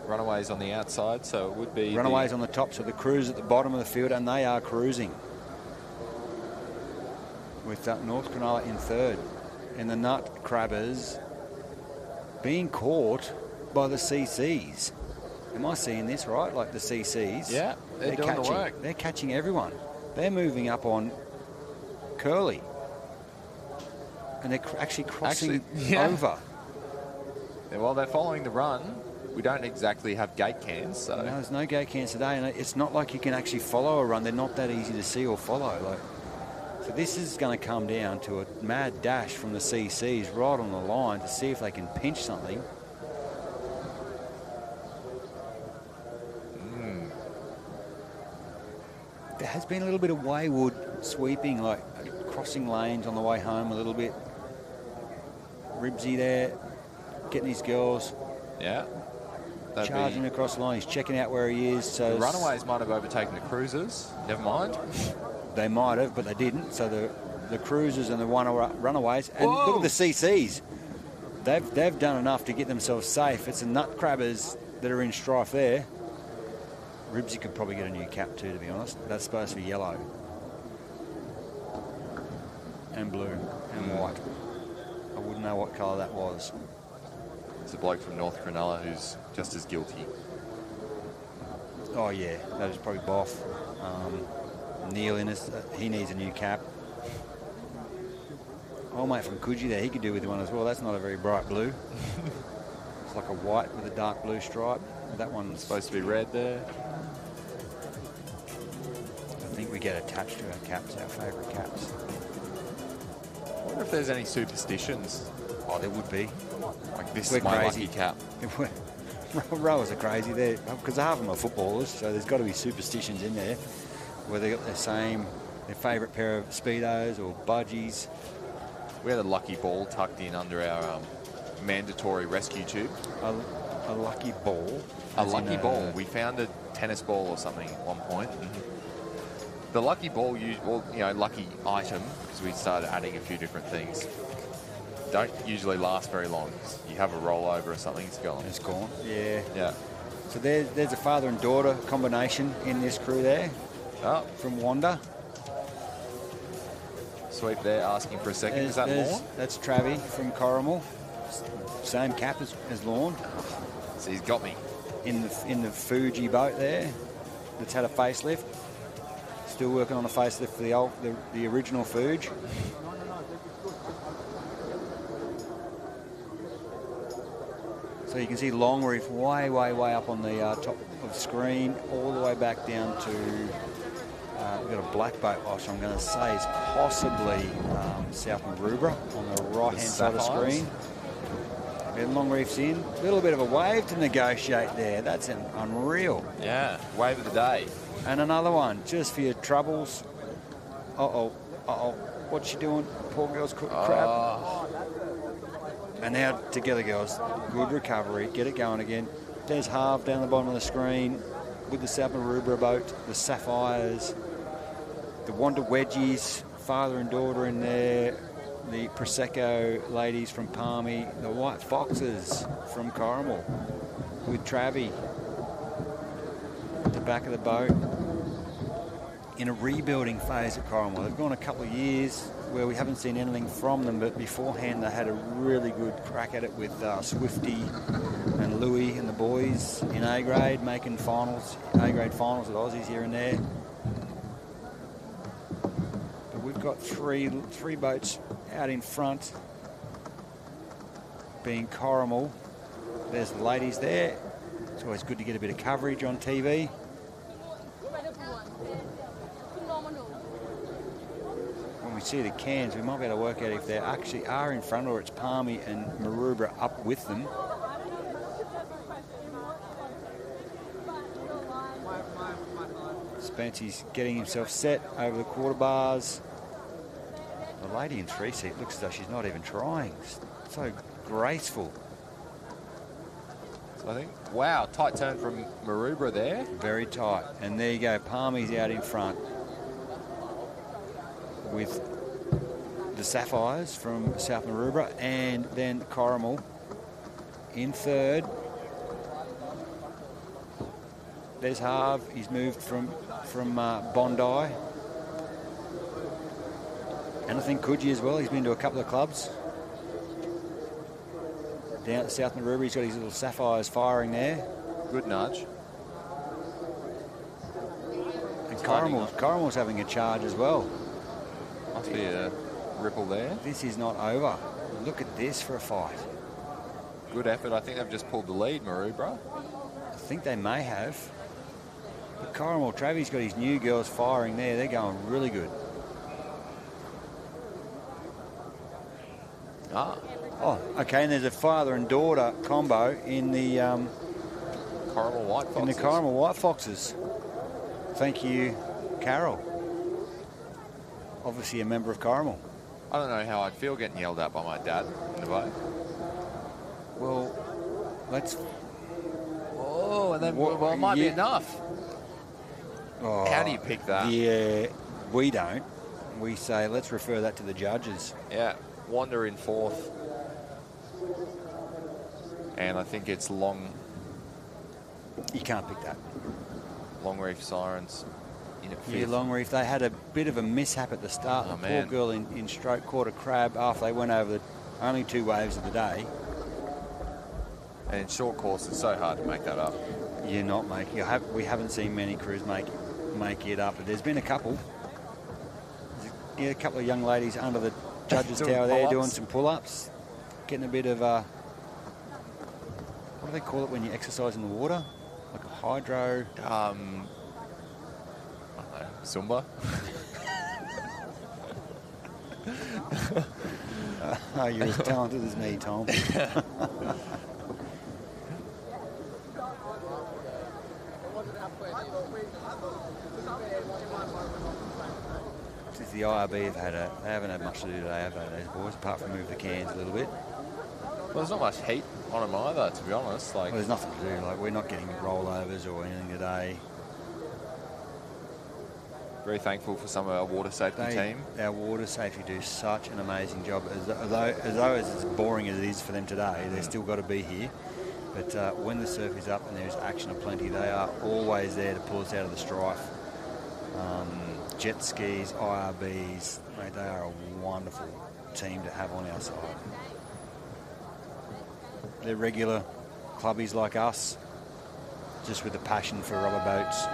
Runaways on the outside, so it would be... Runaways on the top, so the cruisers at the bottom of the field, and they are cruising. With North Cronulla in third. And the Nut Crabbers being caught by the CCs. Am I seeing this right? Like the CCs? Yeah, they're doing catching, the work. They're catching everyone. They're moving up on Curly. And they're actually crossing over. Yeah, well, they're following the run. We don't exactly have gate cans, so... No, there's no gate cans today, and it's not like you can actually follow a run. They're not that easy to see or follow. So this is going to come down to a mad dash from the CCs right on the line to see if they can pinch something. There has been a little bit of wayward sweeping, like crossing lanes on the way home a little bit. Ribsy there, getting his girls. Yeah. Charging across the line. He's checking out where he is. So the runaways might have overtaken the cruisers. Never mind. They might have, but they didn't. So the cruisers and the runaways. And look at the CCs. They've done enough to get themselves safe. It's the Nut Crabbers that are in strife there. Ribsy could probably get a new cap too, to be honest. That's supposed to be yellow. And blue. And white. I wouldn't know what colour that was. It's a bloke from North Cronulla who's just as guilty. Oh, yeah. That is probably Boff. Neil Innes, he needs a new cap. Old mate from Coogee there, he could do with one as well. That's not a very bright blue. It's like a white with a dark blue stripe. That one's supposed to be red there. I think we get attached to our caps, our favourite caps. I wonder if there's any superstitions. Oh, there would be. Like, this is my lucky cap. Rowers are crazy there because half of them are footballers, so there's got to be superstitions in there. Whether they've got their favourite pair of Speedos or budgies. We had a lucky ball tucked in under our mandatory rescue tube. A lucky ball? A lucky ball. We found a tennis ball or something at one point. The lucky ball, lucky item, because we started adding a few different things, don't usually last very long. You have a rollover or something, it's gone. It's gone, yeah. Yeah. So there's a father and daughter combination in this crew there. Oh. From Wanda. sweep there, asking for a second. Is that Lorne? That's Travie from Corrimal. Same cap as Lorne. So he's got me. In the Fuji boat there, that's had a facelift. Still working on a facelift for the original Fuji. So you can see Long Reef way up on the top of the screen, all the way back down to, we've got a black boat, so I'm going to say it's possibly South Maroubra on the right-hand side of the screen. And Long Reef's in. A little bit of a wave to negotiate there. That's unreal. Yeah, wave of the day. And another one, just for your troubles. Uh-oh. What's she doing? Poor girl's cooking crab. And now together, girls. Good recovery. Get it going again. There's Harve down the bottom of the screen with the South Maroubra boat, the Sapphires, the Wanda Wedgies, father and daughter in there, the Prosecco ladies from Palmy, the White Foxes from Corrimal with Travie at the back of the boat in a rebuilding phase at Corrimal. They've gone a couple of years where we haven't seen anything from them, but beforehand they had a really good crack at it with Swifty and Louis and the boys in A-grade, making finals, A-grade finals with Aussies here and there. But we've got three boats out in front, being Corrimal. There's the ladies there. It's always good to get a bit of coverage on TV. When we see the cans, we might be able to work out if they actually are in front or it's Palmy and Maroubra up with them. Spency's getting himself set over the quarter bars. The lady in 3-seat looks as though she's not even trying. So graceful. So I think, wow, tight turn from Maroubra there. Very tight. And there you go, Palmy's out in front with the Sapphires from South Maroubra, and then Corrimal in third. There's Harve. He's moved from Bondi. And I think Coogee as well. He's been to a couple of clubs. Down at South Maroubra, he's got his little Sapphires firing there. Good nudge. And Corrimal's having a charge as well. Must be a ripple there. This is not over. Look at this for a fight. Good effort. I think they've just pulled the lead, Maroubra. I think they may have. But Corrimal, Travie's got his new girls firing there. They're going really good. Oh, okay. And there's a father and daughter combo in the Corrimal White Foxes. In the Corrimal White Foxes. Thank you, Carol. Obviously a member of Corrimal. I don't know how I'd feel getting yelled at by my dad in the boat. Well, let's... Oh, and then, well, it might be enough. Oh, how do you pick that? Yeah, we don't. We say, let's refer that to the judges. Yeah, Wander in fourth. And I think it's Long... You can't pick that. Long Reef Sirens in at fifth. Yeah, Long Reef, they had a bit of a mishap at the start. The poor girl in stroke caught a crab after they went over the only 2 waves of the day. And in short course, it's so hard to make that up. You're not making... We haven't seen many crews make it up, but there's been a couple. Yeah, a couple of young ladies under the judges' tower there doing some pull-ups, getting a bit of... what do they call it when you exercise in the water? Like a hydro... I don't know, Zumba? Oh, you're as talented as me, Tom. Since the IRB they haven't had much to do today, have they, those boys, apart from move the cans a little bit. Well, there's not much heat on them either, to be honest. Like, well, there's nothing to do. Like, we're not getting rollovers or anything today. Very thankful for some of our water safety team. Our water safety do such an amazing job. Although as boring as it is for them today, they've still got to be here. But when the surf is up and there's action aplenty, they are always there to pull us out of the strife. Jet skis, IRBs, Mate, they are a wonderful team to have on our side. They're regular clubbies like us, just with a passion for rubber boats.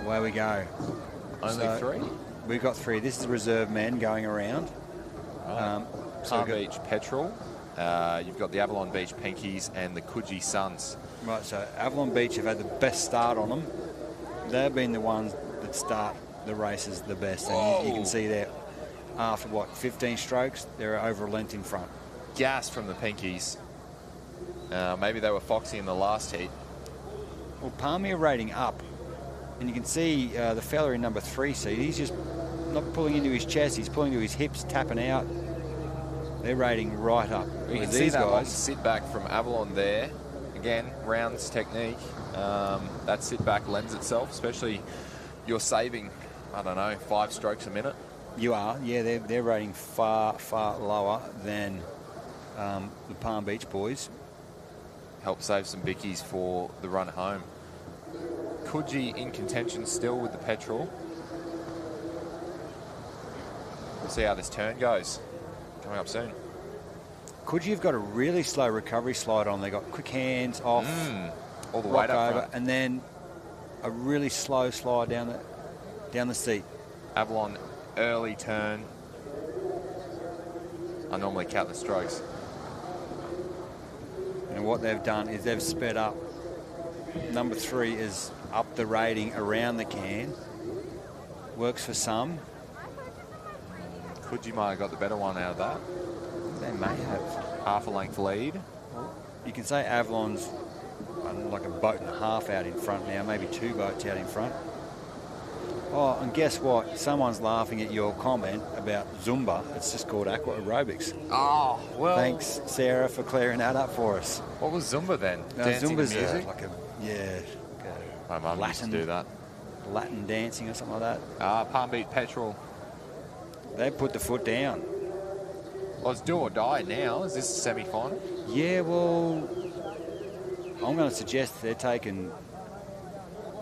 Away we go. Only 3? We've got 3. This is the reserve men going around. Right. Palm Beach Petrol. You've got the Avalon Beach Pinkies and the Coogee Suns. Right, so Avalon Beach have had the best start on them. They've been the ones that start the races the best. And you can see there, after, 15 strokes, they're over a length in front. Gas from the Pinkies. Maybe they were foxy in the last heat. Well, Palmy are rating up. And you can see the fella in number 3 seat, he's just not pulling into his chest, he's pulling to his hips, tapping out. They're rating right up. You can see that long sit back from Avalon there. Again, rounds technique. That sit back lends itself, especially you're saving, I don't know, 5 strokes a minute. You are, yeah, they're rating far, far lower than the Palm Beach boys. Help save some bickies for the run home. Coogee in contention still with the petrol. We'll see how this turn goes. Coming up soon. Coogee have got a really slow recovery slide on. They got quick hands off, all the way up over, front. and then a really slow slide down the seat. Avalon early turn. I normally count the strokes. And what they've done is they've sped up. Number 3 is up the rating around the can. Works for some. Coogee might have got the better one out of that. They may have. Half a length lead. You can say Avalon's like a boat and a half out in front now, maybe 2 boats out in front. Oh, and guess what? Someone's laughing at your comment about Zumba. It's just called aqua aerobics. Oh, well. Thanks, Sarah, for clearing that up for us. What was Zumba then? Dancing Zumba's music? My mum used to do that. Latin dancing or something like that. Palm Beach Petrol. They put the foot down. Well, it's do or die now. Is this a semi-final? Yeah, well, I'm going to suggest they're taking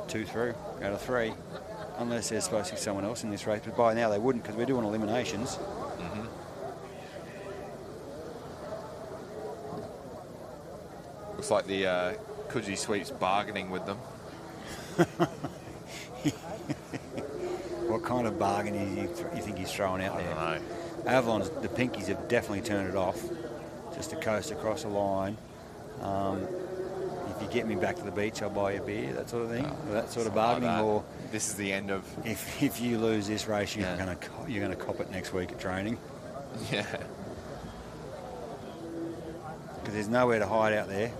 2 through out of 3, unless there's supposed to be someone else in this race. But by now they wouldn't, because we're doing eliminations. Looks like the Coogee Sweep's bargaining with them. What kind of bargain you think he's throwing out there? I don't know. Avalon's, the Pinkies have definitely turned it off, just to coast across the line. If you get me back to the beach, I'll buy you a beer, that sort of thing, or that sort of bargaining. Like that. Or this is the end of. If you lose this race, you're gonna cop it next week at training. Yeah. Because there's nowhere to hide out there.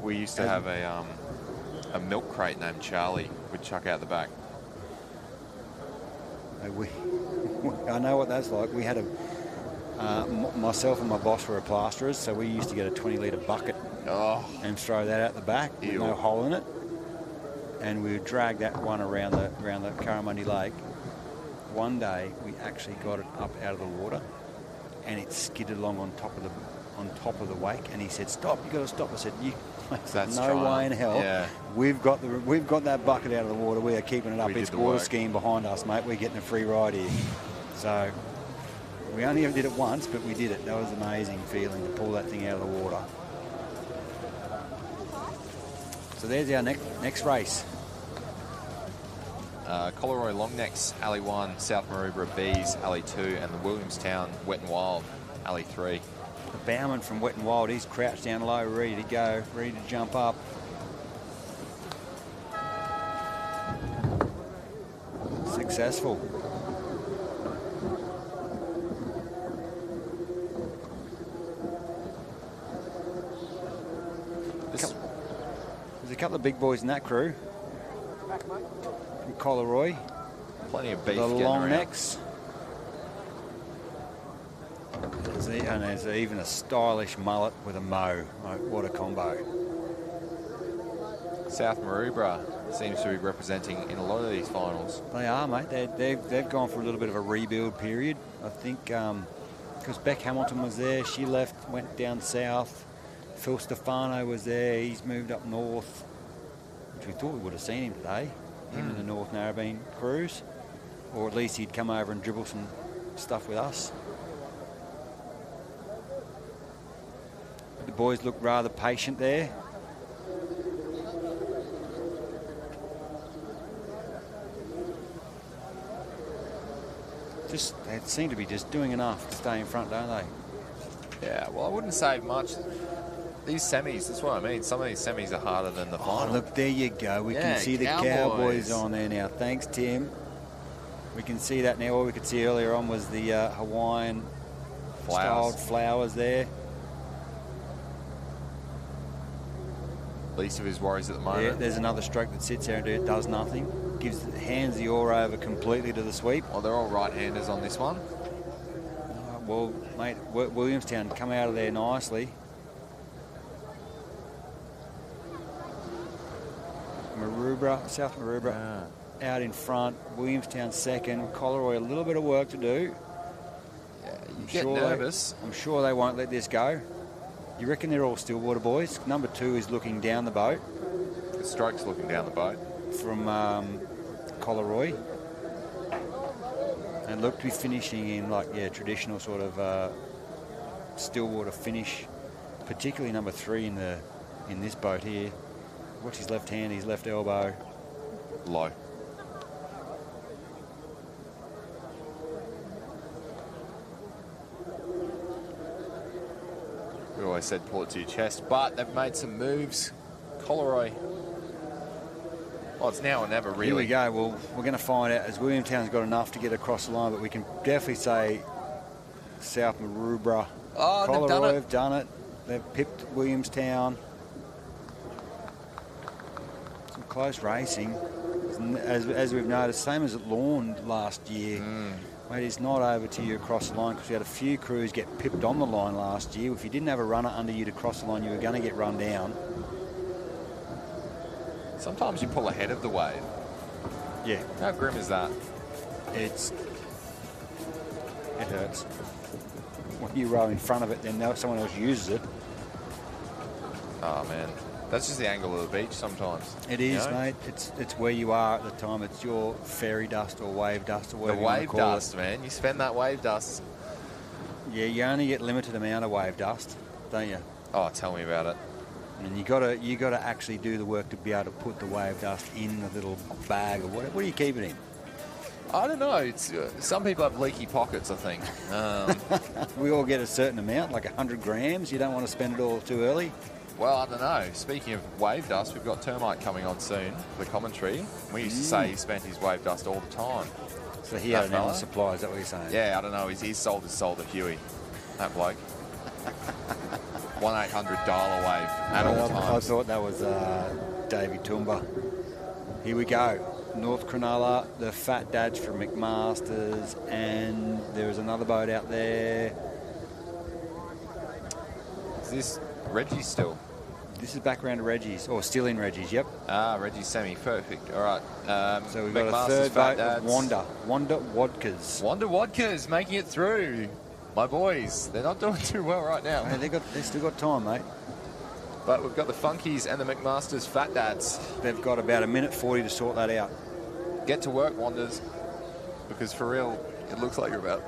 We used to have a milk crate named Charlie. We'd chuck out the back. I know what that's like. We had myself and my boss were plasterers, so we used to get a 20-litre bucket and throw that out the back with no hole in it, and we would drag that one around the Curramundi Lake. One day we actually got it up out of the water, and it skidded along on top of the wake, and he said, "Stop! You got to stop." I said, That's no way in hell. Yeah. We've got that bucket out of the water. We are keeping it up. It's water skiing behind us, mate. We're getting a free ride here. So we only ever did it once, but we did it. That was an amazing feeling to pull that thing out of the water. So there's our next race. Collaroy Longnecks, Alley 1, South Maroubra Bees, Alley 2, and the Williamstown Wet and Wild, Alley 3. The Bowman from Wet and Wild, he's crouched down low, ready to go, ready to jump up. Successful. There's a couple of big boys in that crew. From Collaroy. Plenty of beef the getting long around. necks. And there's even a stylish mullet with a mo. Like, what a combo. South Maroubra seems to be representing in a lot of these finals. They are, mate. They've gone for a little bit of a rebuild period. I think because Beck Hamilton was there. She left, went down south. Phil Stefano was there. He's moved up north, which we thought we would have seen him today. Him in the North Narrabeen cruise. Or at least he'd come over and dribble some stuff with us. The boys look rather patient there. They seem to be just doing enough to stay in front, don't they? Yeah, well, I wouldn't say much. These semis, that's what I mean. Some of these semis are harder than the final. Oh, look, there you go. We can see the Cowboys on there now. Thanks, Tim. We can see that now. All we could see earlier on was the Hawaiian-styled flowers there. Least of his worries at the moment. Yeah, there's another stroke that sits there and does nothing. Hands the oar over completely to the sweep. Well, they're all right-handers on this one. Well, mate, Williamstown come out of there nicely. South Maroubra out in front. Williamstown second. Coleroy a little bit of work to do. Yeah, you get nervous. I'm sure they won't let this go. You reckon they're all Stillwater boys? Number 2 is looking down the boat. The stroke's looking down the boat. From Coleroy. And look to be finishing in traditional sort of Stillwater finish, particularly number 3 in this boat here. Watch his left hand, his left elbow. Low. We always said pull it to your chest, but they've made some moves. Coleroy. Well, it's now or never, really. Here we go. Well, we're going to find out as Williamstown's got enough to get across the line, but we can definitely say South Maroubra. Oh, Coleroy have done it. They've pipped Williamstown. Some close racing. As we've noticed, same as at Lawn last year. Mate, it's not over to you across the line because we had a few crews get pipped on the line last year. If you didn't have a runner under you to cross the line, you were going to get run down. Sometimes you pull ahead of the wave. Yeah. How grim is that? It hurts. When you row in front of it, then someone else uses it. Oh, man. That's just the angle of the beach sometimes. It is, mate. It's where you are at the time. It's your fairy dust or wave dust or whatever you want to call it. The wave dust, man. You spend that wave dust. Yeah, you only get limited amount of wave dust, don't you? Oh, tell me about it. And you got to actually do the work to be able to put the wave dust in the little bag or whatever. What do you keep it in? I don't know. It's some people have leaky pockets, I think. We all get a certain amount, like 100 grams. You don't want to spend it all too early. Well, I don't know. Speaking of wave dust, we've got Termite coming on soon for the commentary. We used to say he spent his wave dust all the time. So he had an endless supply, is that what you're saying? Yeah, I don't know. He's sold his soul to Huey, that bloke. 1-800 dial a wave at all times. I thought that was Davey Toomba. Here we go. North Cronulla, the Fat Dads from McMaster's, and there's another boat out there. Is this Reggie's still? This is back around to Reggie's, or still in Reggie's, yep. Reggie's semi, perfect. All right. So we've got a third boat of Wanda Wadkas. Wanda Wadkas making it through. My boys, they're not doing too well right now. Hey, they've still got time, mate. But we've got the Funkies and the McMaster's Fat Dads. They've got about 1:40 to sort that out. Get to work, Wanders, because for real, it looks like you're about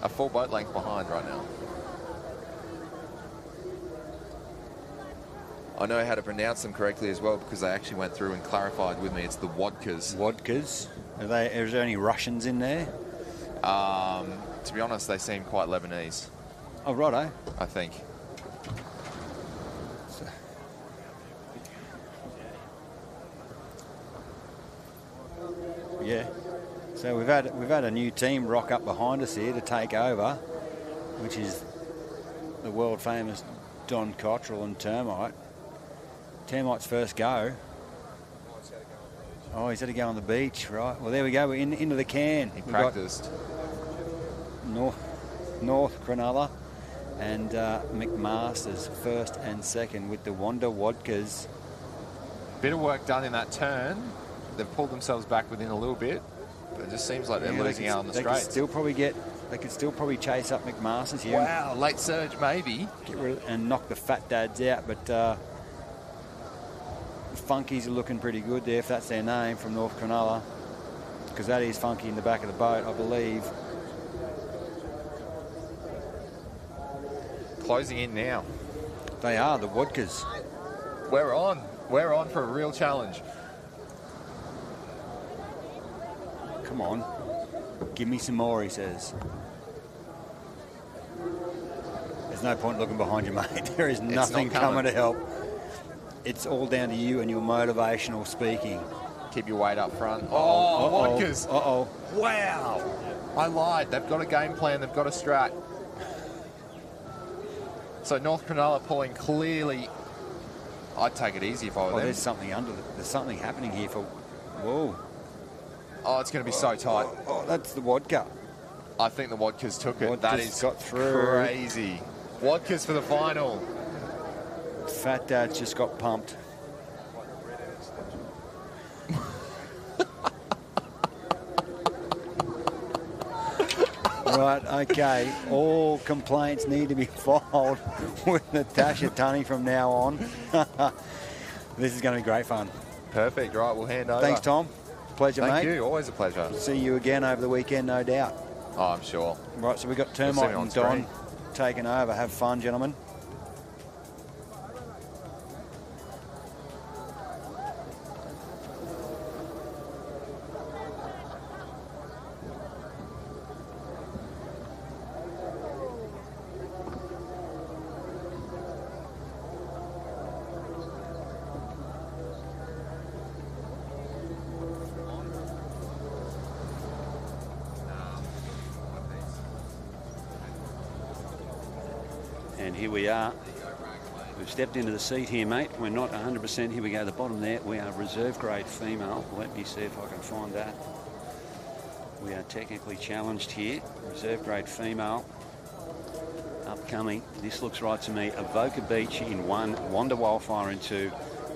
a full boat length behind right now. I know how to pronounce them correctly as well because they actually went through and clarified with me. It's the Wadkas. Wadkas? Is there any Russians in there? To be honest, they seem quite Lebanese. Oh, righto. I think. Yeah. So we've had a new team rock up behind us here to take over, which is the world famous Don Cottrell and Termite. Termite's first go. Oh, he's had to go on the beach, right? Well, there we go. We're into the can. He practiced. North Cronulla and McMaster's first and second with the Wanda Wadkas. Bit of work done in that turn. They've pulled themselves back within a little bit, but it just seems like they're losing out on the straights. They could still probably chase up McMaster's here. Wow, late surge maybe. Get rid of, and knock the Fat Dads out, but the Funkies are looking pretty good there, if that's their name, from North Cronulla, because that is Funky in the back of the boat, I believe. closing in now. They are, the Vodkas. We're on. We're on for a real challenge. Come on. Give me some more, he says. There's no point looking behind you, mate. There is nothing coming to help. It's all down to you and your motivational speaking. Keep your weight up front. Vodkas. Uh-oh. Wow. I lied. They've got a game plan. They've got a strat. So North Cronulla pulling clearly. I'd take it easy if I were them. There's something there's something happening here for... Whoa. Oh, it's going to be so tight. Oh, that's the vodka. I think the Vodkas took it. Vodkas that is got through. Crazy. Vodkas for the final. Fat Dad just got pumped. Right, okay. All complaints need to be filed with Natasha Tunney from now on. This is going to be great fun. Perfect. Right, we'll hand over. Thanks, Tom. Pleasure, mate. Thank you. Always a pleasure. See you again over the weekend, no doubt. Oh, I'm sure. Right, so we've got You'll see Termite me on and Don screen. taking over. Have fun, gentlemen. And here we are. We've stepped into the seat here, mate. We're not 100%. Here we go, the bottom there. We are reserve grade female. Let me see if I can find that. We are technically challenged here. Reserve grade female. Upcoming. This looks right to me. Avoca Beach in 1, Wanda Wildfire in 2,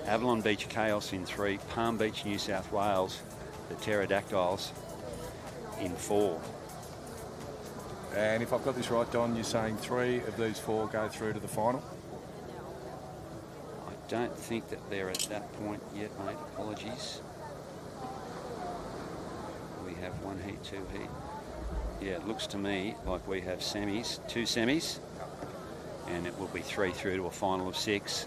Avalon Beach Chaos in 3, Palm Beach, New South Wales, the Pterodactyls in 4. And if I've got this right, Don, you're saying 3 of these 4 go through to the final? I don't think that they're at that point yet, mate. Apologies. We have 1 heat, 2 heat. Yeah, it looks to me like we have semis, 2 semis, and it will be 3 through to a final of 6.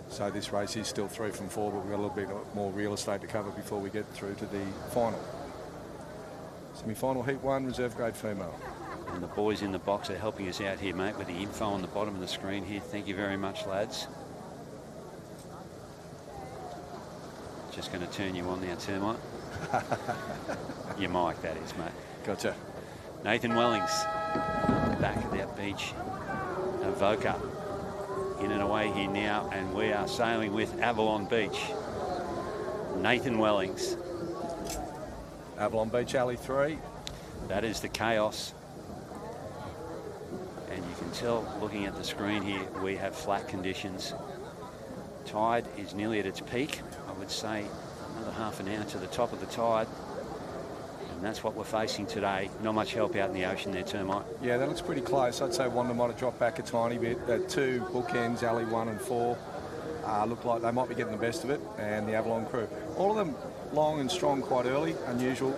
So this race is still 3 from 4, but we've got a little bit more real estate to cover before we get through to the final. Semi-final heat 1, reserve grade female. And the boys in the box are helping us out here, mate, with the info on the bottom of the screen here. Thank you very much, lads. Just going to turn you on now, Termite. Your mic, that is, mate. Gotcha. Nathan Wellings, back at that beach. Avoca in and away here now, and we are sailing with Avalon Beach. Nathan Wellings. Avalon Beach Alley 3. That is the Chaos. And you can tell, looking at the screen here, we have flat conditions. Tide is nearly at its peak. I would say another half an hour to the top of the tide. And that's what we're facing today. Not much help out in the ocean there, Termite. Yeah, that looks pretty close. I'd say Wanda might have dropped back a tiny bit. The 2 bookends, Alley 1 and 4, look like they might be getting the best of it, and the Avalon crew. All of them long and strong quite early, unusual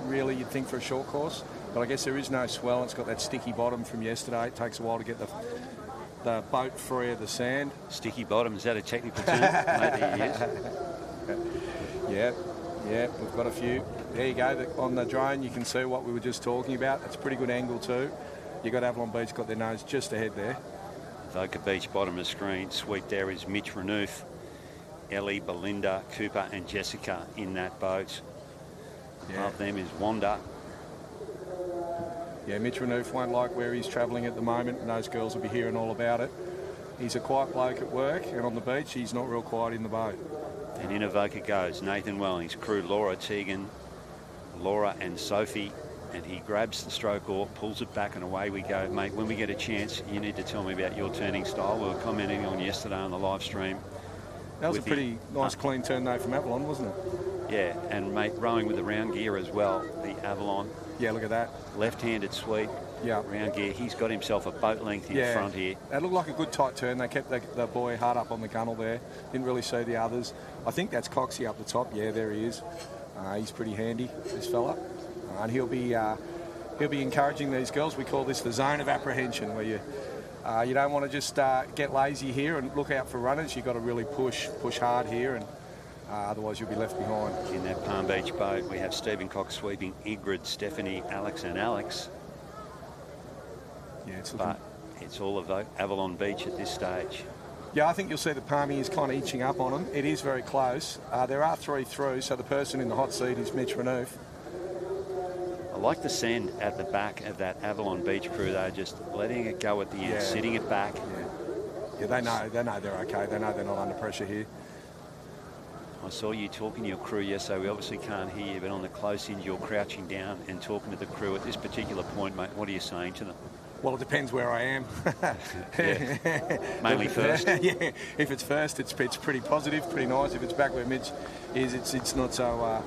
really you'd think for a short course, but I guess there is no swell. It's got that sticky bottom from yesterday. It takes a while to get the boat free of the sand. Sticky bottom, is that a technical term? Yes. Yeah, we've got a few. There you go, on the drone you can see what we were just talking about. It's a pretty good angle too. You got Avalon Beach got their nose just ahead there. Avoca Beach, bottom of the screen. Sweep there is Mitch Renouf, Ellie, Belinda, Cooper and Jessica in that boat. Yeah. Above them is Wanda. Yeah, Mitch Renouf won't like where he's travelling at the moment, and those girls will be hearing all about it. He's a quiet bloke at work, and on the beach he's not real quiet in the boat. And in Avoca goes Nathan Wellings, crew Laura Teagan, Laura and Sophie, and he grabs the stroke oar, pulls it back, and away we go. Mate, when we get a chance, you need to tell me about your turning style. We were commenting on yesterday on the live stream. That was a pretty nice clean turn though from Avalon, wasn't it? Yeah, and mate, rowing with the round gear as well, the Avalon. Yeah, look at that. Left-handed sweep, yeah. Round gear. He's got himself a boat length in front here. That looked like a good tight turn. They kept the boy hard up on the gunnel there. Didn't really see the others. I think that's Coxie up the top. Yeah, there he is. He's pretty handy, this fella. And he'll be he'll be encouraging these girls. We call this the zone of apprehension, where you don't want to just get lazy here and look out for runners. You've got to really push hard here, and otherwise you'll be left behind. In that Palm Beach boat, we have Stephen Cox sweeping Ingrid, Stephanie, Alex and Alex. Yeah, it's all of Avalon Beach at this stage. Yeah, I think you'll see the Palmy is kind of inching up on them. It is very close. There are 3 through, so the person in the hot seat is Mitch Renouf. I like the send at the back of that Avalon Beach crew. They're just letting it go at the end, sitting it back. Yeah, they know they're okay. They know they're not under pressure here. I saw you talking to your crew yesterday. We obviously can't hear you, but on the close end, you're crouching down and talking to the crew at this particular point, mate. What are you saying to them? Well, it depends where I am. Mainly first. Yeah, if it's first, it's pretty positive, pretty nice. If it's back where Mitch is, it's not so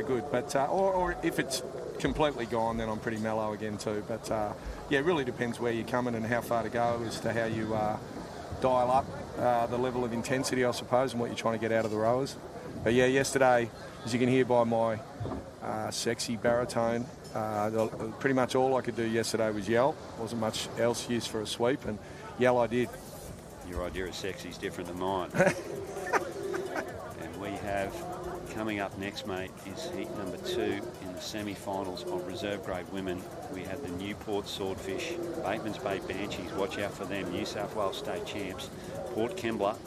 good. But or if it's completely gone, then I'm pretty mellow again too. But yeah, it really depends where you're coming and how far to go as to how you dial up the level of intensity, I suppose, and what you're trying to get out of the rowers. But yeah, yesterday, as you can hear by my sexy baritone, pretty much all I could do yesterday was yell. Wasn't much else used for a sweep, and yell I did. Your idea of sexy is different than mine. And we have, coming up next, mate, is heat number 2 in the semi-finals of reserve grade women. We have the Newport Swordfish, Bateman's Bay Banshees, watch out for them, New South Wales state champs, Port Kembla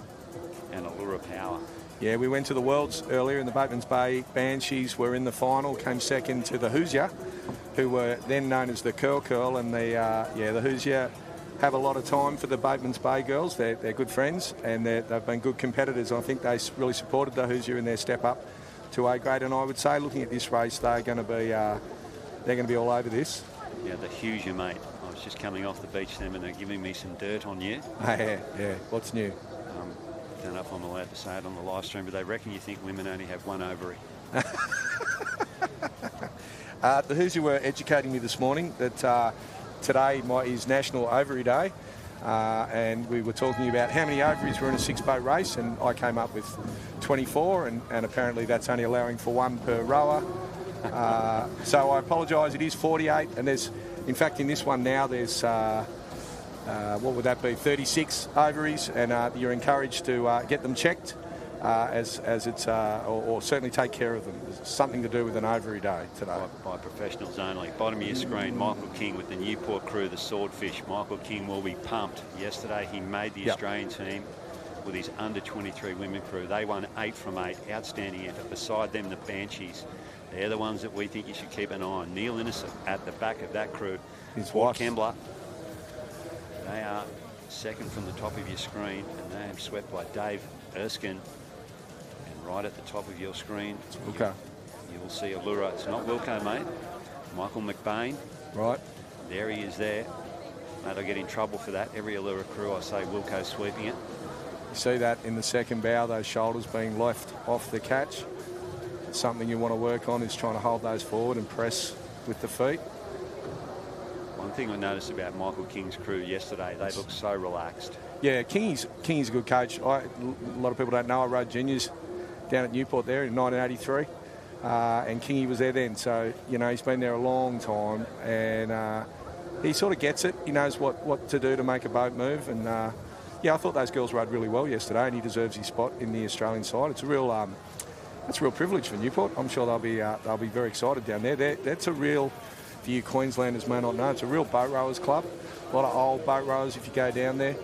and Allura Power. Yeah, we went to the Worlds earlier, and the Bateman's Bay Banshees were in the final, came second to the Hoosier, who were then known as the Curl, and the Hoosier have a lot of time for the Bateman's Bay girls. They're good friends, and they've been good competitors. I think they really supported the Hoosier in their step up to A grade, and I would say, looking at this race, they're going to be all over this. Yeah, the Hoosier, mate. I was just coming off the beach then, and they're giving me some dirt on you. Yeah. What's new? I don't know if I'm allowed to say it on the live stream, but they reckon you think women only have one ovary. The Hoosier were educating me this morning that today is National Ovary Day, and we were talking about how many ovaries were in a 6-boat race, and I came up with 24, and apparently that's only allowing for 1 per rower. So I apologise, it is 48, and there's, in fact, in this one now, there's what would that be, 36 ovaries, and you're encouraged to get them checked as it's, or certainly take care of them. There's something to do with an ovary day today. By professionals only. Bottom of your screen, Michael King with the Newport crew, the Swordfish. Michael King will be pumped. Yesterday he made the Australian team with his under-23 women crew. They won 8 from 8. Outstanding effort. Beside them, the Banshees. They're the ones that we think you should keep an eye on. Neil Innocent at the back of that crew. His Port wife. Kembla. They are second from the top of your screen, and they have swept by Dave Erskine. And right at the top of your screen, you will see Allura. It's not Wilco, mate. Michael McBain. Right. There he is there. Mate, I get in trouble for that. Every Allura crew, I say Wilco sweeping it. You see that in the second bow, those shoulders being left off the catch. Something you want to work on is trying to hold those forward and press with the feet. One thing I noticed about Michael King's crew yesterday, they look so relaxed. Yeah, Kingy's a good coach. A lot of people don't know I rode juniors down at Newport there in 1983, and Kingy was there then. So, you know, he's been there a long time, and he sort of gets it. He knows what to do to make a boat move, and yeah, I thought those girls rode really well yesterday, and he deserves his spot in the Australian side. It's a real privilege for Newport. I'm sure they'll be very excited down there. That's a real, for you Queenslanders may not know, it's a real boat rowers club. A lot of old boat rowers if you go down there.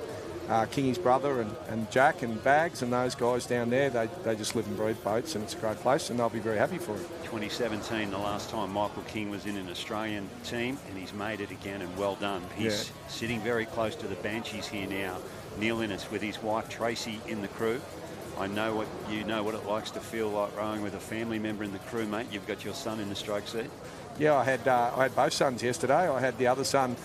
Kingy's brother and Jack and Bags and those guys down there, they just live and breathe boats, and it's a great place, and they'll be very happy for it. 2017, the last time Michael King was in an Australian team, and he's made it again, and well done. He's sitting very close to the Banshees here now. Neil Innes with his wife Tracy in the crew. I know what it likes to feel like rowing with a family member in the crew, mate. You've got your son in the stroke seat. Yeah, I had both sons yesterday. I had the other son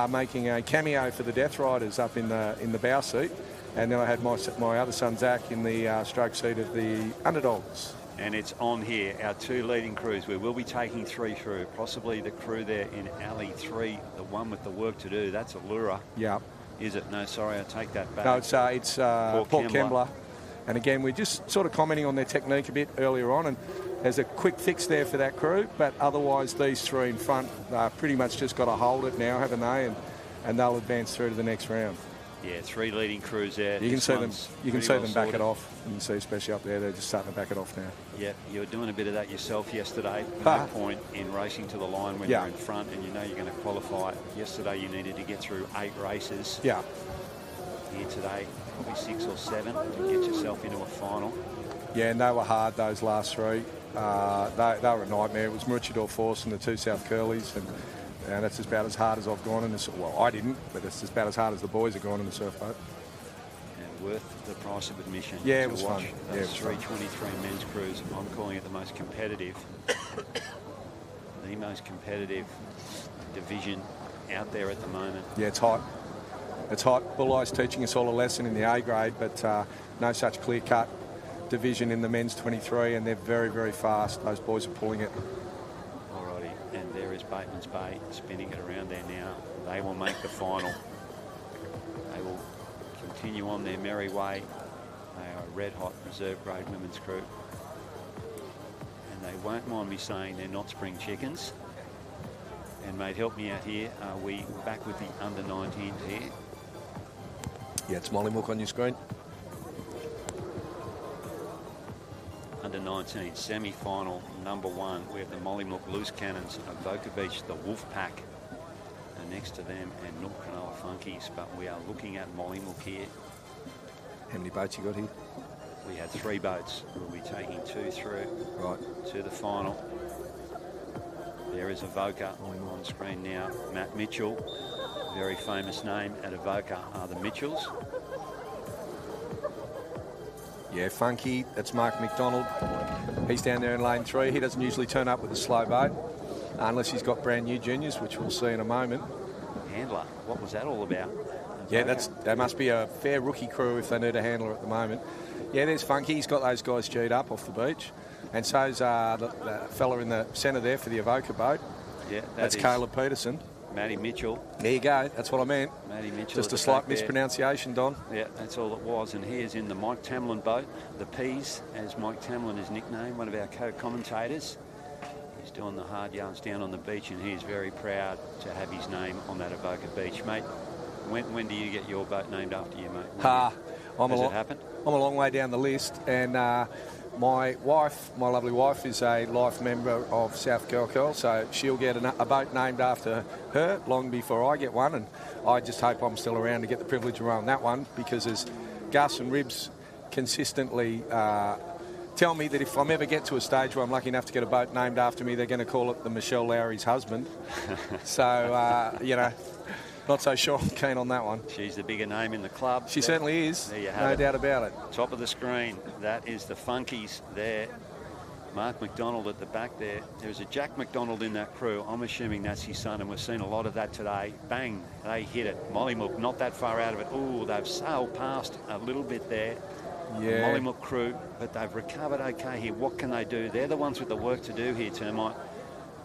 making a cameo for the Death Riders up in the bow seat, and then I had my other son Zach in the stroke seat of the Underdogs. And it's on here, our 2 leading crews. We will be taking 3 through, possibly the crew there in Alley 3, the one with the work to do. That's Allura. Yeah. Is it? No, sorry, I take that back. No, it's Port Kembla. And again, we're just sort of commenting on their technique a bit earlier on, and there's a quick fix there for that crew, but otherwise these three in front pretty much just got to hold it now, haven't they? And they'll advance through to the next round. Yeah, 3 leading crews there. You can see them. You can see them back it off. You can see, especially up there, they're just starting to back it off now. Yeah, you were doing a bit of that yourself yesterday. No point in racing to the line when you're in front and you know you're going to qualify. Yesterday you needed to get through 8 races. Yeah. Here today, probably 6 or 7 to get yourself into a final. Yeah, and they were hard, those last 3. They were a nightmare. It was Maroochydore Force and the 2 South Curlies, and that's about as hard as I've gone in the... Well, I didn't, but it's about as hard as the boys have gone in the surf boat. And worth the price of admission. Yeah, it was fun. Those 323 men's crews, I'm calling it the most competitive, the most competitive division out there at the moment. Yeah, it's hot. It's hot. Bull Eye's teaching us all a lesson in the A grade, but no such clear-cut division in the men's 23, and they're very, very fast. Those boys are pulling it. Alrighty, and there is Bateman's Bay spinning it around there now. They will make the final. They will continue on their merry way. They are a red-hot reserve grade women's crew. And they won't mind me saying they're not spring chickens. And mate, help me out here. Are we back with the under-19s here? Yeah, it's Mollymook on your screen. Under-19 semi-final number 1. We have the Mollymook Loose Cannons, Avoca Beach, the Wolf Pack are next to them, and North Cronulla Funkies. But we are looking at Mollymook here. How many boats you got here? We had 3 boats. We'll be taking 2 through to the final. There is Avoca on screen now. Matt Mitchell, very famous name at Avoca are the Mitchells. Yeah, Funky, that's Mark McDonald. He's down there in lane 3. He doesn't usually turn up with a slow boat unless he's got brand new juniors, which we'll see in a moment. Handler, what was that all about? Yeah, that must be a fair rookie crew if they need a handler at the moment. Yeah, there's Funky. He's got those guys G'd up off the beach. And so's the fella in the centre there for the Avoca boat. Yeah, that's Caleb Peterson. Matty Mitchell. There you go. That's what I meant. Matty Mitchell. Just a slight mispronunciation, Don. Yeah, that's all it was. And he is in the Mike Tamlin boat. The Peas, as Mike Tamlin is nicknamed, one of our co-commentators. He's doing the hard yards down on the beach, and he is very proud to have his name on that Avoca beach. Mate, when do you get your boat named after you, mate? Has it happened? I'm a long way down the list, and my lovely wife, is a life member of South Curl, so she'll get a boat named after her long before I get one, and I just hope I'm still around to get the privilege of rowing that one, because as Gus and Ribs consistently tell me that if I'm ever get to a stage where I'm lucky enough to get a boat named after me, they're going to call it the Michelle Lowry's husband. So, you know, not so sure I'm keen on that one. She's the bigger name in the club. She certainly is. There you have no it. doubt about it. Top of the screen. That is the Funkies there. Mark McDonald at the back there. There's a Jack McDonald in that crew. I'm assuming that's his son, and we've seen a lot of that today. Bang, they hit it. Mollymook not that far out of it. Ooh, they've sailed past a little bit there. Yeah. The Mollymook crew, but they've recovered okay here. What can they do? They're the ones with the work to do here, Termite.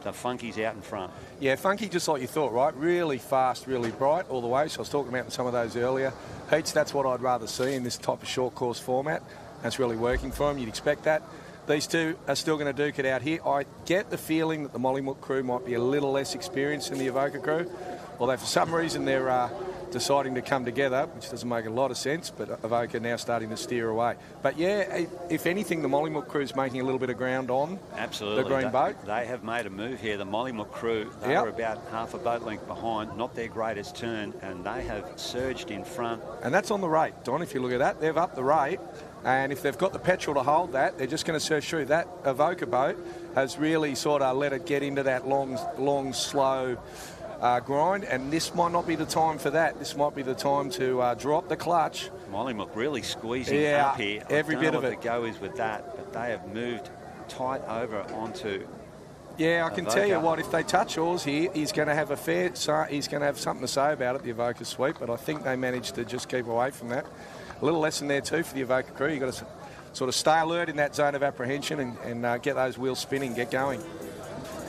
The Funkies out in front. Yeah, Funky, just like you thought, right? Really fast, really bright all the way. So I was talking about in some of those earlier heats. That's what I'd rather see in this type of short course format. That's really working for them. You'd expect that. These two are still going to duke it out here. I get the feeling that the Mollymook crew might be a little less experienced than the Avoca crew, although for some reason they're deciding to come together, which doesn't make a lot of sense, but Avoca now starting to steer away. But yeah, if anything, the Mollymook crew is making a little bit of ground on the green boat. They have made a move here. The Mollymook crew, they were about half a boat length behind, not their greatest turn, and they have surged in front. And that's on the rate, Don, if you look at that. They've upped the rate, and if they've got the petrol to hold that, they're just going to surge through. That Avoca boat has really sort of let it get into that long, slow grind, and this might not be the time for that. This might be the time to drop the clutch. Mollymook really squeezing up here. Every bit of it. I don't know what the go is with that, but they have moved tight over onto. Yeah, I can tell you what. If they touch oars here, he's going to have he's going to have something to say about it, the Avoca sweep. But I think they managed to just keep away from that. A little lesson there too for the Avoca crew. You've got to sort of stay alert in that zone of apprehension and get those wheels spinning, get going.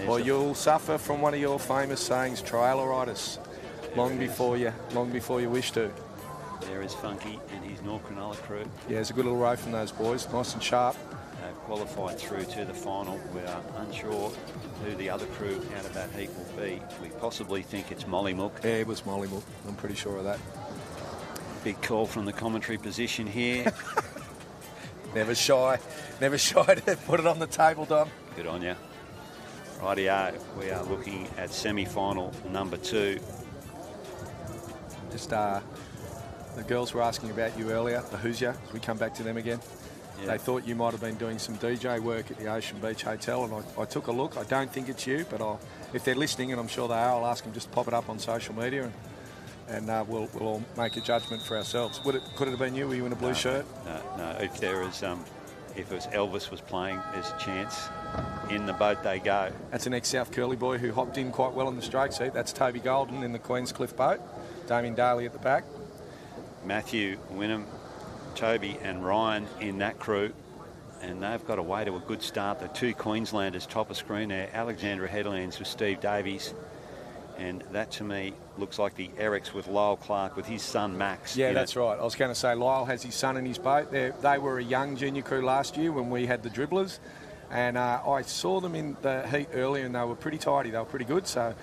Or you'll suffer from one of your famous sayings, traileritis, long before you wish to. There is Funky and his North Cronulla crew. Yeah, it's a good little row from those boys, nice and sharp. They've qualified through to the final. We're unsure who the other crew out of that heat will be. We possibly think it's Mollymook. Yeah, it was Mollymook. I'm pretty sure of that. Big call from the commentary position here. Never shy to put it on the table, Dom. Good on you. Rightio, we are looking at semi-final number 2. Just the girls were asking about you earlier, the Hoosier. We come back to them again. Yeah. They thought you might have been doing some DJ work at the Ocean Beach Hotel, and I took a look. I don't think it's you, but if they're listening, and I'm sure they are, I'll ask them just to pop it up on social media, and we'll all make a judgment for ourselves. Could it have been you? Were you in a blue shirt? No. If it was Elvis was playing, there's a chance. In the boat they go. That's an ex-South Curly boy who hopped in quite well in the stroke seat. That's Toby Golden in the Queenscliff boat. Damien Daly at the back. Matthew, Wynnum, Toby and Ryan in that crew. And they've got away to a good start. The 2 Queenslanders top of screen there. Alexandra Headlands with Steve Davies. And that, to me, looks like the Erics with Lyle Clark with his son, Max. Yeah, that's right. I was going to say Lyle has his son in his boat. They were a young junior crew last year when we had the dribblers. And I saw them in the heat earlier, and they were pretty tidy. They were pretty good. So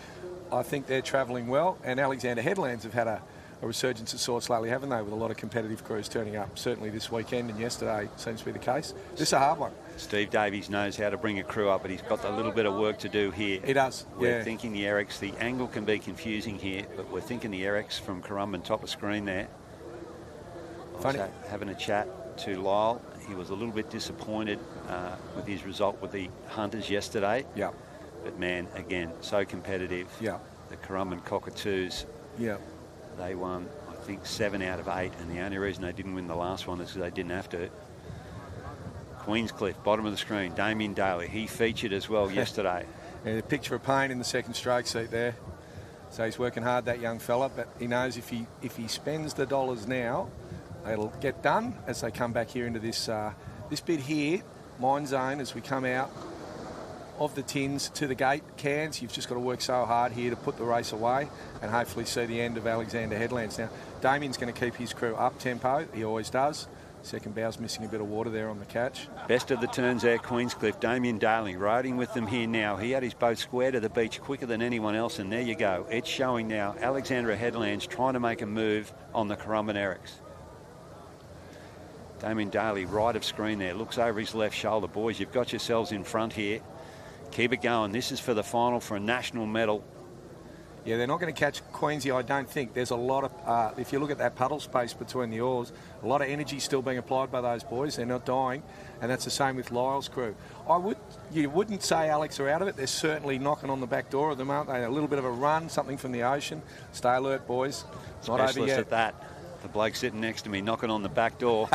I think they're travelling well. And Alexander Headlands have had a resurgence of sorts lately, haven't they, with a lot of competitive crews turning up. Certainly this weekend and yesterday seems to be the case. This is a hard one. Steve Davies knows how to bring a crew up, but he's got a little bit of work to do here. He does, We're thinking the Erics. The angle can be confusing here, but we're thinking the Erics from Currumbin top of screen there. Funny. Also having a chat to Lyle. He was a little bit disappointed with his result with the Hunters yesterday. Yeah. But, man, again, so competitive. Yeah. The Currumbin Cockatoos. Yeah. They won, I think, 7 out of 8, and the only reason they didn't win the last one is because they didn't have to. Queenscliff, bottom of the screen, Damien Daly. He featured as well yesterday. And a picture of pain in the second stroke seat there. So he's working hard, that young fella, but he knows if he spends the dollars now, it'll get done as they come back here into this bit here, mine zone, as we come out of the tins to the gate cans. You've just got to work so hard here to put the race away and hopefully see the end of Alexander Headlands. Now, Damien's going to keep his crew up tempo. He always does. Second bow's missing a bit of water there on the catch. Best of the turns there, Queenscliff. Damien Daly riding with them here now. He had his boat square to the beach quicker than anyone else, and there you go. It's showing now. Alexandra Headlands trying to make a move on the Currumbin Erics. Damien Daly, right of screen there, looks over his left shoulder. Boys, you've got yourselves in front here. Keep it going. This is for the final for a national medal. Yeah, they're not going to catch Queensy, I don't think. There's a lot of, if you look at that puddle space between the oars, a lot of energy still being applied by those boys. They're not dying, and that's the same with Lyle's crew. You wouldn't say Alex are out of it. They're certainly knocking on the back door of them, aren't they? A little bit of a run, something from the ocean. Stay alert, boys. It's not over yet. At that. The bloke sitting next to me knocking on the back door.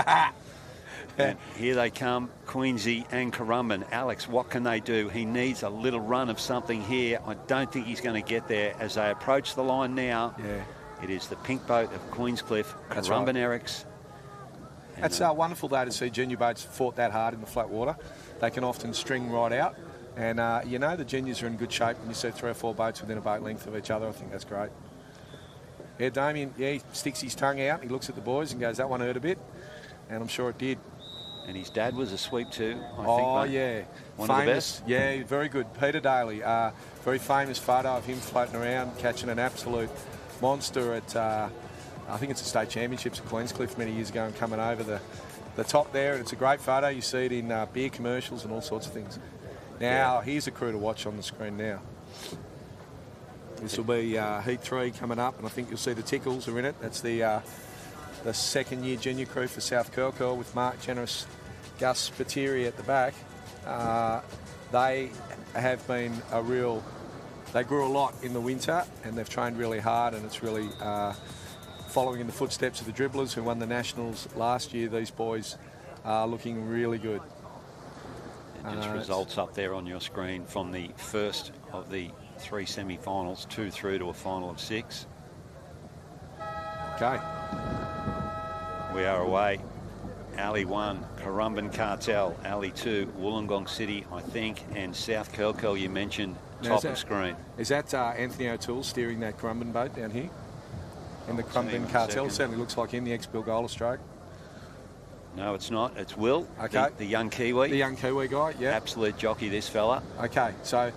And here they come, Queensy and Currumbin. Alex, what can they do? He needs a little run of something here. I don't think he's going to get there. As they approach the line now, it is the pink boat of Queenscliff, Currumbin Erics. That's wonderful, though, to see junior boats fought that hard in the flat water. They can often string right out. And, the juniors are in good shape when you see 3 or 4 boats within a boat length of each other. I think that's great. Yeah, Damien, he sticks his tongue out. He looks at the boys and goes, that one hurt a bit. And I'm sure it did. And his dad was a sweep too, I think. Oh, yeah. One of the best. Yeah, very good. Peter Daly, very famous photo of him floating around, catching an absolute monster at, I think it's the State Championships at Queenscliff many years ago, and coming over the top there. And it's a great photo. You see it in beer commercials and all sorts of things. Now, here's a crew to watch on the screen now. This will be Heat 3 coming up, and I think you'll see the Tickles are in it. That's the second-year junior crew for South Curl with Mark Generous, Gus Spiteri at the back. They have been they grew a lot in the winter, and they've trained really hard, and it's really following in the footsteps of the dribblers who won the Nationals last year. These boys are looking really good. And just results up there on your screen from the first of the 3 semi-finals, 2 through to a final of 6. Okay. We are away. Alley 1, Currumbin Cartel. Alley 2, Wollongong City, I think, and South Curl you mentioned, top of screen. Is that Anthony O'Toole steering that Currumbin boat down here? in the Currumbin cartel. Certainly looks like him, the ex-Bilgola stroke. No, it's not. It's Will, okay. The young Kiwi. The young Kiwi guy, yeah. Absolute jockey, this fella. Okay, so...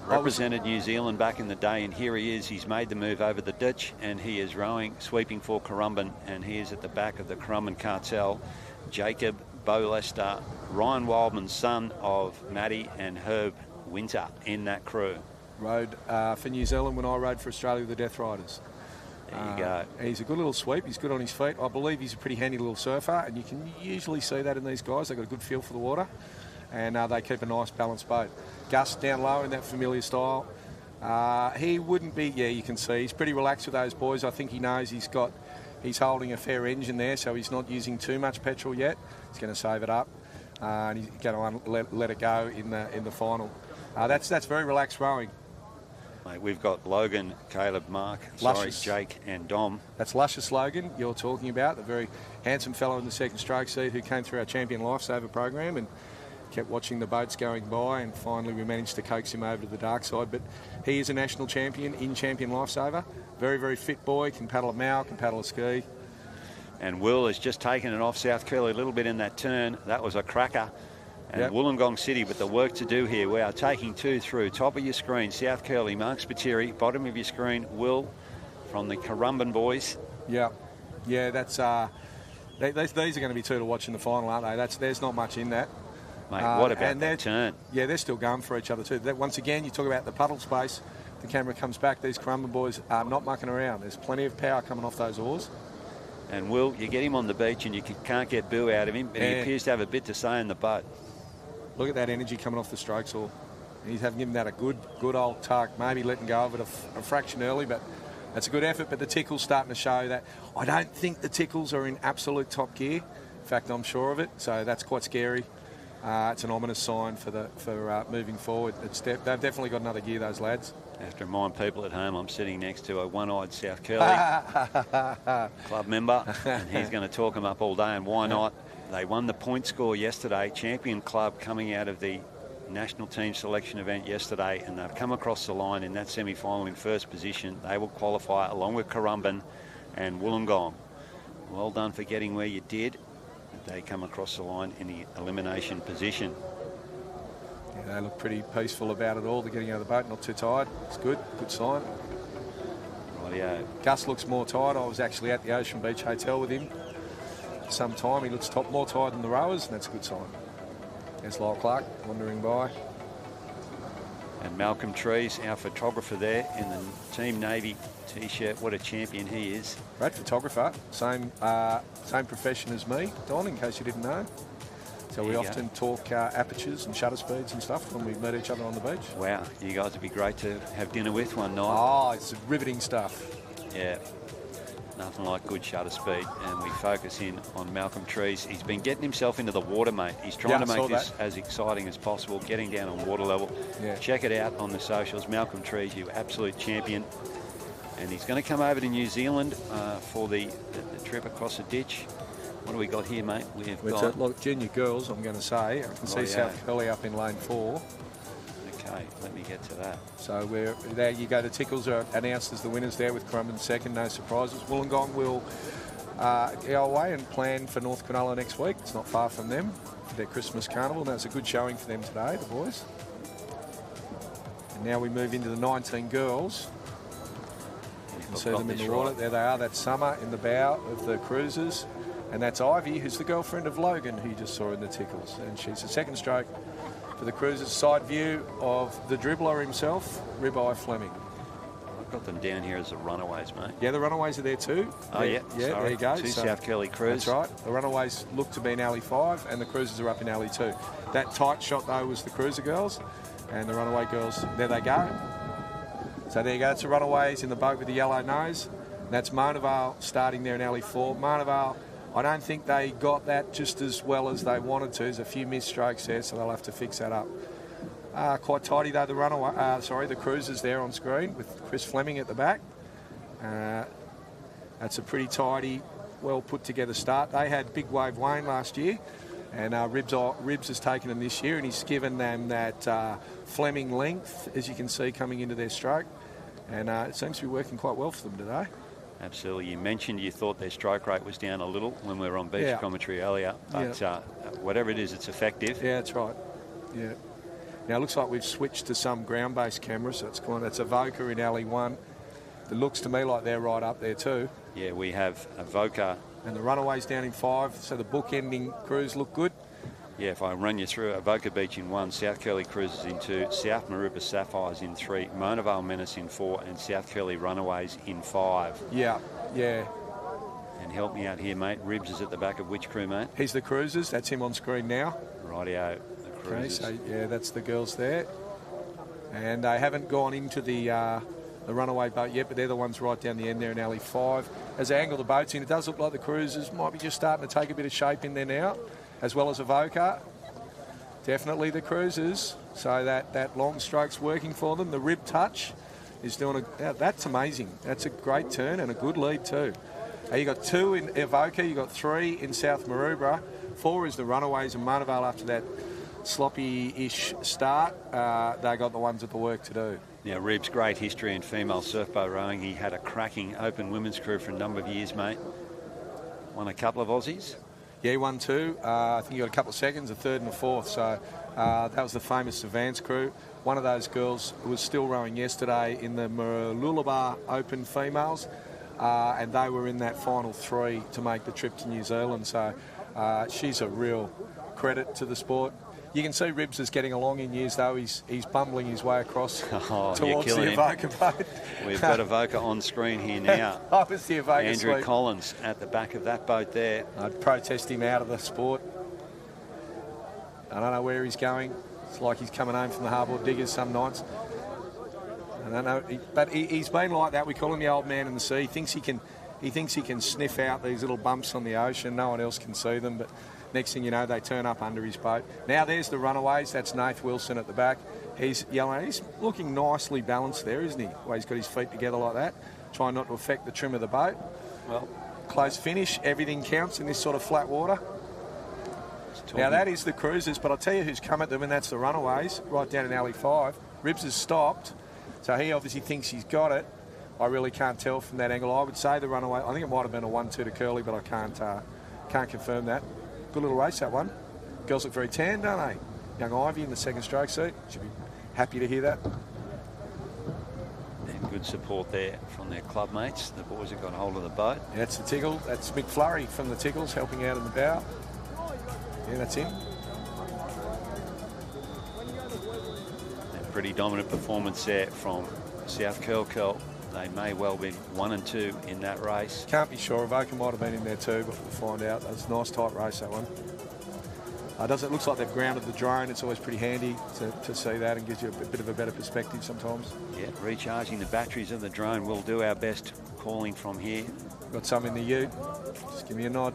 Represented New Zealand back in the day, and here he is. He's made the move over the ditch, and he is rowing, sweeping for Currumbin, and he is at the back of the Currumbin cartel. Jacob Bolester, Ryan Wildman's son of Matty and Herb Winter in that crew. Rode for New Zealand when I rode for Australia with the Death Riders. There you go. He's a good little sweep. He's good on his feet. I believe he's a pretty handy little surfer, and you can usually see that in these guys. They've got a good feel for the water, and they keep a nice balanced boat. Gus down low in that familiar style. He wouldn't be, yeah, you can see. He's pretty relaxed with those boys. I think he knows he's holding a fair engine there, so he's not using too much petrol yet. He's going to save it up, and he's going to let it go in the final. That's very relaxed rowing. Mate, we've got Logan, Caleb, Mark, Jake and Dom. That's Luscious Logan you're talking about, the very handsome fellow in the second stroke seat who came through our Champion Lifesaver program and kept watching the boats going by, and finally we managed to coax him over to the dark side. But he is a national champion in Champion Lifesaver. Very, very fit boy, can paddle a mow, can paddle a ski. And Will has just taken it off South Curly a little bit in that turn. That was a cracker. And yep. Wollongong City with the work to do here. We are taking two through. Top of your screen, South Curly, Mark Spiteri. Bottom of your screen, Will from the Currumbin boys. Yeah, that's these are going to be two to watch in the final, aren't they? There's not much in that. Mate, what about that turn? Yeah, they're still going for each other too. Once again, you talk about the puddle space. The camera comes back. These Currumbin boys are not mucking around. There's plenty of power coming off those oars. And Will, you get him on the beach and you can't get boo out of him, but he appears to have a bit to say in the boat. Look at that energy coming off the strokes oar. He's having given that a good old tug, maybe letting go of it a fraction early, but that's a good effort. But the tickle's starting to show that. I don't think the tickles are in absolute top gear. In fact, I'm sure of it, so that's quite scary. It's an ominous sign for moving forward. They've definitely got another gear, those lads. I have to remind people at home I'm sitting next to a one-eyed South Curly club member, and he's going to talk them up all day, and why not? They won the point score yesterday, champion club coming out of the national team selection event yesterday, and they've come across the line in that semi-final in first position. They will qualify along with Currumbin and Wollongong. Well done for getting where you did. They come across the line in the elimination position. Yeah, they look pretty peaceful about it all. They're getting out of the boat, not too tired. It's good sign. Rightio. Gus looks more tired. I was actually at the Ocean Beach Hotel with him for some time. He looks more tired than the rowers, and that's a good sign. There's Lyle Clark wandering by. And Malcolm Trees, our photographer there in the Team Navy T-shirt. What a champion he is. Great photographer. Same profession as me, Don, in case you didn't know. So we often talk apertures and shutter speeds and stuff when we meet each other on the beach. Wow, you guys would be great to have dinner with one night. Oh, it's riveting stuff. Yeah, nothing like good shutter speed. And we focus in on Malcolm Trees. He's been getting himself into the water, mate. He's trying to make this as exciting as possible, getting down on water level. Yeah. Check it out on the socials. Malcolm Trees, you absolute champion. And he's going to come over to New Zealand for the trip across the ditch. What do we got here, mate? We've got... Look, junior girls, I'm going to say. I can see South Curly up in lane 4. Okay, let me get to that. So there you go. The Tickles are announced as the winners there with Currumbin second. No surprises. Wollongong will go away and plan for North Cronulla next week. It's not far from them for their Christmas carnival. And that's a good showing for them today, the boys. And now we move into the 19 girls. You can see them in the water. There they are. That's Summer in the bow of the cruisers. And that's Ivy, who's the girlfriend of Logan, who you just saw in the Tickles. And she's the second stroke for the cruisers. Side view of the dribbler himself, Ribeye Fleming. I've got them down here as the Runaways, mate. Yeah, the Runaways are there too. Oh, yeah. There you go. Two South Curly crews. That's right. The Runaways look to be in alley 5 and the cruisers are up in alley 2. That tight shot, though, was the cruiser girls. And the Runaway girls, there they go. So there you go. That's the Runaways in the boat with the yellow nose. That's Mona Vale starting there in alley 4. Mona Vale, I don't think they got that just as well as they wanted to. There's a few missed strokes there, so they'll have to fix that up. Quite tidy though, the cruisers there on screen with Chris Fleming at the back. That's a pretty tidy, well put together start. They had Big Wave Wayne last year, and Ribs has taken them this year, and he's given them that Fleming length, as you can see, coming into their stroke. And it seems to be working quite well for them today. Absolutely. You mentioned you thought their stroke rate was down a little when we were on beach commentary earlier, but whatever it is, it's effective. Yeah, that's right. Yeah. Now it looks like we've switched to some ground-based cameras. So it's Avoca in alley 1. It looks to me like they're right up there too. Yeah, we have Avoca. And the Runaways down in 5, so the book-ending crews look good. Yeah, if I run you through Avoca Beach in 1, South Curly Cruises in 2, South Maroubra Sapphires in 3, Mona Vale Menace in 4, and South Curly Runaways in 5. Yeah. And help me out here, mate. Ribs is at the back of which crew, mate? He's the Cruisers. That's him on screen now. Rightio, the Cruisers. Okay, so that's the girls there. And they haven't gone into the runaway boat yet, but they're the ones right down the end there in alley 5. As they angle the boats in, it does look like the Cruisers might be just starting to take a bit of shape in there now, as well as Avoca. Definitely the Cruisers. So that long stroke's working for them. The rib touch is doing that's amazing. That's a great turn and a good lead too. You got 2 in Avoca, you got 3 in South Maroubra. 4 is the Runaways and Mona Vale after that sloppy-ish start. They got the ones at the work to do. Now, Rib's great history in female surfboat rowing. He had a cracking open women's crew for a number of years, mate. Won a couple of Aussies. Yeah, he won 2. I think he got a couple of seconds, a third and a fourth. So that was the famous Advance crew. One of those girls was still rowing yesterday in the Mooloolaba Open females, and they were in that final 3 to make the trip to New Zealand. So she's a real credit to the sport. You can see Ribs is getting along in years, though. He's bumbling his way across towards the Avoca boat. We've got Avoca on screen here now. I was the Avoca Andrew sweep. Collins at the back of that boat there. I'd protest him out of the sport. I don't know where he's going. It's like he's coming home from the Harbord Diggers some nights. I don't know, but he's been like that. We call him the old man in the sea. He thinks he can sniff out these little bumps on the ocean. No one else can see them, but next thing you know, they turn up under his boat. Now there's the Runaways. That's Nath Wilson at the back. He's yelling. He's looking nicely balanced there, isn't he? The way he's got his feet together like that, trying not to affect the trim of the boat. Well, close finish. Everything counts in this sort of flat water. Now that is the Cruisers, but I'll tell you who's come at them, and that's the Runaways, right down in alley 5. Ribs has stopped, so he obviously thinks he's got it. I really can't tell from that angle. I would say the Runaway, I think it might have been a 1-2 to Curly, but I can't confirm that. Good little race, that one. Girls look very tan, don't they? Young Ivy in the second stroke seat. Should be happy to hear that. And good support there from their club mates. The boys have got hold of the boat. Yeah, that's the Tickle. That's Mick Flurry from the Tickles helping out in the bow. Yeah, that's him. A pretty dominant performance there from South Curl. They may well be 1 and 2 in that race. Can't be sure. Avoca might have been in there too, but we'll find out. That's a nice tight race, that one. It looks like they've grounded the drone. It's always pretty handy to see that and gives you a bit of a better perspective sometimes. Yeah, recharging the batteries of the drone. We'll do our best calling from here. Got some in the ute. Just give me a nod.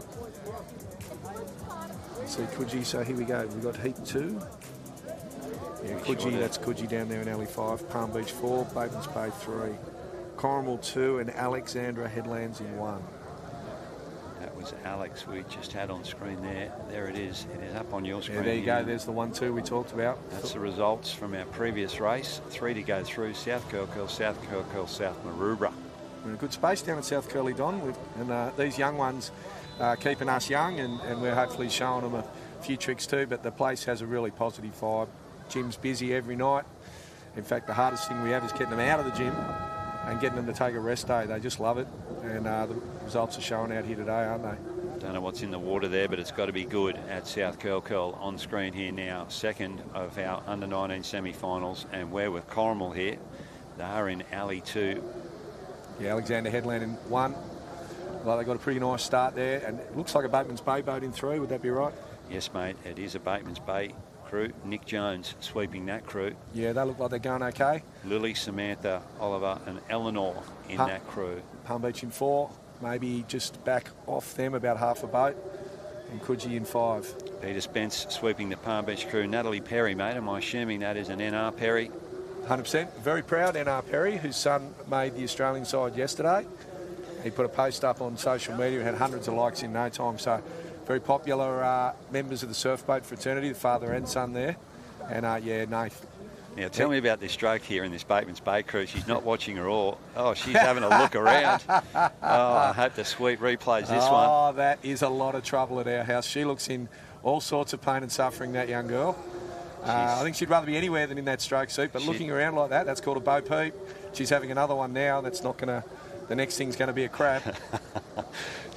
Let's see Coogee. So here we go. We've got heat 2. Yeah, Coogee. That's Coogee down there in alley 5. Palm Beach 4. Bateman's Bay 3. Corrimal 2 and Alexandra Headlands in 1. That was Alex we just had on screen there. There it is. It is up on your screen. Yeah, there you go. There's the 1-2 we talked about. That's the results from our previous race. 3 to go through. South Curl, South Curl, South Maroubra. We're in a good space down at South Curly, Don. And these young ones keeping us young, and we're hopefully showing them a few tricks too. But the place has a really positive vibe. Gym's busy every night. In fact, the hardest thing we have is getting them out of the gym and getting them to take a rest day. They just love it, and the results are showing out here today, aren't they? Don't know what's in the water there, but it's got to be good at South Curl on screen here now. Second of our under-19 semi-finals, and we're with Corrimal here. They are in alley 2. Yeah, Alexander Headland in 1. Well, they got a pretty nice start there, and it looks like a Bateman's Bay boat in 3. Would that be right? Yes, mate. It is a Bateman's Bay crew. Nick Jones sweeping that crew. Yeah, they look like they're going okay. Lily, Samantha, Oliver and Eleanor in that crew. Palm Beach in 4, maybe just back off them about half a boat, and Coogee in 5. Peter Spence sweeping the Palm Beach crew. Natalie Perry, mate, am I assuming that is an NR Perry? 100%. Very proud, NR Perry, whose son made the Australian side yesterday. He put a post up on social media and had hundreds of likes in no time, so very popular members of the surfboat fraternity, the father and son there. And yeah, Nath Now, tell me about this stroke here in this Bateman's Bay crew. She's not watching her all. Oh, she's having a look around. Oh, I hope the sweep replays this one. Oh, that is a lot of trouble at our house. She looks in all sorts of pain and suffering, that young girl. I think she'd rather be anywhere than in that stroke seat, but looking around like that, that's called a Bo Peep. She's having another one now. That's not going to... The next thing's going to be a crab.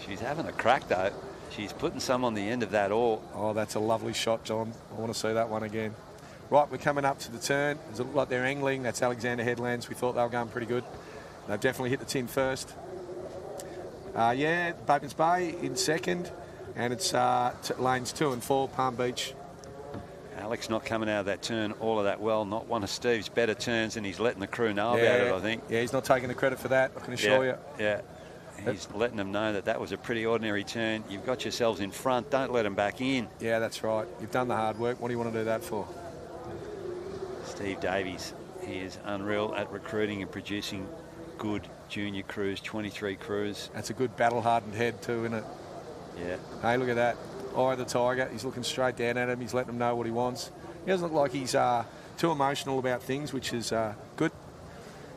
She's having a crack, though. She's putting some on the end of that oar. Oh, that's a lovely shot, John. I want to see that one again. Right, we're coming up to the turn. Does it look like they're angling? That's Alexander Headlands. We thought they were going pretty good. They've definitely hit the tin first. Yeah, Bateman's Bay in second. And it's lanes 2 and 4, Palm Beach. Alex not coming out of that turn all of that well. Not one of Steve's better turns, and he's letting the crew know about it, I think. Yeah, he's not taking the credit for that, I can assure you. Yeah, he's letting them know that that was a pretty ordinary turn. You've got yourselves in front. Don't let them back in. Yeah, that's right. You've done the hard work. What do you want to do that for? Steve Davies, he is unreal at recruiting and producing good junior crews, 23 crews. That's a good battle-hardened head too, isn't it? Yeah. Hey, look at that. Eye of the tiger. He's looking straight down at him. He's letting him know what he wants. He doesn't look like he's too emotional about things, which is good.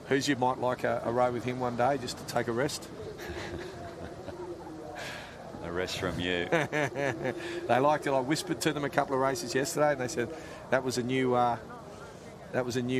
Who's you might like a row with him one day just to take a rest? A rest from you. They liked it. I whispered to them a couple of races yesterday, and they said that was a new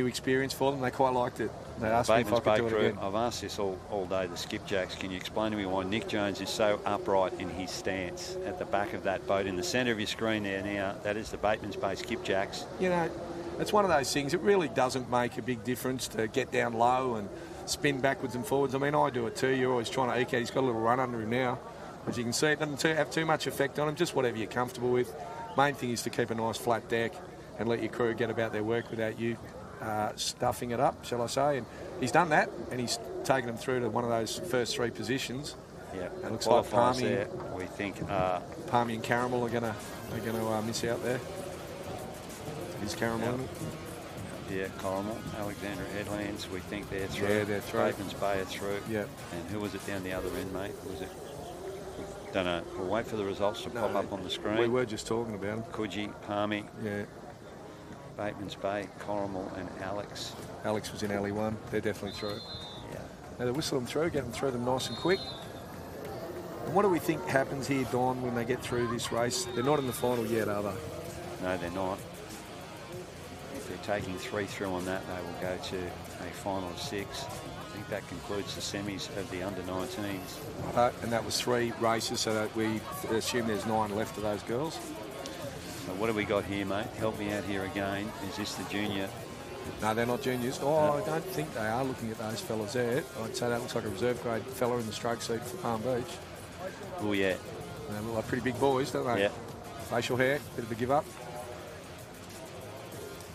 experience for them. They quite liked it. They asked me if I could do it again. I've asked this all day, the skipjacks. Can you explain to me why Nick Jones is so upright in his stance at the back of that boat in the centre of your screen there now? That is the Bateman's Bay skipjacks. You know, it's one of those things. It really doesn't make a big difference to get down low and spin backwards and forwards. I mean, I do it too. You're always trying to eke out. He's got a little run under him now. As you can see, it doesn't have too much effect on him, just whatever you're comfortable with. Main thing is to keep a nice flat deck and let your crew get about their work without you stuffing it up, shall I say. And he's done that, and he's taken them through to one of those first 3 positions. Yeah, it looks like Palmy, there, we think Palmy and Caramel are going to miss out there. Is Caramel in it? Yeah, Caramel, Alexander Headlands, we think they're through. Yeah, they're through. Bateman's Bay are through. Yeah. And who was it down the other end, mate? Was it? Don't know. We'll wait for the results to pop up on the screen. We were just talking about them. Coogee, Palmy. Yeah. Bateman's Bay, Caramel and Alex. Alex was in alley 1. They're definitely through. Yeah. Now they whistle them through, get them through them nice and quick. And what do we think happens here, Don, when they get through this race? They're not in the final yet, are they? No, they're not. If they're taking 3 through on that, they will go to a final of 6. I think that concludes the semis of the under-19s. And that was 3 races, so that we assume there's 9 left of those girls. So what have we got here, mate? Help me out here again. Is this the junior? No, they're not juniors. Oh, I don't think they are looking at those fellas there. I'd say that looks like a reserve grade fella in the stroke seat for Palm Beach. Oh, yeah. They look like pretty big boys, don't they? Yeah. Facial hair, bit of a give up.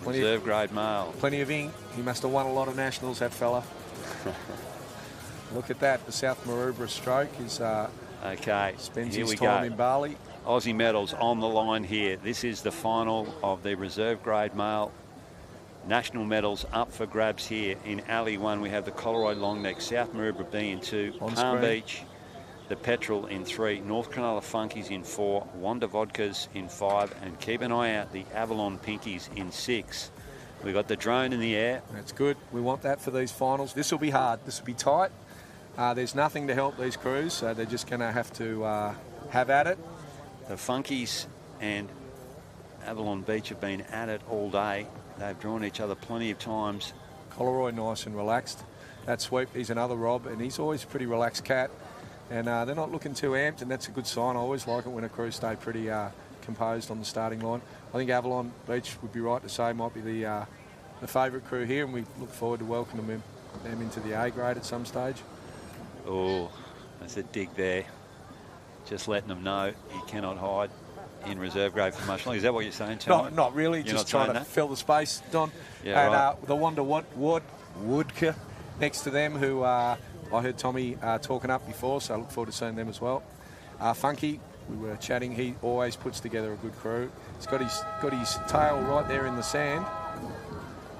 Reserve grade male. Plenty of ink. He must have won a lot of nationals, that fella. Look at that. The South Maroubra stroke is okay. Spends here his we time go. in Bali. Aussie medals on the line here. This is the final of the reserve grade male. National medals up for grabs here. In Alley 1, we have the Coleroy Longneck, South Maroubra B in 2, Palm Beach, the Petrel in 3, North Cronulla Funkies in 4, Wanda Vodkas in 5, and keep an eye out, the Avalon Pinkies in 6. We got the drone in the air. That's good. We want that for these finals. This will be hard. This will be tight. There's nothing to help these crews, so they're just going to have to have at it. The Funkies and Avalon Beach have been at it all day. They've drawn each other plenty of times. Coleroy nice and relaxed. That sweep, he's another Rob, and he's always a pretty relaxed cat. And they're not looking too amped, and that's a good sign. I always like it when a crew stay pretty composed on the starting line. I think Avalon Beach would be right to say might be the favourite crew here, and we look forward to welcoming them into the A grade at some stage. Oh, that's a dig there. Just letting them know he cannot hide in reserve grade for much longer. Is that what you're saying, Tom? Not really. You're just trying to fill the space, Don. Yeah, and right. The Wanda Woodka next to them, who I heard Tommy talking up before, so I look forward to seeing them as well. Funky, we were chatting. He always puts together a good crew. He's got his tail right there in the sand.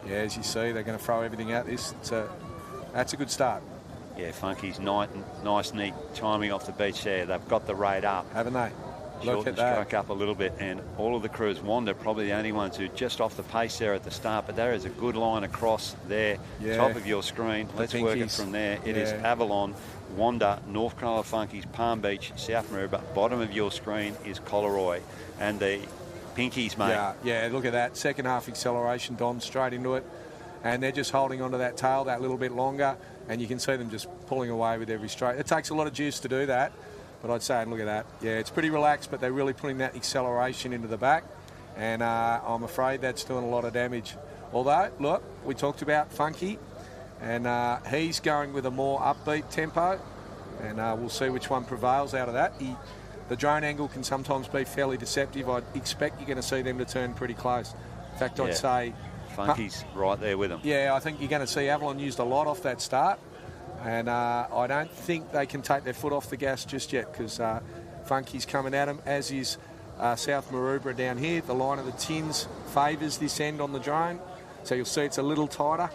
Yeah, as you see, they're going to throw everything at this. That's a good start. Yeah, Funky's nice, neat timing off the beach there. They've got the rate up. Haven't they? Look at struck that. up a little bit, and all of the crews, Wanda probably the only ones who just off the pace there at the start, but there is a good line across there, top of your screen. Let's work it from there. It is Avalon, Wanda, North Cronulla Funkies, Palm Beach, South Maroubra. Bottom of your screen is Collaroy, and the Pinkies, mate. Yeah, look at that. Second half acceleration, Don, straight into it. And they're just holding onto that tail that little bit longer, and you can see them just pulling away with every straight. It takes a lot of juice to do that. But I'd say, and look at that. Yeah, it's pretty relaxed, but they're really putting that acceleration into the back. And I'm afraid that's doing a lot of damage. Although, look, we talked about Funky, and he's going with a more upbeat tempo. And we'll see which one prevails out of that. The drone angle can sometimes be fairly deceptive. I'd expect you're going to see them to turn pretty close. In fact, I'd say... Funky's right there with them. Yeah, I think you're going to see Avalon used a lot off that start. And I don't think they can take their foot off the gas just yet, because Funky's coming at them, as is South Maroubra down here. The line of the tins favours this end on the drone. So you'll see it's a little tighter.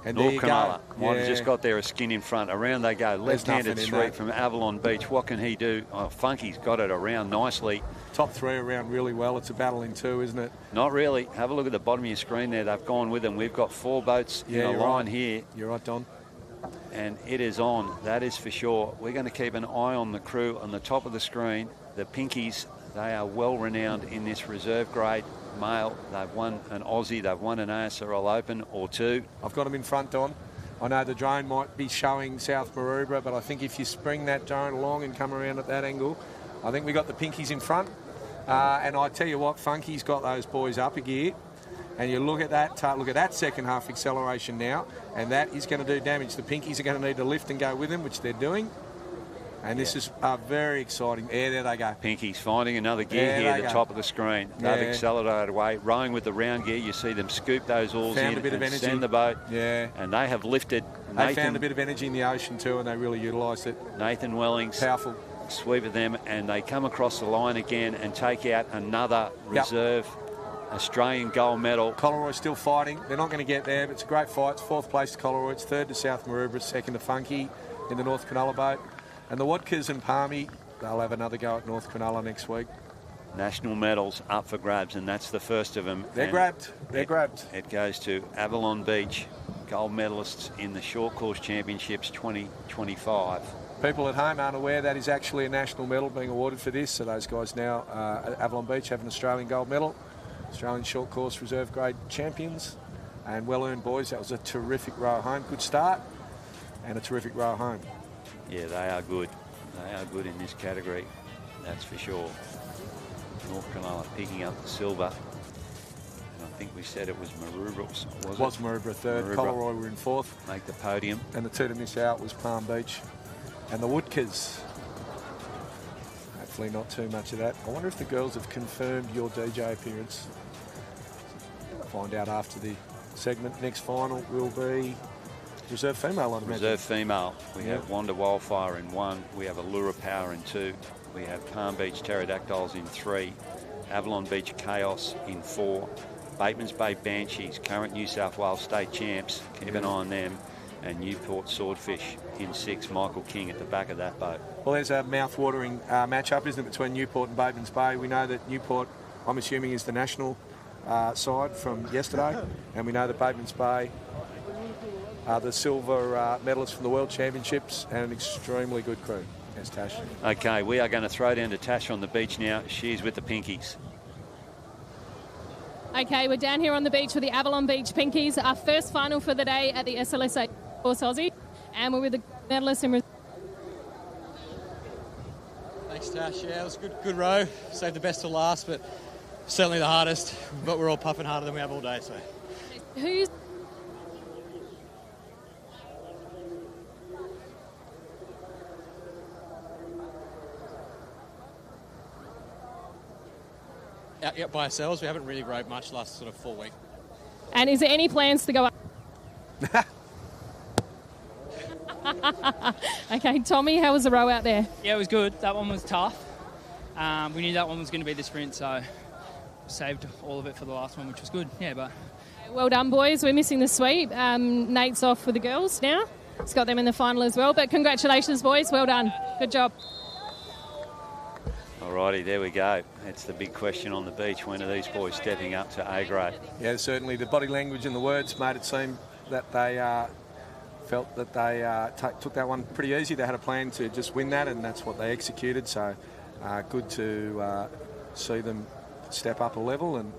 And North there you Cronulla go. might have just got there a skin in front. Around they go. Left-handed sweep from Avalon Beach. What can he do? Oh, Funky's got it around nicely. Top three around really well. It's a battle in two, isn't it? Not really. Have a look at the bottom of your screen there. They've gone with them. We've got 4 boats in a line here. You're right, Don. And it is on. That is for sure. We're going to keep an eye on the crew on the top of the screen. The Pinkies, they are well renowned in this reserve grade male. They've won an Aussie. They've won an ASRL Open or 2. I've got them in front, Don. I know the drone might be showing South Maroubra, but I think if you spring that drone along and come around at that angle, I think we got the Pinkies in front. And I tell you what, Funky's got those boys up a gear. And you look at that second half acceleration now, and that is going to do damage. The Pinkies are going to need to lift and go with them, which they're doing. And this is very exciting. There they go. Pinkies finding another gear here at the top of the screen. They've accelerated away. Rowing with the round gear, you see them scoop those oars in and send the boat. Yeah. And they have lifted. They found a bit of energy in the ocean too, and they really utilised it. Nathan Wellings. Powerful. Sweep of them, and they come across the line again and take out another reserve Australian gold medal. Collaroy's still fighting. They're not going to get there, but it's a great fight. It's 4th place to Collaroy. It's 3rd to South Maroubra, 2nd to Funky in the North Cronulla boat. And the Wadkas and Palmy, they'll have another go at North Cronulla next week. National medals up for grabs, and that's the first of them. They're grabbed. They're grabbed. It goes to Avalon Beach, gold medalists in the Shortcourse Championships 2025. People at home aren't aware that is actually a national medal being awarded for this. So those guys now at Avalon Beach have an Australian gold medal. Australian short course reserve grade champions, and well earned, boys. That was a terrific row home. Good start and a terrific row home. Yeah, they are good. They are good in this category, that's for sure. North Cronulla picking up the silver. And I think we said it was Maroubra. Was Maroubra 3rd. Collaroy were in 4th. Make the podium. And the 2 to miss out was Palm Beach. And the Woodkers. Hopefully not too much of that. I wonder if the girls have confirmed your DJ appearance. Find out after the segment. Next final will be reserve female, I'd imagine. Reserve female. We have Wanda Wildfire in 1. We have Allura Power in 2. We have Palm Beach Pterodactyls in 3. Avalon Beach Chaos in 4. Bateman's Bay Banshees, current New South Wales state champs. Keep an eye on them. And Newport Swordfish in 6. Michael King at the back of that boat. Well, there's a mouth-watering match-up, isn't it, between Newport and Bateman's Bay. We know that Newport, I'm assuming, is the national side from yesterday, and we know that Bateman's Bay are the silver medalists from the World Championships, and an extremely good crew. Yes, Tash. Okay, we are going to throw down to Tash on the beach now. She's with the Pinkies. Okay, we're down here on the beach with the Avalon Beach Pinkies. Our first final for the day at the SLSA Course Aussie, and we're with the medalists in. Thanks, Tash. Yeah, it was a good row. Saved the best to last, but certainly the hardest. But we're all puffing harder than we have all day. So, who's out by ourselves? We haven't really rowed much last sort of 4 weeks. And is there any plans to go up? Okay, Tommy, how was the row out there? Yeah, it was good. That one was tough. We knew that one was going to be the sprint, so saved all of it for the last one, which was good. Yeah, but well done, boys. We're missing the sweep. Nate's off with the girls now. He's got them in the final as well. But congratulations, boys. Well done. Good job. All right. righty, there we go. That's the big question on the beach. When are these boys stepping up to A grade? Yeah, certainly the body language and the words made it seem that they felt that they took that one pretty easy. They had a plan to just win that, and that's what they executed. So good to see them step up a level and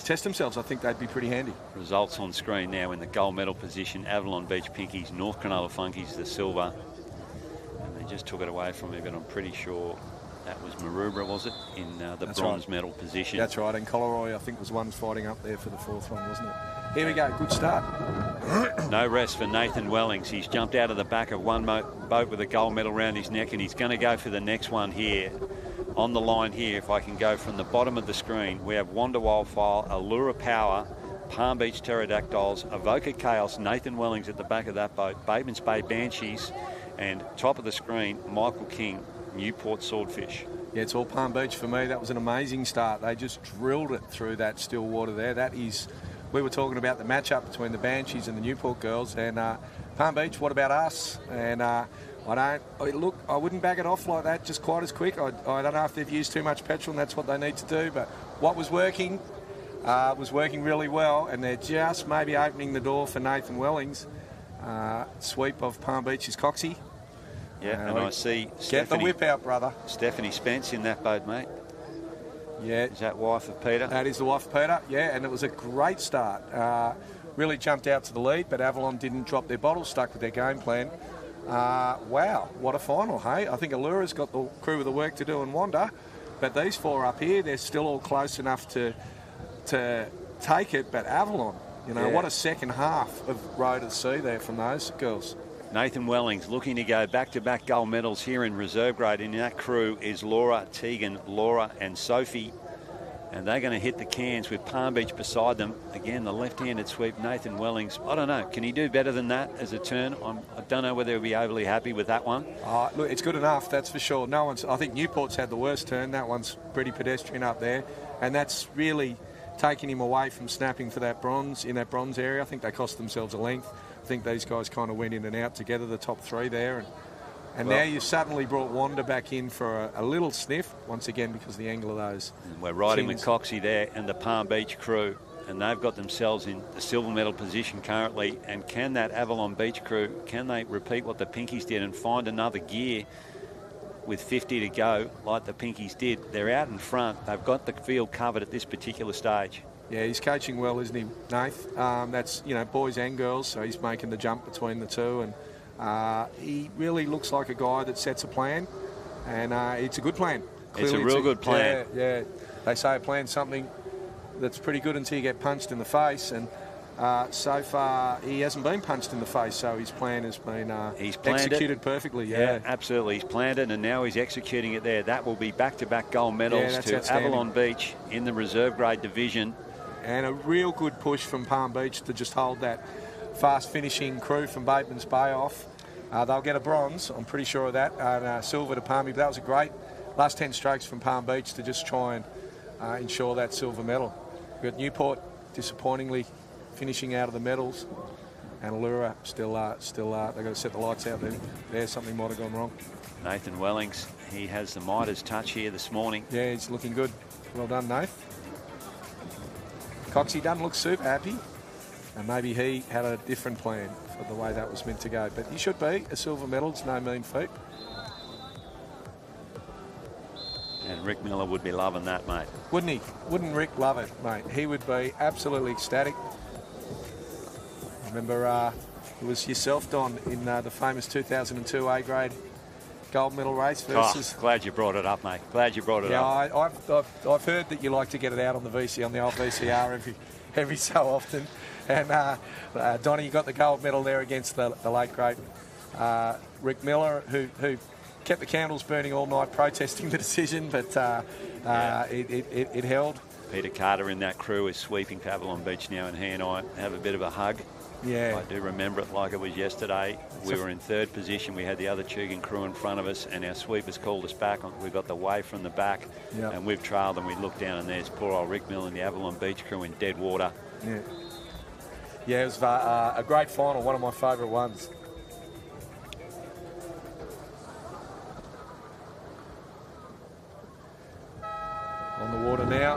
test themselves. I think they'd be pretty handy. Results on screen now in the gold medal position. Avalon Beach Pinkies, North Cronulla Funkies, the silver. And they just took it away from me, but I'm pretty sure that was Maroubra, was it, in the bronze medal position. That's right, and Coleroy, I think, was one fighting up there for the fourth one, wasn't it? Here we go, good start. No rest for Nathan Wellings. He's jumped out of the back of one boat with a gold medal round his neck, and he's going to go for the next one here. On the line here, if I can go from the bottom of the screen, we have Wanda Wildfire, Allura Power, Palm Beach Pterodactyls, Evoca Chaos, Nathan Wellings at the back of that boat, Bateman's Bay Banshees, and top of the screen, Michael King, Newport Swordfish. Yeah, it's all Palm Beach for me. That was an amazing start. They just drilled it through that still water there. That is, we were talking about the matchup between the Banshees and the Newport girls, and Palm Beach, what about us? And I wouldn't back it off like that just quite as quick. I don't know if they've used too much petrol and that's what they need to do, but what was working really well, and they're just maybe opening the door for Nathan Wellings. Sweep of Palm Beach's Coxie. Yeah, and I see Get the whip out, brother. Stephanie Spence in that boat, mate. Yeah. Is that wife of Peter? That is the wife of Peter, yeah, and it was a great start. Really jumped out to the lead, but Avalon didn't drop their bottle, stuck with their game plan. Wow, what a final, hey? I think Allura's got the crew of the work to do and Wanda, but these four up here, they're still all close enough to take it, but Avalon, what a second half of row to see there from those girls. Nathan Wellings looking to go back-to-back gold medals here in reserve grade. In that crew is Laura, Tegan, Laura and Sophie. And they're going to hit the cans with Palm Beach beside them. Again, the left-handed sweep, Nathan Wellings. I don't know. Can he do better than that as a turn? I don't know whether he'll be overly happy with that one. Look, it's good enough, that's for sure. I think Newport's had the worst turn. That one's pretty pedestrian up there. And that's really taking him away from snapping for that bronze, in that bronze area. I think they cost themselves a length. I think these guys kind of went in and out together, the top three there. And now you've suddenly brought Wanda back in for a little sniff, once again, because of the angle of those. And we're riding with Coxie there and the Palm Beach crew, and they've got themselves in the silver medal position currently. And can that Avalon Beach crew, can they repeat what the Pinkies did and find another gear with 50 to go like the Pinkies did? They're out in front. They've got the field covered at this particular stage. Yeah, he's coaching well, isn't he, Nath? That's, boys and girls, so he's making the jump between the two. And he really looks like a guy that sets a plan, and it's a good plan. Clearly, it's a real good plan. Yeah. They say a plan's something that's pretty good until you get punched in the face, and so far he hasn't been punched in the face, so his plan has been executed perfectly. Yeah, absolutely. He's planned it, and now he's executing it there. That will be back-to-back gold medals to Avalon Beach in the reserve grade division. And a real good push from Palm Beach to just hold that fast finishing crew from Bateman's Bay off. They'll get a bronze, I'm pretty sure of that, and silver to Palmy. But that was a great last 10 strokes from Palm Beach to just try and ensure that silver medal. We've got Newport disappointingly finishing out of the medals, and Allura still they've got to set the lights out there. There's something might have gone wrong. Nathan Wellings, he has the Midas touch here this morning. Yeah, he's looking good. Well done, Nath. Coxie doesn't look super happy, and maybe he had a different plan for the way that was meant to go. But he should be. A silver medal, it's no mean feat. And Rick Miller would be loving that, mate. Wouldn't he? Wouldn't Rick love it, mate? He would be absolutely ecstatic. Remember, it was yourself, Don, in the famous 2002 A-grade gold medal race versus... glad you brought it up, mate. Glad you brought it up. Yeah, I've heard that you like to get it out on the old VCR every so often. And Donnie, you got the gold medal there against the late great Rick Miller, who kept the candles burning all night protesting the decision, but it held. Peter Carter in that crew is sweeping Avalon Beach now, and he and I have a bit of a hug. Yeah. I do remember it like it was yesterday. We were in third position. We had the other Chugan crew in front of us, and our sweepers called us back. We got the wave from the back, and we've trailed, and we looked down, and there's poor old Rick Miller and the Avalon Beach crew in dead water. Yeah, it was a great final, one of my favourite ones.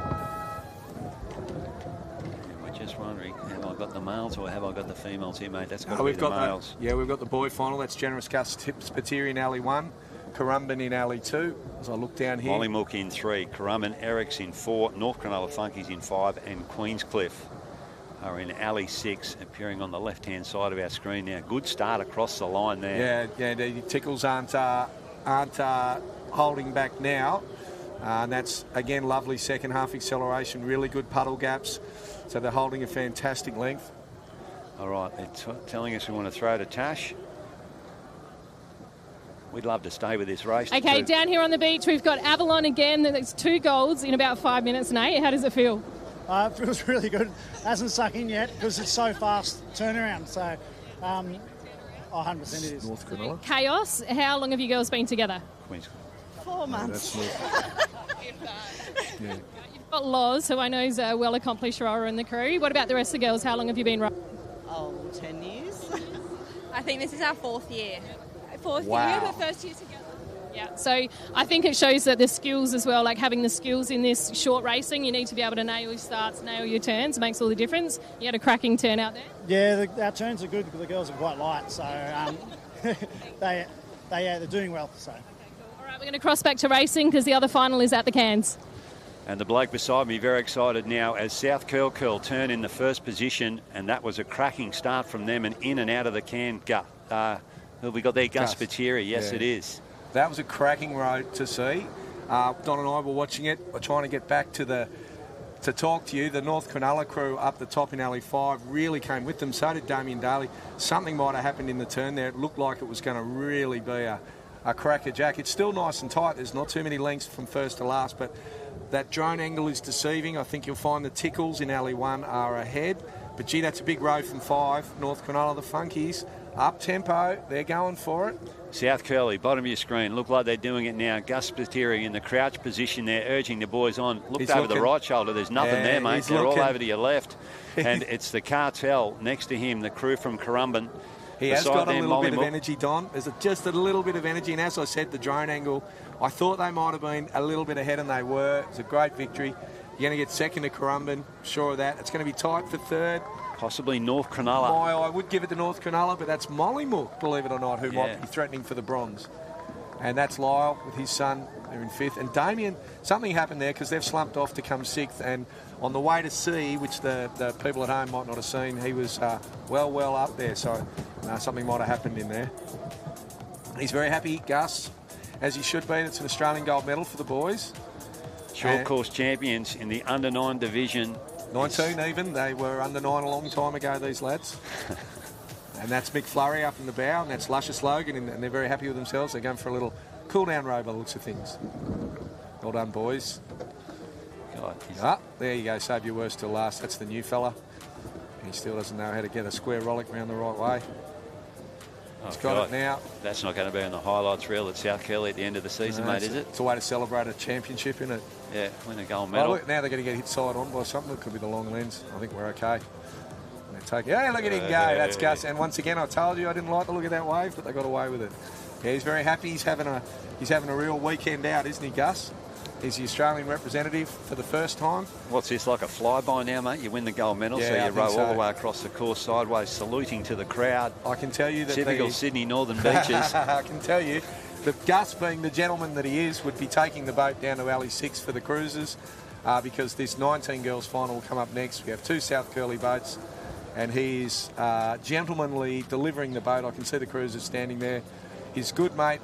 now. We're just wondering, have I got the males or have I got the females here, mate? That's got to be We've the got males. we've got the boy final. That's Generous Gus Spiteri in alley 1, Currumbin in alley 2. As I look down here. Mollymook in 3, Currumbin, Eric's in 4, North Cronulla Funkies in 5, and Queenscliff are in alley 6, appearing on the left-hand side of our screen now. Good start across the line there. Yeah, the Tickles aren't holding back now. And that's, again, lovely second half acceleration, really good puddle gaps. So they're holding a fantastic length. All right, they're telling us we want to throw to Tash. We'd love to stay with this race. Okay, down here on the beach, we've got Avalon again. There's 2 golds in about 5 minutes, Nate. How does it feel? It feels really good. Hasn't sunk in yet because it's so fast turnaround. So, 100% it is. North Cronulla. Chaos. How long have you girls been together? 4 months. Yeah. You've got Loz, who I know is a well-accomplished rower in the crew. What about the rest of the girls? How long have you been rowing? 10 years. I think this is our 4th year. 4th Wow. year, but first year together. Yeah, so I think it shows that the skills as well, like having the skills in this short racing, you need to be able to nail your starts, nail your turns, makes all the difference. You had a cracking turn out there. Yeah, our turns are good because the girls are quite light. So, they're doing well. So. All right, we're going to cross back to racing because the other final is at the Cairns. And the bloke beside me very excited now as South Curl turn in the first position, and that was a cracking start from them and in and out of the can. Who have we got there? Gus Spiteri. Yes, Yeah. it is. That was a cracking road to see. Don and I were watching it. We're trying to get back to talk to you. The North Cronulla crew up the top in alley 5 really came with them. So did Damien Daly. Something might have happened in the turn there. It looked like it was going to really be a cracker jack. It's still nice and tight. There's not too many lengths from first to last, but that drone angle is deceiving. I think you'll find the Tickles in alley 1 are ahead. But, gee, that's a big road from 5. North Cronulla, the Funkies, up tempo. They're going for it. South Curly, bottom of your screen. Look like they're doing it now. Gus Spiteri in the crouch position there, urging the boys on. Looked over the right shoulder. There's nothing there, mate. They're all over to your left. And it's the cartel next to him, the crew from Currumbin. He has got a little bit of energy, Don. There's just a little bit of energy. And as I said, the drone angle, I thought they might have been a little bit ahead, and they were. It's a great victory. You're going to get second to Currumbin. Sure of that. It's going to be tight for third. Possibly North Cronulla. I would give it to North Cronulla, but that's Mollymook, believe it or not, who might be threatening for the bronze. And that's Lyle with his son. They're in 5th. And Damien, something happened there because they've slumped off to come 6th. And on the way to sea, which the people at home might not have seen, he was well up there. So something might have happened in there. He's very happy, Gus, as he should be. It's an Australian gold medal for the boys. Short course champions in the under-9 division. 19 even. They were under 9 a long time ago, these lads. And that's McFlurry up in the bow, and that's Luscious Logan, and they're very happy with themselves. They're going for a little cool-down row by the looks of things. Well done, boys. There you go. Save your worst till last. That's the new fella. He still doesn't know how to get a square rollick round the right way. He's got it now. That's not going to be on the highlights reel at South Curly at the end of the season, mate, is it? It's a way to celebrate a championship, isn't it? Yeah, win a gold medal. Look, now they're going to get hit side on by something. It could be the long lens. I think we're okay. Hey, look at him go. That's Gus. And once again, I told you I didn't like the look of that wave, but they got away with it. Yeah, he's very happy. He's having a real weekend out, isn't he, Gus? He's the Australian representative for the first time. What's this, like a flyby now, mate? You win the gold medal, so you row all the way across the course sideways, saluting to the crowd. I can tell you that typical Sydney Northern Beaches. I can tell you that Gus, being the gentleman that he is, would be taking the boat down to alley 6 for the cruisers because this 19 girls final will come up next. We have 2 South Curly boats, and he's gentlemanly delivering the boat. I can see the cruisers standing there. His good mate,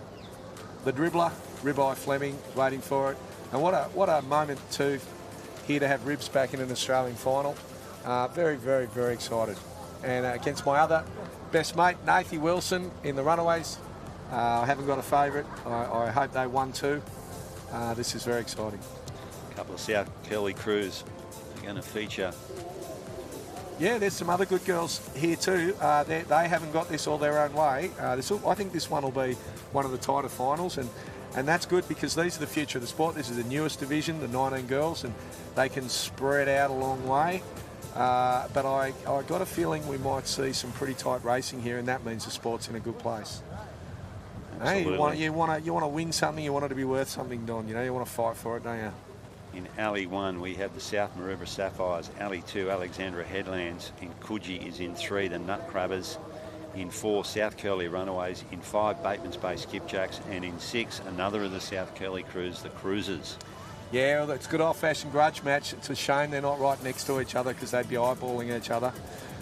the dribbler, Ribeye Fleming, waiting for it. And what a moment too, here to have Ribs back in an Australian final. Very, very, very excited. And against my other best mate, Nathy Wilson, in the runaways. I haven't got a favourite. I hope they won too. This is very exciting. A couple of South Curly crews are going to feature. Yeah, there's some other good girls here too. They haven't got this all their own way. I think this one will be one of the tighter finals, and that's good because these are the future of the sport. This is the newest division, the 19 girls, and they can spread out a long way. But I got a feeling we might see some pretty tight racing here, and that means the sport's in a good place. Hey, you want to win something. You want it to be worth something, Don. You know, you want to fight for it, don't you? In Alley 1, we have the South Maroubra Sapphires. Alley 2, Alexandra Headlands. In Coogee is in 3, the Nutcrabbers. In 4, South Curly Runaways. In 5, Bateman's Bay Skipjacks. And in 6, another of the South Curly crews, the Cruisers. Yeah, well, it's a good old-fashioned grudge match. It's a shame they're not right next to each other because they'd be eyeballing each other.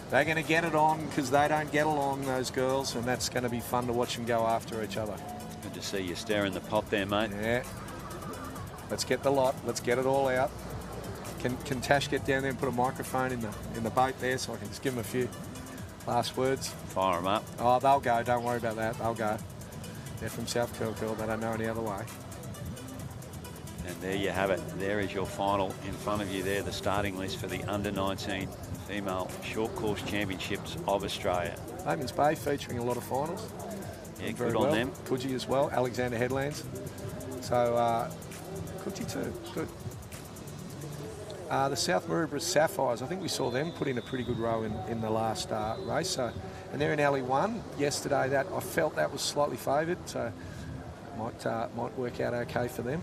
They're going to get it on because they don't get along, those girls, and that's going to be fun to watch them go after each other. Good to see you stirring the pot there, mate. Yeah. Let's get the lot. Let's get it all out. Can Tash get down there and put a microphone in the boat there so I can just give them a few last words? Fire them up. Oh, they'll go. Don't worry about that. They'll go. They're from South Curl. They don't know any other way. And there you have it. There is your final in front of you there, the starting list for the Under-19 Female Short Course Championships of Australia. Bateman's Bay featuring a lot of finals. Yeah, very good on them. Coogee as well, Alexander Headlands. So, Coogee too, good. The South Maroubra Sapphires, I think we saw them put in a pretty good row in the last race. So, and they're in Alley 1 yesterday. That I felt that was slightly favoured, so might work out okay for them.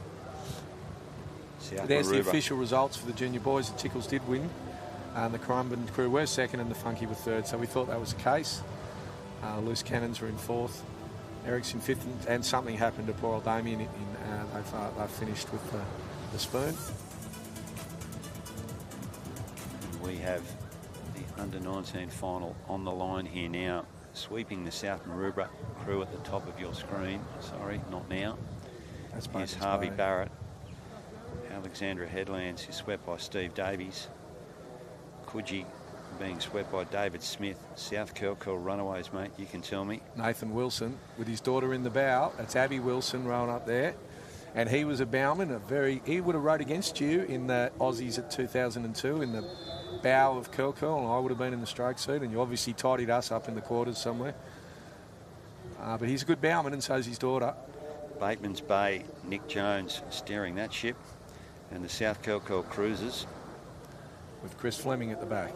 There's the official results for the junior boys. The Tickles did win, and the Currumbin crew were second, and the Funky were third. So we thought that was the case. Loose Cannons were in fourth, Ericsson fifth, and something happened to poor old Damien. They've finished with the spoon. We have the Under-19 final on the line here now, sweeping the South Maroubra crew at the top of your screen. Sorry, not now. Here's Harvey Barrett. Alexandra Headlands is swept by Steve Davies. Coogee being swept by David Smith. South Curl Runaways, mate, you can tell me. Nathan Wilson with his daughter in the bow. That's Abby Wilson rowing up there. And he was a bowman, he would have rowed against you in the Aussies at 2002 in the bow of Curl, and I would have been in the stroke seat, and you obviously tidied us up in the quarters somewhere. But he's a good bowman, and so's his daughter. Bateman's Bay, Nick Jones steering that ship. And the South Curl Cruisers. With Chris Fleming at the back.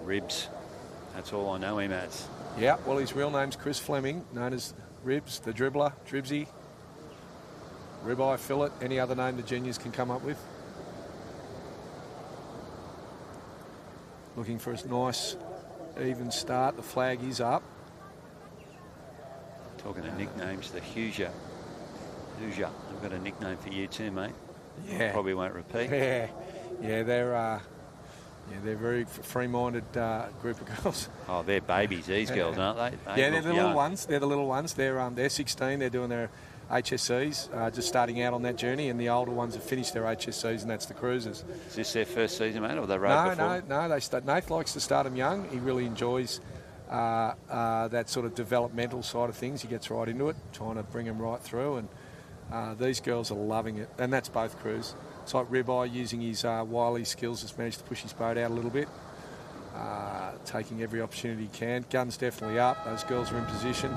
Ribs. That's all I know him as. Yeah, well, his real name's Chris Fleming, known as Ribs, the dribbler, Dribsy, Ribeye, Fillet, any other name the juniors can come up with. Looking for a nice, even start. The flag is up. Talking of nicknames, the Hoosier. I've got a nickname for you too, mate. Yeah. Probably won't repeat. Yeah, they're very free-minded group of girls. Oh, they're babies, these girls, aren't they? Yeah, they're the little ones. They're the little ones. They're 16. They're doing their HSCs, just starting out on that journey, and the older ones have finished their HSCs, and that's the Cruisers. Is this their first season, mate, or they rode before? No. Nath likes to start them young. He really enjoys that sort of developmental side of things. He gets right into it, trying to bring them right through, and these girls are loving it, and that's both crews. It's like Ribeye using his wily skills, has managed to push his boat out a little bit, taking every opportunity he can. Gun's definitely up. Those girls are in position.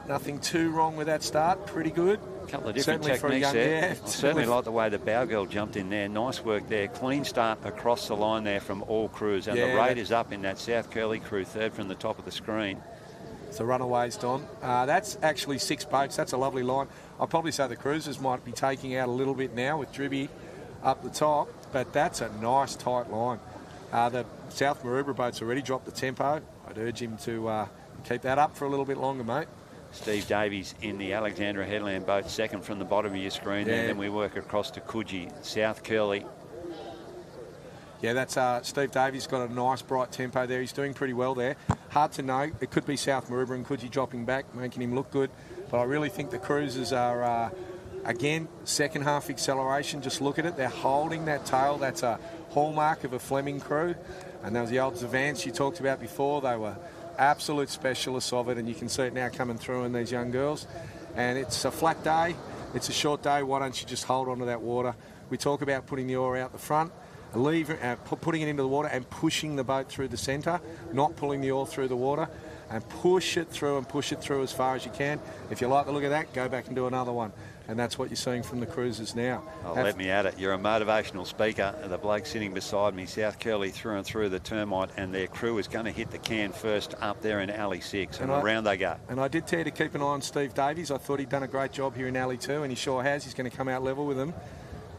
Nothing too wrong with that start. Pretty good. A couple of different techniques there. I certainly like the way the bow girl jumped in there. Nice work there. Clean start across the line there from all crews. And the rate is up in that South Curly crew, third from the top of the screen. So Runaways, Don. That's actually 6 boats. That's a lovely line. I'd probably say the Cruisers might be taking out a little bit now with Dribby up the top, but that's a nice tight line. The South Maroubra boats already dropped the tempo. I'd urge him to keep that up for a little bit longer, mate. Steve Davies in the Alexandra Headland boat, second from the bottom of your screen. And then we work across to Coogee, South Curly. Yeah, that's Steve Davies got a nice bright tempo there. He's doing pretty well there. Hard to know. It could be South Maroubra and Coogee dropping back, making him look good. But I really think the Cruisers are, again, second half acceleration. Just look at it. They're holding that tail. That's a hallmark of a Fleming crew. And there was the old Zavants you talked about before. They were absolute specialists of it, and you can see it now coming through in these young girls. And it's a flat day. It's a short day. Why don't you just hold on to that water? We talk about putting the oar out the front, putting it into the water and pushing the boat through the centre, not pulling the oar through the water, and push it through as far as you can. If you like the look of that, go back and do another one. And that's what you're seeing from the Cruisers now. Oh, let me at it. You're a motivational speaker. The bloke sitting beside me, South Curly through and through the termite, and their crew is going to hit the can first up there in Alley 6, and around they go. And I did tell you to keep an eye on Steve Davies. I thought he'd done a great job here in Alley 2, and he sure has. He's going to come out level with them.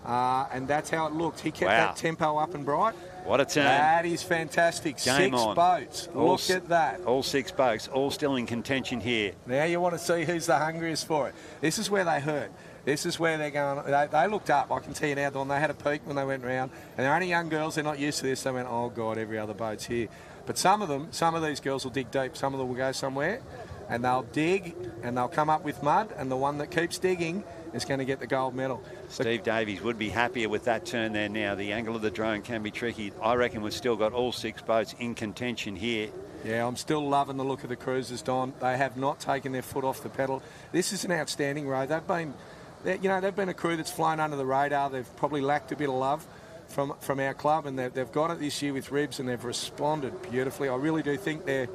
And that's how it looked. He kept that tempo up and bright. What a turn. That is fantastic. Game 6 on. boats. Look at that. All 6 boats, all still in contention here. Now you want to see who's the hungriest for it. This is where they hurt. This is where they're going. They looked up. I can tell you now, Don, they had a peek when they went round. And they're only young girls. They're not used to this. They went, oh, God, every other boat's here. But some of these girls will dig deep. Some of them will go somewhere. And they'll dig, and they'll come up with mud. And the one that keeps digging is going to get the gold medal. Steve Davies would be happier with that turn there now. The angle of the drone can be tricky. I reckon we've still got all 6 boats in contention here. Yeah, I'm still loving the look of the cruisers, Don. They have not taken their foot off the pedal. This is an outstanding row. They've been a crew that's flown under the radar. They've probably lacked a bit of love from our club, and they've got it this year with Ribs, and they've responded beautifully. I really do think they're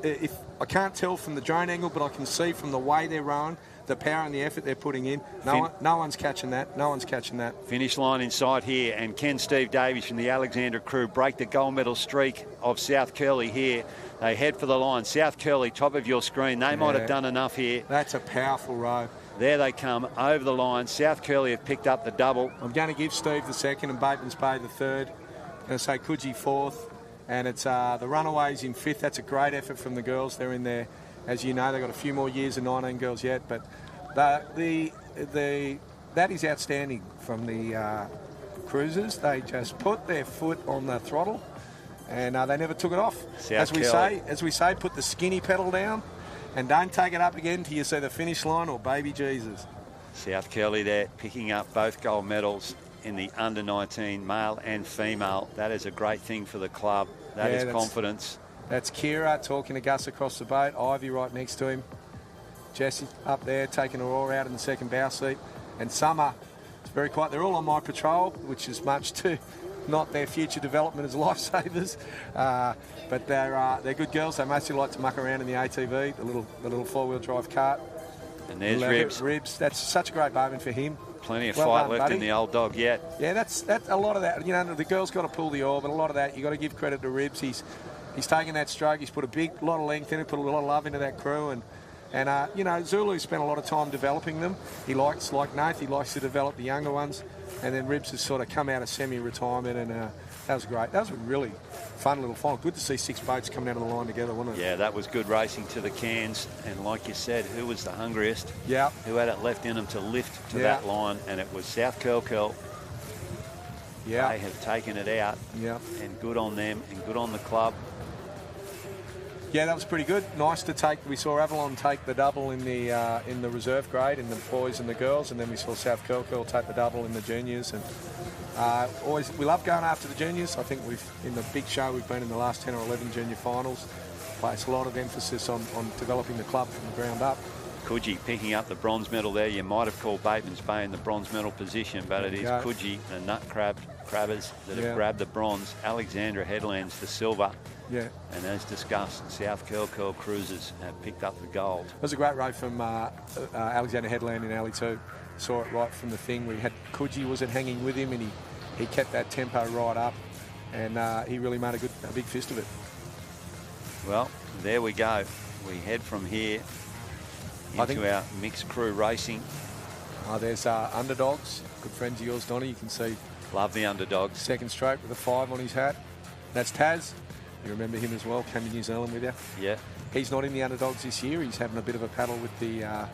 if I can't tell from the drone angle, but I can see from the way they're rowing, the power and the effort they're putting in. No one's catching that. No one's catching that. Finish line inside here, and can Steve Davies from the Alexandra crew break the gold medal streak of South Curly here? They head for the line. South Curly, top of your screen. They might have done enough here. That's a powerful row. There they come over the line. South Curly have picked up the double. I'm going to give Steve the second and Bateman's Bay the third. I'm going to say Coogee fourth. And it's the Runaways in fifth. That's a great effort from the girls. They're in there. As you know, they've got a few more years of 19 girls yet. But that is outstanding from the cruisers. They just put their foot on the throttle, and they never took it off. As we say, put the skinny pedal down, and don't take it up again till you see the finish line or baby Jesus. South Curly there picking up both gold medals in the under-19 male and female. That is a great thing for the club. That is confidence. That's Kira talking to Gus across the boat. Ivy right next to him. Jesse up there taking her oar out in the second bow seat. And Summer, it's very quiet. They're all on my patrol, which is much to not their future development as lifesavers. But they're good girls. They mostly like to muck around in the ATV, the little four-wheel drive cart. And there's Ribs. Ribs. That's such a great moment for him. Plenty of fight left in the old dog yet. Yeah, that's a lot of that. You know, the girl's got to pull the oar, but a lot of that, you got to give credit to Ribs. He's taken that stroke. He's put a lot of length in it, put a lot of love into that crew, and you know, Zulu spent a lot of time developing them. He likes, like Nath, he likes to develop the younger ones, and then Ribs has sort of come out of semi-retirement, and that was great. That was a really fun little final. Good to see 6 boats coming out of the line together, wasn't it? Yeah, that was good racing to the cans. And like you said, who was the hungriest? Yeah. Who had it left in them to lift to that line? And it was South Curl. Yeah. They have taken it out. Yeah. And good on them and good on the club. Yeah, that was pretty good. Nice to take. We saw Avalon take the double in the reserve grade in the boys and the girls, and then we saw South Curl take the double in the juniors. And we love going after the juniors. I think in the big show we've been in the last 10 or 11 junior finals. Place a lot of emphasis on developing the club from the ground up. Coogee picking up the bronze medal there. You might have called Bateman's Bay in the bronze medal position, but it is Coogee, the nut crabbers that have grabbed the bronze. Alexandra Headlands the silver. Yeah. And as discussed, South Curl Cruisers have picked up the gold. It was a great row from Alexander Headland in Alley 2. Saw it right from the thing. We had Coogee was hanging with him, and he kept that tempo right up, and he really made a big fist of it. Well, there we go. We head from here into our mixed crew racing. There's Underdogs, good friends of yours, Donnie. You can see. Love the Underdogs. Second stroke with a 5 on his hat. That's Taz. You remember him as well, came to New Zealand with you. Yeah. He's not in the Underdogs this year. He's having a bit of a paddle with the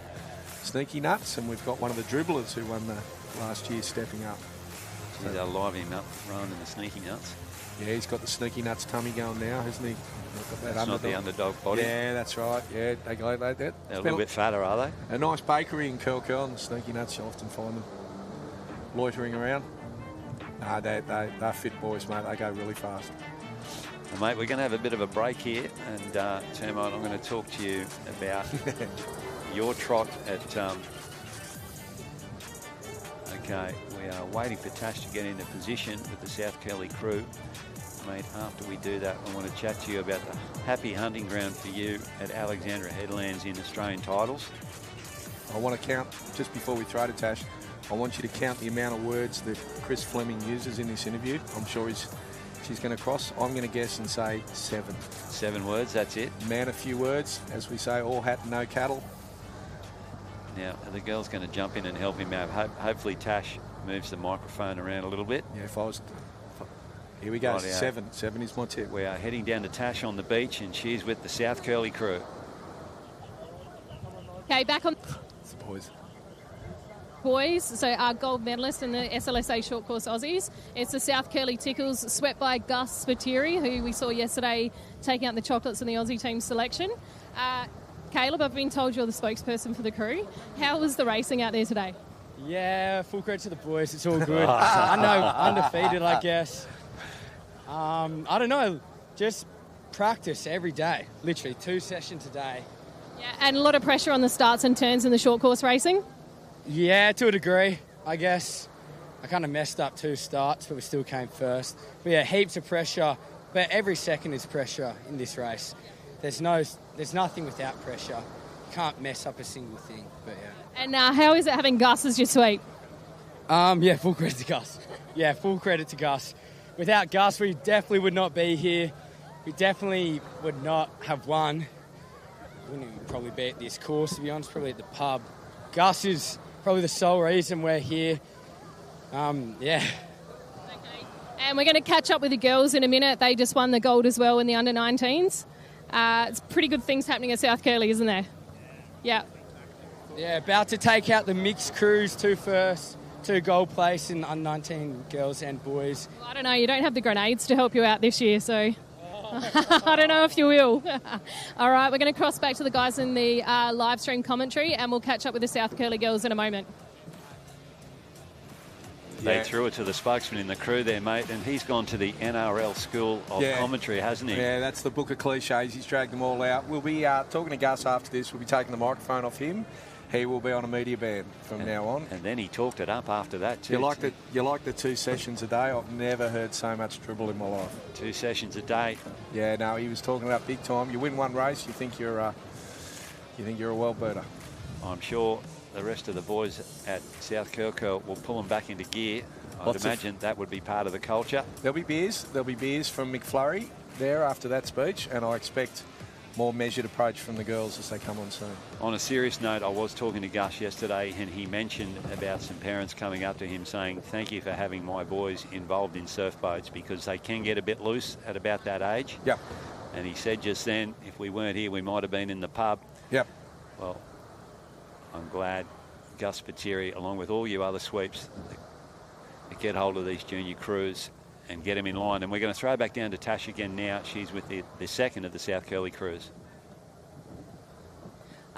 Sneaky Nuts, and we've got one of the dribblers who won the last year stepping up. He's live him up, rowing in the Sneaky Nuts. Yeah, he's got the Sneaky Nuts tummy going now, hasn't he? That's not the Underdog body. Yeah, that's right. Yeah, they go like that. They're a little bit fatter, are they? A nice bakery in Curl and the Sneaky Nuts, you often find them loitering around. No, they're fit boys, mate. They go really fast. Well, mate, we're going to have a bit of a break here, and Termite, I'm going to talk to you about your trot at... Okay, we are waiting for Tash to get into position with the South Curly crew. Mate, after we do that, I want to chat to you about the happy hunting ground for you at Alexandra Headlands in Australian titles. I want to count, just before we throw to Tash, I want you to count the amount of words that Chris Fleming uses in this interview. I'm sure she's going to cross. I'm going to guess and say 7. 7 words, that's it. Man, a few words. As we say, all hat, no cattle. Now, are the girls going to jump in and help him out? Hopefully Tash moves the microphone around a little bit. Yeah, here we go, Right, 7. 7 is my tip. We are heading down to Tash on the beach, and she's with the South Curly crew. Okay, back on It's the boys. boys. So our gold medalist in the SLSA Short Course Aussies. It's the South Curly Tickles, swept by Gus Spiteri, who we saw yesterday taking out the chocolates in the Aussie team selection. Caleb, I've been told you're the spokesperson for the crew. How was the racing out there today? Yeah, full credit to the boys. It's all good. I know, undefeated, I guess. I don't know, just practice every day. Literally 2 sessions a day. Yeah, and a lot of pressure on the starts and turns in the short course racing. Yeah, to a degree, I guess. I kind of messed up 2 starts, but we still came first. But yeah, heaps of pressure. But every second is pressure in this race. There's nothing without pressure. You can't mess up a single thing. But yeah. And how is it having Gus as your sweep? Yeah, full credit to Gus. Yeah, full credit to Gus. Without Gus, we definitely would not be here. We definitely would not have won. We wouldn't probably be at this course, to be honest, probably at the pub. Gus is probably the sole reason we're here. Yeah. And we're going to catch up with the girls in a minute. They just won the gold as well in the under-19s. It's pretty good things happening at South Curly, isn't there? Yeah. Yeah, about to take out the mixed crews, 2 first, 2 gold place in under-19 girls and boys. Well, I don't know, you don't have the grenades to help you out this year, so I don't know if you will. All right, we're going to cross back to the guys in the live stream commentary, and we'll catch up with the South Curly girls in a moment. They threw it to the spokesman in the crew there, mate, and he's gone to the NRL School of Commentary, hasn't he? Yeah, that's the book of cliches. He's dragged them all out. We'll be talking to Gus after this. We'll be taking the microphone off him. He will be on a media ban from now on. And then he talked it up after that too. You like the 2 sessions a day? I've never heard so much dribble in my life. 2 sessions a day. Yeah, no, he was talking about big time. You win 1 race, you think you're a world beater. I'm sure the rest of the boys at South Curly will pull them back into gear. I'd imagine that would be part of the culture. There'll be beers. There'll be beers from McFlurry there after that speech, and I expect more measured approach from the girls as they come on soon. On a serious note, I was talking to Gus yesterday, and he mentioned about some parents coming up to him saying, thank you for having my boys involved in surf boats, because they can get a bit loose at about that age. Yeah. And he said just then, if we weren't here, we might have been in the pub. Yep. Well, I'm glad Gus Spiteri, along with all you other sweeps, get hold of these junior crews and get them in line. And we're going to throw back down to Tash again now. She's with the second of the South Curly crews.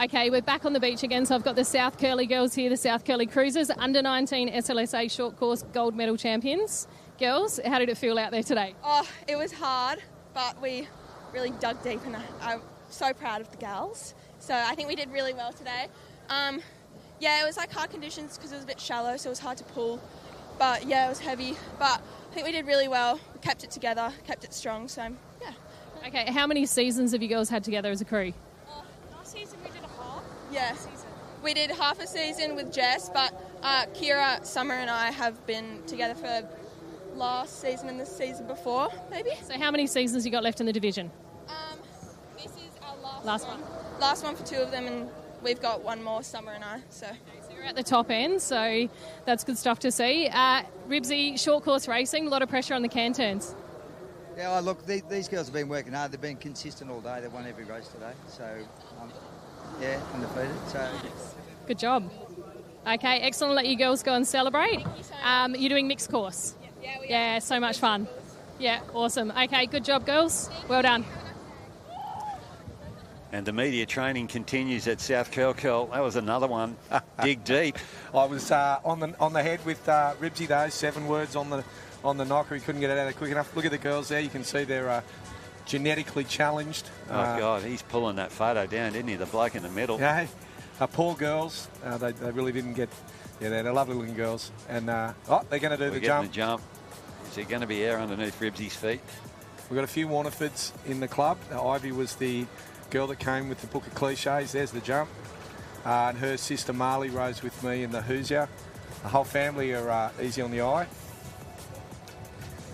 Okay, we're back on the beach again, so I've got the South Curly girls here, the South Curly Cruisers, under-19 SLSA short course gold medal champions. Girls, how did it feel out there today? Oh, it was hard, but we really dug deep, and I'm so proud of the gals. So I think we did really well today. Yeah, it was like hard conditions because it was a bit shallow, so it was hard to pull. But yeah, it was heavy. But I think we did really well. We kept it together, kept it strong. So yeah. Okay, how many seasons have you girls had together as a crew? Last season we did a half. Yeah, we did half a season with Jess, but Kira, Summer, and I have been together for last season and the season before, maybe. So how many seasons you got left in the division? This is our Last one. Last one for 2 of them, and we've got 1 more, Summer and I. So you're at the top end, so that's good stuff to see. Ribsy, short course racing, a lot of pressure on the can turns. Yeah, look, these girls have been working hard. They've been consistent all day. They've won every race today. So, yeah, undefeated. So good job. Okay, excellent. Let you girls go and celebrate. You're doing mixed course. Yeah, so much fun. Yeah, awesome. Okay, good job, girls. Well done. And the media training continues at South Curly. That was another one. Dig deep. I was on the head with Ribsy though. 7 words on the knocker. He couldn't get it out of quick enough. Look at the girls there. You can see they're genetically challenged. Oh God, he's pulling that photo down, didn't he? The bloke in the middle. Yeah, poor girls. They really didn't get. Yeah, they're lovely looking girls. And they're going to do the jump. Is there going to be air underneath Ribsy's feet? We've got a few Warnerfords in the club. Ivy was the girl that came with the book of cliches. There's the jump. And her sister Marley rose with me in the Hoosier. The whole family are easy on the eye.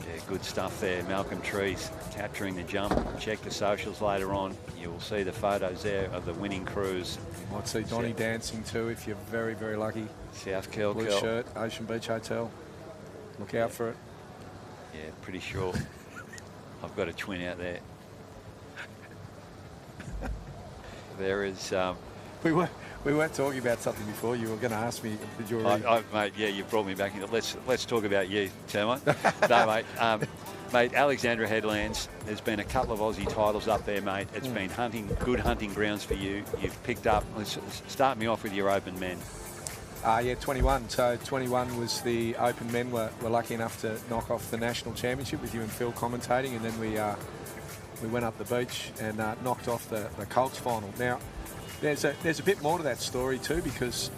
Yeah, Good stuff there. Malcolm Trees capturing the jump. Check the socials later on. You will see the photos there of the winning cruise. You might see Donnie dancing too if you're very, very lucky. South Curl. Blue shirt, Ocean Beach Hotel. Look out for it. Yeah, pretty sure. I've got a twin out there. There is... We weren't talking about something before. You were going to ask me, did you already... mate, yeah, you brought me back into it. Let's talk about you, Termite. No, mate. Mate, Alexandra Headlands, there's been a couple of Aussie titles up there, mate. It's been good hunting grounds for you. You've picked up... Let's start me off with your open men. Yeah, 21. So 21 was the open men. Were lucky enough to knock off the national championship with you and Phil commentating, and then we went up the beach and knocked off the Colts final. Now, there's a bit more to that story too, because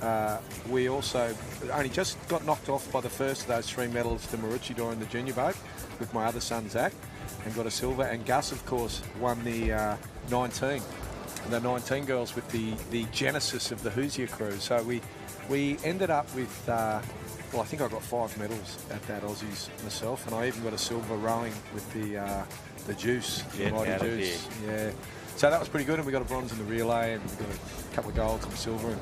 we also only just got knocked off by the first of those 3 medals to Maroochydore in the junior boat with my other son Zach, and got a silver. And Gus, of course, won the 19 girls with the genesis of the Hoosier cruise. So we ended up with, well, I think I got 5 medals at that Aussies myself, and I even got a silver rowing with the Juice, the Mighty Juice. Yeah. So that was pretty good, and we got a bronze in the relay, and we got a couple of golds and silver. And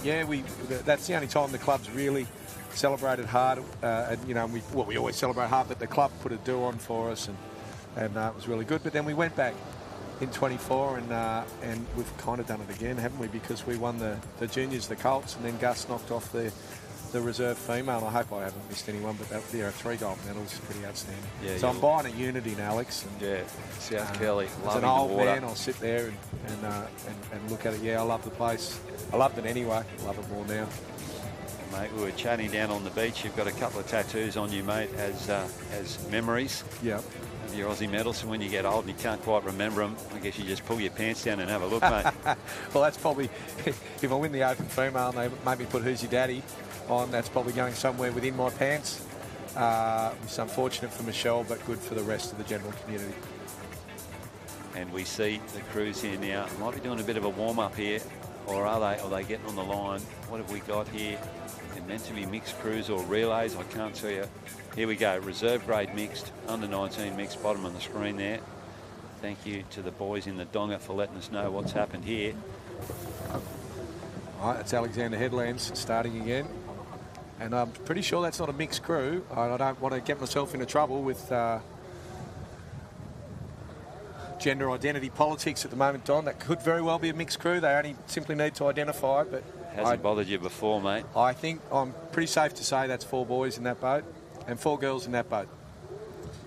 yeah, that's the only time the club's really celebrated hard. And you know, we always celebrate hard, but the club put a do on for us, and it was really good. But then we went back in 24, and we've kind of done it again, haven't we? Because we won the juniors, the Colts, and then Gus knocked off the reserve female. I hope I haven't missed anyone, but there are 3 gold medals, pretty outstanding. Yeah, so I'm buying a Unity now, Alex. And, yeah, South Curly, as an old man, I'll sit there and look at it. Yeah, I love the place. I loved it anyway. I love it more now. Mate, we were chatting down on the beach. You've got a couple of tattoos on you, mate, as memories. Yeah. Your Aussie medals, so when you get old and you can't quite remember them, I guess you just pull your pants down and have a look, mate. Well, that's probably, if I win the Open Female and they make me put Who's Your Daddy on, that's probably going somewhere within my pants. It's unfortunate for Michelle, but good for the rest of the general community. And we see the crews here now. Might be doing a bit of a warm-up here, or are they getting on the line? What have we got here? They're meant to be mixed crews or relays. I can't tell you. Here we go, reserve grade mixed, under 19 mixed, bottom on the screen there. Thank you to the boys in the Donga for letting us know what's happened here. All right, it's Alexander Headlands starting again. And I'm pretty sure that's not a mixed crew. I don't want to get myself into trouble with gender identity politics at the moment, Don. That could very well be a mixed crew. They only simply need to identify it. But hasn't bothered you before, mate? I think I'm pretty safe to say that's 4 boys in that boat and 4 girls in that boat.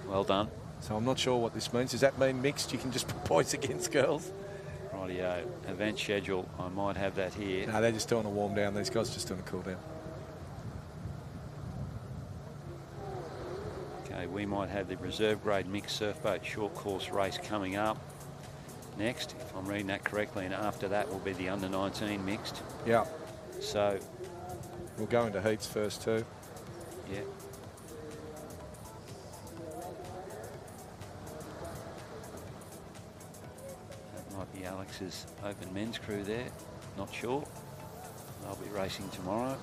Well done. So I'm not sure what this means. Does that mean mixed? You can just put boys against girls? Rightio. Event schedule. I might have that here. No, they're just doing a warm down. These guys are just doing a cool down. Okay, we might have the reserve grade mixed surf boat short course race coming up next, if I'm reading that correctly, and after that will be the under 19 mixed. Yeah. So we'll go into heats first too. Yeah. That might be Alex's open men's crew there. Not sure. They'll be racing tomorrow.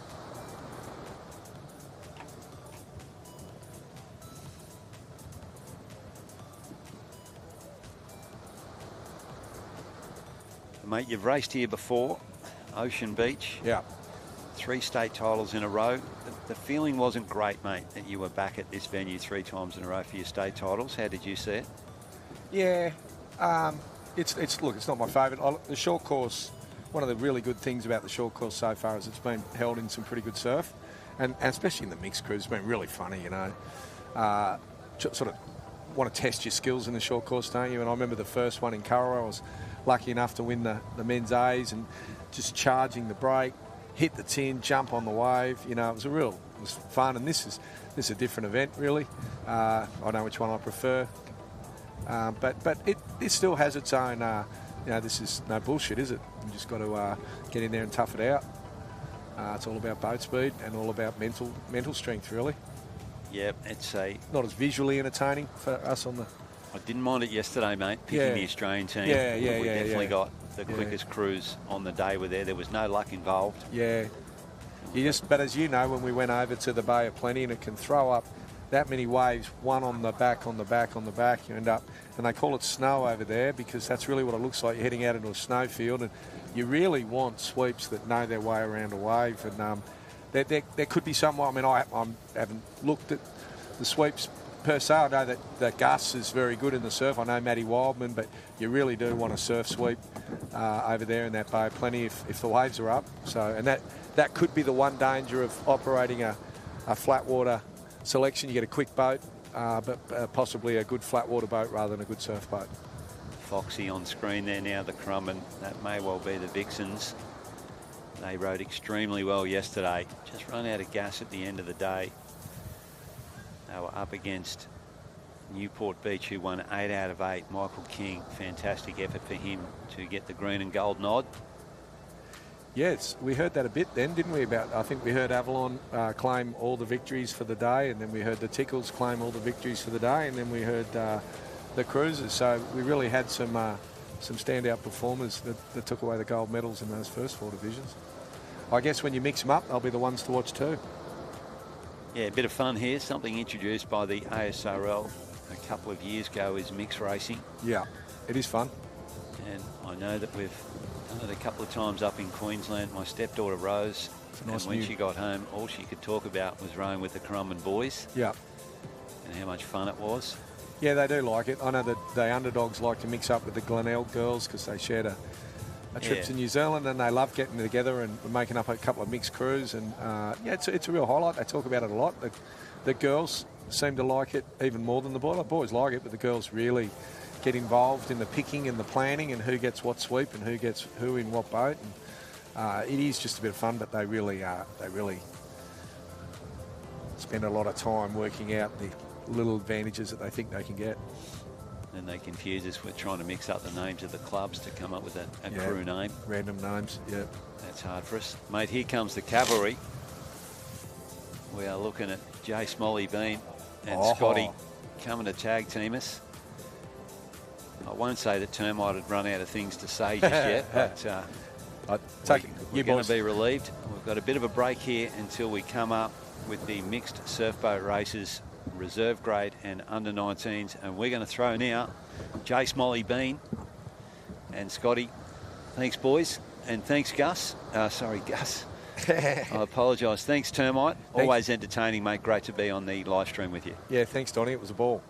Mate, you've raced here before, Ocean Beach. Yeah. 3 state titles in a row. The feeling wasn't great, mate, that you were back at this venue 3 times in a row for your state titles. How did you see it? Yeah, look, it's not my favourite. The short course, one of the really good things about the short course so far is it's been held in some pretty good surf, and especially in the mixed crews, it's been really funny, you know. Sort of want to test your skills in the short course, don't you? And I remember the first one in Curra, I was lucky enough to win the men's A's and just charging the break, hit the tin, jump on the wave. You know, it was fun. And this is a different event, really. I know which one I prefer. But it still has its own, you know, this is no bullshit, is it? You just got to get in there and tough it out. It's all about boat speed and all about mental strength, really. Yeah, it's not as visually entertaining for us on the... I didn't mind it yesterday, mate, picking the Australian team. We definitely got the quickest crews on the day. There was no luck involved. Yeah. But as you know, when we went over to the Bay of Plenty, and it can throw up that many waves, one on the back, you end up, and they call it snow over there because that's really what it looks like. You're heading out into a snow field, and you really want sweeps that know their way around a wave. And there could be some. I mean, I haven't looked at the sweeps per se. I know that Gus is very good in the surf. I know Matty Wildman, but you really do want a surf sweep over there in that bay. Plenty if the waves are up. So, and that could be the one danger of operating a flat water selection. You get a quick boat, but possibly a good flat water boat rather than a good surf boat. Foxy on screen there now, the Crumman. That may well be the Vixens. They rode extremely well yesterday. Just run out of gas at the end of the day. They were up against Newport Beach, who won 8 out of 8. Michael King, fantastic effort for him to get the green and gold nod. Yes, we heard that a bit then, didn't we? I think we heard Avalon claim all the victories for the day, and then we heard the Tickles claim all the victories for the day, and then we heard the Cruisers. So we really had some standout performers that took away the gold medals in those first 4 divisions. I guess when you mix them up, they'll be the ones to watch too. Yeah, a bit of fun here. Something introduced by the ASRL a couple of years ago is mixed racing. Yeah, it is fun. And I know that we've done it a couple of times up in Queensland. My stepdaughter Rose, nice and when she got home, all she could talk about was rowing with the Crumman boys. Yeah. And how much fun it was. Yeah, they do like it. I know that the underdogs like to mix up with the Glenelg girls because they shared a trip to New Zealand, and they love getting together and making up a couple of mixed crews. And yeah, it's a real highlight. They talk about it a lot. The girls seem to like it even more than the boys. The boys like it, but the girls really get involved in the picking and the planning and who gets what sweep and who gets who in what boat. And it is just a bit of fun, but they really spend a lot of time working out the little advantages that they think they can get. And they confuse us with trying to mix up the names of the clubs to come up with a crew name. Random names, yeah. That's hard for us. Mate, here comes the cavalry. We are looking at Jay Smolly Bean and Scotty coming to tag team us. I won't say that Termite had run out of things to say just yet, but we're going to be relieved. We've got a bit of a break here until we come up with the mixed surfboat races, reserve grade and under 19s, and we're going to throw now Jay Smolly Bean and Scotty. Thanks, boys, and thanks, Gus. Sorry, Gus. I apologise. Thanks, Termite. Always entertaining, mate. Great to be on the live stream with you. Yeah, thanks, Donnie. It was a ball.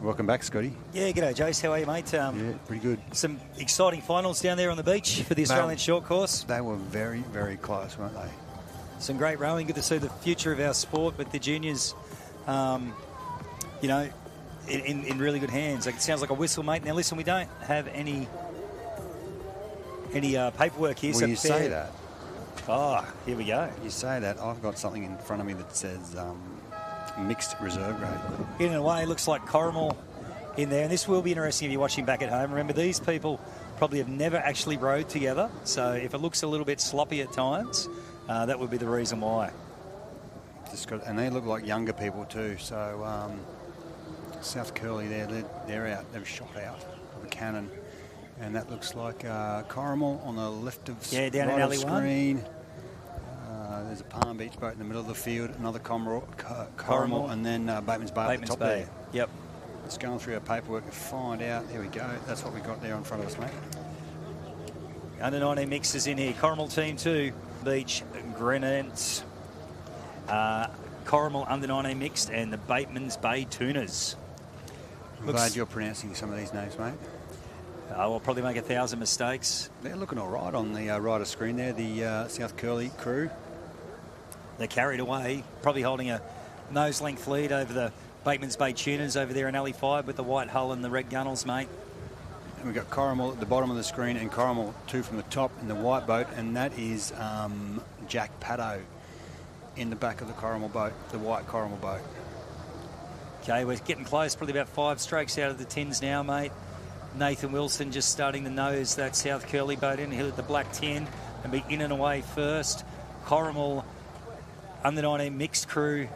Welcome back, Scotty. Yeah, g'day, Jace. How are you, mate? Yeah, pretty good. Some exciting finals down there on the beach for the Australian short course. They were very, very close, weren't they? Some great rowing. Good to see the future of our sport with the juniors, you know, in really good hands. Like, it sounds like a whistle, mate. Now, listen, we don't have any paperwork here. Well, so you say that. Oh, here we go. You say that. I've got something in front of me that says mixed reserve grade. In a way, it looks like Corrimal in there. And this will be interesting if you're watching back at home. Remember, these people probably have never actually rowed together. So if it looks a little bit sloppy at times, that would be the reason why. And they look like younger people too. So South Curly, they're out. They've shot out of a cannon. And that looks like Corrimal on the left of down in right alley of screen. There's a Palm Beach boat in the middle of the field, another Corrimal, and then Bateman's Bay at the top there. Yep. It's going through our paperwork to find out. There we go. That's what we got there in front of us, mate. Under 19 mixers in here. Corrimal team 2, Beach, Grenant, Corrimal under 19 mixed, and the Bateman's Bay Tuners. I'm glad you're pronouncing some of these names, mate. We'll probably make 1,000 mistakes. They're looking all right on the right of screen there, the South Curly crew. They're carried away, probably holding a nose-length lead over the Bateman's Bay Tuners over there in Alley 5 with the white hull and the red gunnels, mate. And we've got Corrimal at the bottom of the screen and Corrimal 2 from the top in the white boat, and that is Jack Paddo in the back of the Corrimal boat, the white Corrimal boat. Okay, we're getting close, probably about 5 strokes out of the tins now, mate. Nathan Wilson just starting to nose that South Curly boat in. He'll hit the black tin and be in and away first. Corrimal under 19 mixed crew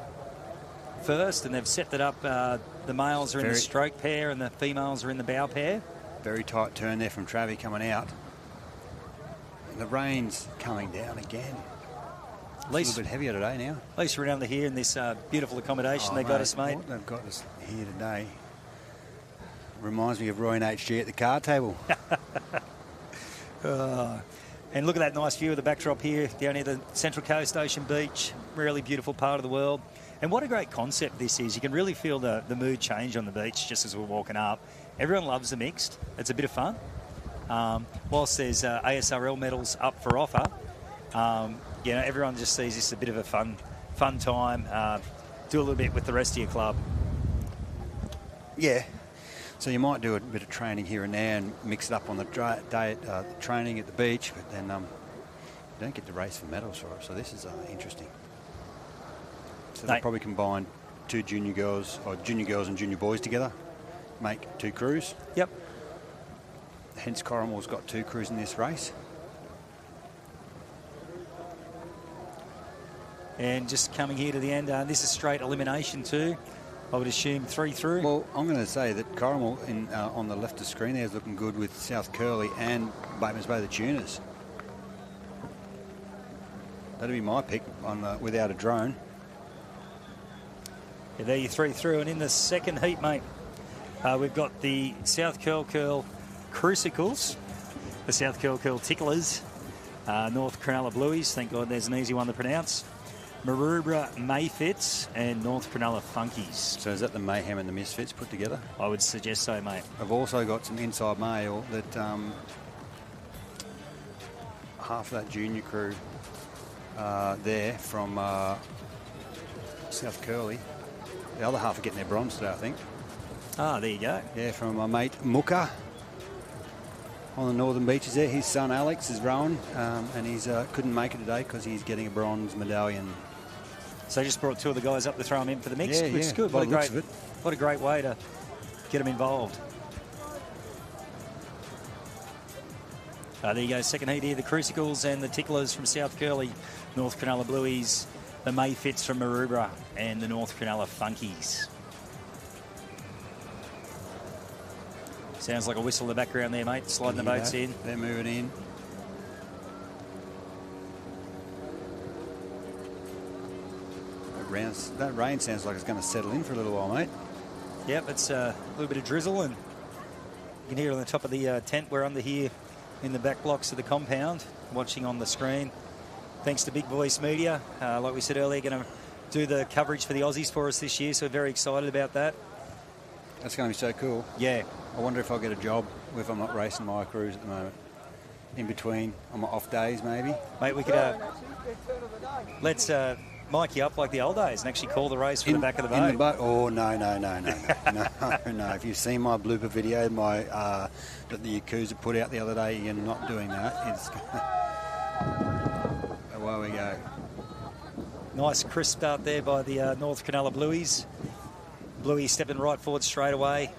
first, and they've set that up. The males are in the stroke pair and the females are in the bow pair. Very tight turn there from Travie coming out. And the rain's coming down again. It's a little bit heavier today now. At least we're down here in this beautiful accommodation they got us, mate. What they've got us here today reminds me of Roy and HG at the card table. And look at that nice view of the backdrop here down near the Central Coast, Ocean Beach. Really beautiful part of the world. And what a great concept this is. You can really feel the mood change on the beach just as we're walking up. Everyone loves the mixed. It's a bit of fun. Whilst there's ASRL medals up for offer, you know, everyone just sees this as a bit of a fun time. Do a little bit with the rest of your club. Yeah. So you might do a bit of training here and there and mix it up on the day at training at the beach, but then you don't get to race for medals for it. So this is interesting. So they'll probably combine 2 junior girls and junior boys together, make 2 crews. Yep. Hence Corrimal's got 2 crews in this race. And just coming here to the end, this is straight elimination too. I would assume 3 through. Well, I'm going to say that Corrimal on the left of the screen there is looking good with South Curly and Bateman's Bay the Tuners. That'd be my pick on without a drone. Yeah, there you 3 through, and in the second heat, mate, we've got the South Curl Crucicles, the South Curl Ticklers, North Cronulla Blueies. Thank God there's an easy one to pronounce. Maroubra Mayfits and North Cronulla Funkies. So is that the Mayhem and the Misfits put together? I would suggest so, mate. I've also got some inside mail that half of that junior crew there from South Curly. The other half are getting their bronze today, I think. Ah, there you go. Yeah, from my mate Mooka on the northern beaches there. His son Alex is rowing, and he's couldn't make it today because he's getting a bronze medallion. So just brought 2 of the guys up to throw them in for the mix, which is good. What a great way to get them involved. There you go, second heat here, the Crucicles and the Ticklers from South Curly, North Cronulla Blueies, the Mayfits from Maroubra, and the North Cronulla Funkies. Sounds like a whistle in the background there, mate, sliding the boats in. They're moving in. That rain sounds like it's going to settle in for a little while, mate. Yep, it's a little bit of drizzle, and you can hear it on the top of the tent. We're under here in the back blocks of the compound, watching on the screen. Thanks to Big Voice Media. Like we said earlier, going to do the coverage for the Aussies for us this year, so we're very excited about that. That's going to be so cool. Yeah. I wonder if I'll get a job if I'm not racing my crews at the moment. In between, on my off days maybe. Mate, we could let's mic you up like the old days and actually call the race from the back of the boat. In the boat? Oh, no. No. If you've seen my blooper video, that the Yakuza put out the other day, you're not doing that. It's away we go. Nice crisp start there by the North Cronulla Blueies. Bluey stepping right forward straight away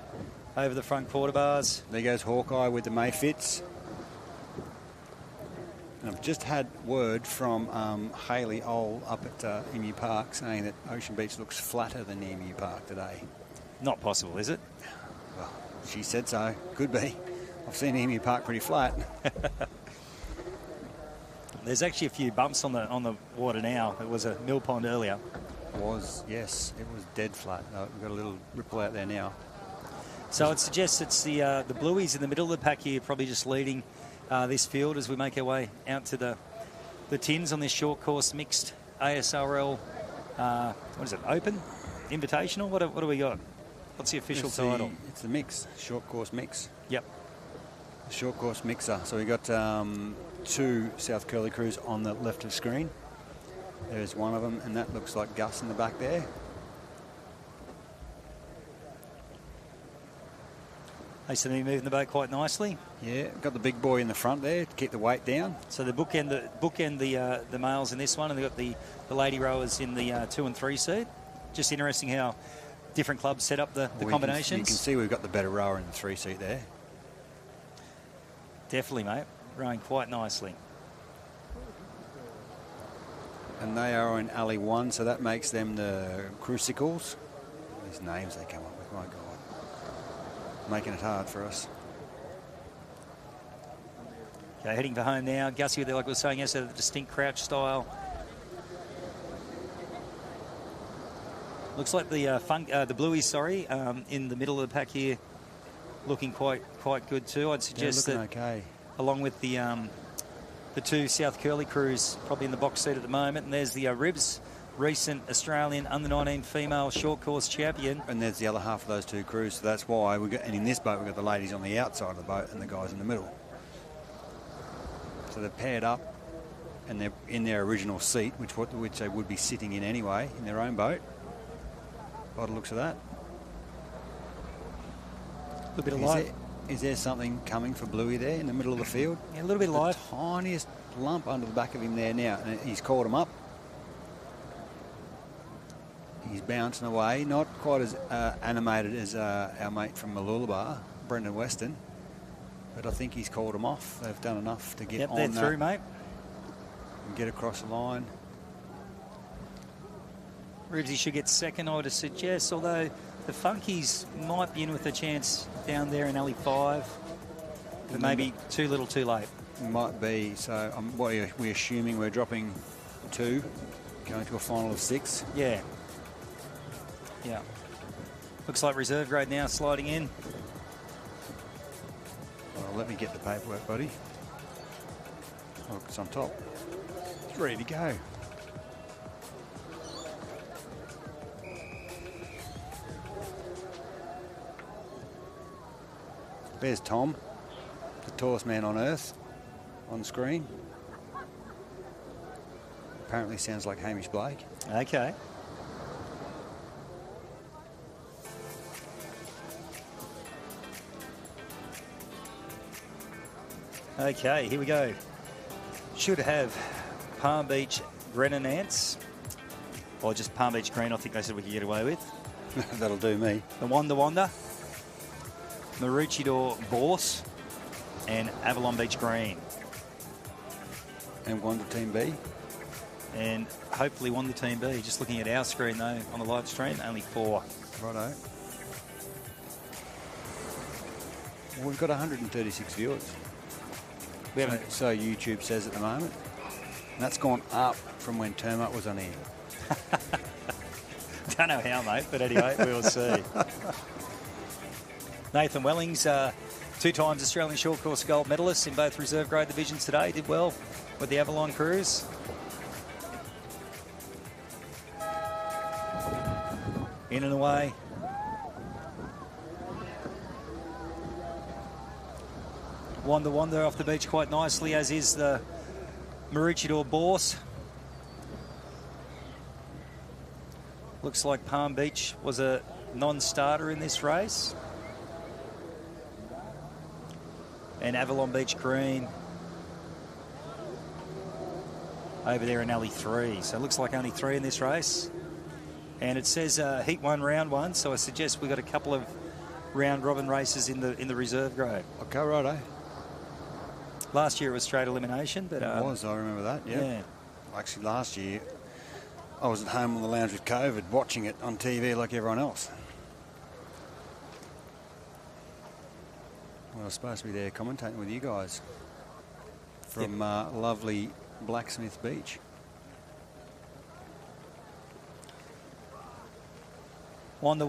over the front quarter bars. There goes Hawkeye with the Mayfits. And I've just had word from Hayley Old up at Emu Park saying that Ocean Beach looks flatter than Emu Park today. Not possible, is it? Well, she said so. Could be. I've seen Emu Park pretty flat. There's actually a few bumps on the water now. It was a mill pond earlier. Yes, it was dead flat. We've got a little ripple out there now. So it suggests it's the Blueies in the middle of the pack here, probably just leading this field as we make our way out to the tins on this short course mixed ASRL. What is it? Open? Invitational? What do we got? What's the official title? It's the mix, short course mix. Yep. The short course mixer. So we got 2 South Curly crews on the left of screen. There's one of them, and that looks like Gus in the back there. They seem to be moving the boat quite nicely. Yeah, got the big boy in the front there to keep the weight down. So the bookend the males in this one, and they've got the lady rowers in the 2 and 3 seat. Just interesting how different clubs set up the combinations. You can see we've got the better rower in the 3 seat there. Definitely, mate. Rowing quite nicely. And they are in Alley 1, so that makes them the Crucicles. These names they come up with, my God. Making it hard for us. Okay, heading for home now. Gussie, like we were saying yesterday, the distinct crouch style. Looks like the Blueies, in the middle of the pack here, looking quite good too. I'd suggest that, okay, along with the 2 South Curly crews, probably in the box seat at the moment. And there's the Ribs, recent Australian under-19 female short course champion. And there's the other half of those 2 crews, so that's why and in this boat we've got the ladies on the outside of the boat and the guys in the middle. So they're paired up and they're in their original seat, which they would be sitting in anyway, in their own boat, by the looks of that. A little bit of light. Is there something coming for Bluey there in the middle of the field? Yeah, a little bit of light. The tiniest lump under the back of him there now, and he's caught him up. He's bouncing away, not quite as animated as our mate from Mooloolaba, Brendan Weston, but I think he's called him off. They've done enough to get on they're through, mate. And get across the line. Ribsy should get second, I would suggest, although the Funkies might be in with a chance down there in Alley 5, but maybe too little too late. Might be. So what are we assuming? We're dropping 2, going to a final of 6? Yeah. Yeah. Looks like reserve grade now sliding in. Well, let me get the paperwork, buddy. Look, it's on top. It's ready to go. There's Tom, the tallest man on earth, on screen. Apparently sounds like Hamish Blake. Okay. Okay, here we go. Should have Palm Beach Grennan Ants, or just Palm Beach Green, I think they said we could get away with. That'll do me. The Wanda, Maroochydore Bourse, and Avalon Beach Green. And Wanda Team B. And hopefully Wanda Team B. Just looking at our screen though, on the live stream, only 4. Righto. Well, we've got 136 viewers. We haven't. So YouTube says at the moment. And that's gone up from when Termite was on here. Don't know how, mate, but anyway, we'll see. Nathan Wellings 2 times Australian short course gold medalists in both reserve grade divisions today. Did well with the Avalon Cruise. In and away. Wonder off the beach quite nicely, as is the Maroochydore Bourse. Looks like Palm Beach was a non-starter in this race. And Avalon Beach Green over there in alley 3. So it looks like only 3 in this race. And it says heat 1, round 1. So I suggest we've got a couple of round robin races in the reserve grade. Okay, righto. Last year it was straight elimination, but It was, I remember that, yeah. Actually, last year I was at home on the lounge with COVID, watching it on TV like everyone else. Well, I was supposed to be there commentating with you guys from lovely Blacksmith Beach. Wonder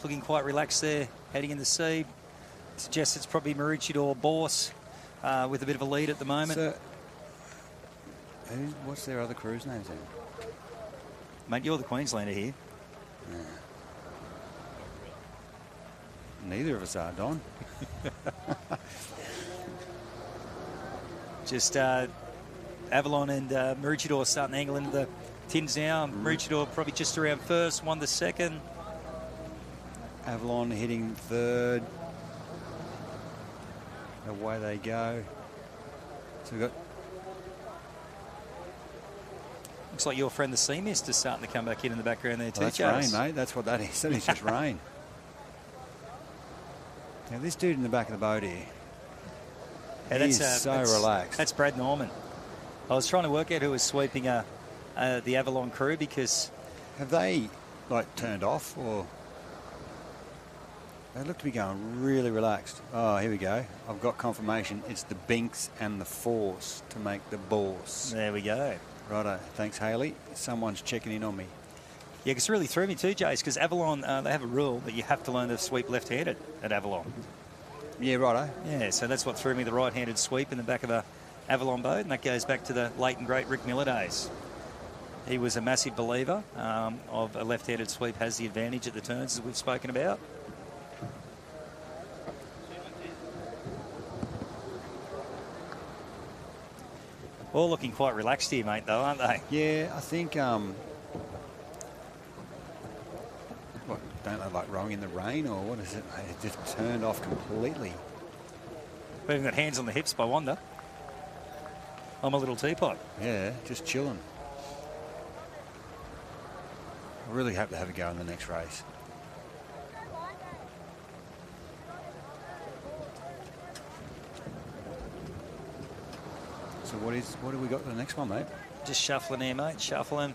looking quite relaxed there, heading in the sea. Suggests it's probably Maroochydore Bourse with a bit of a lead at the moment. So, what's their other cruise names then? Mate, you're the Queenslander here. Yeah. Neither of us are, Don. Just Avalon and Maroochydore starting to angle into the tins now. Maroochydore probably just around first, Wonder second. Avalon hitting third. Away they go. So we've got... Looks like your friend the Sea Mist is starting to come back in the background there too, That's Chase. rain, mate. That's what that is. That is just rain. Now, this dude in the back of the boat here, he's so relaxed. That's Brad Norman. I was trying to work out who was sweeping the Avalon crew, because... Have they, like, turned off, or... They look to be going really relaxed. Oh, here we go. I've got confirmation. It's the Binks and the Force to make the Bourse. There we go. Righto. Thanks, Haley. Someone's checking in on me. Yeah, because it really threw me too, Jace, because Avalon, they have a rule that you have to learn to sweep left-handed at Avalon. Yeah, righto. Yeah, so that's what threw me, the right-handed sweep in the back of a Avalon boat, and that goes back to the late and great Rick Miller days. He was a massive believer of a left-handed sweep has the advantage at the turns, as we've spoken about. All looking quite relaxed here, mate, though, aren't they? Yeah, I think... What, don't they like rowing in the rain, or what is it? It just turned off completely. We haven't got hands on the hips by Wanda. I'm a little teapot. Yeah, just chilling. I really hope to have a go in the next race. So what have we got for the next one, mate? Just shuffling here, mate, shuffling.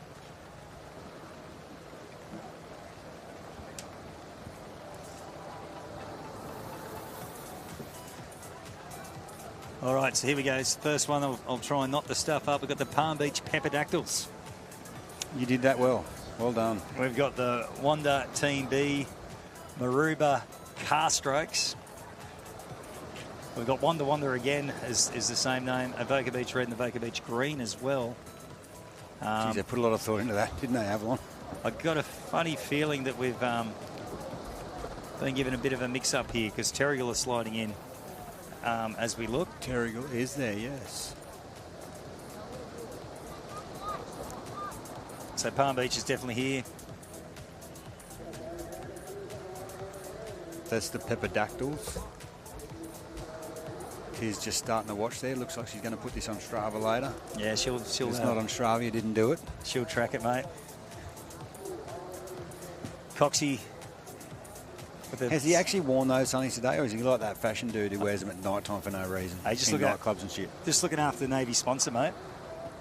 All right, so here we go. First one, I'll try and knock the stuff up. We've got the Palm Beach Pepperdactyls. You did that well. Well done. We've got the Wanda Team B, Maruba Car Strokes. We've got Wonder again, is the same name. Avoca Beach Red and Avoca Beach Green as well. Geez, they put a lot of thought into that, didn't they, Avalon? I've got a funny feeling that we've been given a bit of a mix-up here, because Terrigal is sliding in as we look. Terrigal is there, yes. So Palm Beach is definitely here. That's the Pepperdactyls. She's just starting to watch there. Looks like she's going to put this on Strava later. Yeah, she'll. It's not on Strava. You didn't do it. She'll track it, mate. Coxie. Has he actually worn those sunnies today, or is he like that fashion dude who wears them at night time for no reason? Hey, just in look at nightclubs and shit. Just looking after the Navy sponsor, mate.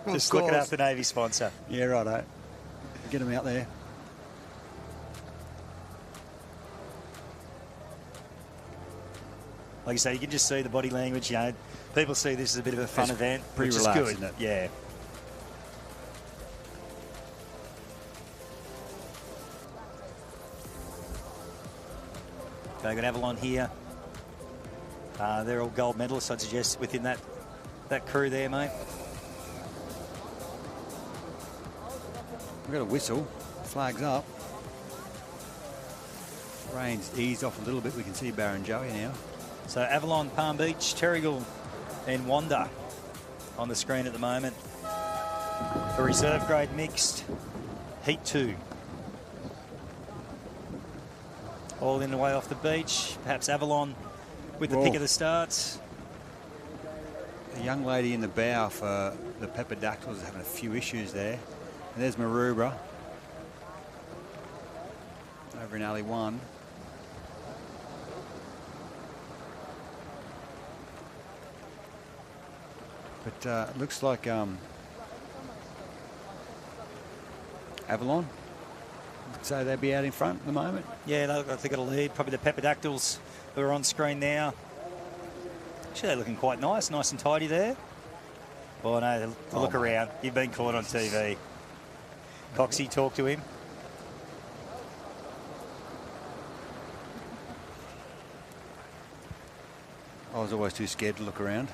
Well, just looking after the Navy sponsor. Yeah, righto. Get him out there. Like you say, you can just see the body language. You know, people see this as a bit of a fun event, pretty which relaxed, is good. isn't it? Yeah. Okay, got Avalon here. They're all gold medalists, I'd suggest, within that crew there, mate. We've got a whistle. Flag's up. Rain's eased off a little bit. We can see Barrenjoey now. So Avalon, Palm Beach, Terrigal and Wanda on the screen at the moment. The reserve grade mixed, Heat 2. All in the way off the beach. Perhaps Avalon with the pick of the starts. The young lady in the bow for the Peperdactyls is having a few issues there. And there's Maroubra over in alley 1. But it looks like Avalon, so they'd be out in front at the moment. Yeah, they've got a lead. Probably the Peperdactyls who are on screen now. Actually, they're looking quite nice and tidy there. Oh, no, look around. You've been caught on TV. Coxie, talk to him. I was always too scared to look around.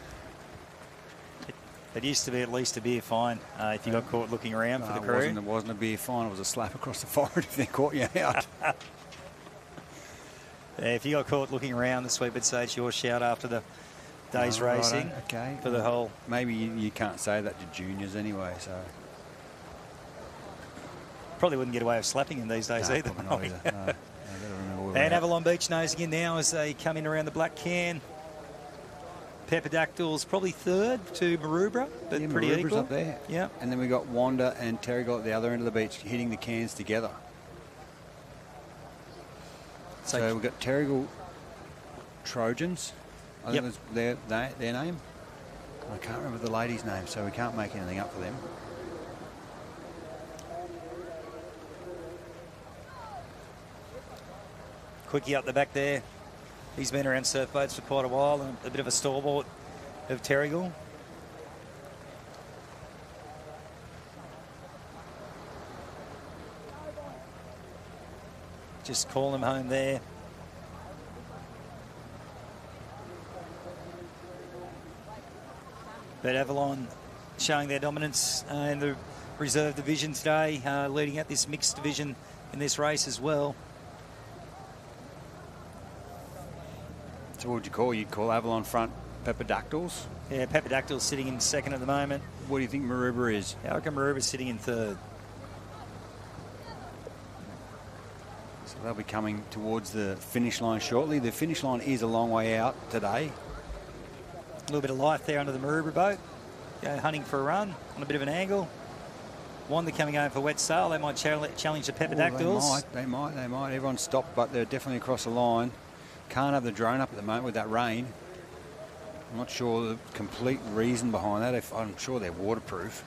It used to be at least a beer fine if you got caught looking around for the crew. It wasn't a beer fine. It was a slap across the forehead if they caught you out. Yeah, if you got caught looking around, the sweep would say it's your shout after the day's racing. Right, okay. For the whole... Maybe you can't say that to juniors anyway, so... Probably wouldn't get away with slapping him these days either. Not either. No. And Avalon Beach nosing in now as they come in around the black can. Peperdactyls probably third to Maroubra, but yeah, pretty Maroubra's equal. Up there. Yeah. And then we got Wanda and Terrigal at the other end of the beach hitting the cans together. So we've got Terrigal Trojans. I think that's their name. I can't remember the lady's name, so we can't make anything up for them. Quickie up the back there. He's been around surf boats for quite a while, and a bit of a stalwart of Terrigal. Just call him home there. But Avalon showing their dominance in the reserve division today, leading out this mixed division in this race as well. So what would you call? You'd call Avalon front Peperdactyls? Yeah, Peperdactyls sitting in second at the moment. What do you think Maroubra is? I reckon Maroubra's sitting in third. So they'll be coming towards the finish line shortly. The finish line is a long way out today. A little bit of life there under the Maroubra boat. Hunting for a run on a bit of an angle. Wanda coming over for wet sail. They might challenge the Peperdactyls. They might. Everyone's stopped, but they're definitely across the line. Can't have the drone up at the moment with that rain. I'm not sure the complete reason behind that. I'm sure they're waterproof.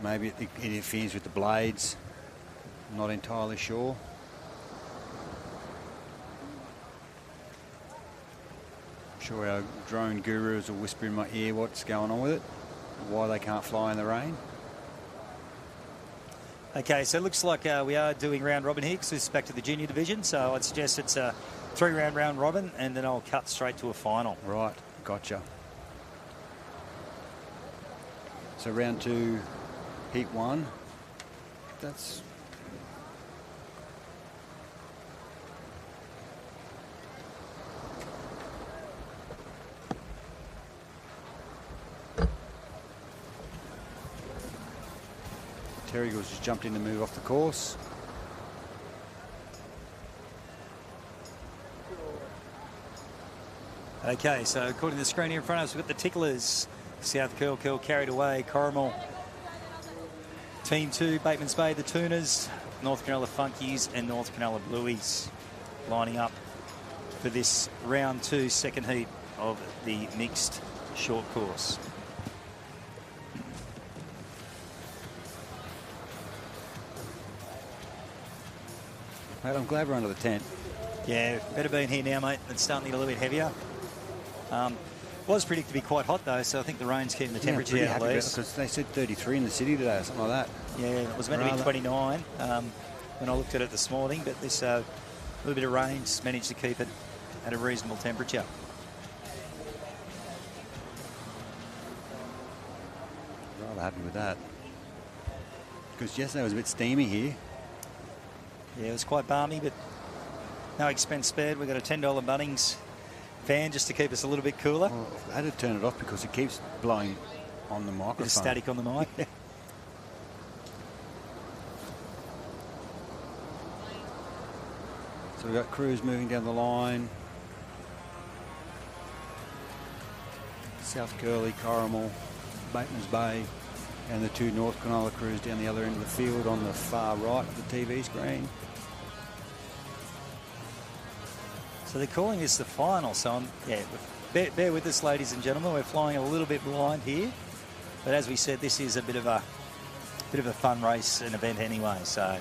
Maybe it interferes with the blades. I'm not entirely sure. I'm sure our drone gurus will whisper in my ear what's going on with it, why they can't fly in the rain. Okay, so it looks like we are doing round robin here because it's back to the junior division. So I'd suggest it's a 3-round round robin, and then I'll cut straight to a final. Right, gotcha. So round 2, heat 1. That's... Terrigal's just jumped in to move off the course. Okay, so according to the screen here in front of us, we've got the Ticklers. South Curl carried away. Corrimal. Team 2, Bateman's Bay, the Tuners. North Cronulla Funkies and North Cronulla Blueies lining up for this round 2 second heat of the mixed short course. Mate, I'm glad we're under the tent. Yeah, better be in here now, mate. It's starting to get a little bit heavier. Was predicted to be quite hot, though, so I think the rain's keeping the temperature down at least. Because they said 33 in the city today or something like that. Yeah, it was meant to be 29 when I looked at it this morning, but this little bit of rain's managed to keep it at a reasonable temperature. Rather happy with that. Because yesterday was a bit steamy here. Yeah, it was quite balmy, but no expense spared. We've got a $10 Bunnings fan just to keep us a little bit cooler. Well, I had to turn it off because it keeps blowing on the microphone. Bit of static on the mic. So we've got crews moving down the line. South Curly, Corrimal, Bateman's Bay, and the two North Cronulla crews down the other end of the field on the far right of the TV screen. So they're calling this the final. So bear with us, ladies and gentlemen. We're flying a little bit blind here, but as we said, this is a bit of a fun race and event anyway. So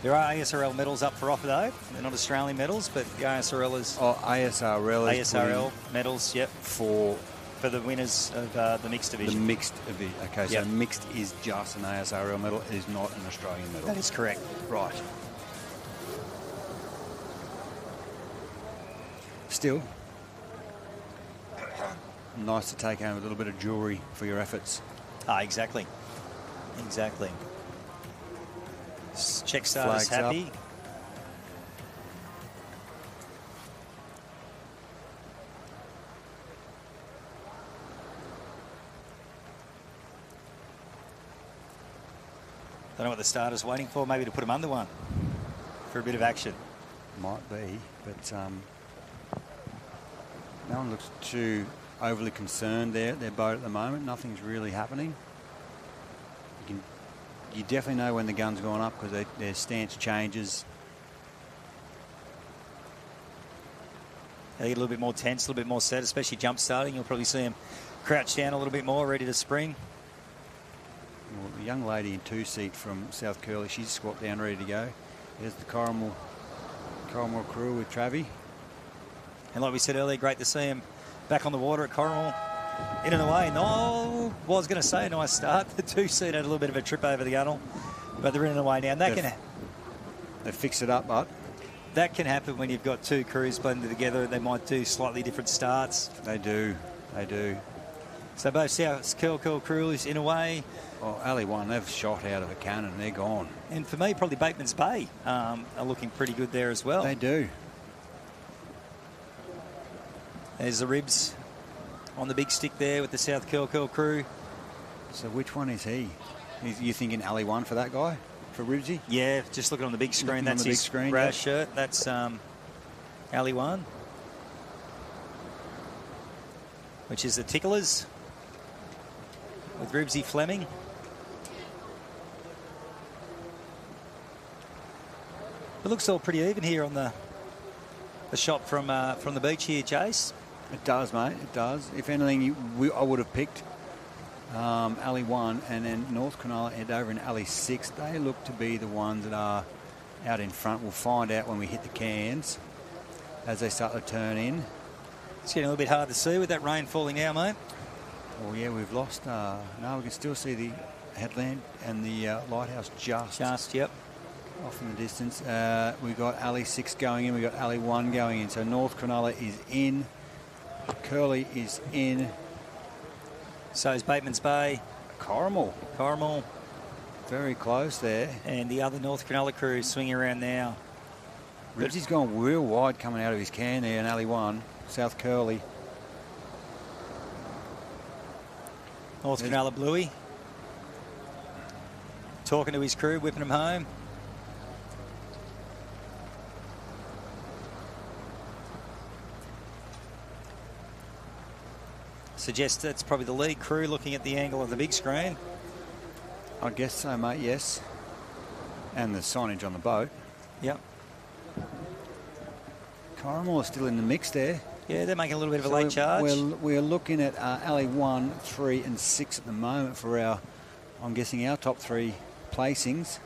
there are ASRL medals up for offer though. They're not Australian medals, but the ASRL is ASRL medals. Yep, for the winners of the mixed division. The mixed division. Okay, so mixed is just an ASRL medal. It is not an Australian medal. That is correct. Right. Still, nice to take home a little bit of jewellery for your efforts. Exactly. Check starters happy. Up. Don't know what the starter's waiting for. Maybe to put them under one for a bit of action. Might be, but no one looks too overly concerned there at their boat at the moment. Nothing's really happening. You definitely know when the gun's going up because their stance changes. They get a little bit more tense, a little bit more set, especially jump starting. You'll probably see them crouch down a little bit more, ready to spring. Well, the young lady in 2-seat from South Curly, she's squat down, ready to go. There's the Corrimal crew with Travie. And like we said earlier, great to see him back on the water at Corrimal. In and away. No, was going to say a nice start. The 2-seat had a little bit of a trip over the gunnel, but they're in and away now. And they fix it up, but that can happen when you've got two crews blended together. They might do slightly different starts. They do. So both South Curl crews in a way. Well, Ali one, they've shot out of a cannon. They're gone. And for me, probably Bateman's Bay are looking pretty good there as well. They do. There's the ribs on the big stick there with the South Curl crew. So which one is he? You thinking Ali one for that guy? For Ribsy? Yeah, just looking on the big screen. That's his brass shirt. That's Ali one, which is the Ticklers with Ribsy Fleming. It looks all pretty even here on the shot from the beach here, Jace. It does, mate. It does. If anything, I would have picked Ali 1 and then North Cronulla and over in Ali 6. They look to be the ones that are out in front. We'll find out when we hit the cans as they start to turn in. It's getting a little bit hard to see with that rain falling now, mate. Oh, yeah, we've lost. No, we can still see the headland and the lighthouse just off in the distance. We've got Ali 6 going in. We've got Ali 1 going in. So North Cronulla is in. Curly is in. So is Bateman's Bay. Corrimal. Very close there. And the other North Cronulla crew swinging around now. Ribsy's gone real wide coming out of his can there in Ali 1. South Curly. North Cronulla Bluey. Talking to his crew, whipping them home. Suggest that's probably the lead crew looking at the angle of the big screen. I guess so, mate, yes. And the signage on the boat. Yep. Corrimal is still in the mix there. Yeah, they're making a little bit of a late charge. We're looking at Ali 1, 3 and 6 at the moment for our, I'm guessing, our top 3 placings.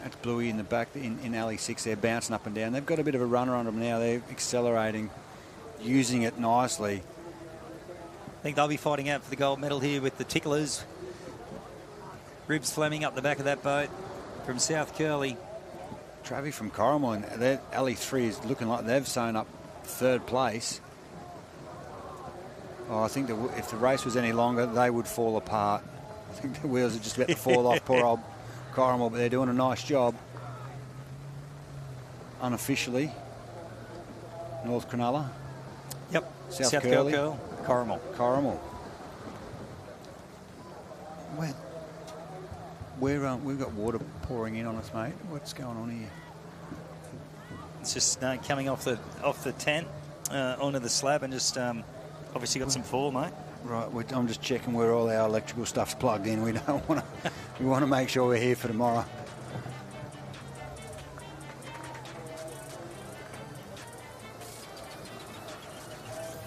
That's Bluey in the back in Ali 6. They're bouncing up and down. They've got a bit of a runner on them now. They're accelerating, using it nicely. I think they'll be fighting out for the gold medal here with the Ticklers. Ribs Fleming up the back of that boat from South Curly. Travie from Corrimal, and Ali 3 is looking like they've sewn up third place. Oh, I think if the race was any longer, they would fall apart. I think the wheels are just about to fall off poor old Corrimal, but they're doing a nice job. Unofficially, North Cronulla. Yep. South Curly. Corrimal. We've got water pouring in on us, mate. What's going on here? It's just coming off the tent onto the slab, and just obviously got some fall, mate. Right, I'm just checking where all our electrical stuff's plugged in. We don't want to. We want to make sure we're here for tomorrow.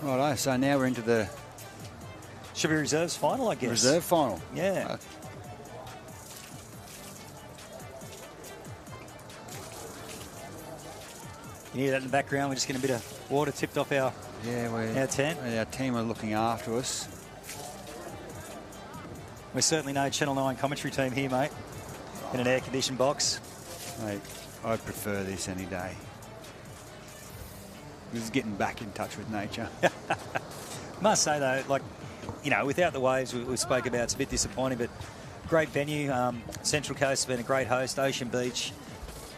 Righto, so now we're into the... Should be reserves final, I guess. Reserve final. Yeah. You hear that in the background? We're just getting a bit of water tipped off our tent. Our team are looking after us. We're certainly no Channel 9 commentary team here, mate, in an air-conditioned box. Mate, I prefer this any day. This is getting back in touch with nature. Must say, though, like, you know, without the waves we spoke about, it's a bit disappointing, but great venue. Central Coast has been a great host. Ocean Beach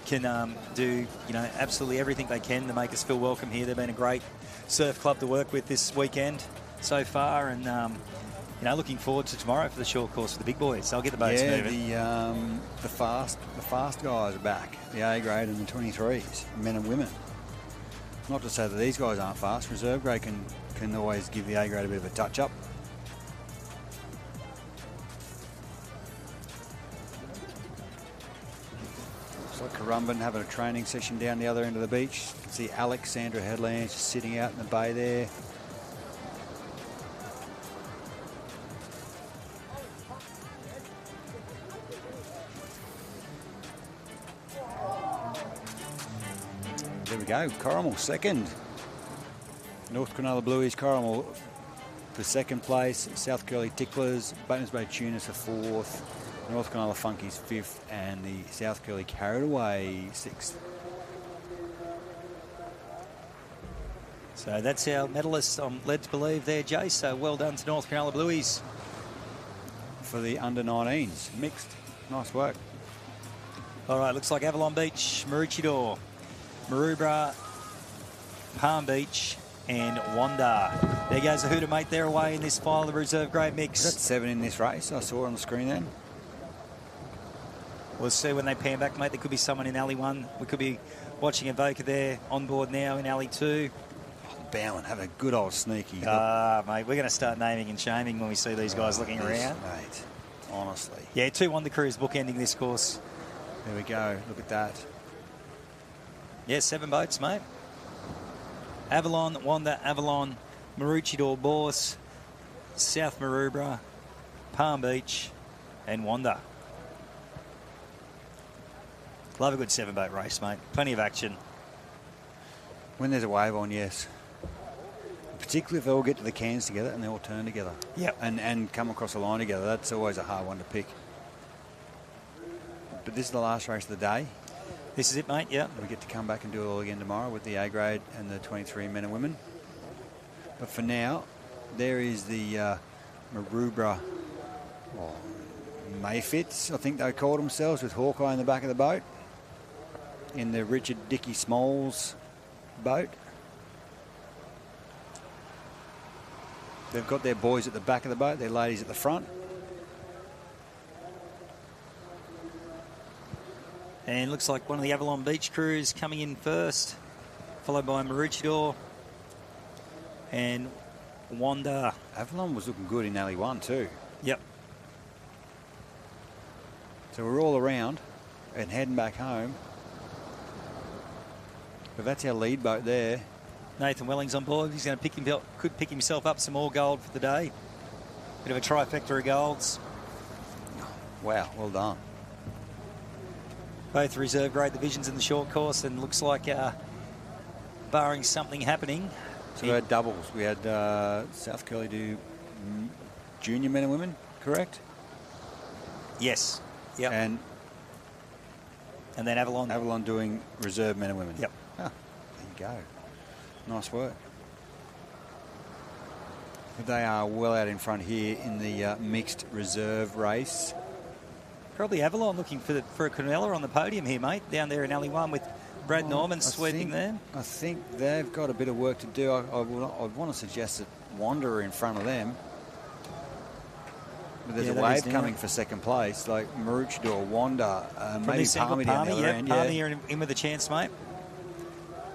can do, you know, absolutely everything they can to make us feel welcome here. They've been a great surf club to work with this weekend so far, and you know, looking forward to tomorrow for the short course for the big boys. They'll get the boats moving. The fast guys are back. The A grade and the 23s, men and women. Not to say that these guys aren't fast. Reserve grade can always give the A grade a bit of a touch up. Looks like Currumbin having a training session down the other end of the beach. You can see Alexandra Headlands just sitting out in the bay there. There we go, Corrimal second. North Cronulla Blueies, Corrimal for second place. South Curly Ticklers, Batemans Bay Tunas for fourth. North Cronulla Funkies fifth, and the South Curly Carried Away sixth. So that's our medalists, I'm led to believe there, Jay. So well done to North Cronulla Blueies. For the under-19s, mixed. Nice work. All right, looks like Avalon Beach, Maroochydore, Maroubra, Palm Beach, and Wanda. There goes a Hooter mate there away in this final of the reserve grade mix. That's 7 in this race. I saw it on the screen then. We'll see when they pan back, mate. There could be someone in alley 1. We could be watching Avoca there on board now in alley 2. Bowen, have a good old sneaky. Mate, we're going to start naming and shaming when we see these guys looking around. Mate, honestly. Yeah, 2 Wanda crews bookending this course. There we go. Look at that. Yeah, 7 boats, mate. Avalon, Wanda, Avalon, Maroochydore, Bourse, South Maroubra, Palm Beach, and Wanda. Love a good 7-boat race, mate. Plenty of action. When there's a wave on, yes. Particularly if they all get to the cans together and they all turn together. Yep. And come across the line together. That's always a hard one to pick. But this is the last race of the day. This is it, mate, yeah. We get to come back and do it all again tomorrow with the A grade and the 23 men and women. But for now, there is the Maroubra Mayfits, I think they called themselves, with Hawkeye in the back of the boat. In the Richard Dickey Smalls boat. They've got their boys at the back of the boat, their ladies at the front. And looks like one of the Avalon Beach crews coming in first, followed by Maroochydore and Wanda. Avalon was looking good in alley 1 too. Yep. So we're all around and heading back home. But that's our lead boat there. Nathan Welling's on board. He's going to could pick himself up some more gold for the day. Bit of a trifecta of golds. Wow, well done. Both reserve grade divisions in the short course, and looks like barring something happening. So we had doubles. We had South Curly do junior men and women, correct? Yes. Yep. And then Avalon. Avalon doing reserve men and women. Yep. Ah, there you go. Nice work. But they are well out in front here in the mixed reserve race. Probably Avalon looking for a Quinella on the podium here, mate, down there in Alley 1 with Brad Norman sweeping them. I think they've got a bit of work to do. I want to suggest that Wanderer in front of them. But there's a wave coming for second place, like Maroochydore, Wanda, maybe Palmy down the other end. Palmy are in with a chance, mate.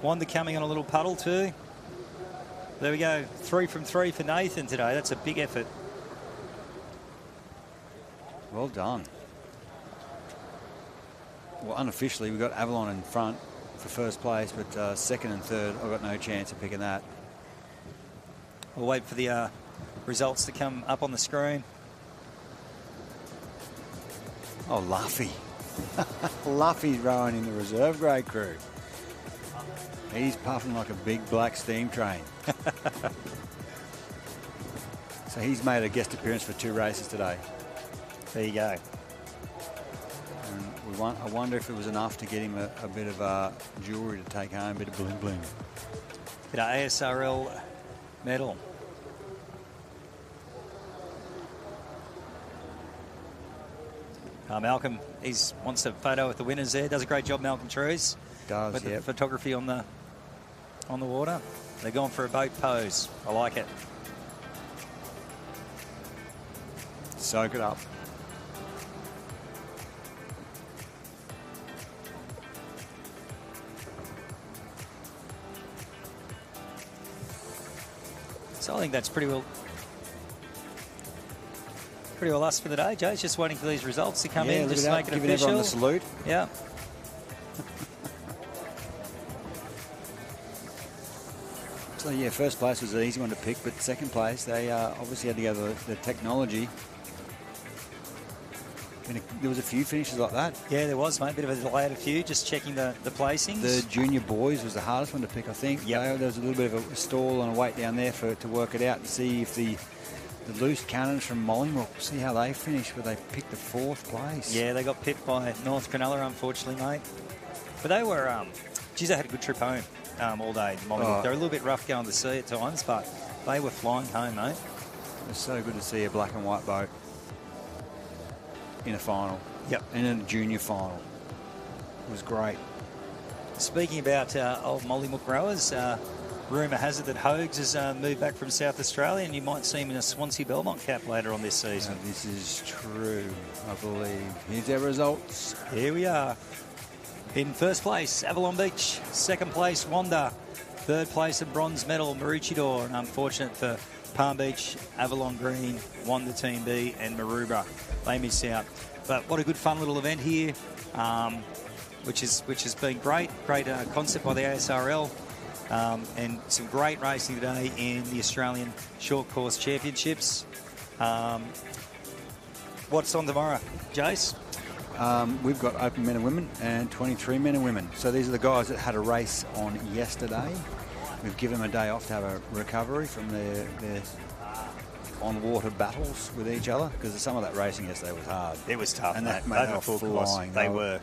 Wanda coming on a little puddle too. There we go. 3 from 3 for Nathan today. That's a big effort. Well done. Well, unofficially, we've got Avalon in front for first place, but second and third, I've got no chance of picking that. We'll wait for the results to come up on the screen. Oh, Luffy. Luffy's rowing in the reserve grade crew. He's puffing like a big black steam train. So he's made a guest appearance for 2 races today. There you go. And I wonder if it was enough to get him a bit of jewellery to take home, a bit of bling bling. Bit of ASRL medal. Malcolm, he wants a photo with the winners there. Does a great job, Malcolm Trees. Does, with the photography on the water. They're going for a boat pose. I like it. Soak it up. So I think that's pretty well us for the day, Joe's just waiting for these results to come in, just make it giving official. Everyone the salute. Yeah. So yeah, first place was an easy one to pick, but second place, they obviously had to go the technology. And there was a few finishes like that. Yeah, there was, mate. Bit of a delay at a few, just checking the placings. The junior boys was the hardest one to pick, I think. Yeah. There was a little bit of a stall and a wait down there to work it out and see if the loose cannons from Mollingbrook, see how they finished, where they picked the 4th place. Yeah, they got pipped by North Cronulla, unfortunately, mate. But they were, geez, they had a good trip home all day. They're a little bit rough going to sea at times, but they were flying home, mate. It's so good to see a black and white boat in a final. Yep. And in a junior final. It was great. Speaking about old Mollymook rowers, rumour has it that Hogues has moved back from South Australia, and you might see him in a Swansea Belmont cap later on this season. This is true, I believe. Here's our results. Here we are. In first place, Avalon Beach. Second place, Wanda. Third place, a bronze medal, Maroochydore. And unfortunate for Palm Beach, Avalon Green, Wanda Team B, and Maroubra. They miss out. But what a good fun little event here, which has been great. Great concept by the ASRL. And some great racing today in the Australian Short Course Championships. What's on tomorrow, Jace? We've got open men and women and 23 men and women. So these are the guys that had a race on yesterday. We've given them a day off to have a recovery from their on-water battles with each other, because some of that racing yesterday was hard. It was tough, and mate. they were flying. They were.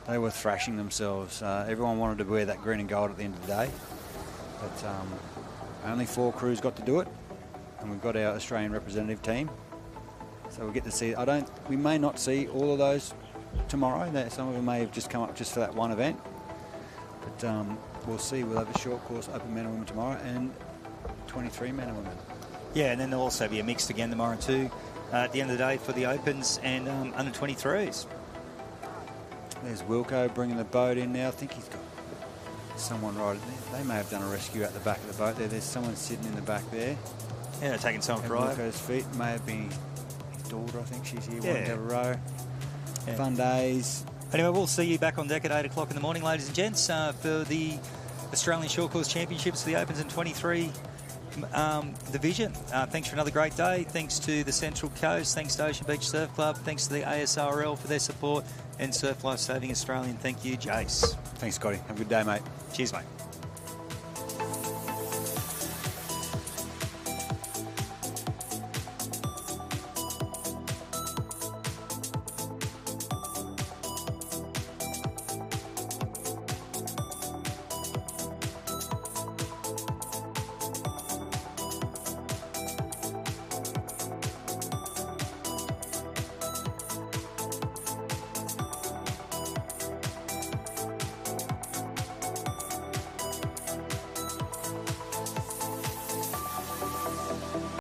They were thrashing themselves. Everyone wanted to wear that green and gold at the end of the day. But only 4 crews got to do it, and we've got our Australian representative team. So we'll get to see. We may not see all of those tomorrow. Some of them may have just come up just for that one event. But we'll see. We'll have a short course open men and women tomorrow, and 23 men and women. Yeah, and then there'll also be a mixed again tomorrow too. At the end of the day for the Opens and under 23s. There's Wilco bringing the boat in now. I think he's got someone right there. They may have done a rescue at the back of the boat there. There's someone sitting in the back there. Yeah, they're taking some drive. Wilco's feet. May have been his daughter, I think she's here. Yeah. Wanting to have a row. Yeah. Fun days. Anyway, we'll see you back on deck at 8 o'clock in the morning, ladies and gents, for the Australian Short Course Championships, the Opens and 23 division. Thanks for another great day. Thanks to the Central Coast. Thanks to Ocean Beach Surf Club. Thanks to the ASRL for their support. And Surf Life Saving Australian. Thank you, Jace. Thanks, Scotty. Have a good day, mate. Cheers, mate.